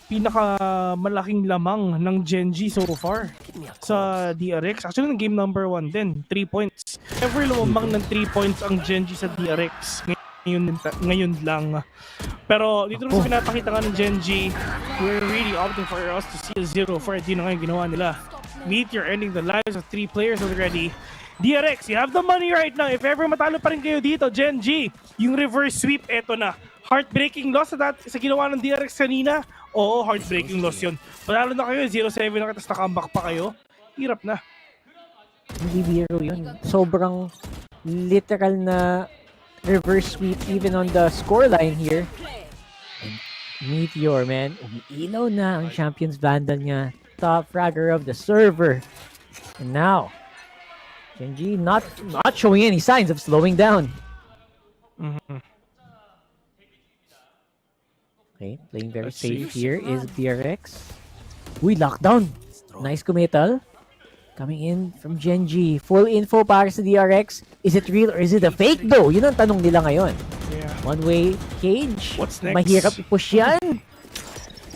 pinakamalaking lamang ng Gen G so far sa DRX. Actually, ng game number 1 din, 3 points. Ever lumamang ng 3 points ang Gen G sa DRX ngayon lang. Pero dito naman sa pinapakita nga ng Gen G, we're really opting for us to see a 0-4. Yun na nga yung ginawa nila. Meteor ending the lives of 3 players already. DRX, you have the money right now. If ever matalo pa rin kayo dito, Gen G, yung reverse sweep, eto na. Heartbreaking loss sa ginawa ng DRX kanina. Oo, heartbreaking loss yun. Panalo na kayo, 0-7 na tapos na-comeback pa kayo. Hirap na. Hindi biro yun. Sobrang literal na reverse sweep even on the scoreline here. And Meteor, man, umiilaw na ang Champions Vandal niya. Top fragger of the server. And now, Genji not showing any signs of slowing down. Okay, playing very safe here is DRX. Uy, lockdown. Nice committal. Coming in from Genji. Full info para sa DRX. Is it real or is it a fake though? Yun ang tanong nila ngayon. Yeah. One way cage. What's next? Mahirap i-push yan.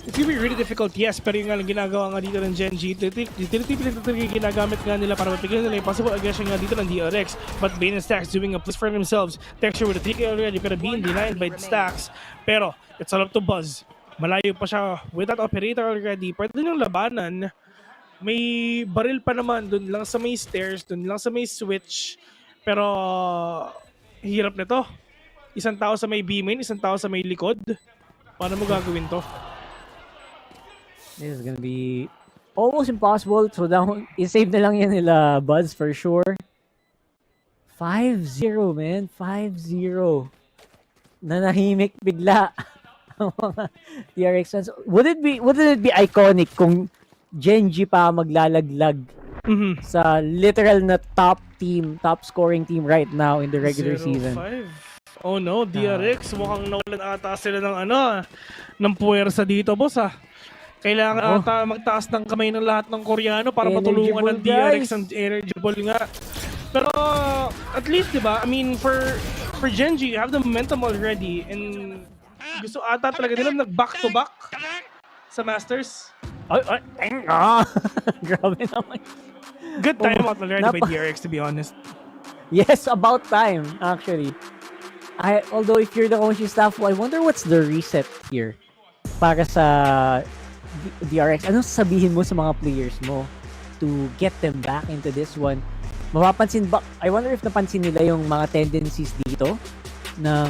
It's gonna be really difficult, yes, pero yung nga ginagawa nga dito ng Gen G, ginagamit nga nila para mapigilan nila yung possible aggression nga dito ng DRX. But Bane and Stacks doing a place for themselves. Texture with a 3K already, pero being denied by Stacks. Pero, it's all up to Buzz. Malayo pa siya with that operator already. Pwede yung labanan. May baril pa naman dun lang sa may stairs, dun lang sa may switch. Pero, hirap nito. Isang tao sa may B-main, isang tao sa may likod. Paano mo gagawin to? This is gonna be almost impossible. So down, i-save na lang yan nila Buzz for sure. 5-0, man. 5-0. Nanahimik bigla ang mga DRX fans. Wouldn't it be iconic kung Genji pa maglalaglag sa literal na top scoring team right now in the regular season? Oh no, DRX, mukhang nawalan ata sila ng puwersa dito, boss Kailangan ata magtaas ng kamay ng lahat ng Koreano para matulungan ng DRX ang energy ball nga. Pero at least, di ba? I mean, for Genji, you have the momentum already and gusto ata talaga nila nag-back-to-back sa Masters. Grabe naman. Good time out already by DRX, to be honest. Yes, about time, actually. Although if you're the coaching staff, I wonder what's the reset here para sa DRX. Ano sasabihin mo sa mga players mo to get them back into this one? Mapapansin ba? I wonder if napansin nila yung mga tendencies dito ng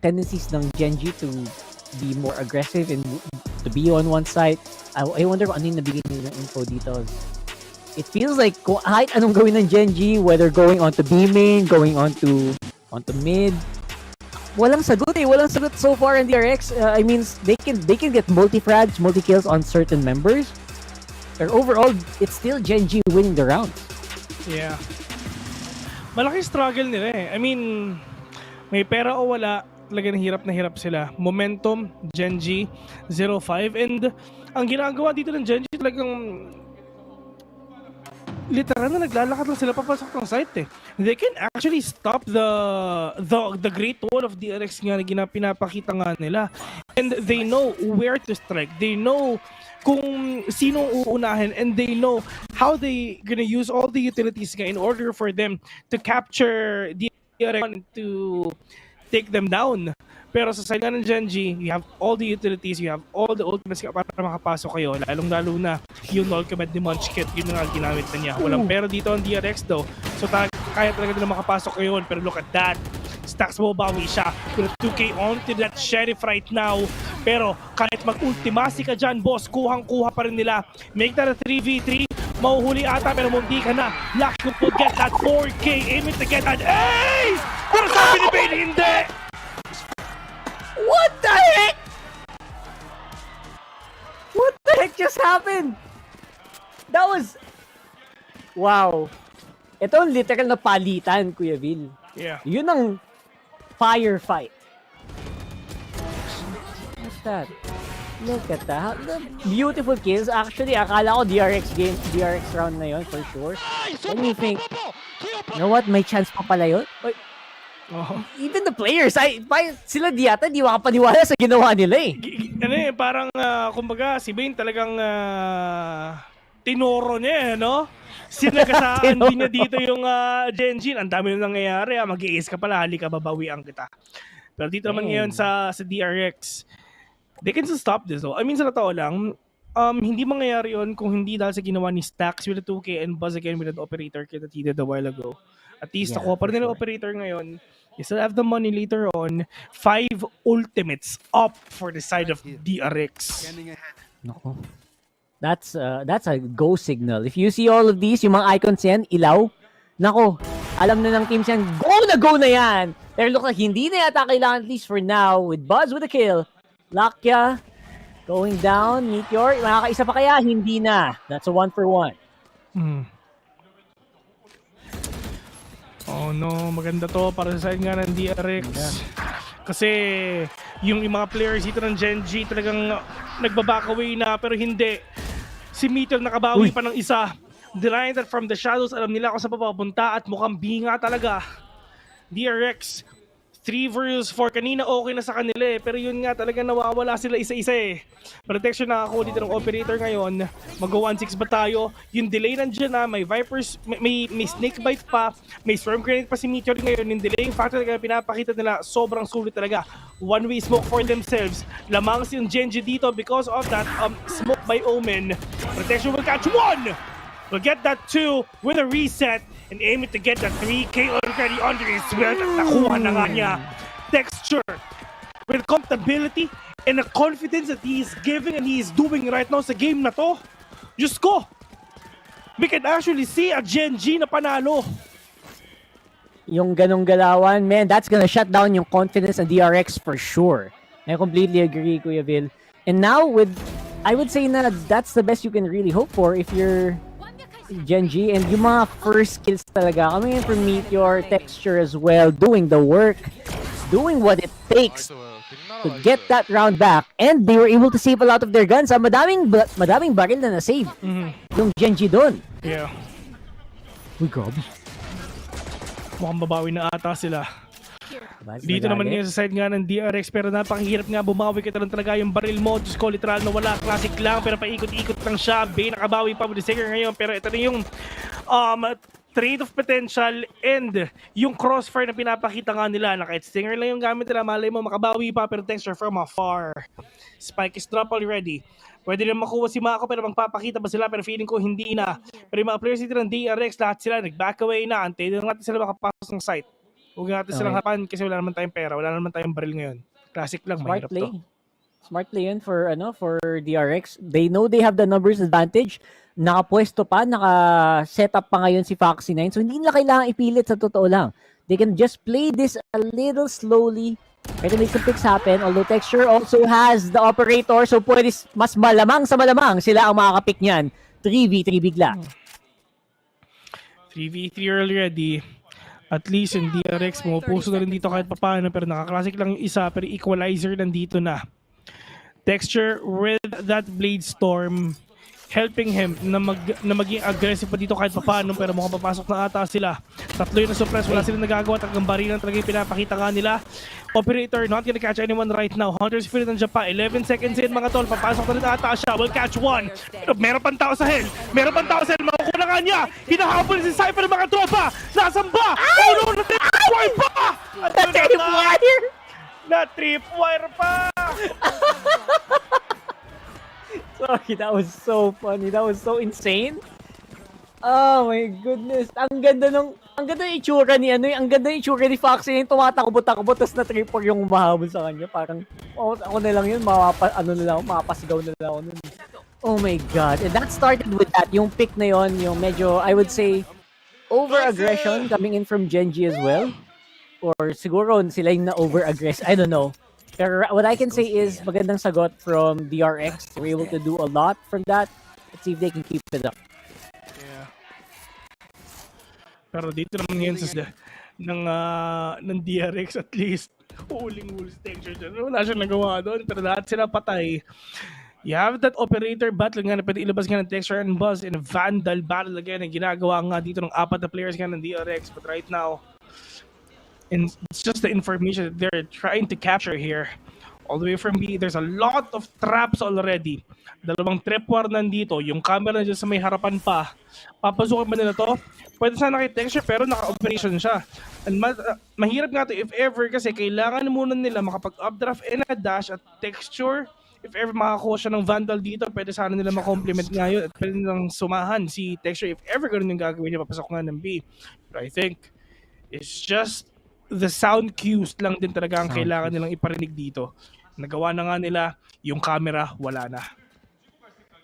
tendencies ng Genji to be more aggressive and to be on one side. I wonder kung ano yung nabigay nila ng info dito. It feels like kahit anong gawin ng Genji, whether going on to B main, going on to mid, walang sagot Walang sagot so far in DRX. I mean, they can get multi-frags, multi-kills on certain members. But overall, it's still Genji winning the round. Yeah. Malaki struggle nila I mean, may pera o wala, talaga na hirap sila. Momentum, Genji, 0-5. And ang ginagawa dito ng Genji talagang literal na naglalakad lang sila papasok ng site They can actually stop the great wall of DRX nga na pinapakita nga nila. And they know where to strike. They know kung sino uunahin and they know how they gonna use all the utilities nga in order for them to capture DRX and to take them down. Pero sa side ng Genji, you have all the utilities, you have all the ultimates para makapasok kayo. Lalong-lalo na yung ultimate ni Munchkit, yun na nga ginamit na niya. Walang pero dito ang DRX though. So kaya talaga nila makapasok kayo. Pero look at that. Stacks mo bawi siya. With a 2K onto that Sheriff right now. Pero kahit mag-ultimasi ka dyan, boss, kuhang-kuha pa rin nila. Make that a 3v3. Mahuhuli ata pero munti ka na. Luck to get that 4K. Aim it to get that ace! Pero sabi ni Bane, hindi! What the heck? What the heck just happened? That was... Wow. Ito ang literal na palitan, Kuya Vil. Yeah. Yun ang firefight. What's that? Look at that. The beautiful kills. Actually, akala ko DRX round na yun for sure. Let me think. You know what? May chance pa pala yun? Even the players, sila di makapaniwala sa ginawa nila eh. Parang kumbaga si Bane talagang tinoro niya, no? Sinagasaan din niya dito yung Genjin. Ang dami na nangyayari, mag-i-ace ka pala, halika, babawian kita. Pero dito naman ngayon sa DRX, they can still stop this though. I mean, sa totoo lang, hindi mangyayari yun kung hindi dahil sa ginawa ni Stax with the 2K and Buzz again with the operator that he did a while ago. At least nakuha pa rin nila operator ngayon. You still have the money later on. 5 ultimates up for the side of DRX. Nako. That's a go signal. If you see all of these, yung mga icons yan, ilaw, nako, alam na ng teams yan, go na yan! Pero look like hindi na yata kailangan, at least for now, with Buzz with a kill. Lakya, going down, Meteor, makakaisa pa kaya? Hindi na. That's a 1-for-1. Oh no, maganda to para sa side nga ng DRX. Kasi yung mga players dito ng Genji talagang nagbaback away na, pero hindi. Si Meteor nakabawi pa ng isa. Denying that from the shadows, alam nila kung saan papapunta at mukhang binga talaga. DRX, 3 versus 4. Kanina okay na sa kanila eh, pero yun nga talaga nawawala sila isa-isa eh. Protection nakakuha dito ng operator ngayon. Mag-1-6 ba tayo? Yung delay nandiyan na, may Vipers, may snake bite pa, may storm grenade pa si Meteor ngayon. Yung delaying factor talaga pinapakita nila, sobrang sulit talaga. One-way smoke for themselves. Lamang si Genji dito because of that smoke by Omen. Protection will catch 1! We'll get that 2 with a reset and aim it to get that 3K already under his belt. At nakuha na nga niya. Texture with comfortability and the confidence that he is giving and he is doing right now sa game na to. Diyos ko! We can actually see a Genji na panalo. Yung ganong galawan, man, that's gonna shut down yung confidence ng DRX for sure. I completely agree, Kuya Vil. And now with, I would say na that's the best you can really hope for if you're Genji, and yung mga first kills talaga coming in from Meteor, Texture as well, doing the work, doing what it takes to get that round back, and they were able to save a lot of their guns. Madaming baril na na-save yung Genji doon. Yeah. Uy, grabe. Mukhang babawi na ata sila. Dito naman ngayon sa side nga ng DRX, pero napakahirap nga bumawi ka lang talaga yung baril mo. Just call literal na wala, classic lang, pero paikot-ikot lang siya. Bane nakabawi pa with the Stinger ngayon, pero ito na yung trade of potential and yung crossfire na pinapakita nga nila na kahit Stinger lang yung gamit nila, malay mo makabawi pa, pero texture from afar. Spike is drop already. Pwede rin makuha si Mako, pero magpapakita ba sila, pero feeling ko hindi na. Pero yung mga players dito ng DRX, lahat sila nag-back away na, antay na natin sila makapasok ng site. Huwag natin silang hapan kasi wala naman tayong pera, wala naman tayong baril ngayon. Classic lang, mahirap to. Smart play yun for DRX. They know they have the numbers advantage. Nakapwesto pa, naka-set up pa ngayon si Foxy9. So hindi nila kailangan ipilit sa totoo lang. They can just play this a little slowly. Try to make some picks happen. Although Texture also has the operator, so pwede mas malamang sa malamang sila ang makakapick niyan. 3v3 bigla. 3v3 already. At least yung DRX mo, puso na rin dito kahit papaano, pero nakaklasik lang yung isa, pero equalizer nandito na. Texture with that Blade Storm helping him na maging aggressive pa dito kahit papaano, pero mukhang papasok na ata sila. Tatlo yung na-suppress, wala silang nagagawa, tagang barilan talaga yung pinapakita nga nila. Operator, not gonna catch anyone right now. Hunter's Spirit nandiyan pa, 11 seconds in mga tol, papasok na rin ata siya, will catch one. Meron pang tao sa hell, makukuha na nga niya. Hinahabol si Cypher ng mga tropa, nasan ba? Oh no, na-tripwire pa! Na-tripwire pa! Sorry, that was so funny. That was so insane. Oh my goodness. Ang ganda ng itsura ni ang ganda ng itsura ni Foxy, yung tumatakbo-takbo tapos na-tripper yung mahabol sa kanya. Parang ako na lang yun, mapasigaw na lang ako nun. Oh my god. And that started with that, yung pick na yon, yung medyo, I would say, over-aggression coming in from Genji as well. Or siguro sila yung na-over-aggress. I don't know. Pero what I can say is magandang sagot from DRX. They were able to do a lot from that. Let's see if they can keep it up. Yeah. Pero dito naman ngayon sa ng DRX at least huling-huli texture dyan. Wala siyang nagawa doon, pero lahat sila patay. You have that operator battle nga na pwede ilabas nga ng Texture and Buzz in a Vandal battle again ang ginagawa nga dito ng 4 na players nga ng DRX. But right now, And it's just the information that they're trying to capture here. All the way from B, there's a lot of traps already. Dalawang trip war nandito. Yung camera dyan sa may harapan pa. Papasukin ba nila to? Pwede sana kay Texture pero naka-operation siya. And mahirap nga to if ever kasi kailangan muna nila makapag-updraft and a dash at Texture. If ever makakuha siya ng Vandal dito, pwede sana nila makompliment nga yun at pwede nilang sumahan si Texture if ever ganun yung gagawin niya, papasok nga ng B. But I think it's just the sound cues lang din talaga ang kailangan nilang iparinig dito. Nagawa na nga nila, yung camera, wala na.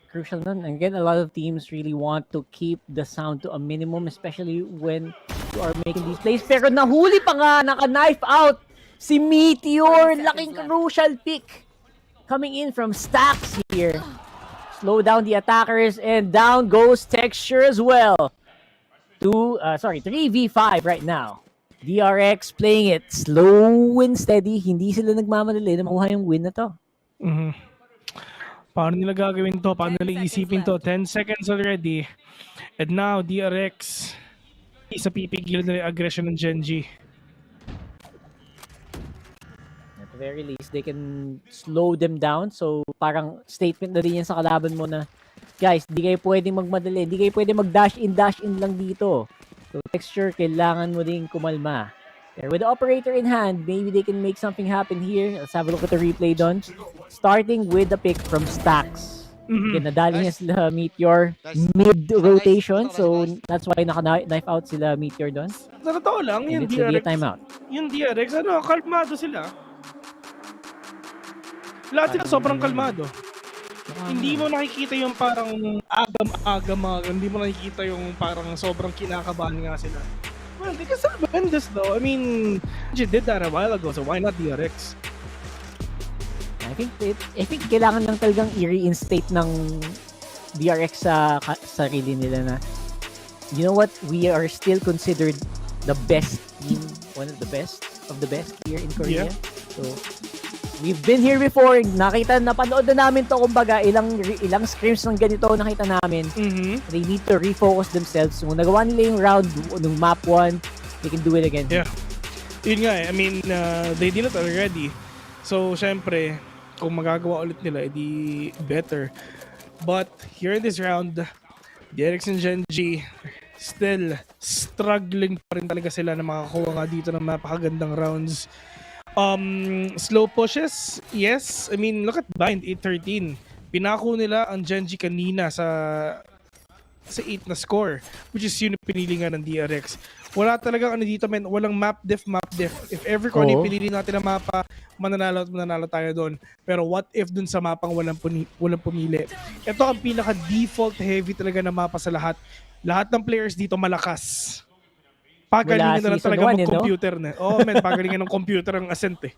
Crucial nun. Again, a lot of teams really want to keep the sound to a minimum, especially when you are making these plays. Pero nahuli pa nga, naka-knife out si Meteor. Laking crucial pick coming in from Stacks here. Slow down the attackers and down goes Texture as well. 3v5 right now. DRX playing it slow and steady. Hindi sila nagmamadali na makuha yung win na to. Paano nila gagawin to? Paano nila isipin to? 10 seconds already. And now, DRX isa pipigil na yung aggression ng Genji. At the very least, they can slow them down. So, parang statement na din yan sa kalaban mo na, guys, di kayo pwedeng magmadali. Di kayo pwedeng mag-dash in lang dito. So, Texture, kailangan mo din kumalma. Pero with the operator in hand, maybe they can make something happen here. Let's have a look at the replay doon. Starting with the pick from Stacks. Again, nadali niya sila Meteor mid-rotation. So, that's why naka-knife out sila Meteor doon. Sa totoo lang, yung DRX, yung DRX, kalmado sila. Lahat sila sobrang kalmado. Hindi mo nakikita yung parang agam-agam, hindi mo nakikita yung parang sobrang kinakabahan nga sila. Well, they can still win this though. I mean, she did that a while ago, so why not DRX? I think kailangan lang talagang i-reinstate ng DRX sa sarili nila na, you know what, we are still considered the best team, one of the best here in Korea. Yeah. So, we've been here before, napanood na namin to, kumbaga, ilang scrims ng ganito nakita namin. They need to refocus themselves. Kung nagawa nila yung round ng map 1, they can do it again. Yeah. Yun nga I mean, they did it already. So, syempre, kung magagawa ulit nila, edi better. But, here in this round, DRX and Genji, still struggling pa rin talaga sila na makakuha nga dito ng napakagandang rounds. Slow pushes, yes. I mean, look at Bind, 8-13. Pinako nila ang Genji kanina sa 8 na score, which is yun pinili nga ng DRX. Wala talagang dito, men. Walang map def. If ever kung ano yung pinili natin na mapa, mananalo tayo doon. Pero what if dun sa mapang walang pumili? Ito ang pinaka-default heavy talaga na mapa sa lahat. Lahat ng players dito malakas. Pagalingan na lang talaga mag-computer na. Oh, men, pagalingan ng computer ang Ascent eh.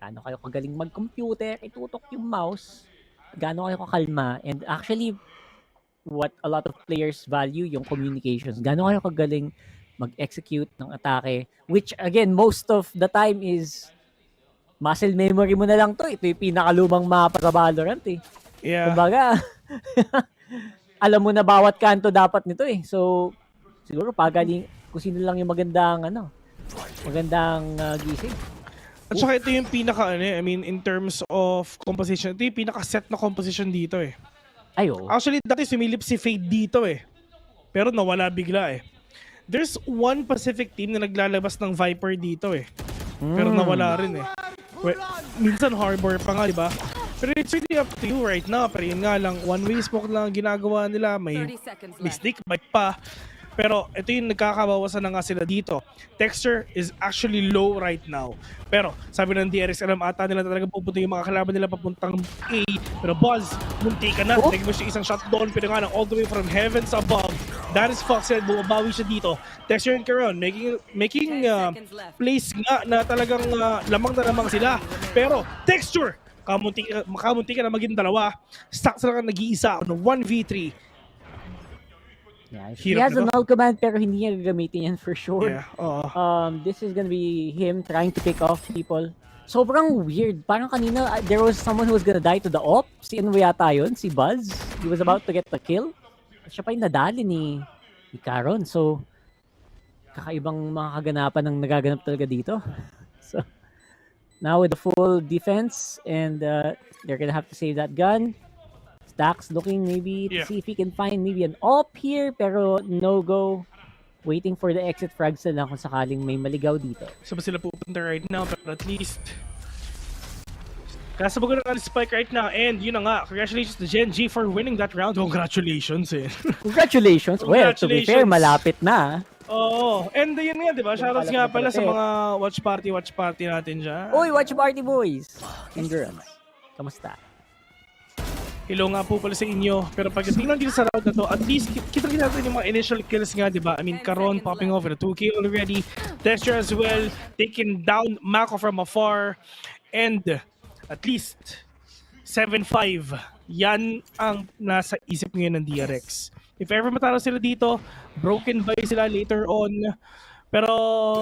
Gaano kayo kagaling mag-computer, itutok yung mouse, gaano kayo kakalma, and actually, what a lot of players value, yung communications. Gaano kayo kagaling mag-execute ng atake, which again, most of the time is muscle memory mo na lang to. Ito yung pinakalumang mapa sa VALORANT eh. Yeah. Kumbaga, alam mo na bawat kanto dapat nito eh. So, siguro pagaling kung sino lang yung magandang gising. At saka ito yung pinaka I mean in terms of composition, ito yung pinaka set na composition dito eh. Ayo. Actually dati sumilip si Fade dito eh. Pero nawala bigla eh. There's one Pacific team na naglalabas ng Viper dito eh. Pero nawala rin eh. Minsan Harbor pa nga, di ba? Pero it's really up to you right now. Pero yun nga lang, one-way smoke lang ginagawa nila. May stick bite pa. Pero ito yung nagkakabawasan na nga sila dito. Texture is actually low right now. Pero sabi ng DRX, alam ata nila talaga pupunta yung mga kalaban nila papuntang A. Pero Buzz, munti ka na. Tignan mo siya isang shot doon. Pero nga lang all the way from heavens above. That is Foxhead. Bumabawi siya dito. Texture and Caron making plays nga na talagang lamang na lamang sila. Pero Texture, kamunti ka na maging dalawa. Stacks lang ang nag-iisa. 1v3. Yeah, he has a null command pero hindi niya gagamitin yan for sure. Yeah, this is gonna be him trying to pick off people. Sobrang weird. Parang kanina, there was someone who was gonna die to the op. Si ano yata yun? Si Buzz. He was about to get the kill. Siya pa yung nadali ni Caron. So, kakaibang mga kaganapan ng nagaganap talaga dito. So, now with the full defense and they're gonna have to save that gun. Stax looking maybe to see if he can find maybe an op here, pero no go. Waiting for the exit frags na lang kung sakaling may maligaw dito. So ba sila pupunta right now, pero at least kasabog na ang spike right now, and yun na nga, congratulations to Gen G for winning that round. Congratulations eh. Congratulations! Well, to be fair, malapit na. Oo, and yun nga, di ba? Shoutouts nga pala sa mga watch party natin dyan. Uy, watch party boys! And girls, kamusta? Hello nga po pala sa inyo. Pero pagdating lang dito sa round na to, at least kita natin yung mga initial kills nga, di ba? I mean, Caron popping off with a 2K already. Tester as well, taking down Mako from afar. And at least 7-5. Yan ang nasa isip ngayon ng DRX. If ever matalo sila dito, broken by sila later on. Pero,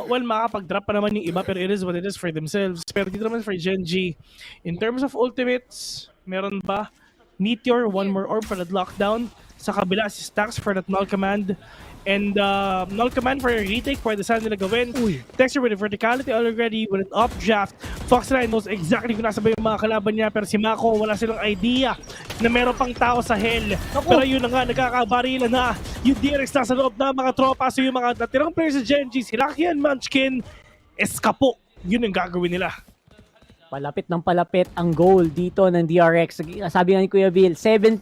well, makapag-drop pa naman yung iba, pero it is what it is for themselves. Pero dito naman for Gen G, in terms of ultimates, meron ba? Meteor, one more orb for that lockdown. Sa kabila, si Stax for that null command. And null command for a retake, pwede saan nila gawin. Texture with a verticality already, with an updraft. Fox9 knows exactly kung nasa ba yung mga kalaban niya, pero si Mako, wala silang idea na meron pang tao sa hell. Pero yun na nga, nagkakabarila na. Yung DRX nasa loob na mga tropa. So yung mga natirang players sa Gen G, si Rocky and Munchkin, eskapo. Yun yung gagawin nila. Palapit ng palapit ang goal dito ng DRX. Sabi nga ni Kuya Bill, 7-5.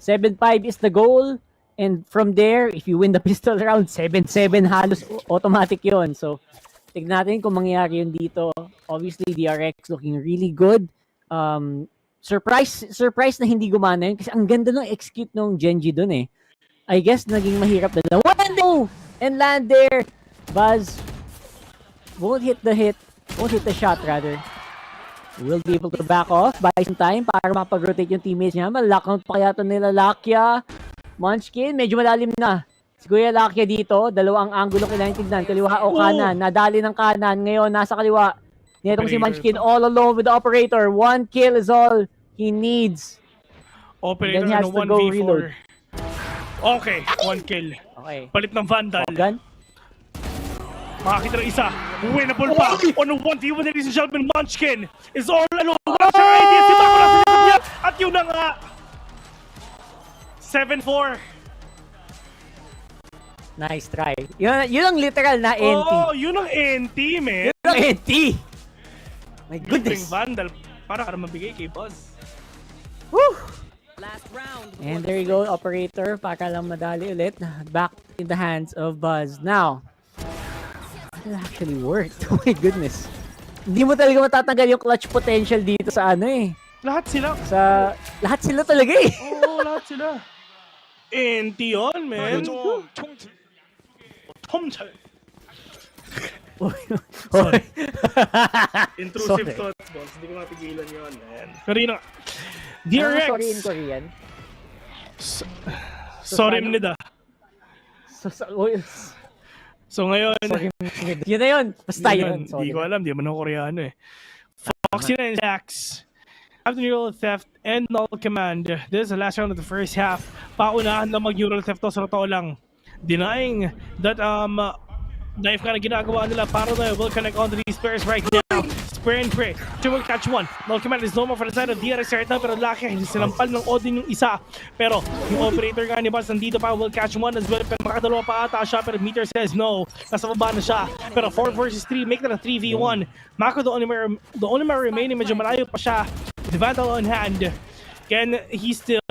7-5 is the goal. And from there, if you win the pistol round, 7-7 halos automatic yon. So, tignan natin kung mangyayari yun dito. Obviously, DRX looking really good. Surprise na hindi gumana yun kasi ang ganda ng execute ng Genji dun eh. I guess naging mahirap na. 1-2! And land there. Buzz won't hit the shot rather. Will be able to back off, buy some time para mapag-rotate yung teammates niya. Malakang pa kaya ito nila Lakia. Munchkin, medyo malalim na. Si Kuya Lakia dito, dalawang angulo kailangan tignan. Kaliwa o kanan. Nadali ng kanan. Ngayon, nasa kaliwa. Nitong si Munchkin all alone with the operator. 1 kill is all he needs. Operator Then he has na to go 1v4. reload. Okay, 1 kill. Okay. Palit ng Vandal. Gun? Makakita ng isa. Winnable pa. On a 1v1, ladies and gentlemen, Munchkin is all alone. Wala siyang idea. Si Mako nasa likod niya. At yun na nga. 7-4. Nice try. Yun ang literal na NT. Oh, yun ang NT, man. Yun ang NT. My goodness. Vandal para mabigay kay Buzz. Woo! Last round. And there you go, operator. Para lang madali ulit. Back in the hands of Buzz. Now, it actually worked. Oh my goodness. Hindi mo talaga matatanggal yung clutch potential dito sa ano eh. Lahat sila. Lahat sila talaga eh. Oo, lahat sila. NT yun, man. Tomchal. Sorry. Intrusive thoughts, boss. Hindi ko mapigilan yun, man. Pero yun DRX. Sorry in Korean. Sorry nida. So ngayon, yun na yun. Basta yun. Hindi ko alam, di man ako Koreano eh. Foxy and Jax. After neural theft and null command, this is the last round of the first half. Paunahan na mag-neural theft to sa totoo lang. Denying that knife ka na ginagawa nila para na will connect onto these players right now. Spray and pray. Two will catch one. Null command is normal for the side of DRX right now, pero laki hindi sinampal ng Odin yung isa. Pero yung operator nga ni Buzz nandito pa will catch one as well. Pero makadalawa pa ata siya, pero Meteor says no. Nasa baba na siya. Pero 4 versus 3, make that a 3v1. Mako the only man remaining, medyo malayo pa siya. The Vandal on hand. Can he still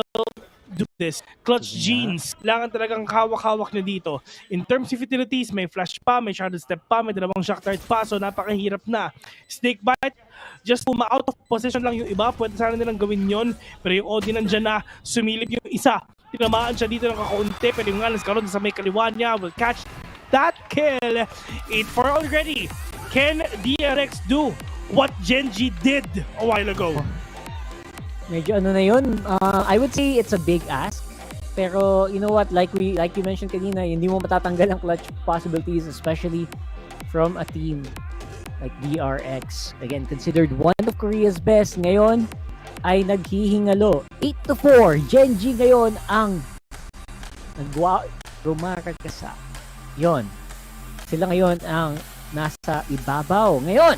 do this? Clutch Jeans. Kailangan talagang hawak-hawak na dito. In terms of utilities, may flash pa, may shadow step pa, may dalawang shock dart pa, so napakahirap na. Snake bite, just out of position lang yung iba, pwede sana nilang gawin yon. Pero yung Odin nandyan na, sumilip yung isa. Tinamaan siya dito ng kakaunti, pero yung Alas Caron sa may kaliwa niya will catch that kill. 8-4 already. Can DRX do what Genji did a while ago? Medyo ano na yun. I would say it's a big ask. Pero you know what, like you mentioned kanina, hindi mo matatanggal ang clutch possibilities, especially from a team like DRX. Again, considered one of Korea's best. Ngayon ay naghihingalo. 8-4. Genji ngayon ang rumakagkasa. Yon. Sila ngayon ang nasa ibabaw. Ngayon,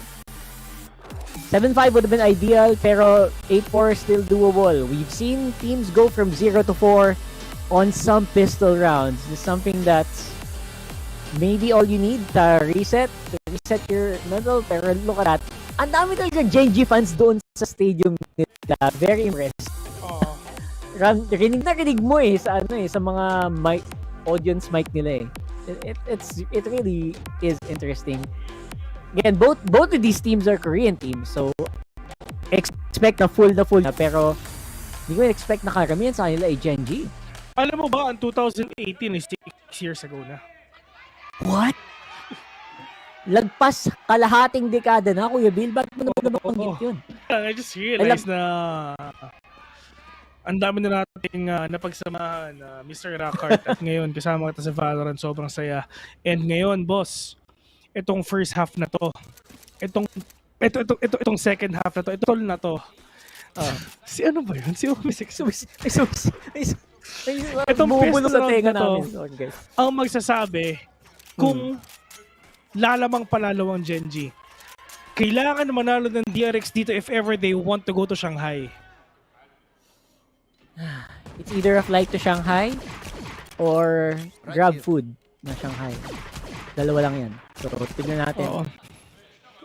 7-5 would have been ideal, pero 8-4 is still doable. We've seen teams go from 0 to 4 on some pistol rounds. It's something that's maybe all you need to reset your medal. Pero look at that. Ang dami talaga Genji fans doon sa stadium nila. Very impressed. Rinig mo sa sa mga mic, audience mic nila It really is interesting. Again, both of these teams are Korean teams, so expect na full na, pero hindi ko expect na karamihan sa kanila ay Genji. Alam mo ba, ang 2018 is 6 years ago na. What? Lagpas kalahating dekada na, Kuya Bill. Bakit mo naman nabanggit yun? I just realized na ang dami na nating napagsamahan, Mr. Rockhart, at ngayon kasama kita sa VALORANT, sobrang saya. And ngayon, boss, itong first half na to, itong second half na to, itong na to. Si ano ba yun? Si Umisik. Itong pistol sa tenga na to, namin. ang magsasabi kung lalamang palalawang Genji. Kailangan manalo ng DRX dito if ever they want to go to Shanghai. It's either a flight to Shanghai or grab food na Shanghai. Dalawa lang yan. So, tignan natin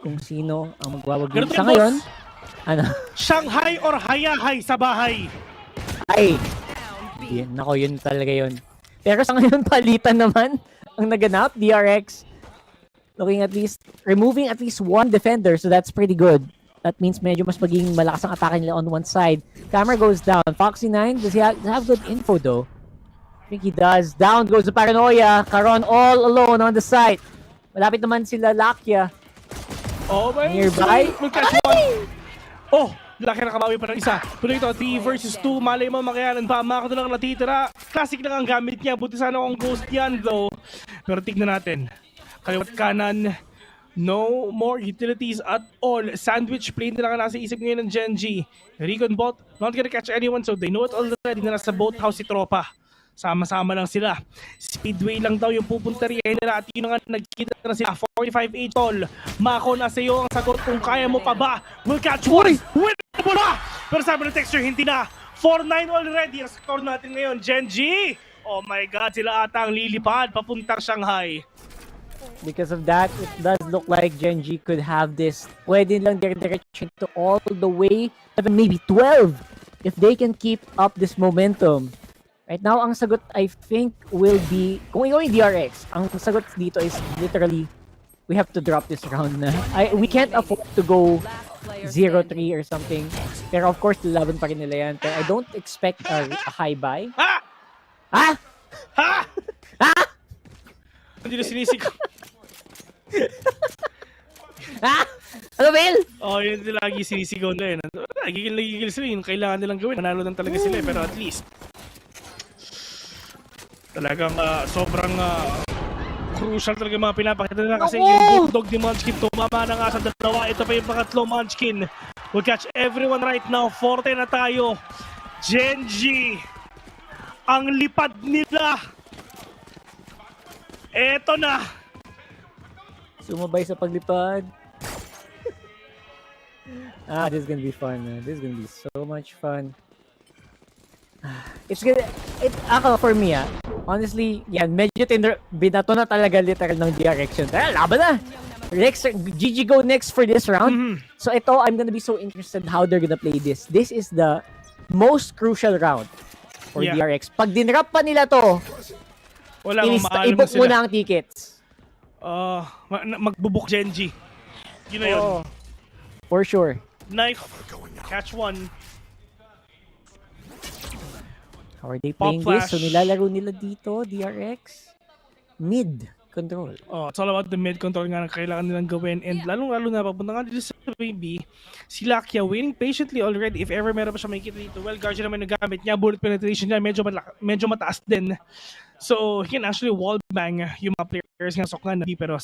kung sino ang magwawag sa ngayon. Ano? Shanghai or Hayahay sa bahay? Ay! Nako, yun talaga yun. Pero sa ngayon, palitan naman ang naganap. DRX looking at least, removing at least one defender. So that's pretty good. That means medyo mas magiging malakas ang atake nila on one side. Camera goes down. Foxy9, does he have good info though? I think he does. Down goes the Paranoia. Caron all alone on the site. Malapit naman sila Lakia. Oh, nearby. Oh, Lakia nakamawi pa ng isa. Pero ito, 3 versus 2. Malay mo makayanan pa. Mako na lang natitira. Classic lang ang gamit niya. Buti sana akong ghost yan though. Pero tignan natin. Kaliwat kanan. No more utilities at all. Sandwich plane na lang nasa isip ngayon ng Genji. Recon bot, not gonna catch anyone, so they know it already na nasa boathouse si Tropa. Sama-sama lang sila. Speedway lang daw yung pupunta rin nila at yun nga nagkita na sila. 45-8 tol. Mako, nasa iyo ang sagot kung kaya mo pa ba. Will catch one. Win mo na! Pero sabi ng texture, hindi na. 4-9 already ang score natin ngayon. Genji! Oh my God, sila ata ang lilipad papuntang Shanghai. Because of that, it does look like Genji could have this. Pwede lang direction to all the way, maybe 12, if they can keep up this momentum. Right now, ang sagot I think will be, kung ikaw yung DRX, ang sagot dito is literally, we have to drop this round na. We can't afford to go 0-3 or something. Pero of course, lalaban pa rin nila yan. Pero I don't expect a high buy. Ha! Ha? Ha! Ha? Hindi na sinisigaw. Ha? Ano, Bill? Oh, yun lagi sinisigaw na yun. Nagigil sila yun. Kailangan nilang gawin. Nanalo lang talaga sila pero at least talagang sobrang crucial talaga yung mga pinapakita nila kasi yung bulldog ni Munchkin tumama na nga sa dalawa. Ito pa yung pangatlo Munchkin. We'll catch everyone right now. 40 na tayo. Genji. Ang lipad nila. Eto na. Sumabay sa paglipad. This is gonna be fun, man. This is gonna be so much fun. It's gonna, ako for me, honestly, yan, medyo binato na talaga literal ng direction. Laban na! Next, GG go next for this round. So ito, I'm gonna be so interested how they're gonna play this. This is the most crucial round for DRX. Pag dinrap pa nila to, ibok muna ang tickets. Magbubuk Genji. Yun na yun. For sure. Knife. Catch one. How are they playing this? So nilalaro nila dito, DRX. Mid control. It's all about the mid control nga na kailangan nilang gawin. And lalong-lalo na papunta nga dito sa baby, si Lakia waiting patiently already. If ever meron pa siya makikita dito, well, Guardian naman nagamit niya. Bullet penetration niya, medyo mataas din. So, he can actually wallbang yung mga players nga soknan. Pero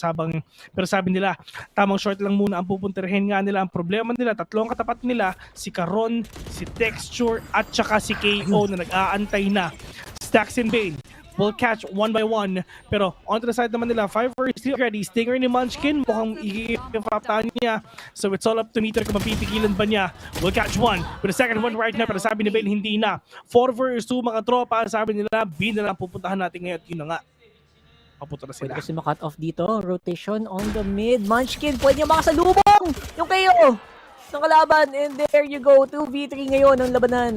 sabi nila, tamang short lang muna ang pupuntirhin nga nila. Ang problema nila, tatlong katapat nila, si Caron, si Texture, at saka si KO na nag-aantay na. Stacks in Bane. will catch one by one. Pero onto the side naman nila, 5 versus 3 already. Stinger ni Munchkin, mukhang i-faptaan niya. So it's all up to Meter kung mapipigilan ba niya. Will catch one. But the second one right now, pero sabi ni Bale, hindi na. 4 versus 2 mga tropa, sabi nila, B na lang pupuntahan natin ngayon. Yun na nga. Papunta na sila. Pwede kasi makat off dito. Rotation on the mid. Munchkin, pwede niya makasalubong! Yung kayo! Ng kalaban. And there you go. 2v3 ngayon ang labanan.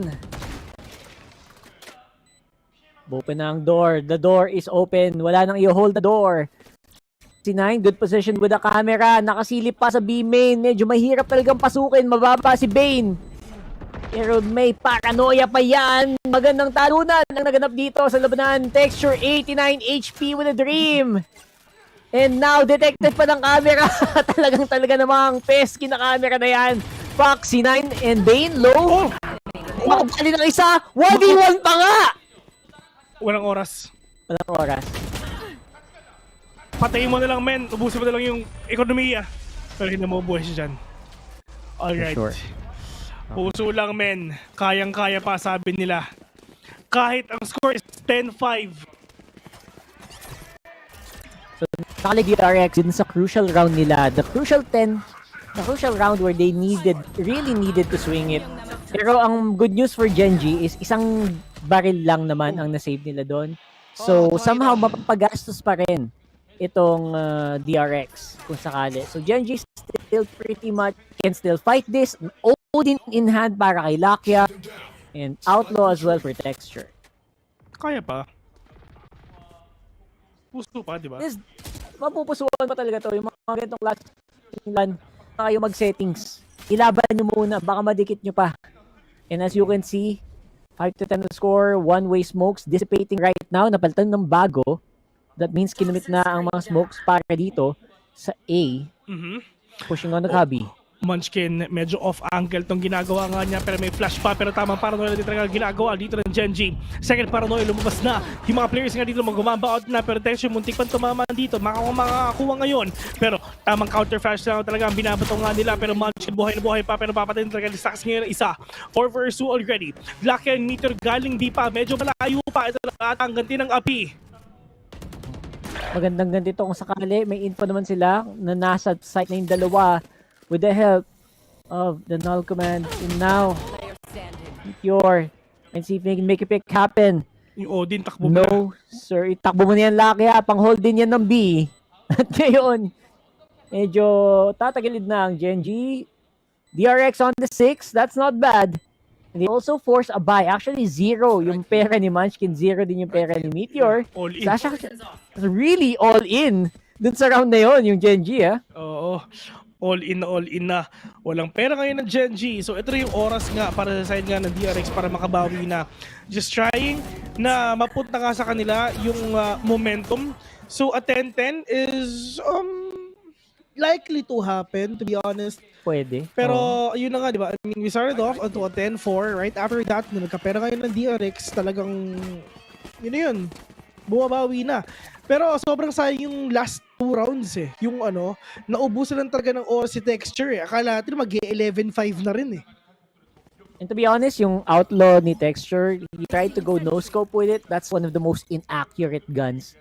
Open na ang door. The door is open. Wala nang i-hold the door. Si Nine, good position with the camera. Nakasilip pa sa B main. Medyo mahirap talagang pasukin. Mababa si Bane. Pero may paranoia pa yan. Magandang talunan ang naganap dito sa labanan. Texture 89 HP with a dream. And now, detected pa ng camera. Talaga namang pesky na camera na yan. Foxy 9 and Bane low. Makapali ng isa. 1v1 pa nga! Walang oras. Walang oras. Patayin mo na lang, men. Ubusin mo na lang yung ekonomiya. Pero hindi mo ubuhay siya dyan. Alright. Sure. Puso lang, men. Kayang-kaya pa, sabi nila. Kahit ang score is 10-5. So, nakalagay RX din sa crucial round nila. The crucial round where they really needed to swing it. Pero ang good news for Genji is isang baril lang naman ang nasave nila doon. So, somehow mapapagastos pa rin itong DRX kung sakali. So, Genji still pretty much can still fight this. Odin in hand para kay Lakia. And Outlaw as well for Texture. Kaya pa. Puso pa, di ba? Yes, mapupusuan pa talaga to. Yung mga ganitong class lan kayo mag-settings. Ilaban nyo muna. Baka madikit nyo pa. And as you can see, 5-10 the score, one-way smokes dissipating right now. Napalitan ng bago. That means kinumit na ang mga smokes para dito sa A. Pushing on the cubby. Munchkin, medyo off-angle tong ginagawa nga niya pero may flash pa pero tamang paranoia din talaga ginagawa dito ng Genji. Second paranoia lumabas na. Yung mga players nga dito mag-gumamba out na pero tension muntik pang tumama dito. Makakakuha ngayon pero tamang counter flash lang talaga ang binabato nga nila pero Munchkin buhay na buhay pa pero papatayin talaga ni Stacks ngayon isa. 4 versus 2 already. Lucky and Meter galing di pa. Medyo malayo pa. Ito na ang ganti ng api. Magandang ganito kung sakali. May info naman sila na nasa site na yung dalawa. With the help of the null command. And now, Meteor. And see if they can make a pick happen. Yung Odin, takbo mo na. Sir. Itakbo mo na yan, Lucky. Pang-hold din yan ng B. At ngayon, medyo tatagilid na ang Genji. DRX on the 6. That's not bad. And they also force a buy. Actually, 0 yung pera ni Munchkin. 0 din yung pera ni Meteor. All in. Sasha, really all in. Dun sa round na yun, yung Genji, ha? Oo. All in na. Walang pera ngayon ng Genji. So ito yung oras nga para sa side nga ng DRX para makabawi na. Just trying na mapunta nga sa kanila yung momentum. So a 10-10 is likely to happen, to be honest. Pwede. Pero yun na nga, di ba? I mean, we started off onto a 10-4. Right after that, nung nagkapera ngayon ng DRX, talagang yun. Bumabawi na. Pero sobrang sayang yung last 2 rounds eh. Yung naubusan lang talaga ng oras si Texture eh. Akala natin mag-11-5 na rin eh. And to be honest, yung Outlaw ni Texture, he tried to go no-scope with it. That's one of the most inaccurate guns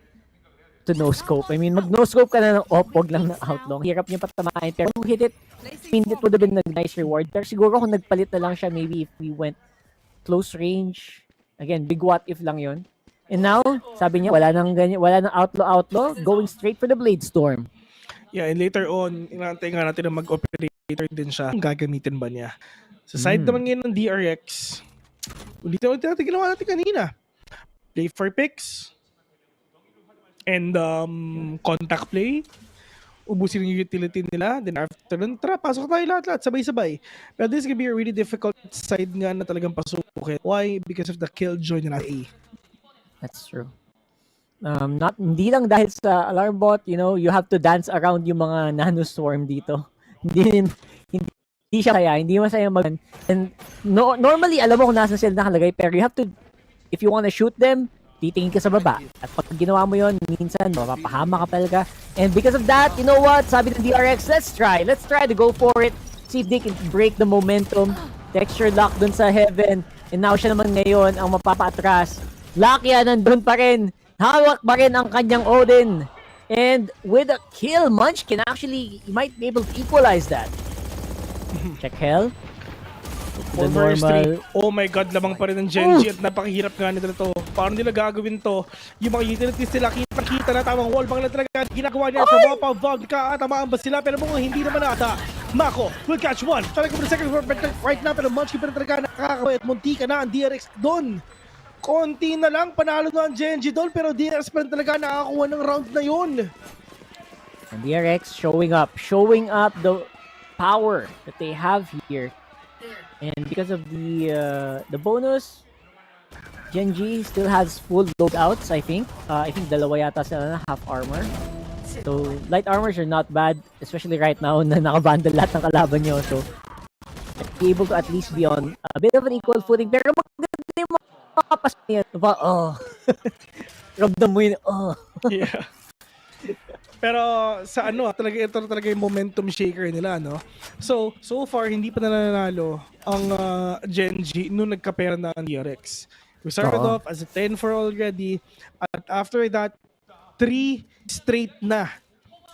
to no-scope. I mean, mag-no-scope ka na ng wag lang ng Outlaw. Hirap niya patamahin. Pero kung hit it, I mean, it would have been a nice reward. Pero siguro kung nagpalit na lang siya, maybe if we went close range. Again, big what if lang yon. And now, sabi niya, wala nang outlaw, going straight for the Blade Storm. Yeah, and later on, inaantay nga natin na mag-operator din siya. Ang gagamitin ba niya? Sa side naman ngayon ng DRX, ulit natin ginawa natin kanina. Play for picks, and contact play. Ubusin yung utility nila. Then after nun, tara, pasok tayo lahat, sabay-sabay. But this is gonna be a really difficult side nga na talagang pasukin. Why? Because of the killjoy nila A. That's true. Hindi lang dahil sa alarm bot, you have to dance around yung mga nanoswarm dito. Hindi siya kaya, hindi masaya mag... And normally, alam mo kung nasa sila nakalagay, pero you have to, if you wanna shoot them, titingin ka sa baba. At pag ginawa mo yun, minsan, mapapahama ka talaga. And because of that, you know what? Sabi ng DRX, let's try to go for it. See if they can break the momentum. Texture lock dun sa heaven. And now siya naman ngayon ang mapapaatras. Lakia nandun pa rin. Hawak pa rin ang kanyang Odin. And with a kill, Munchkin actually might be able to equalize that. Check Hell. The normal. Oh my god, lamang pa rin ng Genji at napakahirap nga nila to. Paano nila gagawin to? Yung mga utilities nila, kita na tamang wallbang na talaga ginagawa niya from up above. Nakatamaan ba sila? Pero mukhang hindi naman ata. Mako will catch one. Talaga for the second right now, pero Munchkin pa rin talaga nakakaway at munti ka na ang DRX doon. Konti na lang, panalo na ang Genji doon, pero DRX pa rin talaga nakakuha ng round na yun. And DRX showing up the power that they have here. And because of the bonus, Genji still has full loadouts, I think. I think dalawa yata sila na half armor. So light armors are not bad, especially right now na nakabundle lahat ng kalaban nyo. So be able to at least be on a bit of an equal footing. Pero maganda yung makapas niya. Ramdam mo yun. Yeah. Pero sa talaga ito talaga yung momentum shaker nila, no? So far hindi pa nananalo ang Genji nung nagkapera na ang DRX. We started off as a 10-4 already at after that 3 straight na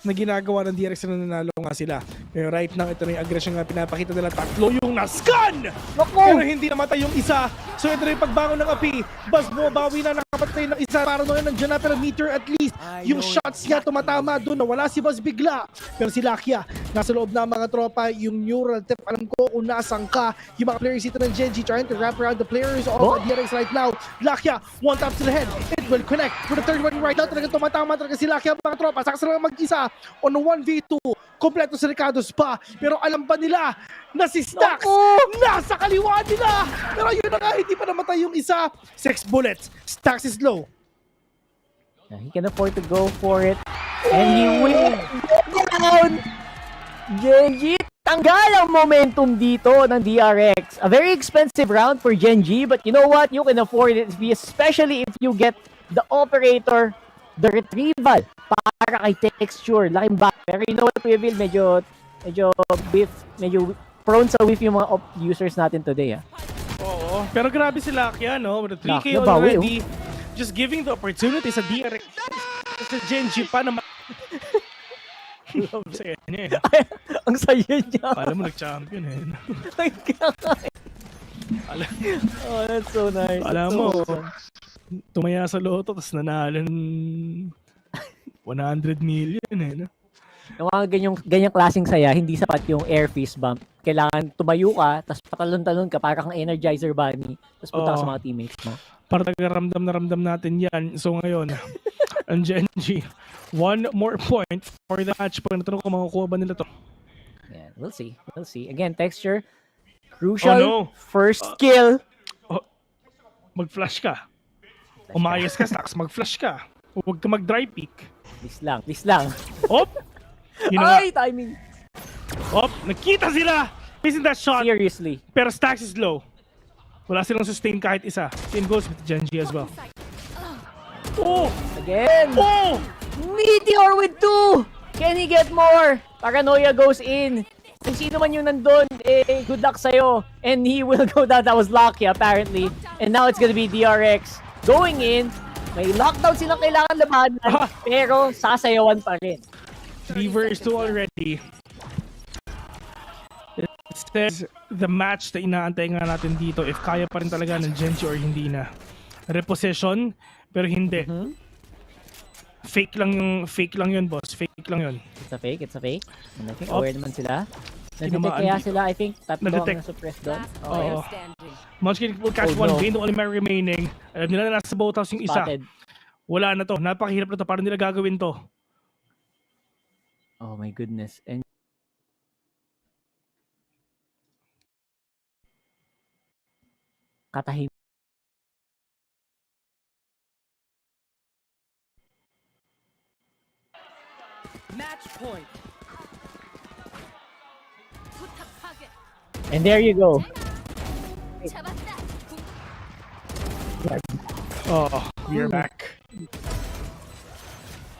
ginagawa ng DRX na nanalo nga sila. Pero right now, ito na yung aggression nga pinapakita nila. Tatlo yung nascan! Pero hindi namatay yung isa. So ito na yung pagbangon ng api. Bas bumabawi na, nakapatay ng isa. Para noon nandiyan na, pero meter at least. Yung shots niya tumatama doon. Nawala si Bas bigla. Pero si Lakia, nasa loob na mga tropa. Yung neural tip, alam ko kung nasaan ka. Yung mga players dito ng Genji trying to wrap around the players of DRX right now. Lakia, one tap to the head. It will connect. For the third one right now, talagang tumatama talaga si Lakia, mga tropa. Saka sila mag-isa on 1v2. Kompleto si Ricardo's pa. Pero alam ba nila na si Stax nasa kaliwa nila. Pero yun na nga, hindi pa namatay yung isa. 6 bullets. Stax is low. He can afford to go for it. And he will go down. Genji, tanggal ang momentum dito ng DRX. A very expensive round for Genji, but you know what? You can afford it, especially if you get the operator, the retrieval para kay Texture. Laking back. Pero you know what, Will? Medyo prone sa whiff yung mga users natin today. Oo. Pero grabe si Lakia, no? With the 3K Lakia, already. Just giving the opportunity sa DRX. Sa Genji pa naman. Ang saya niya eh. Ang saya niya. Alam mo, nag-champion eh. Oh, that's so nice. Alam mo, tumaya sa loto, tapos nanalo ng 100 million eh. No? Yung mga ganyang klaseng saya, hindi sapat yung air fist bump. Kailangan tumayo ka, tapos patalon-talon ka, para kang Energizer Bunny, tapos punta ka sa mga teammates mo. Para taga-ramdam na ramdam natin yan. So ngayon, ang Genji, one more point for the match point. Natanong kung makukuha ba nila to. Yeah, we'll see. Again, Texture, crucial, first kill. Mag-flash ka. Umayos ka, Stax, mag-flash ka. Huwag ka mag-dry peek. Please lang. Op! Ay, timing. Op! Nakita sila! Missing that shot. Seriously. Pero Stax is low. Wala silang sustain kahit isa. Same goes with Genji as well. Oh! Again! Oh! Meteor with 2! Can he get more? Paranoia goes in. Kung sino man yung nandun, good luck sa'yo. And he will go down. That was lucky apparently. And now it's gonna be DRX going in. May lockdown silang kailangan labanan, pero sasayawan pa rin. 3 versus 2 already. It says the match na inaantay nga natin dito if kaya pa rin talaga ng Genji or hindi na. Reposition, pero hindi. Fake lang yun, boss. Fake lang yun. It's a fake. And I think aware naman sila. Nag-detect kaya sila, I think, tatlo ang na-suppress doon. Oo. Munchkin will catch one. Gain the only man remaining. Alam nila na nasa boathouse yung isa. Spotted. Wala na to. Napakahirap na to. Paano nila gagawin to? Oh my goodness. And katahim. Match point. And there you go. Oh, we're back.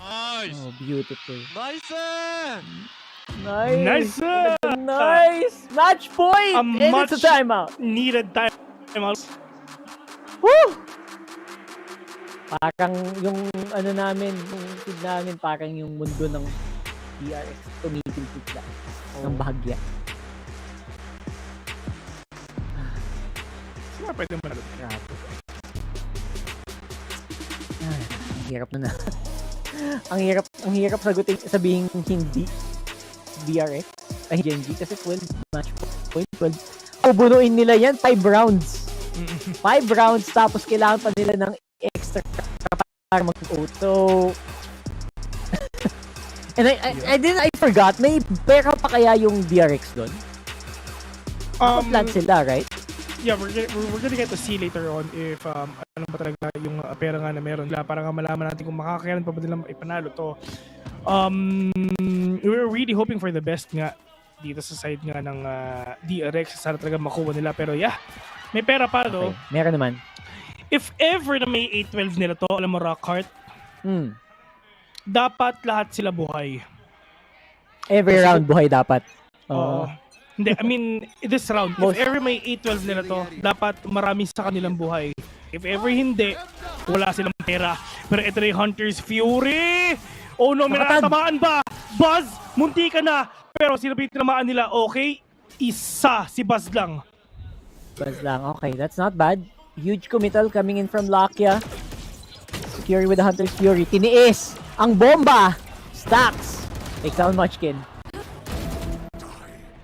Nice. Oh, beautiful. Nice. Nice. Nice. Match point. And it's a timeout. Needed timeout. Woo! Parang yung ano namin, yung feed namin, parang yung mundo ng DRX tumitigil lang ng bahagya. Sino pwede manalo? Grabe. Ay, ang hirap na. ang hirap sabihin hindi DRX ay Genji kasi 12 match point 12. Bubunuin nila yan 5 rounds. 5 rounds tapos kailangan pa nila ng extra para mag-out. So and I forgot, may pera pa kaya yung DRX doon? Plan sila, right? Yeah, we're gonna get to see later on if ano ba talaga yung pera nga na meron nila para nga malaman natin kung makakayanan pa ba nilang ipanalo to. We're really hoping for the best nga dito sa side nga ng DRX. Sana talaga makuha nila, pero yeah, may pera pa do. Okay. Meron naman. If ever na may 8-12 nila to, alam mo, Rockhart, dapat lahat sila buhay. Every round buhay dapat. Hindi, I mean, this round, if ever may 8-12 nila to, dapat marami sa kanilang buhay. If ever hindi, wala silang pera. Pero ito na yung Hunter's Fury! Oh no, may nakatamaan ba? Buzz, munti ka na! Pero sino ba yung tinamaan nila? Okay, isa, si Buzz lang. Buzz lang, okay, that's not bad. Huge committal coming in from Lakia. Fury with the Hunter's Fury. Tiniis ang bomba! Stacks! Takes down Munchkin.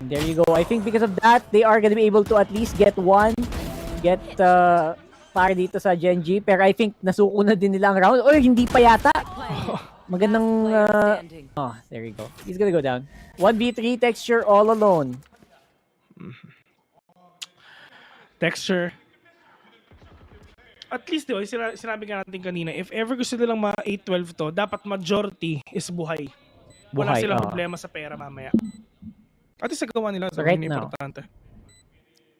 And there you go. I think because of that, they are gonna be able to at least get one. Get para dito sa Genji. Pero I think nasuko na din nila ang round. Or hindi pa yata. Magandang... oh, there you go. He's gonna go down. 1v3 Texture all alone. Texture. At least, diba, sinabi nga natin kanina, if ever gusto nilang ma-8-12 to, dapat majority is buhay. Wala silang problema sa pera mamaya. At least nagawa nila. So right now, importante.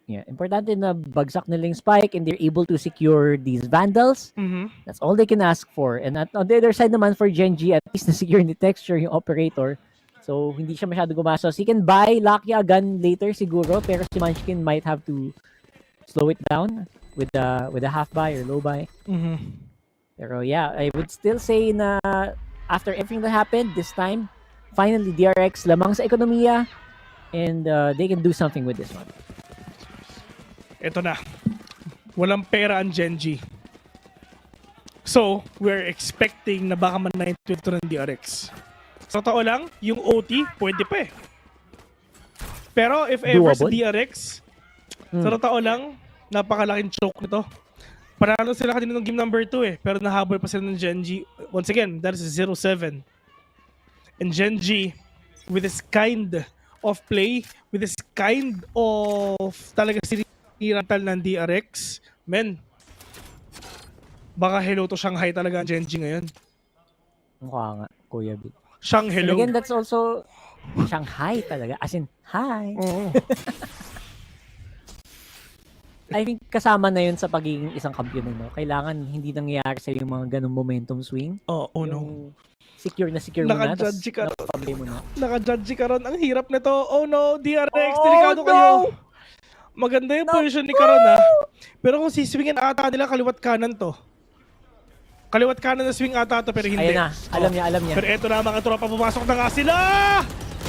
Yeah, importante na bagsak nila yung spike and they're able to secure these Vandals. That's all they can ask for. And on the other side naman for Genji, at least na-secure ni Texture yung operator. So, hindi siya masyado gumastos. He can buy Lakia a gun later siguro, pero si Munchkin might have to slow it down with a half buy or low buy. Pero yeah, I would still say na after everything that happened this time, finally DRX lamang sa ekonomiya and they can do something with this one. Ito na. Walang pera ang Genji. So, we're expecting na baka man-9-12 to ng DRX. Sa totoo lang, yung OT, pwede pa eh. Pero if ever sa DRX, sa totoo lang, napakalaking choke nito. Panalo sila kanina ng game number 2 eh. Pero nahabol pa sila ng Genji. Once again, that is 0-7. And Genji, with this kind of play, with this kind of talaga sinirantal ng DRX, men, baka hello to Shanghai talaga ang Genji ngayon. Mukha nga, Kuya Big. Hello. And again, that's also Shanghai talaga. As in, hi! I think kasama na yun sa pagiging isang kampiyon, no? Kailangan hindi nangyayari sa yung mga ganong momentum swing. No. Secure na secure mo na. Naka-judge ka ron. Naka-judge ka ron. Ang hirap nito. Oh no, DRX, delikado kayo. Maganda yung position ni Karon ha. Pero kung siswingin ata nila, kaliwat kanan to. Kaliwat kanan na swing ata to, pero hindi. Ayan na, alam niya. Pero eto na mga tropa, pumasok na nga sila!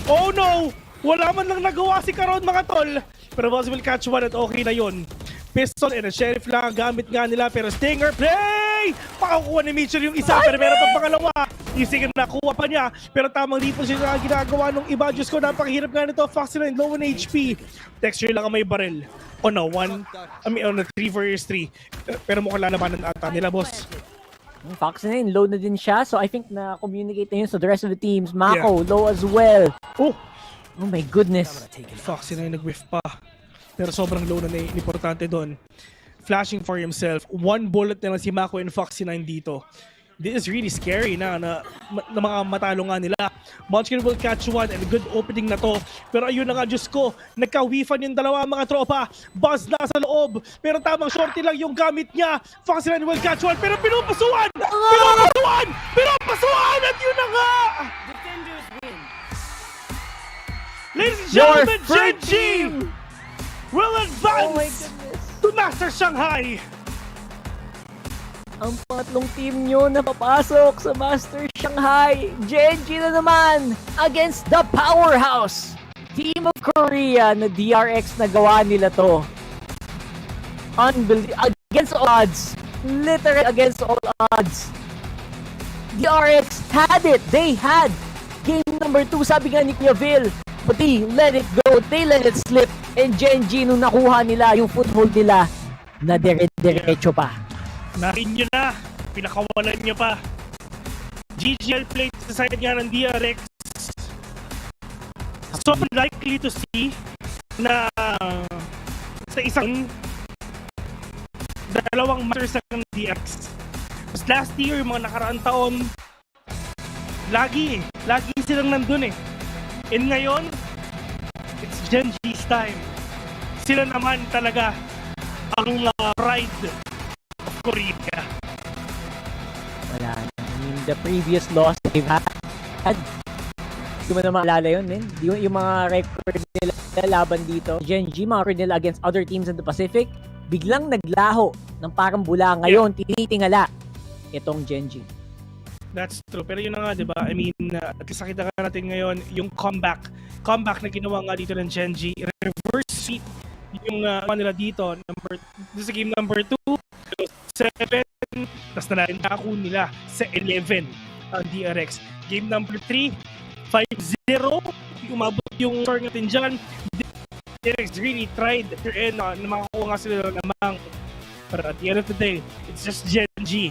Oh no! Wala man lang nagawa si Karon mga tol. Pero Buzz will catch one at okay na yun. Pistol and a Sheriff lang ang gamit nga nila, pero Stinger play! Pakakuha ni Mitchell yung isa, pero meron pang pangalawa. Yung Stinger nakuha pa niya, pero tamang defense yung ginagawa nung iba. Diyos ko, napakahirap nga nito. Foxy low on HP. Texture lang ang may barrel. On a 3 vs 3. Pero mukhang lalabanan ata nila, boss. Fox na yun, low na din siya. So I think na-communicate na yun sa the rest of the teams. Mako, low as well. Oh my goodness. Foxy na yung nag-whiff pa. Pero sobrang low na importante doon. Flashing for himself. One bullet na lang si Mako and Foxy 9 dito. This is really scary na mga matalo nga nila. Munchkin will catch one and a good opening na to. Pero ayun na nga, Diyos ko, nagka-whiffan yung dalawa mga tropa. Buzz na sa loob. Pero tamang shorty lang yung gamit niya. Foxy 9 will catch one. Pero pinupasuan! Pinupasuan! At yun na nga! Defenders win. Ladies and gentlemen, Genji will advance to Masters Shanghai. ang pangatlong team nyo na papasok sa Masters Shanghai. Genji na naman against the powerhouse team of Korea na DRX na gawa nila to. Against all odds. Literally against all odds. DRX had it. They had game number 2. Sabi nga ni Kuya Vil, but they let it go. They let it slip. And Genji, nung nakuha nila yung foothold nila, na dire-diretso pa. Narin nyo na. Pinakawalan nyo pa. GGL played sa side nga ng DRX. So likely to see na sa isang dalawang masters ng DRX. Mas last year, yung mga nakaraang taon, lagi silang nandun eh. And ngayon, it's Genji's time. Sila naman talaga ang pride of Korea. Wala. I mean, the previous loss they've had, hindi mo na maalala yun, man. Yung mga record nila laban dito, Genji, mga record nila against other teams in the Pacific, biglang naglaho ng parang bula. Ngayon, tinitingala itong Genji. That's true. Pero yun na nga, di ba? I mean, kasakita nga natin ngayon yung comeback na ginawa nga dito ng Genji. Reverse sweep yung nila dito. Sa game number 2, 7, tapos na natin nakaku nila sa 11 ang DRX. Game number 3, 5-0. Umabot yung score natin dyan. DRX really tried and na makakuha nga sila namang. But at the end of the day, it's just Genji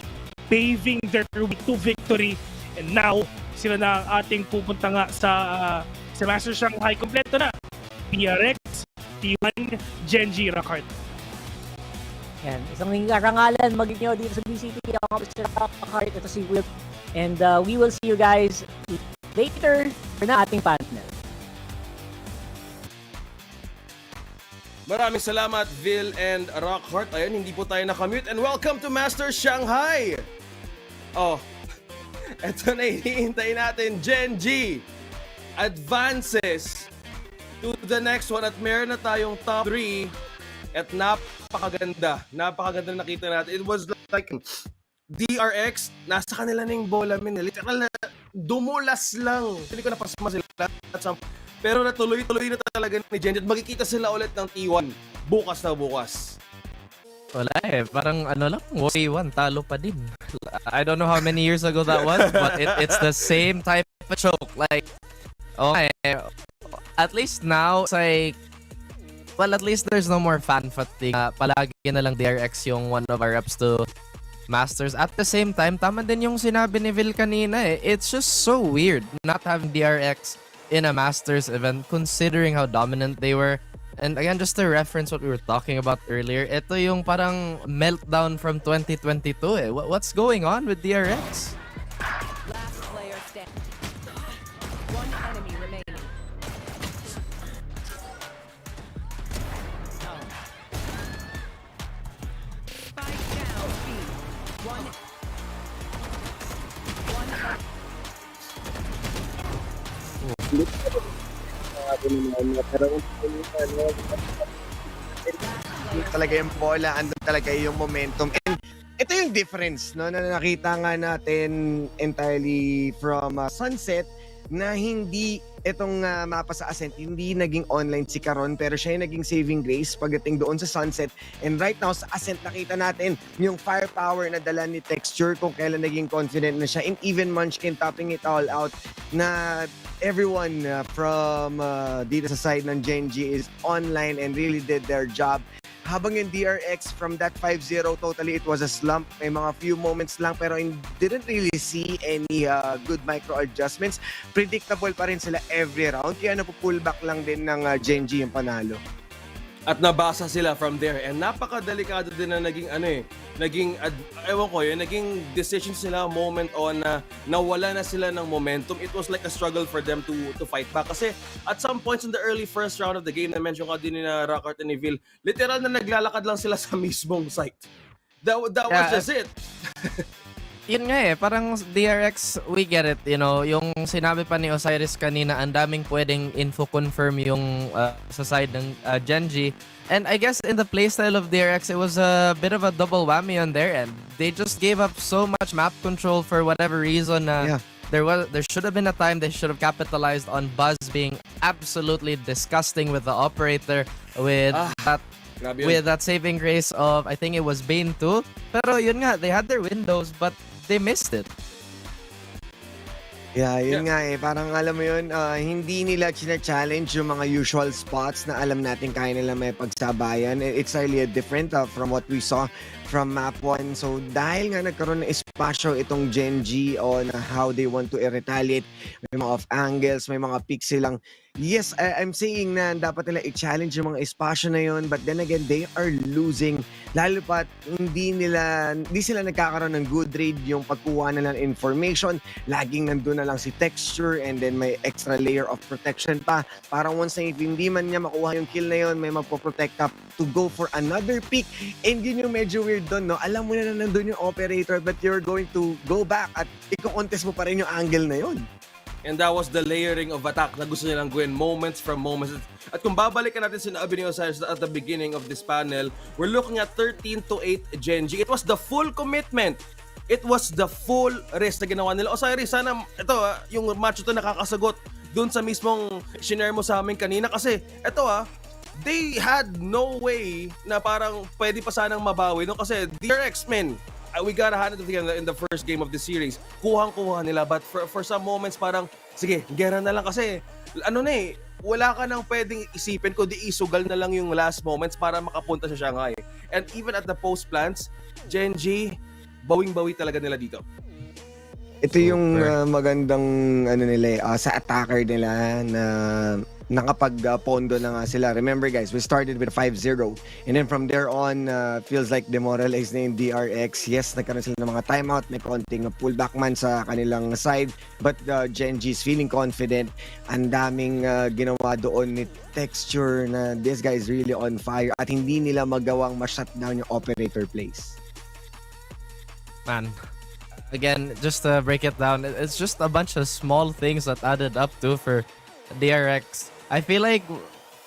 paving their way to victory. And now, sila na ang ating pupunta nga sa Masters Shanghai. Kompleto na. DRX, T1, Genji, Rockheart. Yan. Isang karangalan magiging nyo dito sa VCT. Ako si Rockheart. Ito si Will. And we will see you guys later for na ating panel. Maraming salamat, Vil and Rockheart. Ayun, hindi po tayo nakamute. And welcome to Masters Shanghai! Oh, eto na hinihintay natin. Genji advances to the next one. At meron na tayong top 3. At napakaganda na nakita natin. It was like DRX, nasa kanila na yung bola, min. Literal na dumulas lang. Hindi ko napasama sila. Pero natuloy-tuloy na talaga ni Genji. At magkikita sila ulit ng T1 bukas na bukas. Wala eh. Parang ano lang, 1 talo pa din. I don't know how many years ago that was, but it's the same type of choke. Like, okay, at least now, it's like, well, at least there's no more fan fatigue. Palagi na lang DRX yung one of our reps to Masters. At the same time, tama din yung sinabi ni Vil kanina eh. It's just so weird not having DRX in a Masters event considering how dominant they were. And again, just to reference what we were talking about earlier, ito yung parang meltdown from 2022 eh. What's going on with DRX? Last player standing. One enemy remaining. Spike down B. One. Talaga yung bola, andun talaga yung momentum. And ito yung difference, no, na nakita nga natin entirely from Sunset, na hindi itong mapa sa Ascent, hindi naging online si Caron, pero siya yung naging saving grace pagdating doon sa Sunset. And right now sa Ascent, nakita natin yung firepower na dala ni Texture, kung kailan naging confident na siya, and even Munchkin topping it all out, na everyone from dito sa side ng Genji is online and really did their job. Habang yung DRX from that 5-0, totally it was a slump. May mga few moments lang pero didn't really see any good micro adjustments. Predictable pa rin sila every round. Kaya napupullback lang din ng Genji yung panalo. At nabasa sila from there. And napakadelikado din na naging naging decision sila moment on na nawala na sila ng momentum. It was like a struggle for them to fight back. Kasi at some points in the early first round of the game, na-mention ka din ni Rockheart and ni Vil, literal na naglalakad lang sila sa mismong site. That was just it. yun nga eh, parang DRX, we get it, you know, yung sinabi pa ni Osiris kanina, ang daming pwedeng info confirm yung sa side ng Genji. And I guess in the playstyle of DRX, it was a bit of a double whammy on their end. They just gave up so much map control for whatever reason. There should have been a time they should have capitalized on Buzz being absolutely disgusting with the operator with that saving grace of, I think it was Bane 2. Pero yun nga, they had their windows but they missed it. Yeah, yun nga eh. Parang alam mo yun, hindi nila challenge yung mga usual spots na alam natin kaya nila may pagsabayan. It's really different from what we saw from map 1. So dahil nga nagkaroon ng espasyo itong Genji on how they want to retaliate, may mga off angles, may mga peaks silang. Yes, I'm saying na dapat nila i-challenge yung mga espasyo na yun, but then again, they are losing. Lalo pat hindi sila nagkakaroon ng good read yung pagkuha nila ng information. Laging nandun na lang si texture and then may extra layer of protection pa. Parang once na hindi man niya makuha yung kill na yun, may magpo-protect up to go for another pick. And yun yung medyo weird doon, no? Alam mo na nandun yung operator but you're going to go back at i-contest mo pa rin yung angle na yun. And that was the layering of attack na gusto nilang gawin, moments from moments. At kung babalikan natin sinabi ni Osiris at the beginning of this panel, we're looking at 13-8 Genji. It was the full commitment. It was the full risk na ginawa nila. Osiris, sana ito yung match ito nakakasagot dun sa mismong shinare mo sa amin kanina. Kasi ito they had no way na parang pwede pa sanang mabawi. No? Kasi DRX, men, we gotta hand it to them in the first game of the series. Kuhang-kuha nila, but for some moments parang, sige, gera na lang kasi, wala ka nang pwedeng isipin kundi isugal na lang yung last moments para makapunta sa Shanghai. And even at the post plants, Genji, bawing-bawi talaga nila dito. Ito yung magandang nila sa attacker nila na nakapag-pondo na nga sila. Remember guys, we started with 5-0 and then from there on, feels like demoralized na yung DRX. Yes, nagkaroon sila ng mga timeout, may konting pullback man sa kanilang side, but Genji is feeling confident. Ang daming ginawa doon ni texture na this guy is really on fire at hindi nila magawang ma-shutdown yung operator plays. Man, again, just to break it down, it's just a bunch of small things that added up to for DRX. I feel like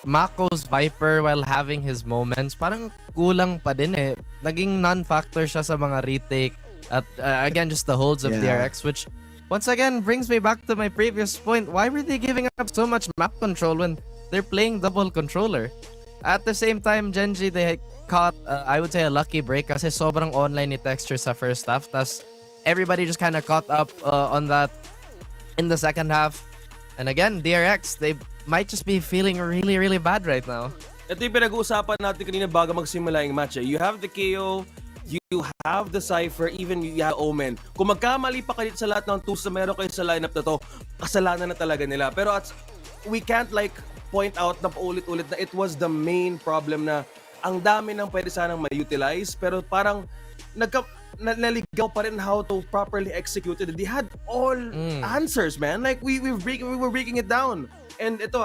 Mako's Viper, while having his moments, parang kulang pa din eh. Naging non-factor siya sa mga retake at again, just the holds of DRX, which once again brings me back to my previous point. Why were they giving up so much map control when they're playing double controller? At the same time, Genji, they caught, I would say, a lucky break kasi sobrang online ni texture sa first half. Tas everybody just kind of caught up on that in the second half. And again, DRX, they might just be feeling really, really bad right now. Ito yung pinag-uusapan natin kanina bago magsimula yung match. You have the KO, you have the Cypher, even you have Omen. Kung magkamali pa kayo sa lahat ng tools na meron kayo sa lineup na to, kasalanan na talaga nila. Pero we can't point out na paulit-ulit na it was the main problem na ang dami nang pwede sanang ma-utilize pero parang naligaw pa rin how to properly execute it. They had all answers, man. Like we were breaking it down. And ito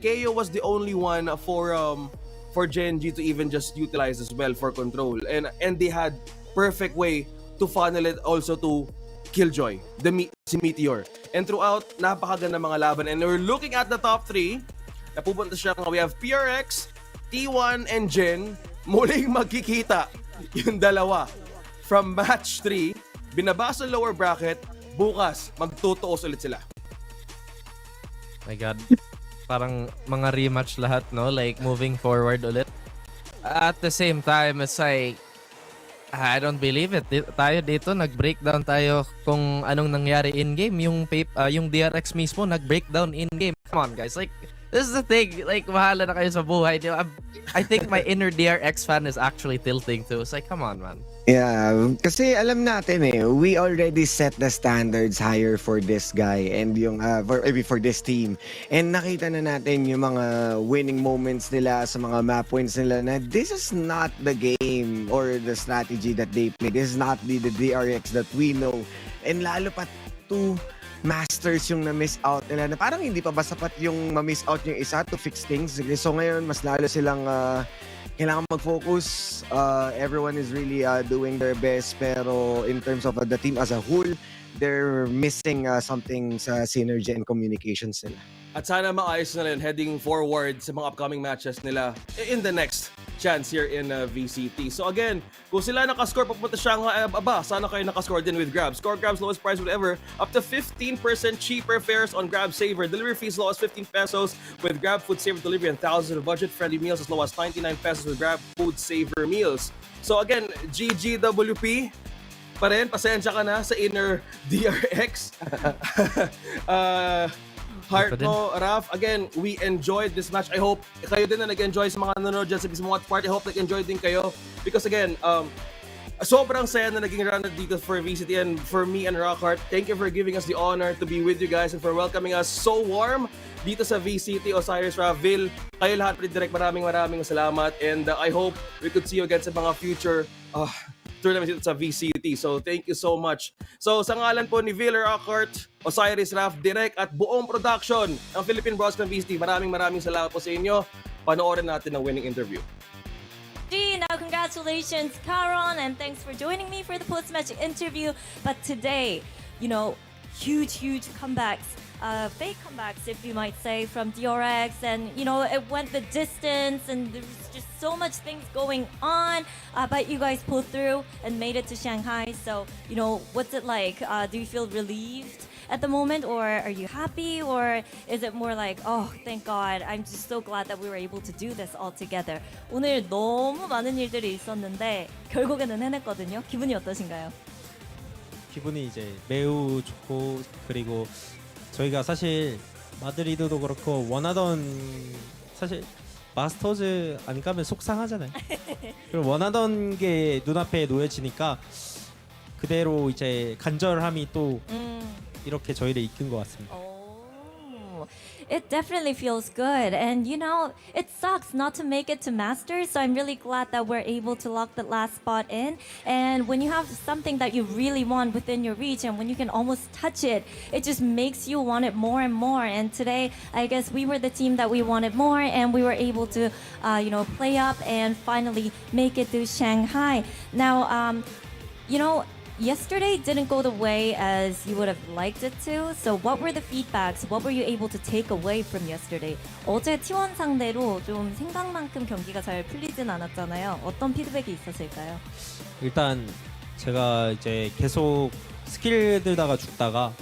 KO was the only one for Genji to even just utilize as well for control. And they had perfect way to funnel it also to Killjoy, si Meteor. And throughout, napakaganda mga laban. And we're looking at the top 3. Napupunta siya, we have PRX, T1, and Jen. Muling magkikita yung dalawa. From match 3, binaba sa lower bracket, bukas, magtutuos ulit sila. My God. Parang mga rematch lahat, no? Like, moving forward ulit. At the same time, it's like, I don't believe it. Tayo dito, nag-breakdown tayo kung anong nangyari in-game. Yung DRX mismo, nag-breakdown in-game. Come on, guys. Like, this is the thing. Like, mahala na kayo sa buhay. I think my inner DRX fan is actually tilting too. It's like, come on, man. Yeah, kasi alam natin we already set the standards higher for this guy and yung for this team. And nakita na natin yung mga winning moments nila sa mga map wins nila na this is not the game or the strategy that they play. This is not the DRX that we know. And lalo pa to Masters yung na-miss out nila na parang hindi pa ba sapat yung ma-miss out yung isa to fix things. So ngayon, mas lalo silang kailangan mag-focus. Everyone is really doing their best, pero in terms of the team as a whole, they're missing something sa synergy and communications nila. At sana maayos na rin heading forward sa mga upcoming matches nila in the next chance here in VCT. So again, kung sila nakascore papunta Shanghai, sana kayo nakascore din with Grab. Score Grab's lowest price whatever, up to 15% cheaper fares on Grab Saver. Delivery fees low as 15 pesos with Grab Food Saver delivery and thousands of budget-friendly meals as low as 99 pesos with Grab Food Saver meals. So again, GGWP pa rin, pasensya ka na sa inner DRX. Heart mo, Raf. Again, we enjoyed this match. I hope kayo din na nag-enjoy sa mga nanonood dyan sa mismo watch party. I hope nag-enjoy din kayo. Because again, sobrang saya na naging run dito for VCT and for me and Rockhart. Thank you for giving us the honor to be with you guys and for welcoming us so warm dito sa VCT. Osiris, Raf, Vil, kayo lahat direct, maraming salamat. And I hope we could see you again sa mga future tournaments dito sa VCT. So thank you so much. So sa ngalan po ni Vil, Rockhart, Osiris, Raf, Direk at buong production ng Philippine Broadcast ng VCT, maraming salamat po sa inyo. Panoorin natin ang winning interview. Now, congratulations, Caron, and thanks for joining me for the post-match interview. But today, you know, huge comebacks, fake comebacks, if you might say, from DRX, and you know, it went the distance, and there was just so much things going on. But you guys pulled through and made it to Shanghai. So, you know, what's it like? Do you feel relieved at the moment, or are you happy, or is it more like, oh, thank God, I'm just so glad that we were able to do this all together? 오늘 너무 많은 일들이 있었는데 결국에는 해냈거든요. 기분이 어떠신가요? 기분이 이제 매우 좋고, 그리고 저희가 사실 마드리드도 그렇고 원하던, 사실 마스터즈 안 가면 속상하잖아요. 그리고 원하던 게 눈앞에 놓여지니까 그대로 이제 간절함이 또 이렇게 저희를 이끈 것 같습니다. It definitely feels good, and you know, it sucks not to make it to Masters, so I'm really glad that we're able to lock the last spot in. And when you have something that you really want within your reach, and when you can almost touch it, it just makes you want it more and more. And today, I guess we were the team that we wanted more, and we were able to, you know, play up and finally make it to Shanghai. Now, you know, yesterday didn't go the way as you would have liked it to. So what were the feedbacks? What were you able to take away from yesterday? 어제 T1 상대로 좀 생각만큼 경기가 잘 풀리진 않았잖아요. 어떤 피드백이 있었을까요? 일단 제가 이제 계속 스킬 들다가 죽다가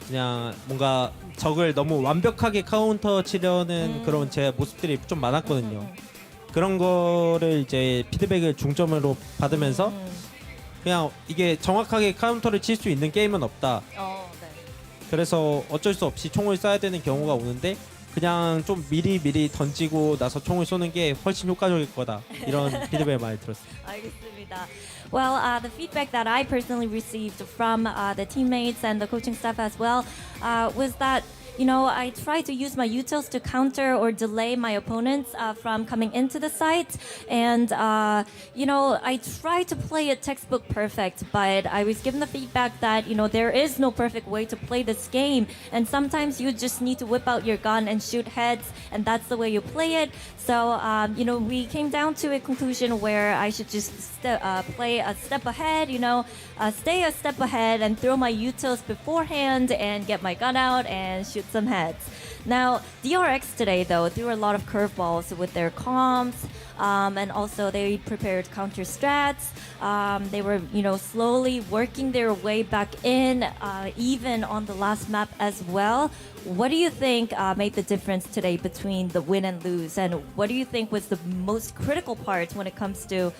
그냥 뭔가 적을 너무 완벽하게 카운터 치려는 그런 제 모습들이 좀 많았거든요. 그런 거를 이제 피드백을 중점으로 받으면서 그냥 이게 정확하게 카운터를 칠 수 있는 게임은 없다. 그래서 어쩔 수 없이 총을 쏴야 되는 경우가 오는데 그냥 좀 미리 던지고 나서 총을 쏘는 게 훨씬 효과적일 거다. 이런 피드백을 많이 들었어요. 알겠습니다. Well, the feedback that I personally received from the teammates and the coaching staff as well was that, you know, I try to use my utils to counter or delay my opponents from coming into the site. And, you know, I try to play it textbook perfect, but I was given the feedback that, you know, there is no perfect way to play this game. And sometimes you just need to whip out your gun and shoot heads, and that's the way you play it. So, you know, we came down to a conclusion where I should just play a step ahead, you know, stay a step ahead and throw my utils beforehand and get my gun out and shoot some heads. Now, DRX today, though, threw a lot of curveballs with their comms, and also they prepared counter strats. They were, you know, slowly working their way back in, even on the last map as well. What do you think made the difference today between the win and lose? And what do you think was the most critical part when it comes to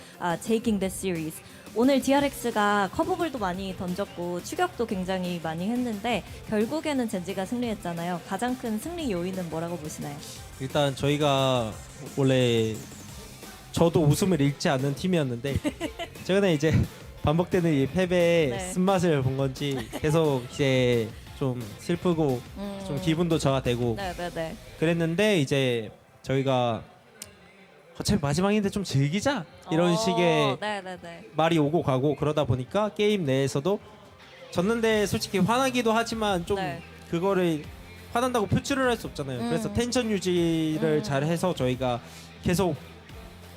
taking this series? 오늘 DRX가 커브볼도 많이 던졌고 추격도 굉장히 많이 했는데 결국에는 젠지가 승리했잖아요. 가장 큰 승리 요인은 뭐라고 보시나요? 일단 저희가 원래 저도 웃음을 잃지 않는 팀이었는데 최근에 이제 반복되는 이 패배의 쓴맛을 본 건지 계속 이제 좀 슬프고 좀 기분도 저하 되고 그랬는데 이제 저희가 어차피 마지막인데 좀 즐기자 이런 식의 말이 오고 가고 그러다 보니까 게임 내에서도 졌는데 솔직히 화나기도 하지만 좀 네. 그거를 화난다고 표출을 할 수 없잖아요. 그래서 텐션 유지를 잘 해서 저희가 계속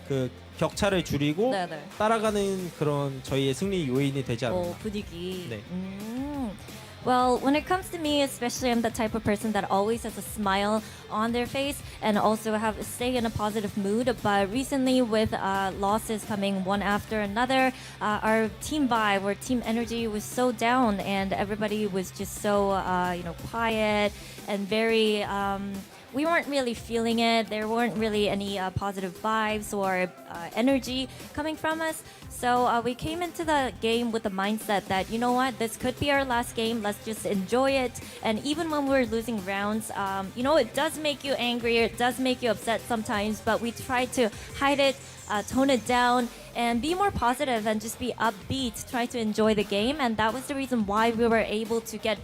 그 격차를 줄이고 네네. 따라가는 그런 저희의 승리 요인이 되지 않나. 분위기. 네. Well, when it comes to me, especially, I'm the type of person that always has a smile on their face and also stay in a positive mood. But recently, with losses coming one after another, our team vibe or team energy was so down, and everybody was just so quiet and very. We weren't really feeling it. There weren't really any positive vibes or energy coming from us. So we came into the game with the mindset that, you know what, this could be our last game. Let's just enjoy it. And even when we're losing rounds, it does make you angry. It does make you upset sometimes. But we try to hide it, tone it down, and be more positive and just be upbeat. Try to enjoy the game. And that was the reason why we were able to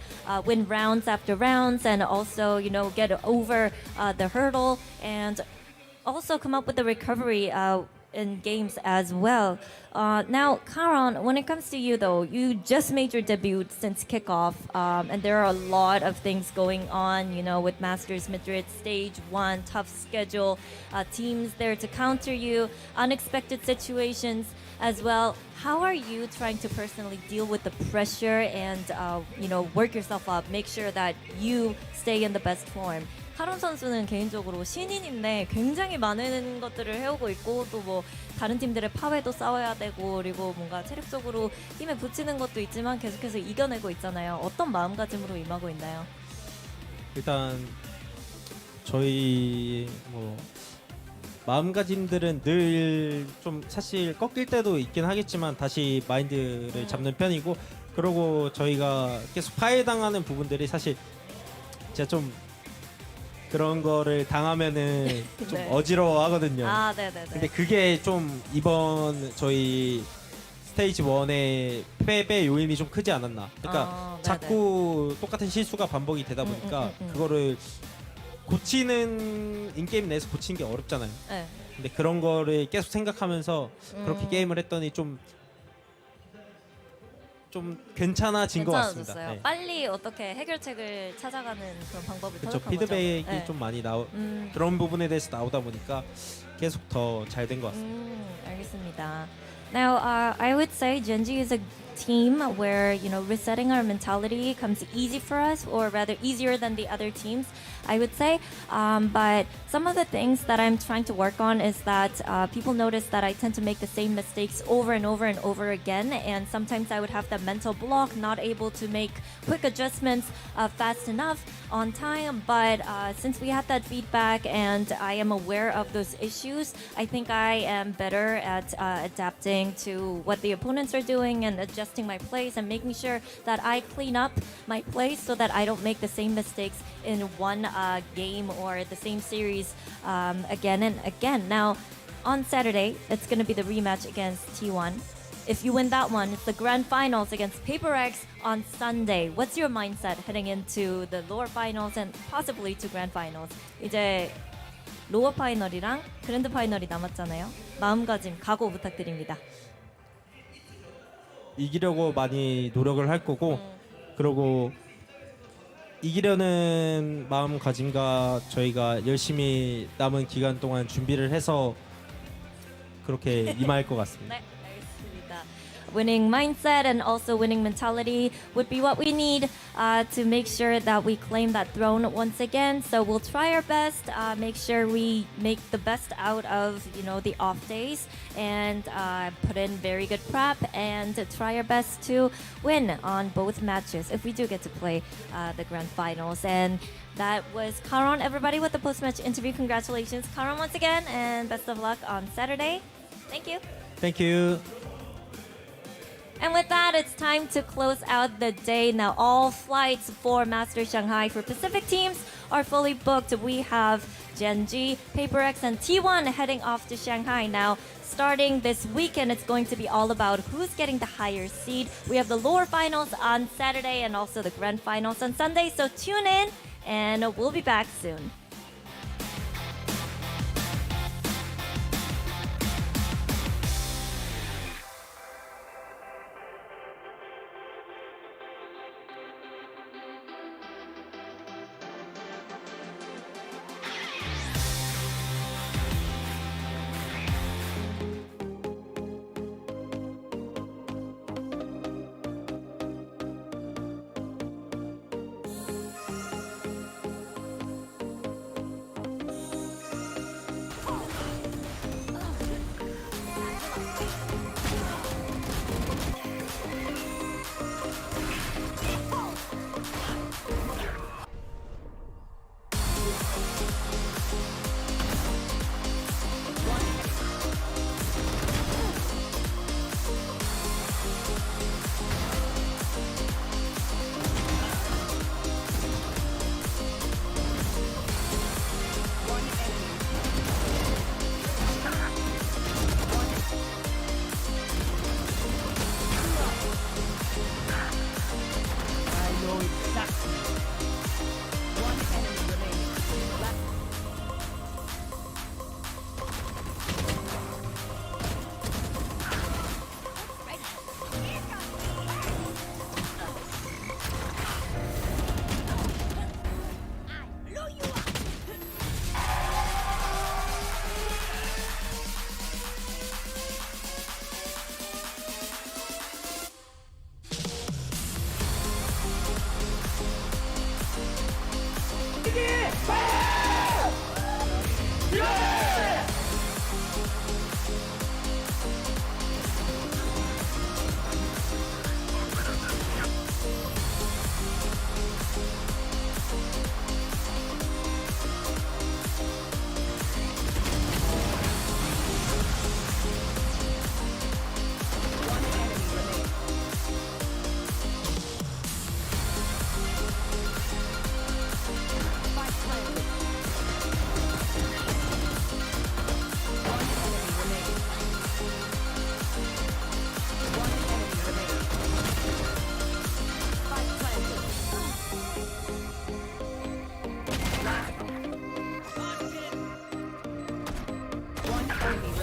win rounds after rounds, and also, get over the hurdle, and also come up with the recovery in games as well. Now, Karan, when it comes to you though, you just made your debut since kickoff, and there are a lot of things going on, with Masters Madrid Stage 1, tough schedule, teams there to counter you, unexpected situations as well. How are you trying to personally deal with the pressure and, work yourself up, make sure that you stay in the best form? 카론 선수는 개인적으로 신인인데 굉장히 많은 것들을 해오고 있고, 또 뭐 다른 팀들의 파괴도 싸워야 되고, 그리고 뭔가 체력적으로 힘에 붙이는 것도 있지만 계속해서 이겨내고 있잖아요. 어떤 마음가짐으로 임하고 있나요? 일단 저희 마음가짐들은 늘 좀 사실 꺾일 때도 있긴 하겠지만 다시 마인드를 잡는 편이고, 그리고 저희가 계속 파괴당하는 부분들이 사실 제가 좀 그런 거를 당하면은 좀 네. 어지러워하거든요. 네네네. 근데 그게 좀 이번 저희 스테이지 1의 패배 요인이 좀 크지 않았나. 그러니까 네네. 자꾸 똑같은 실수가 반복이 되다 보니까 그거를 고치는 인게임 내에서 고치는 게 어렵잖아요. 네. 근데 그런 거를 계속 생각하면서 그렇게 게임을 했더니 좀 괜찮아진 것 같습니다. 괜찮아졌어요. 네. 빨리 어떻게 해결책을 찾아가는 그런 방법을 그렇죠. 터득한 피드백이 거죠. 네. 좀 많이 그런 부분에 대해서 나오다 보니까 계속 더 잘 된 것 같습니다. 알겠습니다. Now, I would say Genji is a team where, resetting our mentality comes easy for us, or rather easier than the other teams, I would say. But some of the things that I'm trying to work on is that people notice that I tend to make the same mistakes over and over and over again. And sometimes I would have that mental block, not able to make quick adjustments fast enough on time. But since we had that feedback and I am aware of those issues, I think I am better at adapting to what the opponents are doing and adjusting my plays and making sure that I clean up my plays so that I don't make the same mistakes in one game or the same series again and again. Now, on Saturday, it's going to be the rematch against T1. If you win that one, it's the grand finals against Paper X on Sunday. What's your mindset heading into the lower finals and possibly to grand finals? 이제 로어 파이널이랑 그랜드 파이널이 남았잖아요. 마음가짐, 각오 부탁드립니다. 이기려고 많이 노력을 할 거고, 그리고 이기려는 마음가짐과 저희가 열심히 남은 기간 동안 준비를 해서 그렇게 임할 것 같습니다. 네, 알겠습니다. Winning mindset and also winning mentality would be what we need to make sure that we claim that throne once again. So we'll try our best, make sure we make the best out of the off days, and put in very good prep and try our best to win on both matches if we do get to play the grand finals. And that was Karan, everybody, with the post-match interview. Congratulations, Karan, once again, and best of luck on Saturday. Thank you. Thank you. And with that, it's time to close out the day. Now, all flights for Masters Shanghai for Pacific teams are fully booked. We have Genji, Paper X, and T1 heading off to Shanghai. Now, starting this weekend, it's going to be all about who's getting the higher seed. We have the lower finals on Saturday and also the grand finals on Sunday. So tune in, and we'll be back soon. enemy